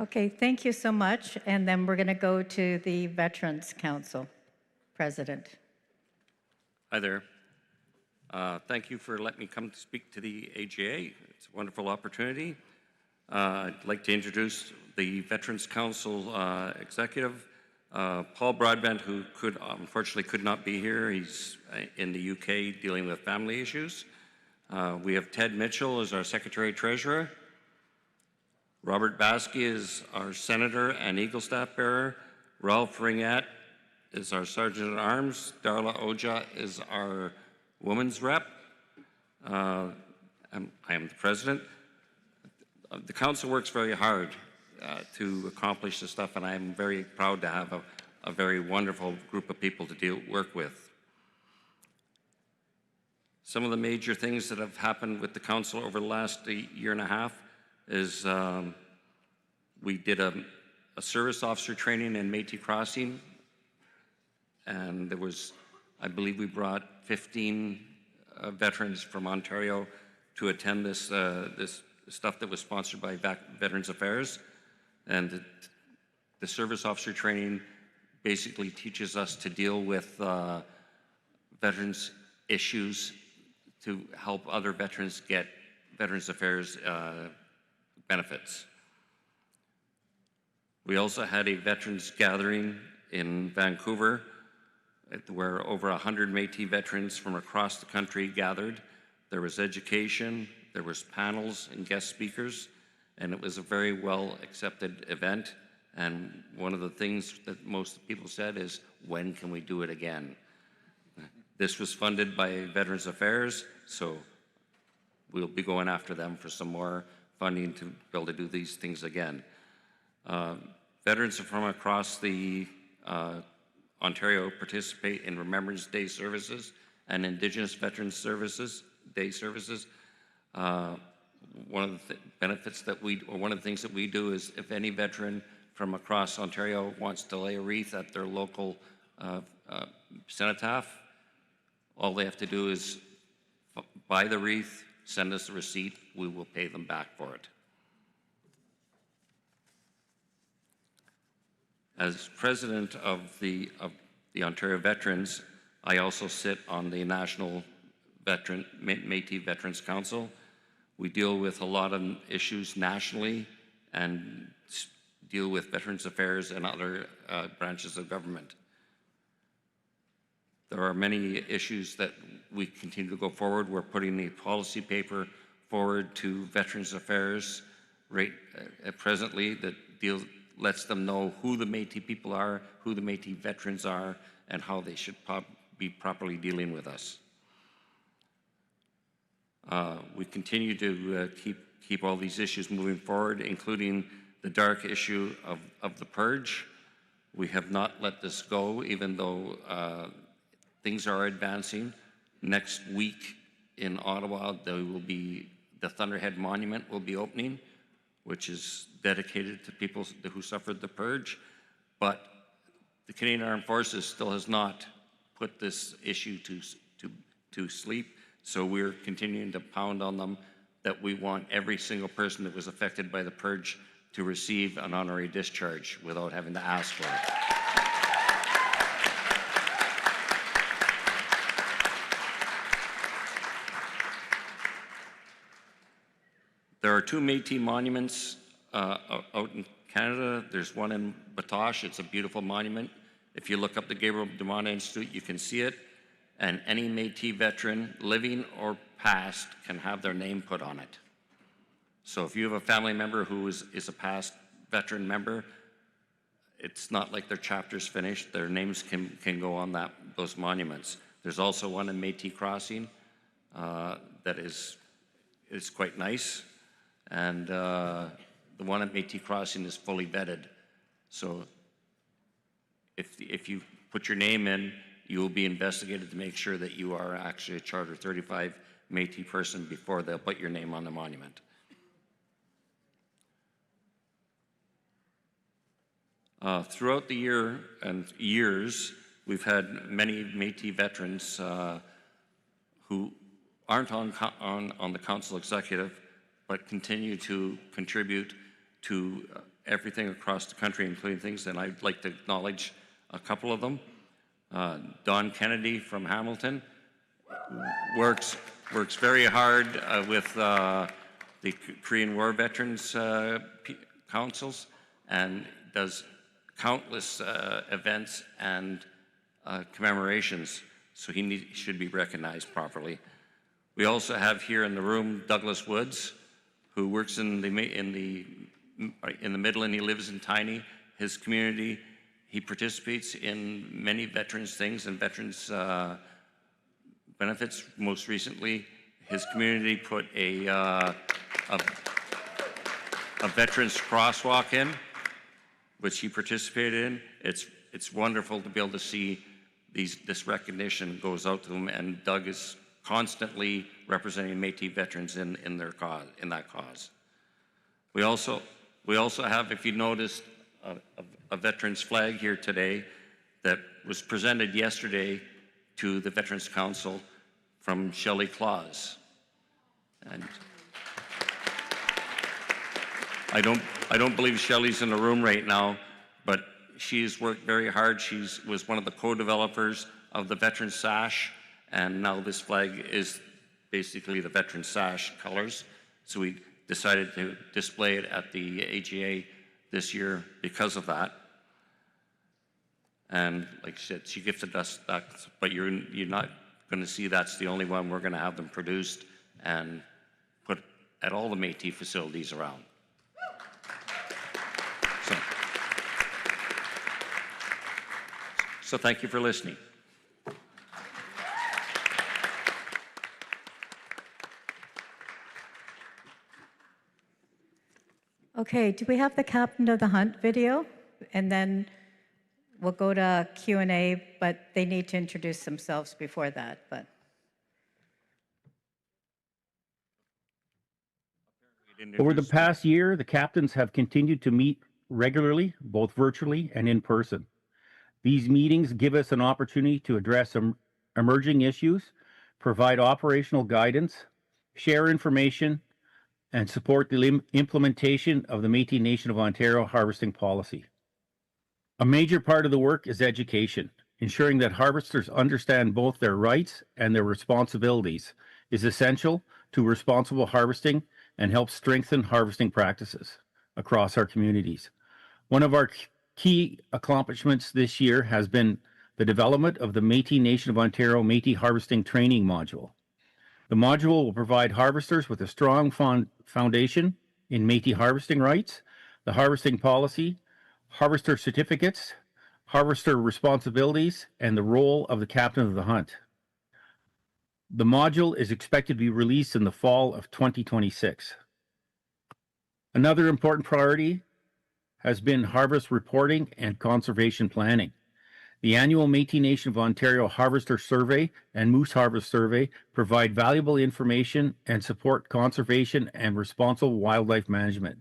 Okay, thank you so much. And then we're going to go to the Veterans Council President. Hi there. Thank you for letting me come to speak to the AGA. It's a wonderful opportunity. I'd like to introduce the Veterans Council executive, Paul Broadbent, who unfortunately could not be here. He's in the UK dealing with family issues. We have Ted Mitchell as our Secretary Treasurer. Robert Baskey is our Senator and Eagle Staff Bearer. Ralph Ringette is our Sergeant at Arms. Darla Oja is our Women's Rep. I am the President. The Council works very hard to accomplish this stuff, and I'm very proud to have a very wonderful group of people to work with. Some of the major things that have happened with the Council over the last year and a half is we did a service officer training in Métis Crossing, and there was, I believe we brought 15 veterans from Ontario to attend this, this stuff that was sponsored by Veterans Affairs. And the service officer training basically teaches us to deal with veterans issues to help other veterans get Veterans Affairs benefits. We also had a veterans gathering in Vancouver where over 100 Métis veterans from across the country gathered. There was education, there was panels and guest speakers, and it was a very well accepted event. And one of the things that most people said is, when can we do it again? This was funded by Veterans Affairs, so we'll be going after them for some more funding to be able to do these things again. Veterans from across the Ontario participate in Remembrance Day services and Indigenous Veterans Services Day services. One of the benefits that one of the things that we do is if any veteran from across Ontario wants to lay a wreath at their local cenotaph, all they have to do is buy the wreath, send us a receipt, we will pay them back for it. As president of the Ontario Veterans, I also sit on the National Métis Veterans Council. We deal with a lot of issues nationally and deal with Veterans Affairs and other branches of government. There are many issues that we continue to go forward. We're putting the policy paper forward to Veterans Affairs presently that lets them know who the Métis people are, who the Métis veterans are, and how they should be properly dealing with us. We continue to keep all these issues moving forward, including the dark issue of the purge. We have not let this go, even though things are advancing. Next week in Ottawa, the Thunderhead Monument will be opening, which is dedicated to people who suffered the purge, but the Canadian Armed Forces still has not put this issue to sleep. So we're continuing to pound on them that we want every single person that was affected by the purge to receive an honorary discharge without having to ask for it. There are 2 Métis monuments out in Canada. There's one in Batoche. It's a beautiful monument. If you look up the Gabriel Dumont Institute, you can see it. And any Métis veteran, living or past, can have their name put on it. So if you have a family member who is a past veteran member, it's not like their chapter's finished. Their names can go on those monuments. There's also one in Métis Crossing that is quite nice. And the one at Métis Crossing is fully vetted. So if you put your name in, you will be investigated to make sure that you are actually a Charter 35 Métis person before they'll put your name on the monument. Throughout the year and years, we've had many Métis veterans who aren't on the council executive, but continue to contribute to everything across the country, including things, and I'd like to acknowledge a couple of them. Don Kennedy from Hamilton works very hard with the Korean War Veterans Councils and does countless events and commemorations, so he should be recognized properly. We also have here in the room Douglas Woods, who works in the Midland. He lives in Tiny. His community, he participates in many veterans things and veterans benefits. Most recently, his community put a veterans crosswalk in, which he participated in. It's wonderful to be able to see this recognition goes out to them, and Doug is constantly representing Métis veterans in that cause. We also have, if you noticed, a veterans flag here today that was presented yesterday to the Veterans Council from Shelley Claus. And I don't believe Shelley's in the room right now, but she's worked very hard. She was one of the co-developers of the Veterans Sash, and now this flag is basically the Veterans Sash colors. So we decided to display it at the AGA this year because of that. And like I said, she gifted us that, but you're not going to see that's the only one. We're going to have them produced and put at all the Métis facilities around. So thank you for listening. Okay, do we have the Captain of the Hunt video? And then we'll go to Q&A, but they need to introduce themselves before that. But over the past year, the captains have continued to meet regularly, both virtually and in person. These meetings give us an opportunity to address some emerging issues, provide operational guidance, share information, and support the implementation of the Métis Nation of Ontario harvesting policy. A major part of the work is education. Ensuring that harvesters understand both their rights and their responsibilities is essential to responsible harvesting and helps strengthen harvesting practices across our communities. One of our key accomplishments this year has been the development of the Métis Nation of Ontario Métis Harvesting Training Module. The module will provide harvesters with a strong foundation in Métis harvesting rights, the harvesting policy, harvester certificates, harvester responsibilities, and the role of the captain of the hunt. The module is expected to be released in the fall of 2026. Another important priority has been harvest reporting and conservation planning. The annual Métis Nation of Ontario Harvester Survey and Moose Harvest Survey provide valuable information and support conservation and responsible wildlife management.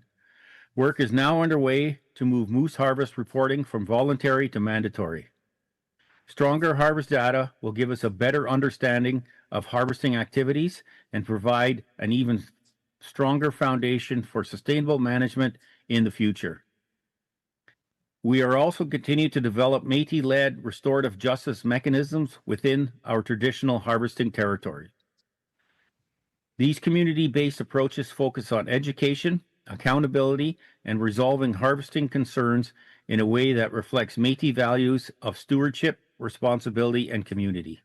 Work is now underway to move moose harvest reporting from voluntary to mandatory. Stronger harvest data will give us a better understanding of harvesting activities and provide an even stronger foundation for sustainable management in the future. We are also continuing to develop Métis-led restorative justice mechanisms within our traditional harvesting territory. These community-based approaches focus on education, accountability, and resolving harvesting concerns in a way that reflects Métis values of stewardship, responsibility, and community.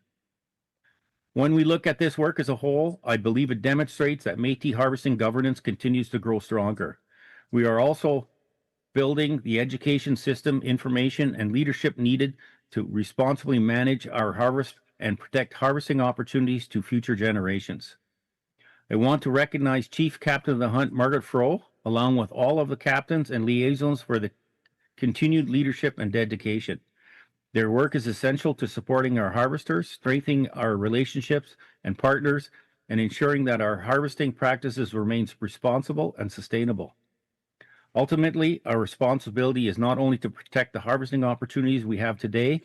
When we look at this work as a whole, I believe it demonstrates that Métis harvesting governance continues to grow stronger. We are also building the education system, information, and leadership needed to responsibly manage our harvest and protect harvesting opportunities to future generations. I want to recognize Chief Captain of the Hunt, Margaret Froh, along with all of the captains and liaisons for the continued leadership and dedication. Their work is essential to supporting our harvesters, strengthening our relationships and partners, and ensuring that our harvesting practices remain responsible and sustainable. Ultimately, our responsibility is not only to protect the harvesting opportunities we have today,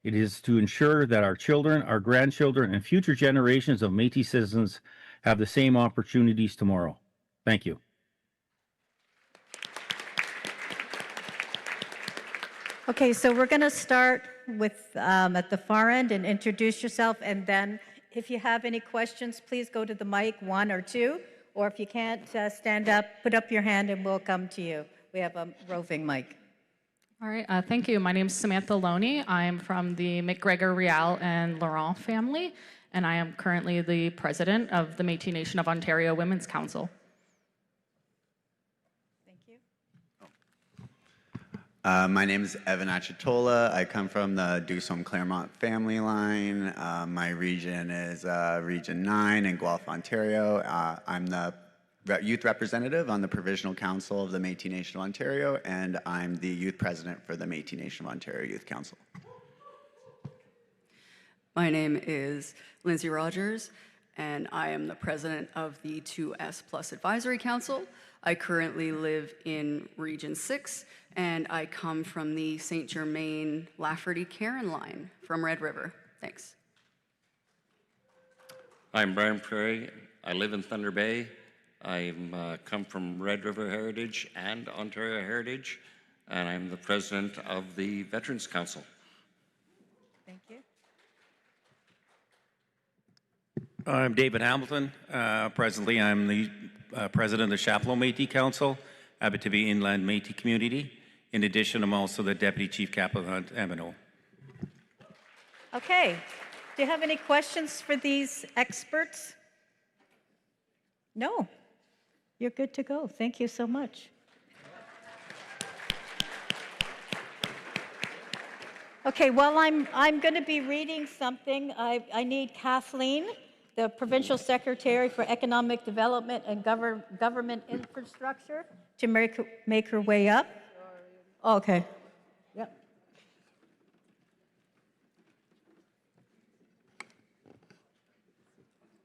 it is to ensure that our children, our grandchildren, and future generations of Métis citizens have the same opportunities tomorrow. Thank you. Okay, so we're going to start with at the far end and introduce yourself, and then if you have any questions, please go to the mic, 1 or 2, or if you can't stand up, put up your hand and we'll come to you. We have a roving mic. All right, thank you. My name is Samantha Loney. I am from the McGregor, Rial, and Laurent family, and I am currently the president of the Métis Nation of Ontario Women's Council. My name is Evan Achitola. I come from the Dusome-Claremont family line. My region is Region 9 in Guelph, Ontario. I'm the youth representative on the Provisional Council of the Métis Nation of Ontario, and I'm the youth president for the Métis Nation of Ontario Youth Council. My name is Lindsay Rogers, and I am the president of the 2S Plus Advisory Council. I currently live in Region 6, and I come from the St. Germain Lafferty-Caron line from Red River. Thanks. I'm Brian Prairie. I live in Thunder Bay. I come from Red River Heritage and Ontario Heritage, and I'm the president of the Veterans Council. Thank you. I'm David Hamilton. Presently, I'm the president of the Chapleau Métis Council, Abitibi Inland Métis Community. In addition, I'm also the deputy chief captain of the Hunt MNO. Okay. Do you have any questions for these experts? No. You're good to go. Thank you so much. Okay, well, I'm going to be reading something. I need Kathleen, the Provincial Secretary for Economic Development and Government Infrastructure, to make her way up. Oh, okay. Yep.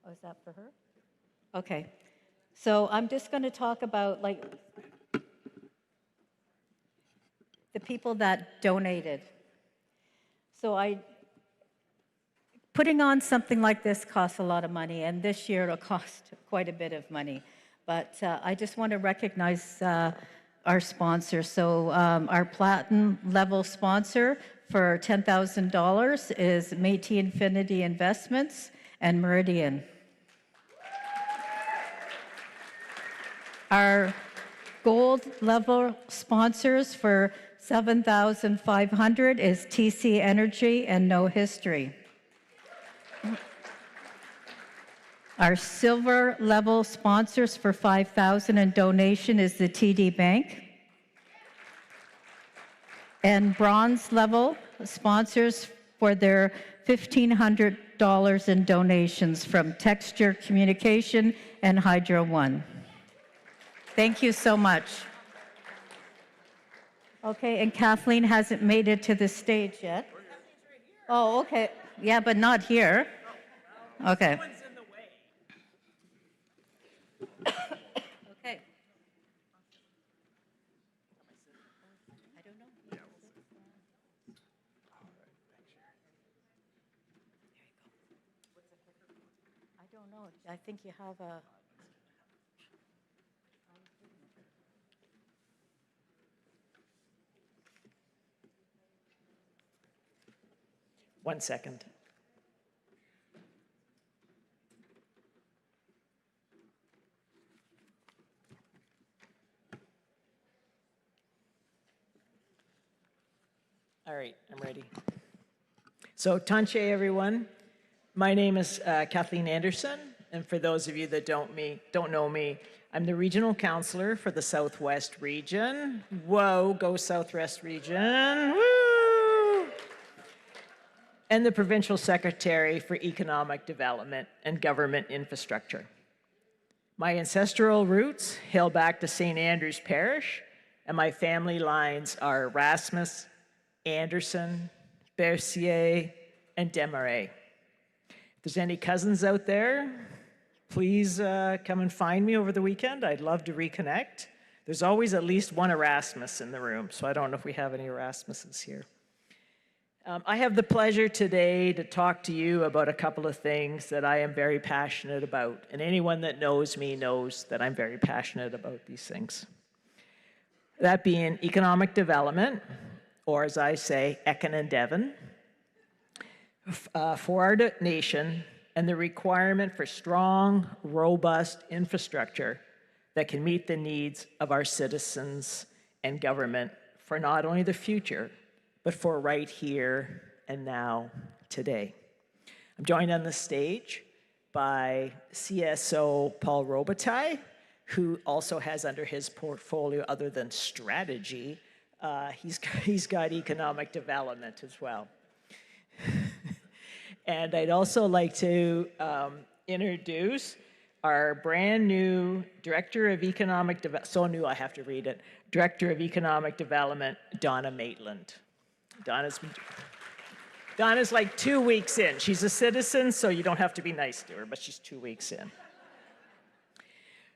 Oh, is that for her? Okay. So I'm just going to talk about like the people that donated. So putting on something like this costs a lot of money, and this year it'll cost quite a bit of money. But I just want to recognize our sponsor. So our platinum level sponsor for $10,000 is Métis Infinity Investments and Meridian. Our gold level sponsors for $7,500 is TC Energy and No History. Our silver level sponsors for $5,000 in donation is the TD Bank. And bronze level sponsors for their $1,500 in donations from Texture Communication and Hydro One. Thank you so much. Okay, and Kathleen hasn't made it to the stage yet. Oh, okay. Yeah, but not here. Okay. Okay. don't know. I think you have a... One second. All right, I'm ready. So, Tanche, everyone. My name is Kathleen Anderson, and for those of you that don't know me, I'm the regional counselor for the Southwest region. Whoa, go Southwest region. Woo! And the provincial secretary for economic development and government infrastructure. My ancestral roots hail back to St. Andrew's Parish, and my family lines are Erasmus, Anderson, Bercier, and Desmarais. If there's any cousins out there, please come and find me over the weekend. I'd love to reconnect. There's always at least one Erasmus in the room, so I don't know if we have any Erasmuses here. I have the pleasure today to talk to you about a couple of things that I am very passionate about, and anyone that knows me knows that I'm very passionate about these things. That being economic development, or as I say, Ekin and Devon, for our nation, and the requirement for strong, robust infrastructure that can meet the needs of our citizens and government for not only the future, but for right here and now, today. I'm joined on the stage by CSO Paul Robitaille, who also has under his portfolio, other than strategy, he's got economic development as well. And I'd also like to introduce our brand new Director of Economic Development, so new I have to read it, Director of Economic Development, Donna Maitland. Donna's like 2 weeks in. She's a citizen, so you don't have to be nice to her, but she's 2 weeks in.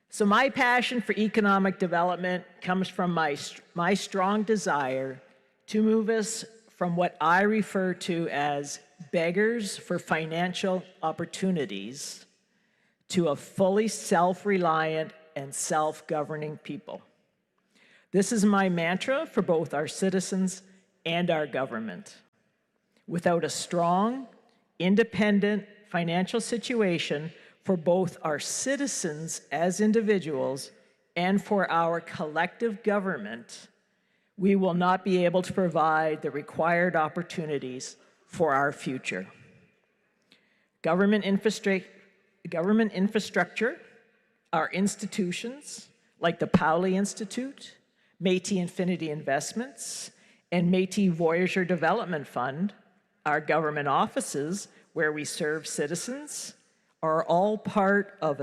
So my passion for economic development comes from my strong desire to move us from what I refer to as beggars for financial opportunities to a fully self-reliant and self-governing people. This is my mantra for both our citizens and our government. Without a strong, independent financial situation for both our citizens as individuals and for our collective government, we will not be able to provide the required opportunities for our future. Government infrastructure, our institutions like the Pauli Institute, Métis Infinity Investments, and Métis Voyager Development Fund, our government offices where we serve citizens, are all part of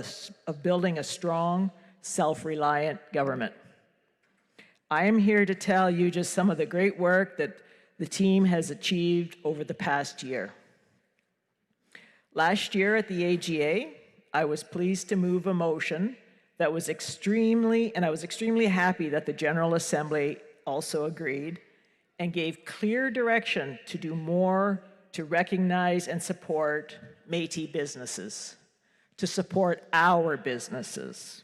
building a strong, self-reliant government. I am here to tell you just some of the great work that the team has achieved over the past year. Last year at the AGA, I was pleased to move a motion that was I was extremely happy that the General Assembly also agreed and gave clear direction to do more to recognize and support Métis businesses, to support our businesses.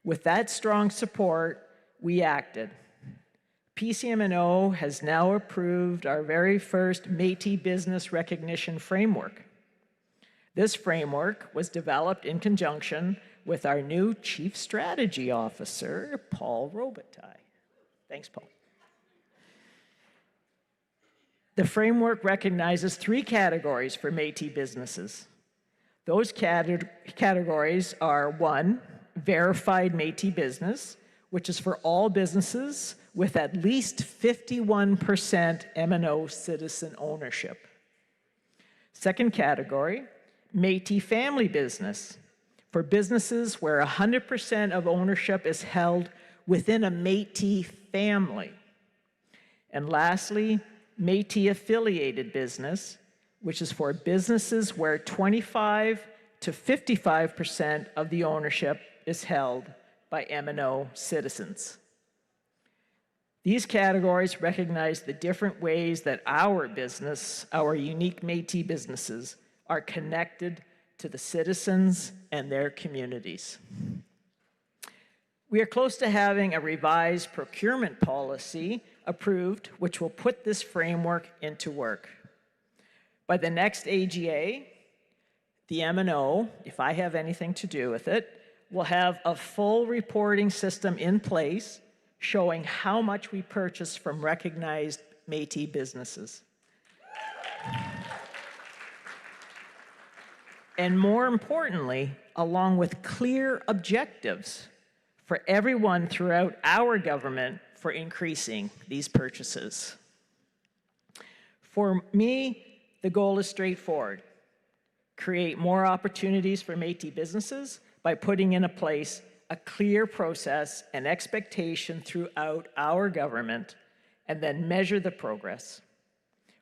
With that strong support, we acted. PCMNO has now approved our very first Métis Business Recognition Framework. This framework was developed in conjunction with our new Chief Strategy Officer, Paul Robitaille. Thanks, Paul. The framework recognizes 3 categories for Métis businesses. Those categories are 1, verified Métis business, which is for all businesses with at least 51% MNO citizen ownership. Second category, Métis family business, for businesses where 100% of ownership is held within a Métis family. And lastly, Métis affiliated business, which is for businesses where 25 to 55% of the ownership is held by MNO citizens. These categories recognize the different ways that our business, our unique Métis businesses, are connected to the citizens and their communities. We are close to having a revised procurement policy approved, which will put this framework into work. By the next AGA, the MNO, if I have anything to do with it, will have a full reporting system in place showing how much we purchase from recognized Métis businesses. And more importantly, along with clear objectives for everyone throughout our government for increasing these purchases. For me, the goal is straightforward. Create more opportunities for Métis businesses by putting into place a clear process and expectation throughout our government, and then measure the progress.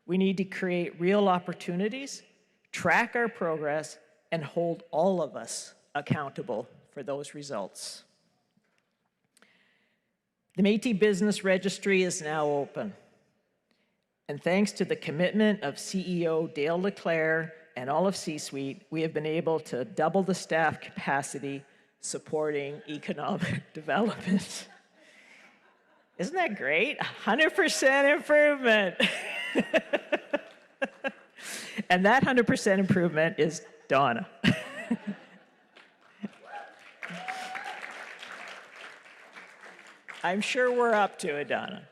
We need to create real opportunities, track our progress, and hold all of us accountable for those results. The Métis Business Registry is now open. And thanks to the commitment of CEO Dale Leclerc and all of C-Suite, we have been able to double the staff capacity supporting economic development. Isn't that great? 100% improvement. And that 100% improvement is Donna. I'm sure we're up to it, Donna.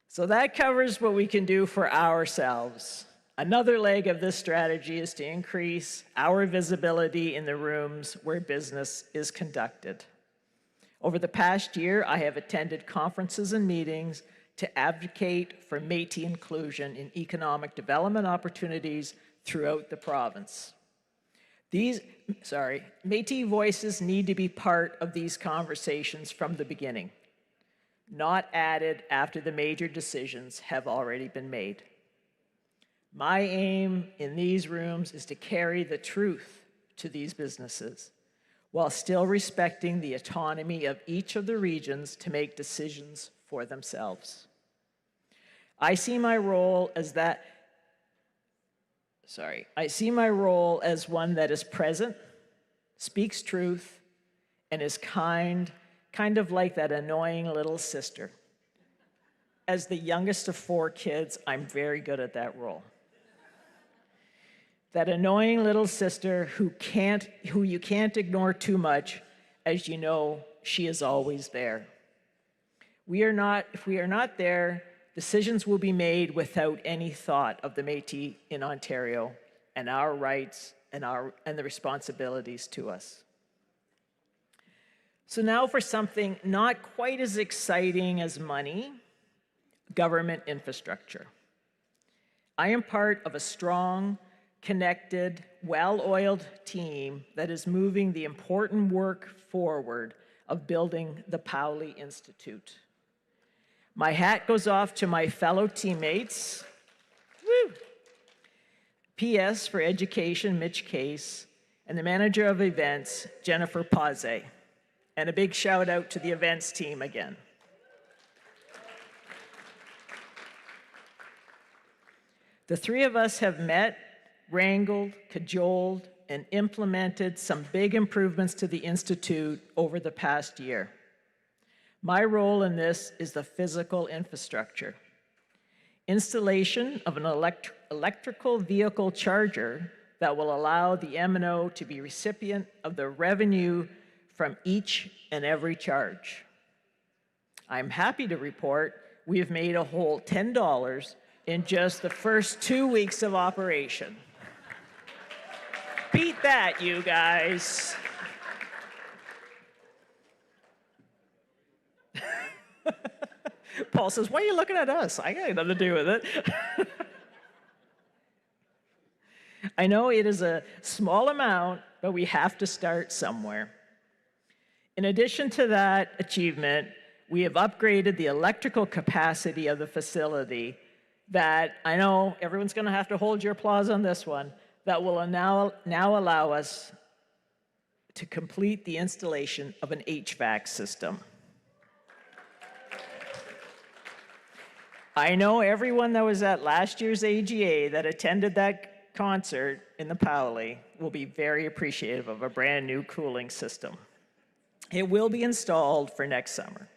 So that covers what we can do for ourselves. Another leg of this strategy is to increase our visibility in the rooms where business is conducted. Over the past year, I have attended conferences and meetings to advocate for Métis inclusion in economic development opportunities throughout the province. Métis voices need to be part of these conversations from the beginning, not added after the major decisions have already been made. My aim in these rooms is to carry the truth to these businesses while still respecting the autonomy of each of the regions to make decisions for themselves. I see my role as one that is present, speaks truth, and is kind of like that annoying little sister. As the youngest of 4 kids, I'm very good at that role. That annoying little sister who you can't ignore too much, as you know she is always there. If we are not there, decisions will be made without any thought of the Métis in Ontario and our rights and the responsibilities to us. So now for something not quite as exciting as money, government infrastructure. I am part of a strong, connected, well-oiled team that is moving the important work forward of building the Powley Institute. My hat goes off to my fellow teammates. Woo! PS for Education, Mitch Case, and the manager of events, Jennifer Paze. And a big shout out to the events team again. The 3 of us have met, wrangled, cajoled, and implemented some big improvements to the Institute over the past year. My role in this is the physical infrastructure. Installation of an electrical vehicle charger that will allow the MNO to be recipient of the revenue from each and every charge. I'm happy to report we have made a whole $10 in just the first 2 weeks of operation. Beat that, you guys. Paul says, why are you looking at us? I got nothing to do with it. I know it is a small amount, but we have to start somewhere. In addition to that achievement, we have upgraded the electrical capacity of the facility that, I know everyone's going to have to hold your applause on this one, that will now allow us to complete the installation of an HVAC system. I know everyone that was at last year's AGA that attended that concert in the Paoli will be very appreciative of a brand new cooling system. It will be installed for next summer.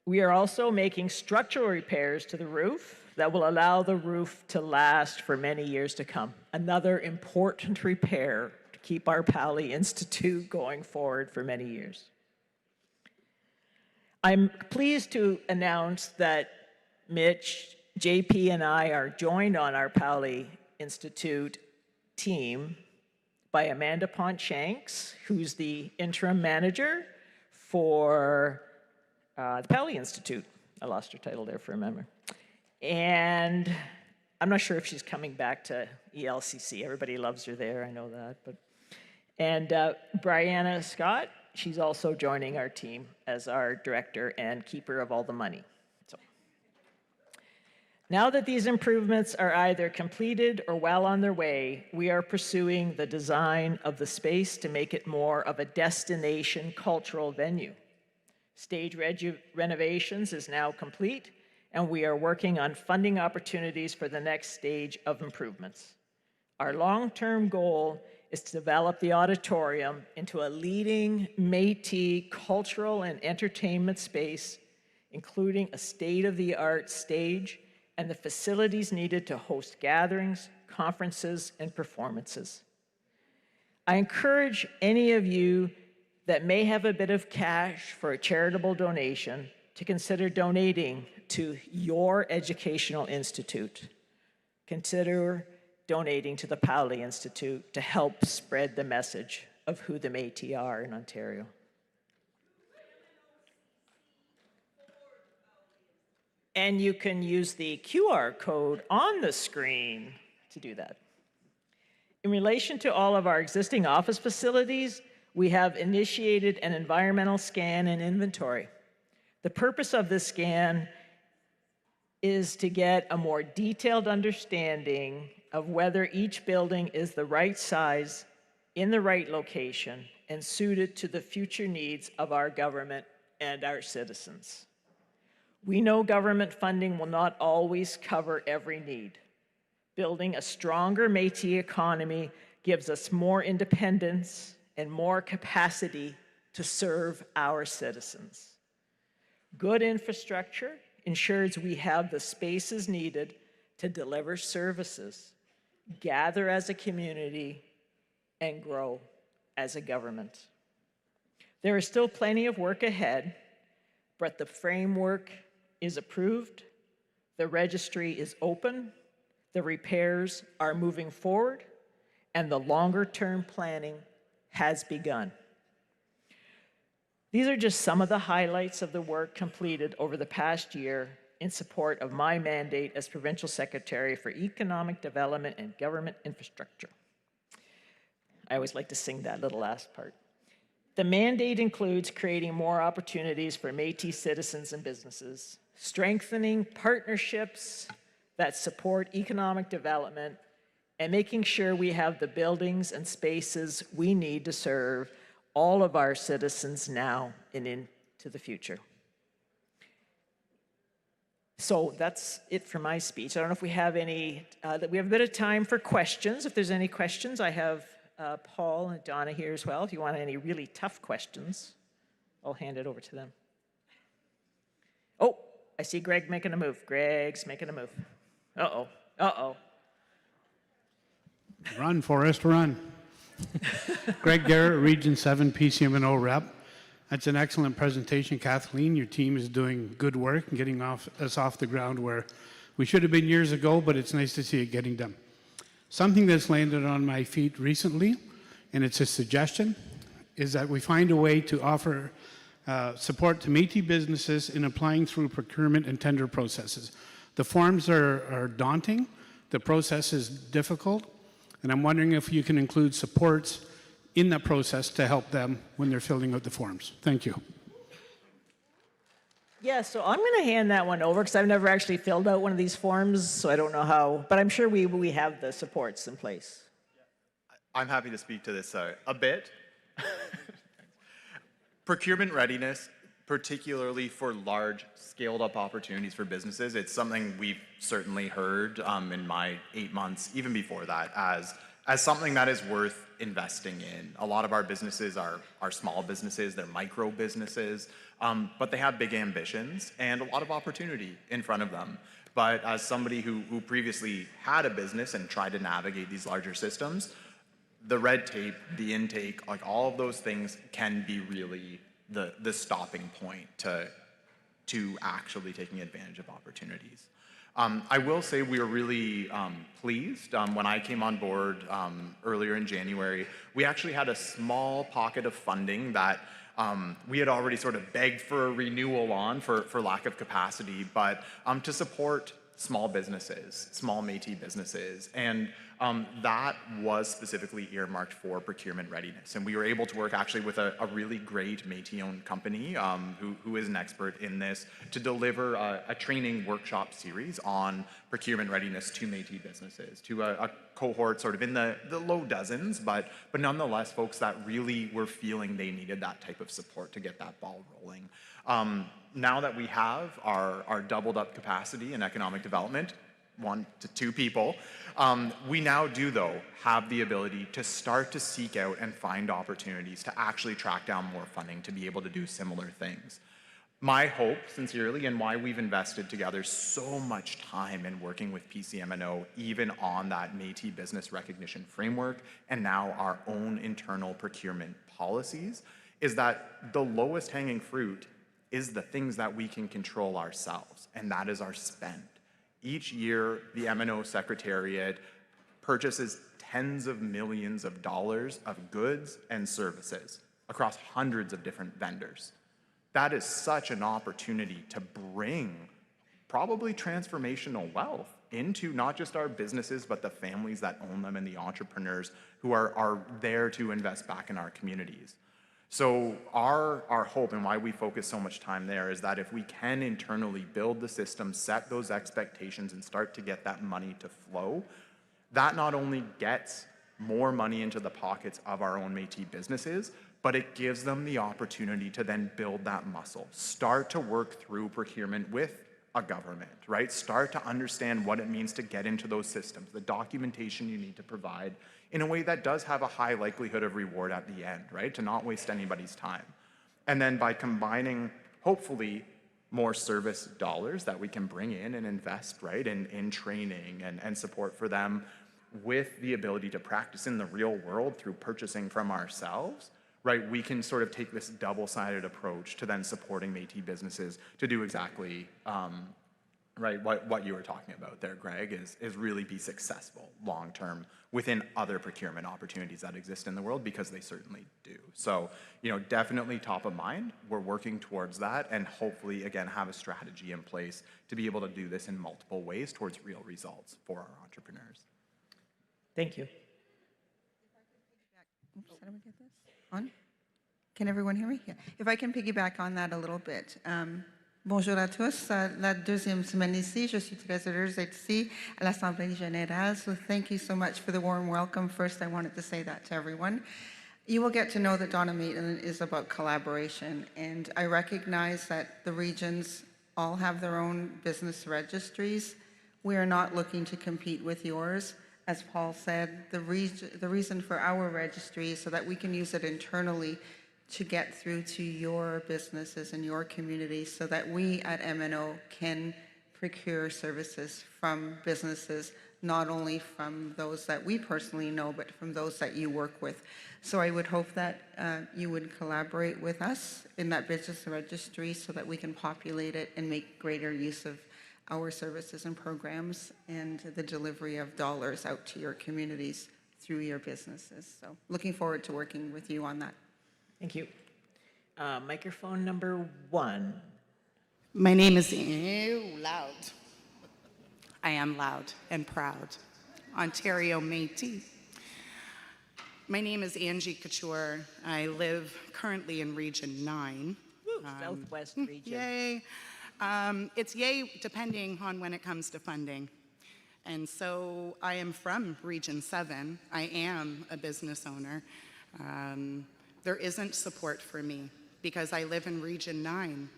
We are also making structural repairs to the roof that will allow the roof to last for many years to come. Another important repair to keep our Paoli Institute going forward for many years. I'm pleased to announce that Mitch, JP, and I are joined on our Paoli Institute team by Amanda Pontshanks, who's the interim manager for the Paoli Institute. I lost her title there for a moment. And I'm not sure if she's coming back to ELCC. Everybody loves her there, I know that. And Brianna Scott, she's also joining our team as our director and keeper of all the money. So now that these improvements are either completed or well on their way, we are pursuing the design of the space to make it more of a destination cultural venue. Stage renovations is now complete, and we are working on funding opportunities for the next stage of improvements. Our long-term goal is to develop the auditorium into a leading Métis cultural and entertainment space, including a state-of-the-art stage and the facilities needed to host gatherings, conferences, and performances. I encourage any of you that may have a bit of cash for a charitable donation to consider donating to your educational institute. Consider donating to the Paoli Institute to help spread the message of who the Métis are in Ontario. And you can use the QR code on the screen to do that. In relation to all of our existing office facilities, we have initiated an environmental scan and inventory. The purpose of this scan is to get a more detailed understanding of whether each building is the right size, in the right location, and suited to the future needs of our government and our citizens. We know government funding will not always cover every need. Building a stronger Métis economy gives us more independence and more capacity to serve our citizens. Good infrastructure ensures we have the spaces needed to deliver services, gather as a community, and grow as a government. There is still plenty of work ahead, but the framework is approved, the registry is open, the repairs are moving forward, and the longer-term planning has begun. These are just some of the highlights of the work completed over the past year in support of my mandate as Provincial Secretary for Economic Development and Government Infrastructure. I always like to sing that little last part. The mandate includes creating more opportunities for Métis citizens and businesses, strengthening partnerships that support economic development, and making sure we have the buildings and spaces we need to serve all of our citizens now and into the future. So that's it for my speech. I don't know if we have any, we have a bit of time for questions. If there's any questions, I have Paul and Donna here as well. If you want any really tough questions, I'll hand it over to them. Oh, I see Greg making a move. Greg's making a move. Uh-oh, uh-oh. Run, Forrest, run. Greg Garrett, Region 7 PCMNO rep. That's an excellent presentation, Kathleen. Your team is doing good work and getting us off the ground where we should have been years ago, but it's nice to see it getting done. Something that's landed on my feet recently, and it's a suggestion, is that we find a way to offer support to Métis businesses in applying through procurement and tender processes. The forms are daunting, the process is difficult, and I'm wondering if you can include supports in that process to help them when they're filling out the forms. Thank you. Yeah, so I'm going to hand that one over because I've never actually filled out one of these forms, so I don't know how, but I'm sure we have the supports in place. I'm happy to speak to this a bit. Procurement readiness particularly for large scaled up opportunities for businesses. It's something we've certainly heard in my 8 months, even before that, as something that is worth investing in. A lot of our businesses are small businesses, they're micro businesses, but they have big ambitions and a lot of opportunity in front of them. But as somebody who previously had a business and tried to navigate these larger systems, the red tape, the intake, like all of those things can be really the stopping point to actually taking advantage of opportunities. I will say we were really pleased when I came on board earlier in January. We actually had a small pocket of funding that we had already sort of begged for a renewal on for lack of capacity, but to support small businesses, small Métis businesses, and that was specifically earmarked for procurement readiness. And we were able to work actually with a really great Métis-owned company who is an expert in this to deliver a training workshop series on procurement readiness to Métis businesses, to a cohort sort of in the low dozens, but nonetheless folks that really were feeling they needed that type of support to get that ball rolling. Now that we have our doubled up capacity in economic development, 1 to 2 people, we now do though have the ability to start to seek out and find opportunities to actually track down more funding to be able to do similar things. My hope, sincerely, and why we've invested together so much time in working with PCMNO, even on that Métis business recognition framework, and now our own internal procurement policies, is that the lowest hanging fruit is the things that we can control ourselves, and that is our spend. Each year, the MNO Secretariat purchases tens of millions of dollars of goods and services across hundreds of different vendors. That is such an opportunity to bring probably transformational wealth into not just our businesses, but the families that own them and the entrepreneurs who are there to invest back in our communities. So our hope and why we focus so much time there is that if we can internally build the system, set those expectations, and start to get that money to flow, that not only gets more money into the pockets of our own Métis businesses, but it gives them the opportunity to then build that muscle, start to work through procurement with a government, right? Start to understand what it means to get into those systems, the documentation you need to provide in a way that does have a high likelihood of reward at the end, right? To not waste anybody's time. And then by combining, hopefully, more service dollars that we can bring in and invest, right, in training and support for them with the ability to practice in the real world through purchasing from ourselves, right, we can sort of take this double-sided approach to then supporting Métis businesses to do exactly right, what you were talking about there, Greg, is really be successful long-term within other procurement opportunities that exist in the world, because they certainly do. So, definitely top of mind. We're working towards that and hopefully, again, have a strategy in place to be able to do this in multiple ways towards real results for our entrepreneurs. Thank you. Oops, how do we get this on? Can everyone hear me? Yeah. If I can piggyback on that a little bit. Bonjour à tous. La deuxième semaine ici, je suis très heureuse d'être ici à l'Assemblée générale. So thank you so much for the warm welcome. First, I wanted to say that to everyone. You will get to know that Donna Maitland is about collaboration, and I recognize that the regions all have their own business registries. We are not looking to compete with yours. As Paul said, the reason for our registry is so that we can use it internally to get through to your businesses and your communities, so that we at MNO can procure services from businesses, not only from those that we personally know, but from those that you work with. So I would hope that you would collaborate with us in that business registry so that we can populate it and make greater use of our services and programs and the delivery of dollars out to your communities through your businesses. So looking forward to working with you on that. Thank you. Microphone number 1. My name is loud. I am loud and proud. Ontario Métis. My name is Angie Couture. I live currently in Region 9. Southwest region. Yay. It's yay depending on when it comes to funding. And so I am from Region 7. I am a business owner. There isn't support for me because I live in Region 9.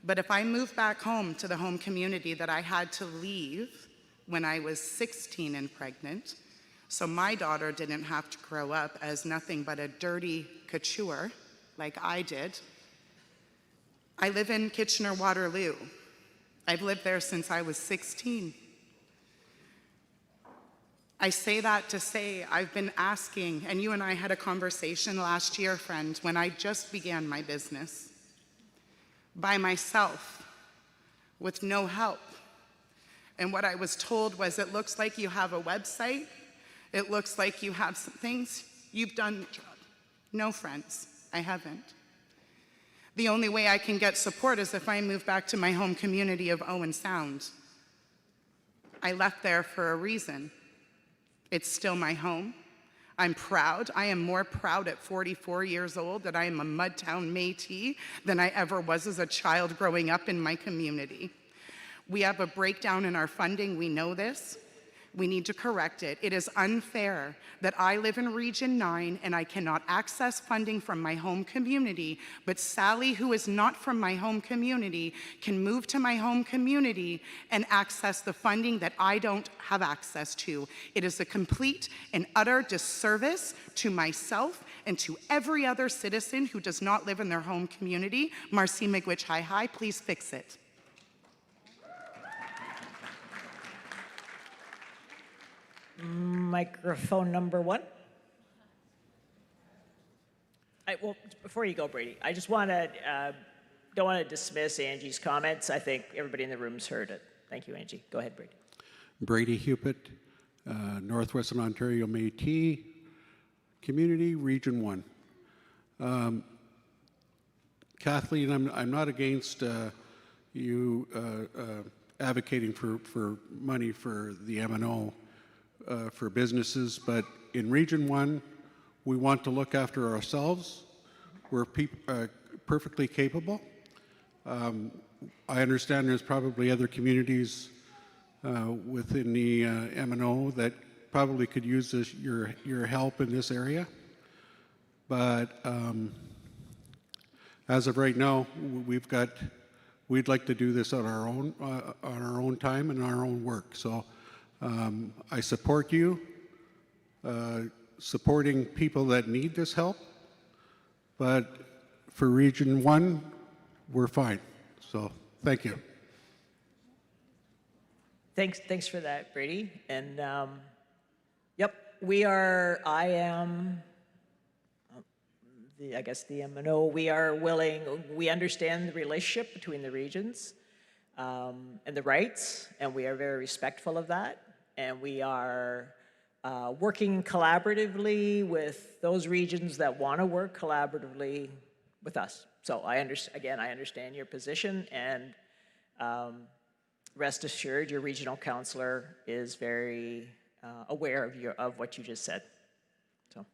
But if I move back home to the home community that I had to leave when I was 16 and pregnant, so my daughter didn't have to grow up as nothing but a dirty couture like I did, I live in Kitchener-Waterloo. I've lived there since I was 16. I say that to say I've been asking, and you and I had a conversation last year, friend, when I just began my business, by myself, with no help. And what I was told was, it looks like you have a website, it looks like you have some things, you've done the job. No, friends, I haven't. The only way I can get support is if I move back to my home community of Owen Sound. I left there for a reason. It's still my home. I'm proud. I am more proud at 44 years old that I am a Mudtown Métis than I ever was as a child growing up in my community. We have a breakdown in our funding. We know this. We need to correct it. It is unfair that I live in Region 9 and I cannot access funding from my home community, but Sally, who is not from my home community, can move to my home community and access the funding that I don't have access to. It is a complete and utter disservice to myself and to every other citizen who does not live in their home community. Marcy Miigwech, hi, please fix it. Microphone number 1. Well, before you go, Brady, I just want to, don't want to dismiss Angie's comments. I think everybody in the room's heard it. Thank you, Angie. Go ahead, Brady. Brady Hupert, Northwestern Ontario Métis Community, Region 1. Kathleen, I'm not against you advocating for money for the MNO. For businesses, but in Region 1, we want to look after ourselves. We're perfectly capable. I understand there's probably other communities within the MNO that probably could use your help in this area. But as of right now, we'd like to do this on our own time and our own work. So. I support you, supporting people that need this help, but for Region 1, we're fine. So thank you. Thanks for that, Brady. And yep, I am, I guess the MNO, we understand the relationship between the regions and the rights, and we are very respectful of that. And we are working collaboratively with those regions that want to work collaboratively with us. So I understand your position, and rest assured, your regional councillor is very aware of what you just said. So,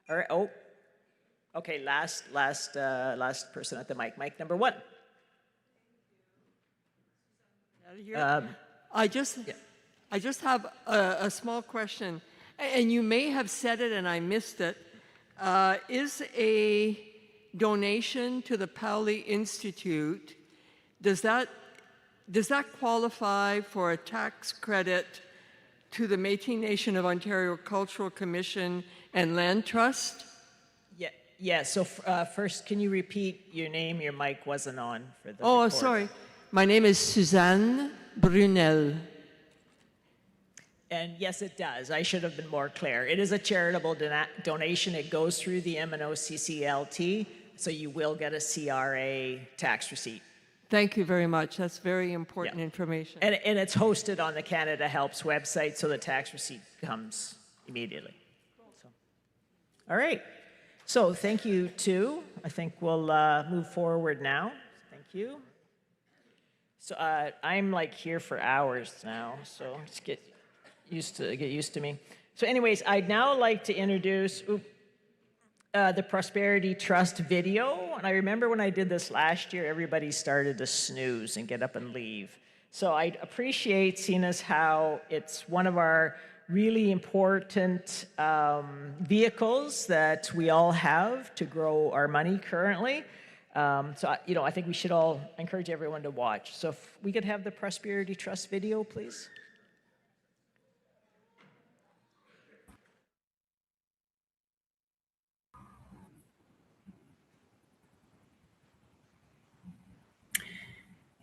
all right. Oh, okay. Last person at the mic. Mic number 1. I just have a small question, and you may have said it and I missed it. Is a donation to the Powley Institute, does that qualify for a tax credit to the Métis Nation of Ontario Cultural Commission and Land Trust? Yeah. So first, can you repeat your name? Your mic wasn't on for the Oh, recording. sorry. My name is Suzanne Brunel. And yes, it does. I should have been more clear. It is a charitable donation. It goes through the MNO CCLT, so you will get a CRA tax receipt. Thank you very much. That's very important information. And it's hosted on the Canada Helps website, so the tax receipt comes immediately. So, all right. So thank you, too. I think we'll move forward now. Thank you. So I'm like here for hours now, so just get used to me. So anyways, I'd now like to introduce the Prosperity Trust video. And I remember when I did this last year, everybody started to snooze and get up and leave. So I'd appreciate, seeing as how it's one of our really important vehicles that we all have to grow our money currently. I think we should all encourage everyone to watch. So if we could have the Prosperity Trust video, please.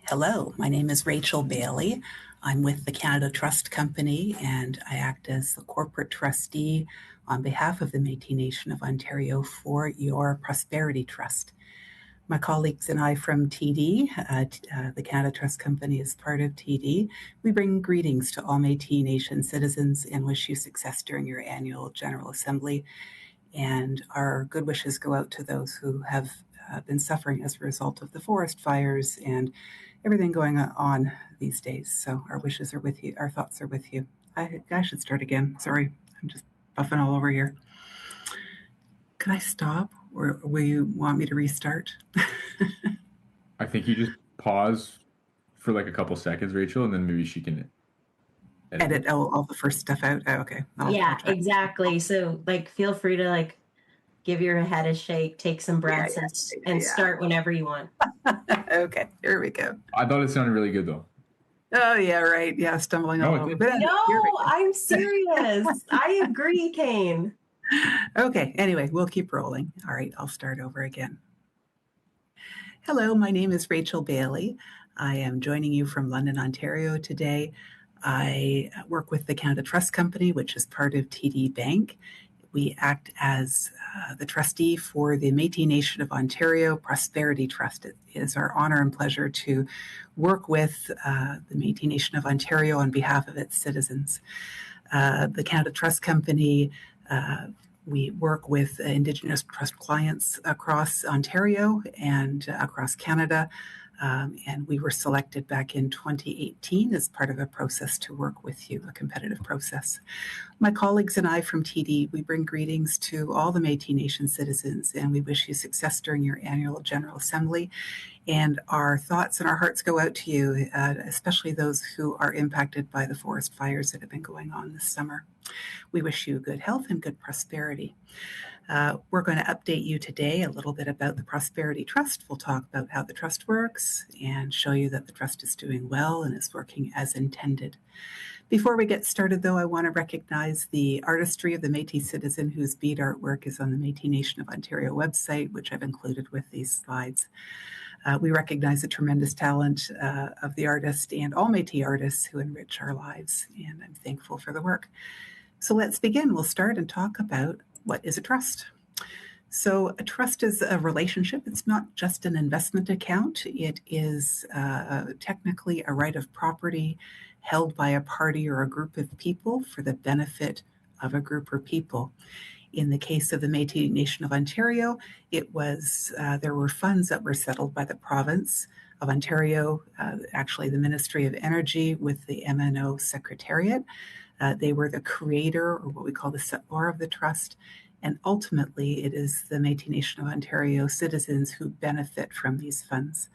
Hello, my name is Rachel Bailey. I'm with the Canada Trust Company, and I act as the corporate trustee on behalf of the Métis Nation of Ontario for your Prosperity Trust. My colleagues and I from TD, the Canada Trust Company is part of TD. We bring greetings to all Métis Nation citizens and wish you success during your annual General Assembly. And our good wishes go out to those who have been suffering as a result of the forest fires and everything going on these days. So our wishes are with you. Our thoughts are with you. I should start again. Sorry, I'm just buffing all over here. Could I stop, or will you want me to restart? I think you just pause for like a couple seconds, Rachel, and then maybe she can edit all the first stuff out. Oh, okay. Yeah, exactly. So like, feel free to like give your head a shake, take some breaths, and start whenever you want. Okay, here we go. I thought it sounded really good though. Oh yeah, right. Yeah, stumbling all over. But no, I'm serious. I agree, Kane. Okay, anyway, we'll keep rolling. All right, I'll start over again. Hello, my name is Rachel Bailey. I am joining you from London, Ontario today. I work with the Canada Trust Company, which is part of TD Bank. We act as the trustee for the Métis Nation of Ontario Prosperity Trust. It is our honor and pleasure to work with the Métis Nation of Ontario on behalf of its citizens. The Canada Trust Company, we work with Indigenous trust clients across Ontario and across Canada. And we were selected back in 2018 as part of a process to work with you, a competitive process. My colleagues and I from TD, we bring greetings to all the Métis Nation citizens, and we wish you success during your annual General Assembly. And our thoughts and our hearts go out to you, especially those who are impacted by the forest fires that have been going on this summer. We wish you good health and good prosperity. We're going to update you today a little bit about the Prosperity Trust. We'll talk about how the trust works and show you that the trust is doing well and is working as intended. Before we get started, though, I want to recognize the artistry of the Métis citizen whose bead artwork is on the Métis Nation of Ontario website, which I've included with these slides. We recognize the tremendous talent of the artist and all Métis artists who enrich our lives, and I'm thankful for the work. So let's begin. We'll start and talk about what is a trust. So a trust is a relationship. It's not just an investment account. It is technically a right of property held by a party or a group of people for the benefit of a group or people. In the case of the Métis Nation of Ontario, it was there were funds that were settled by the province of Ontario, actually the Ministry of Energy with the MNO Secretariat. They were the creator, or what we call the settlor of the trust, and ultimately it is the Métis Nation of Ontario citizens who benefit from these funds.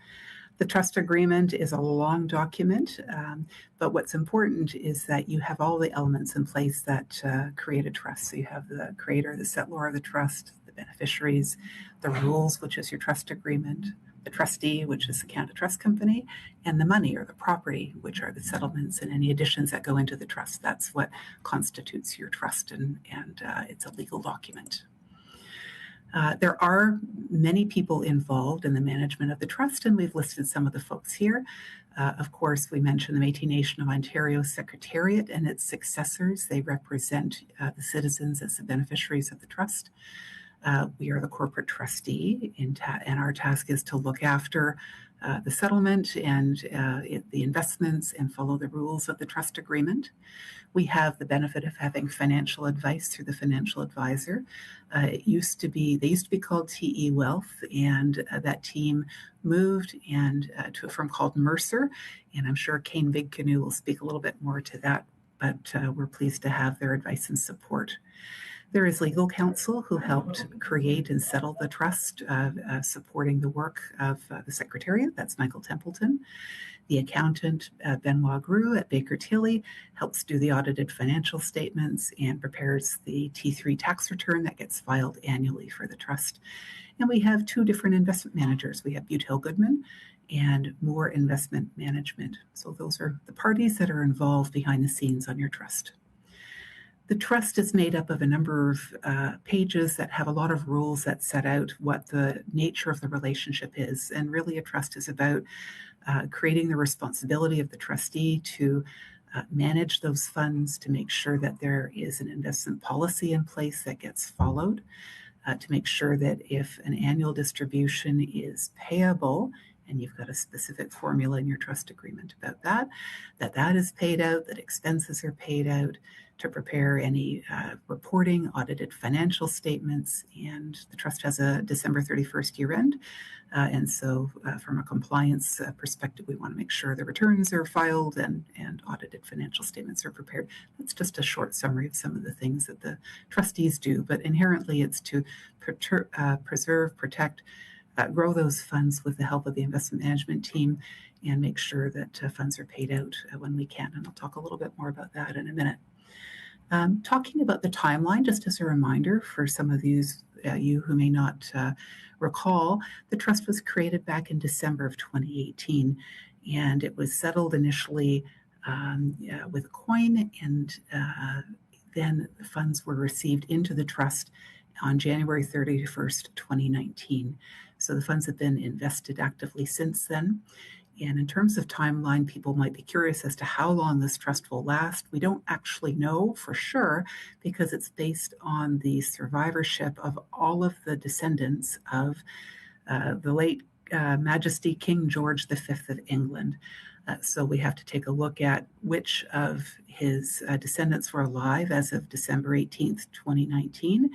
The trust agreement is a long document, but what's important is that you have all the elements in place that create a trust. So you have the creator, the settlor of the trust, the beneficiaries, the rules, which is your trust agreement, the trustee, which is the Canada Trust Company, and the money or the property, which are the settlements and any additions that go into the trust. That's what constitutes your trust, and it's a legal document. There are many people involved in the management of the trust, and we've listed some of the folks here. Of course, we mentioned the Métis Nation of Ontario Secretariat and its successors. They represent the citizens as the beneficiaries of the trust. We are the corporate trustee, and our task is to look after the settlement and the investments and follow the rules of the trust agreement. We have the benefit of having financial advice through the financial advisor. They used to be called TE Wealth, and that team moved to a firm called Mercer, and I'm sure Kane Big Canoe will speak a little bit more to that, but we're pleased to have their advice and support. There is legal counsel who helped create and settle the trust, supporting the work of the Secretariat. That's Michael Templeton. The accountant, Benoit Gru at Baker Tilly, helps do the audited financial statements and prepares the T3 tax return that gets filed annually for the trust. And we have two different investment managers. We have Butell Goodman and Moore Investment Management. So those are the parties that are involved behind the scenes on your trust. The trust is made up of a number of pages that have a lot of rules that set out what the nature of the relationship is. And really, a trust is about creating the responsibility of the trustee to manage those funds, to make sure that there is an investment policy in place that gets followed, to make sure that if an annual distribution is payable, and you've got a specific formula in your trust agreement about that, that is paid out, that expenses are paid out, to prepare any reporting, audited financial statements, and the trust has a December 31st year end. And so from a compliance perspective, we want to make sure the returns are filed and audited financial statements are prepared. That's just a short summary of some of the things that the trustees do, but inherently it's to preserve, protect, grow those funds with the help of the investment management team and make sure that funds are paid out when we can. And I'll talk a little bit more about that in a minute. Talking about the timeline, just as a reminder for some of you who may not recall, the trust was created back in December of 2018, and it was settled initially with a coin, and then the funds were received into the trust on January 31st, 2019. So the funds have been invested actively since then. And in terms of timeline, people might be curious as to how long this trust will last. We don't actually know for sure because it's based on the survivorship of all of the descendants of the late Majesty King George V of England. So we have to take a look at which of his descendants were alive as of December 18th, 2019.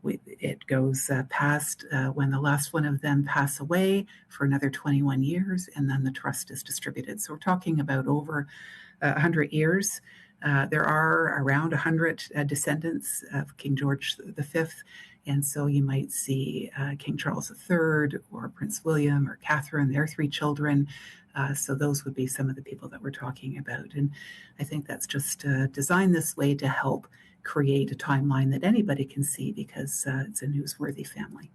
It goes past when the last one of them pass away for another 21 years, and then the trust is distributed. So we're talking about over 100 years. There are around 100 descendants of King George V, and so you might see King Charles III or Prince William or Catherine, their three children. So those would be some of the people that we're talking about. And I think that's just designed this way to help create a timeline that anybody can see because it's a newsworthy family.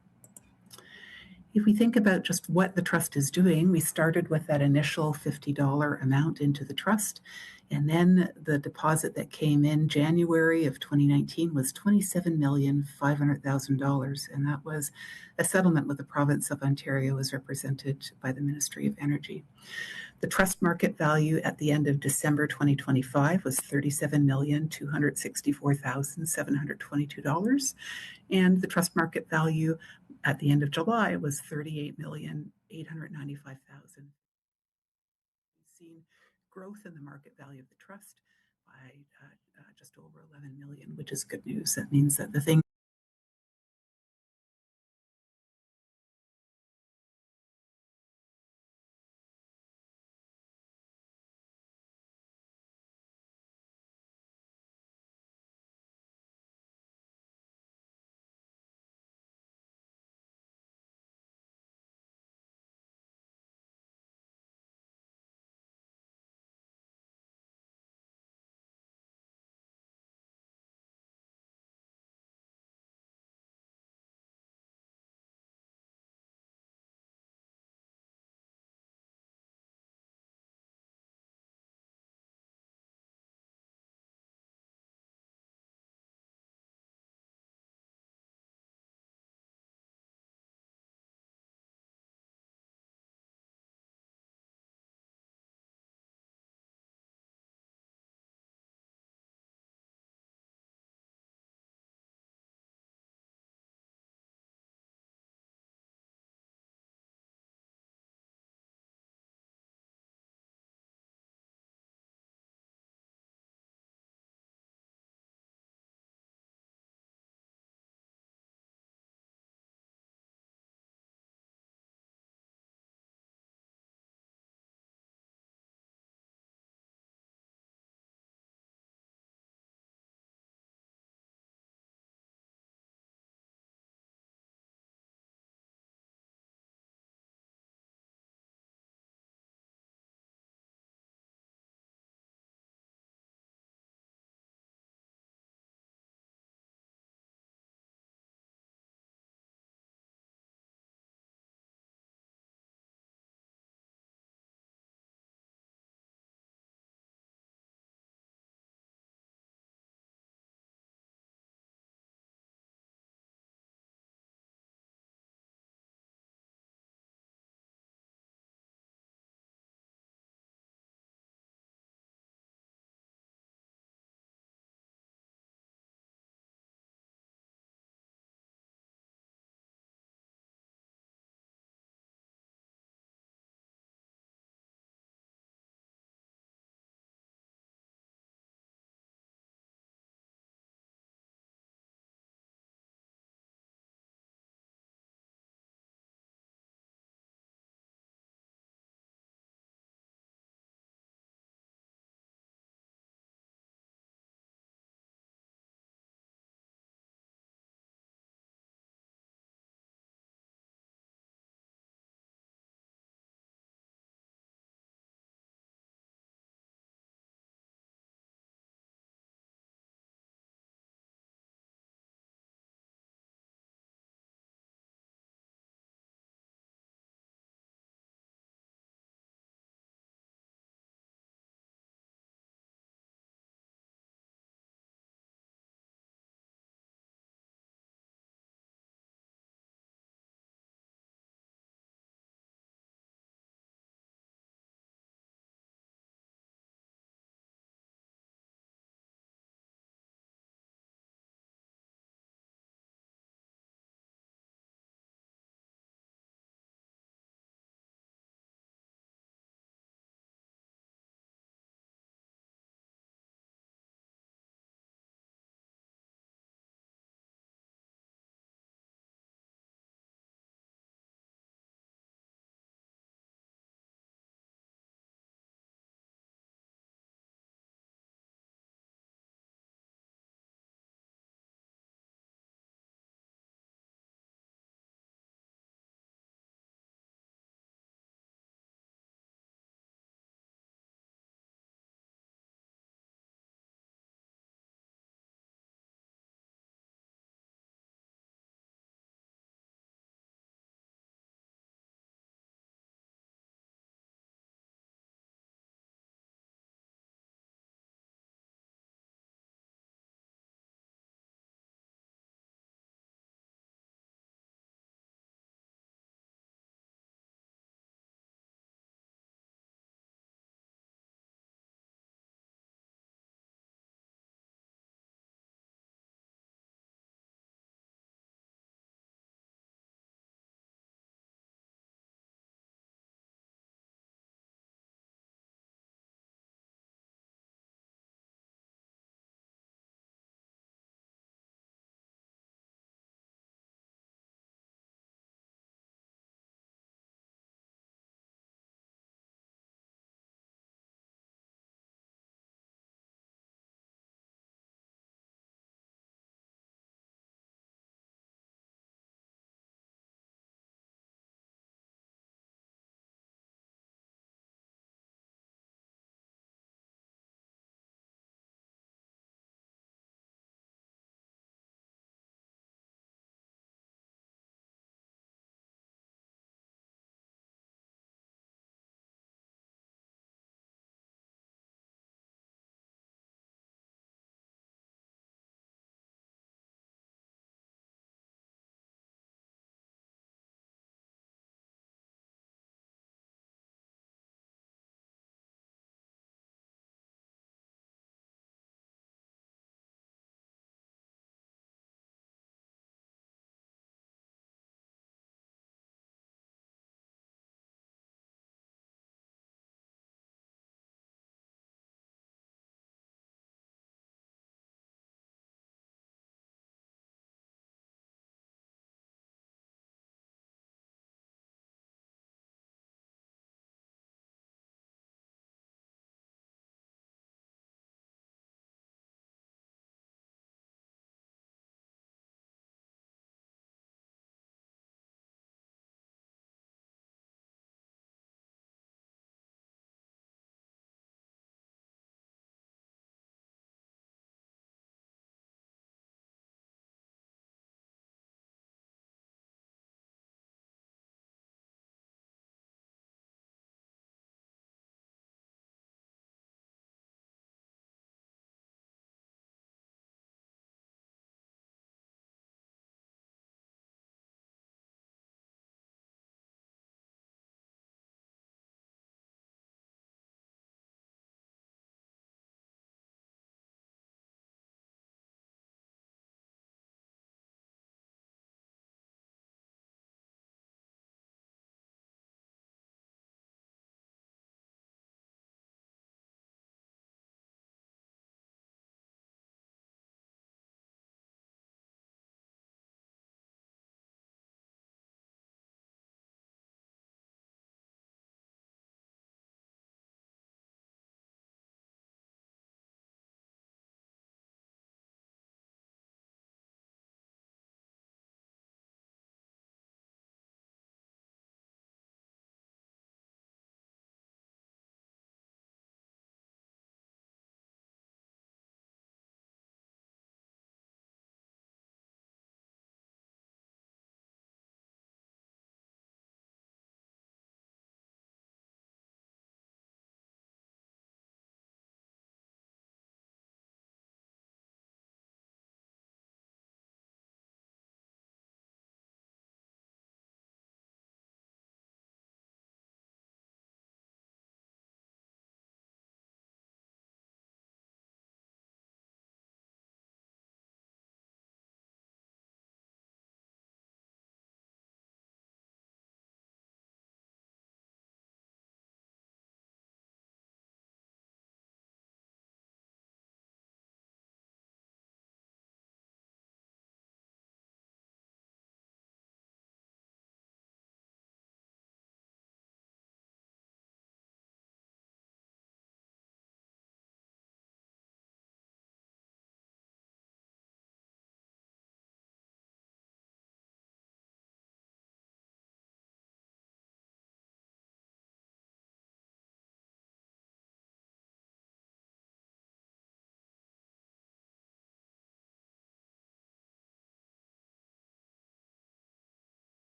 If we think about just what the trust is doing, we started with that initial $50 amount into the trust, and then the deposit that came in January of 2019 was $27,500,000, and that was a settlement with the province of Ontario as represented by the Ministry of Energy. The trust market value at the end of December 2025 was $37,264,722, and the trust market value at the end of July was $38,895,000. We've seen growth in the market value of the trust by just over 11 million, which is good news. That means that the thing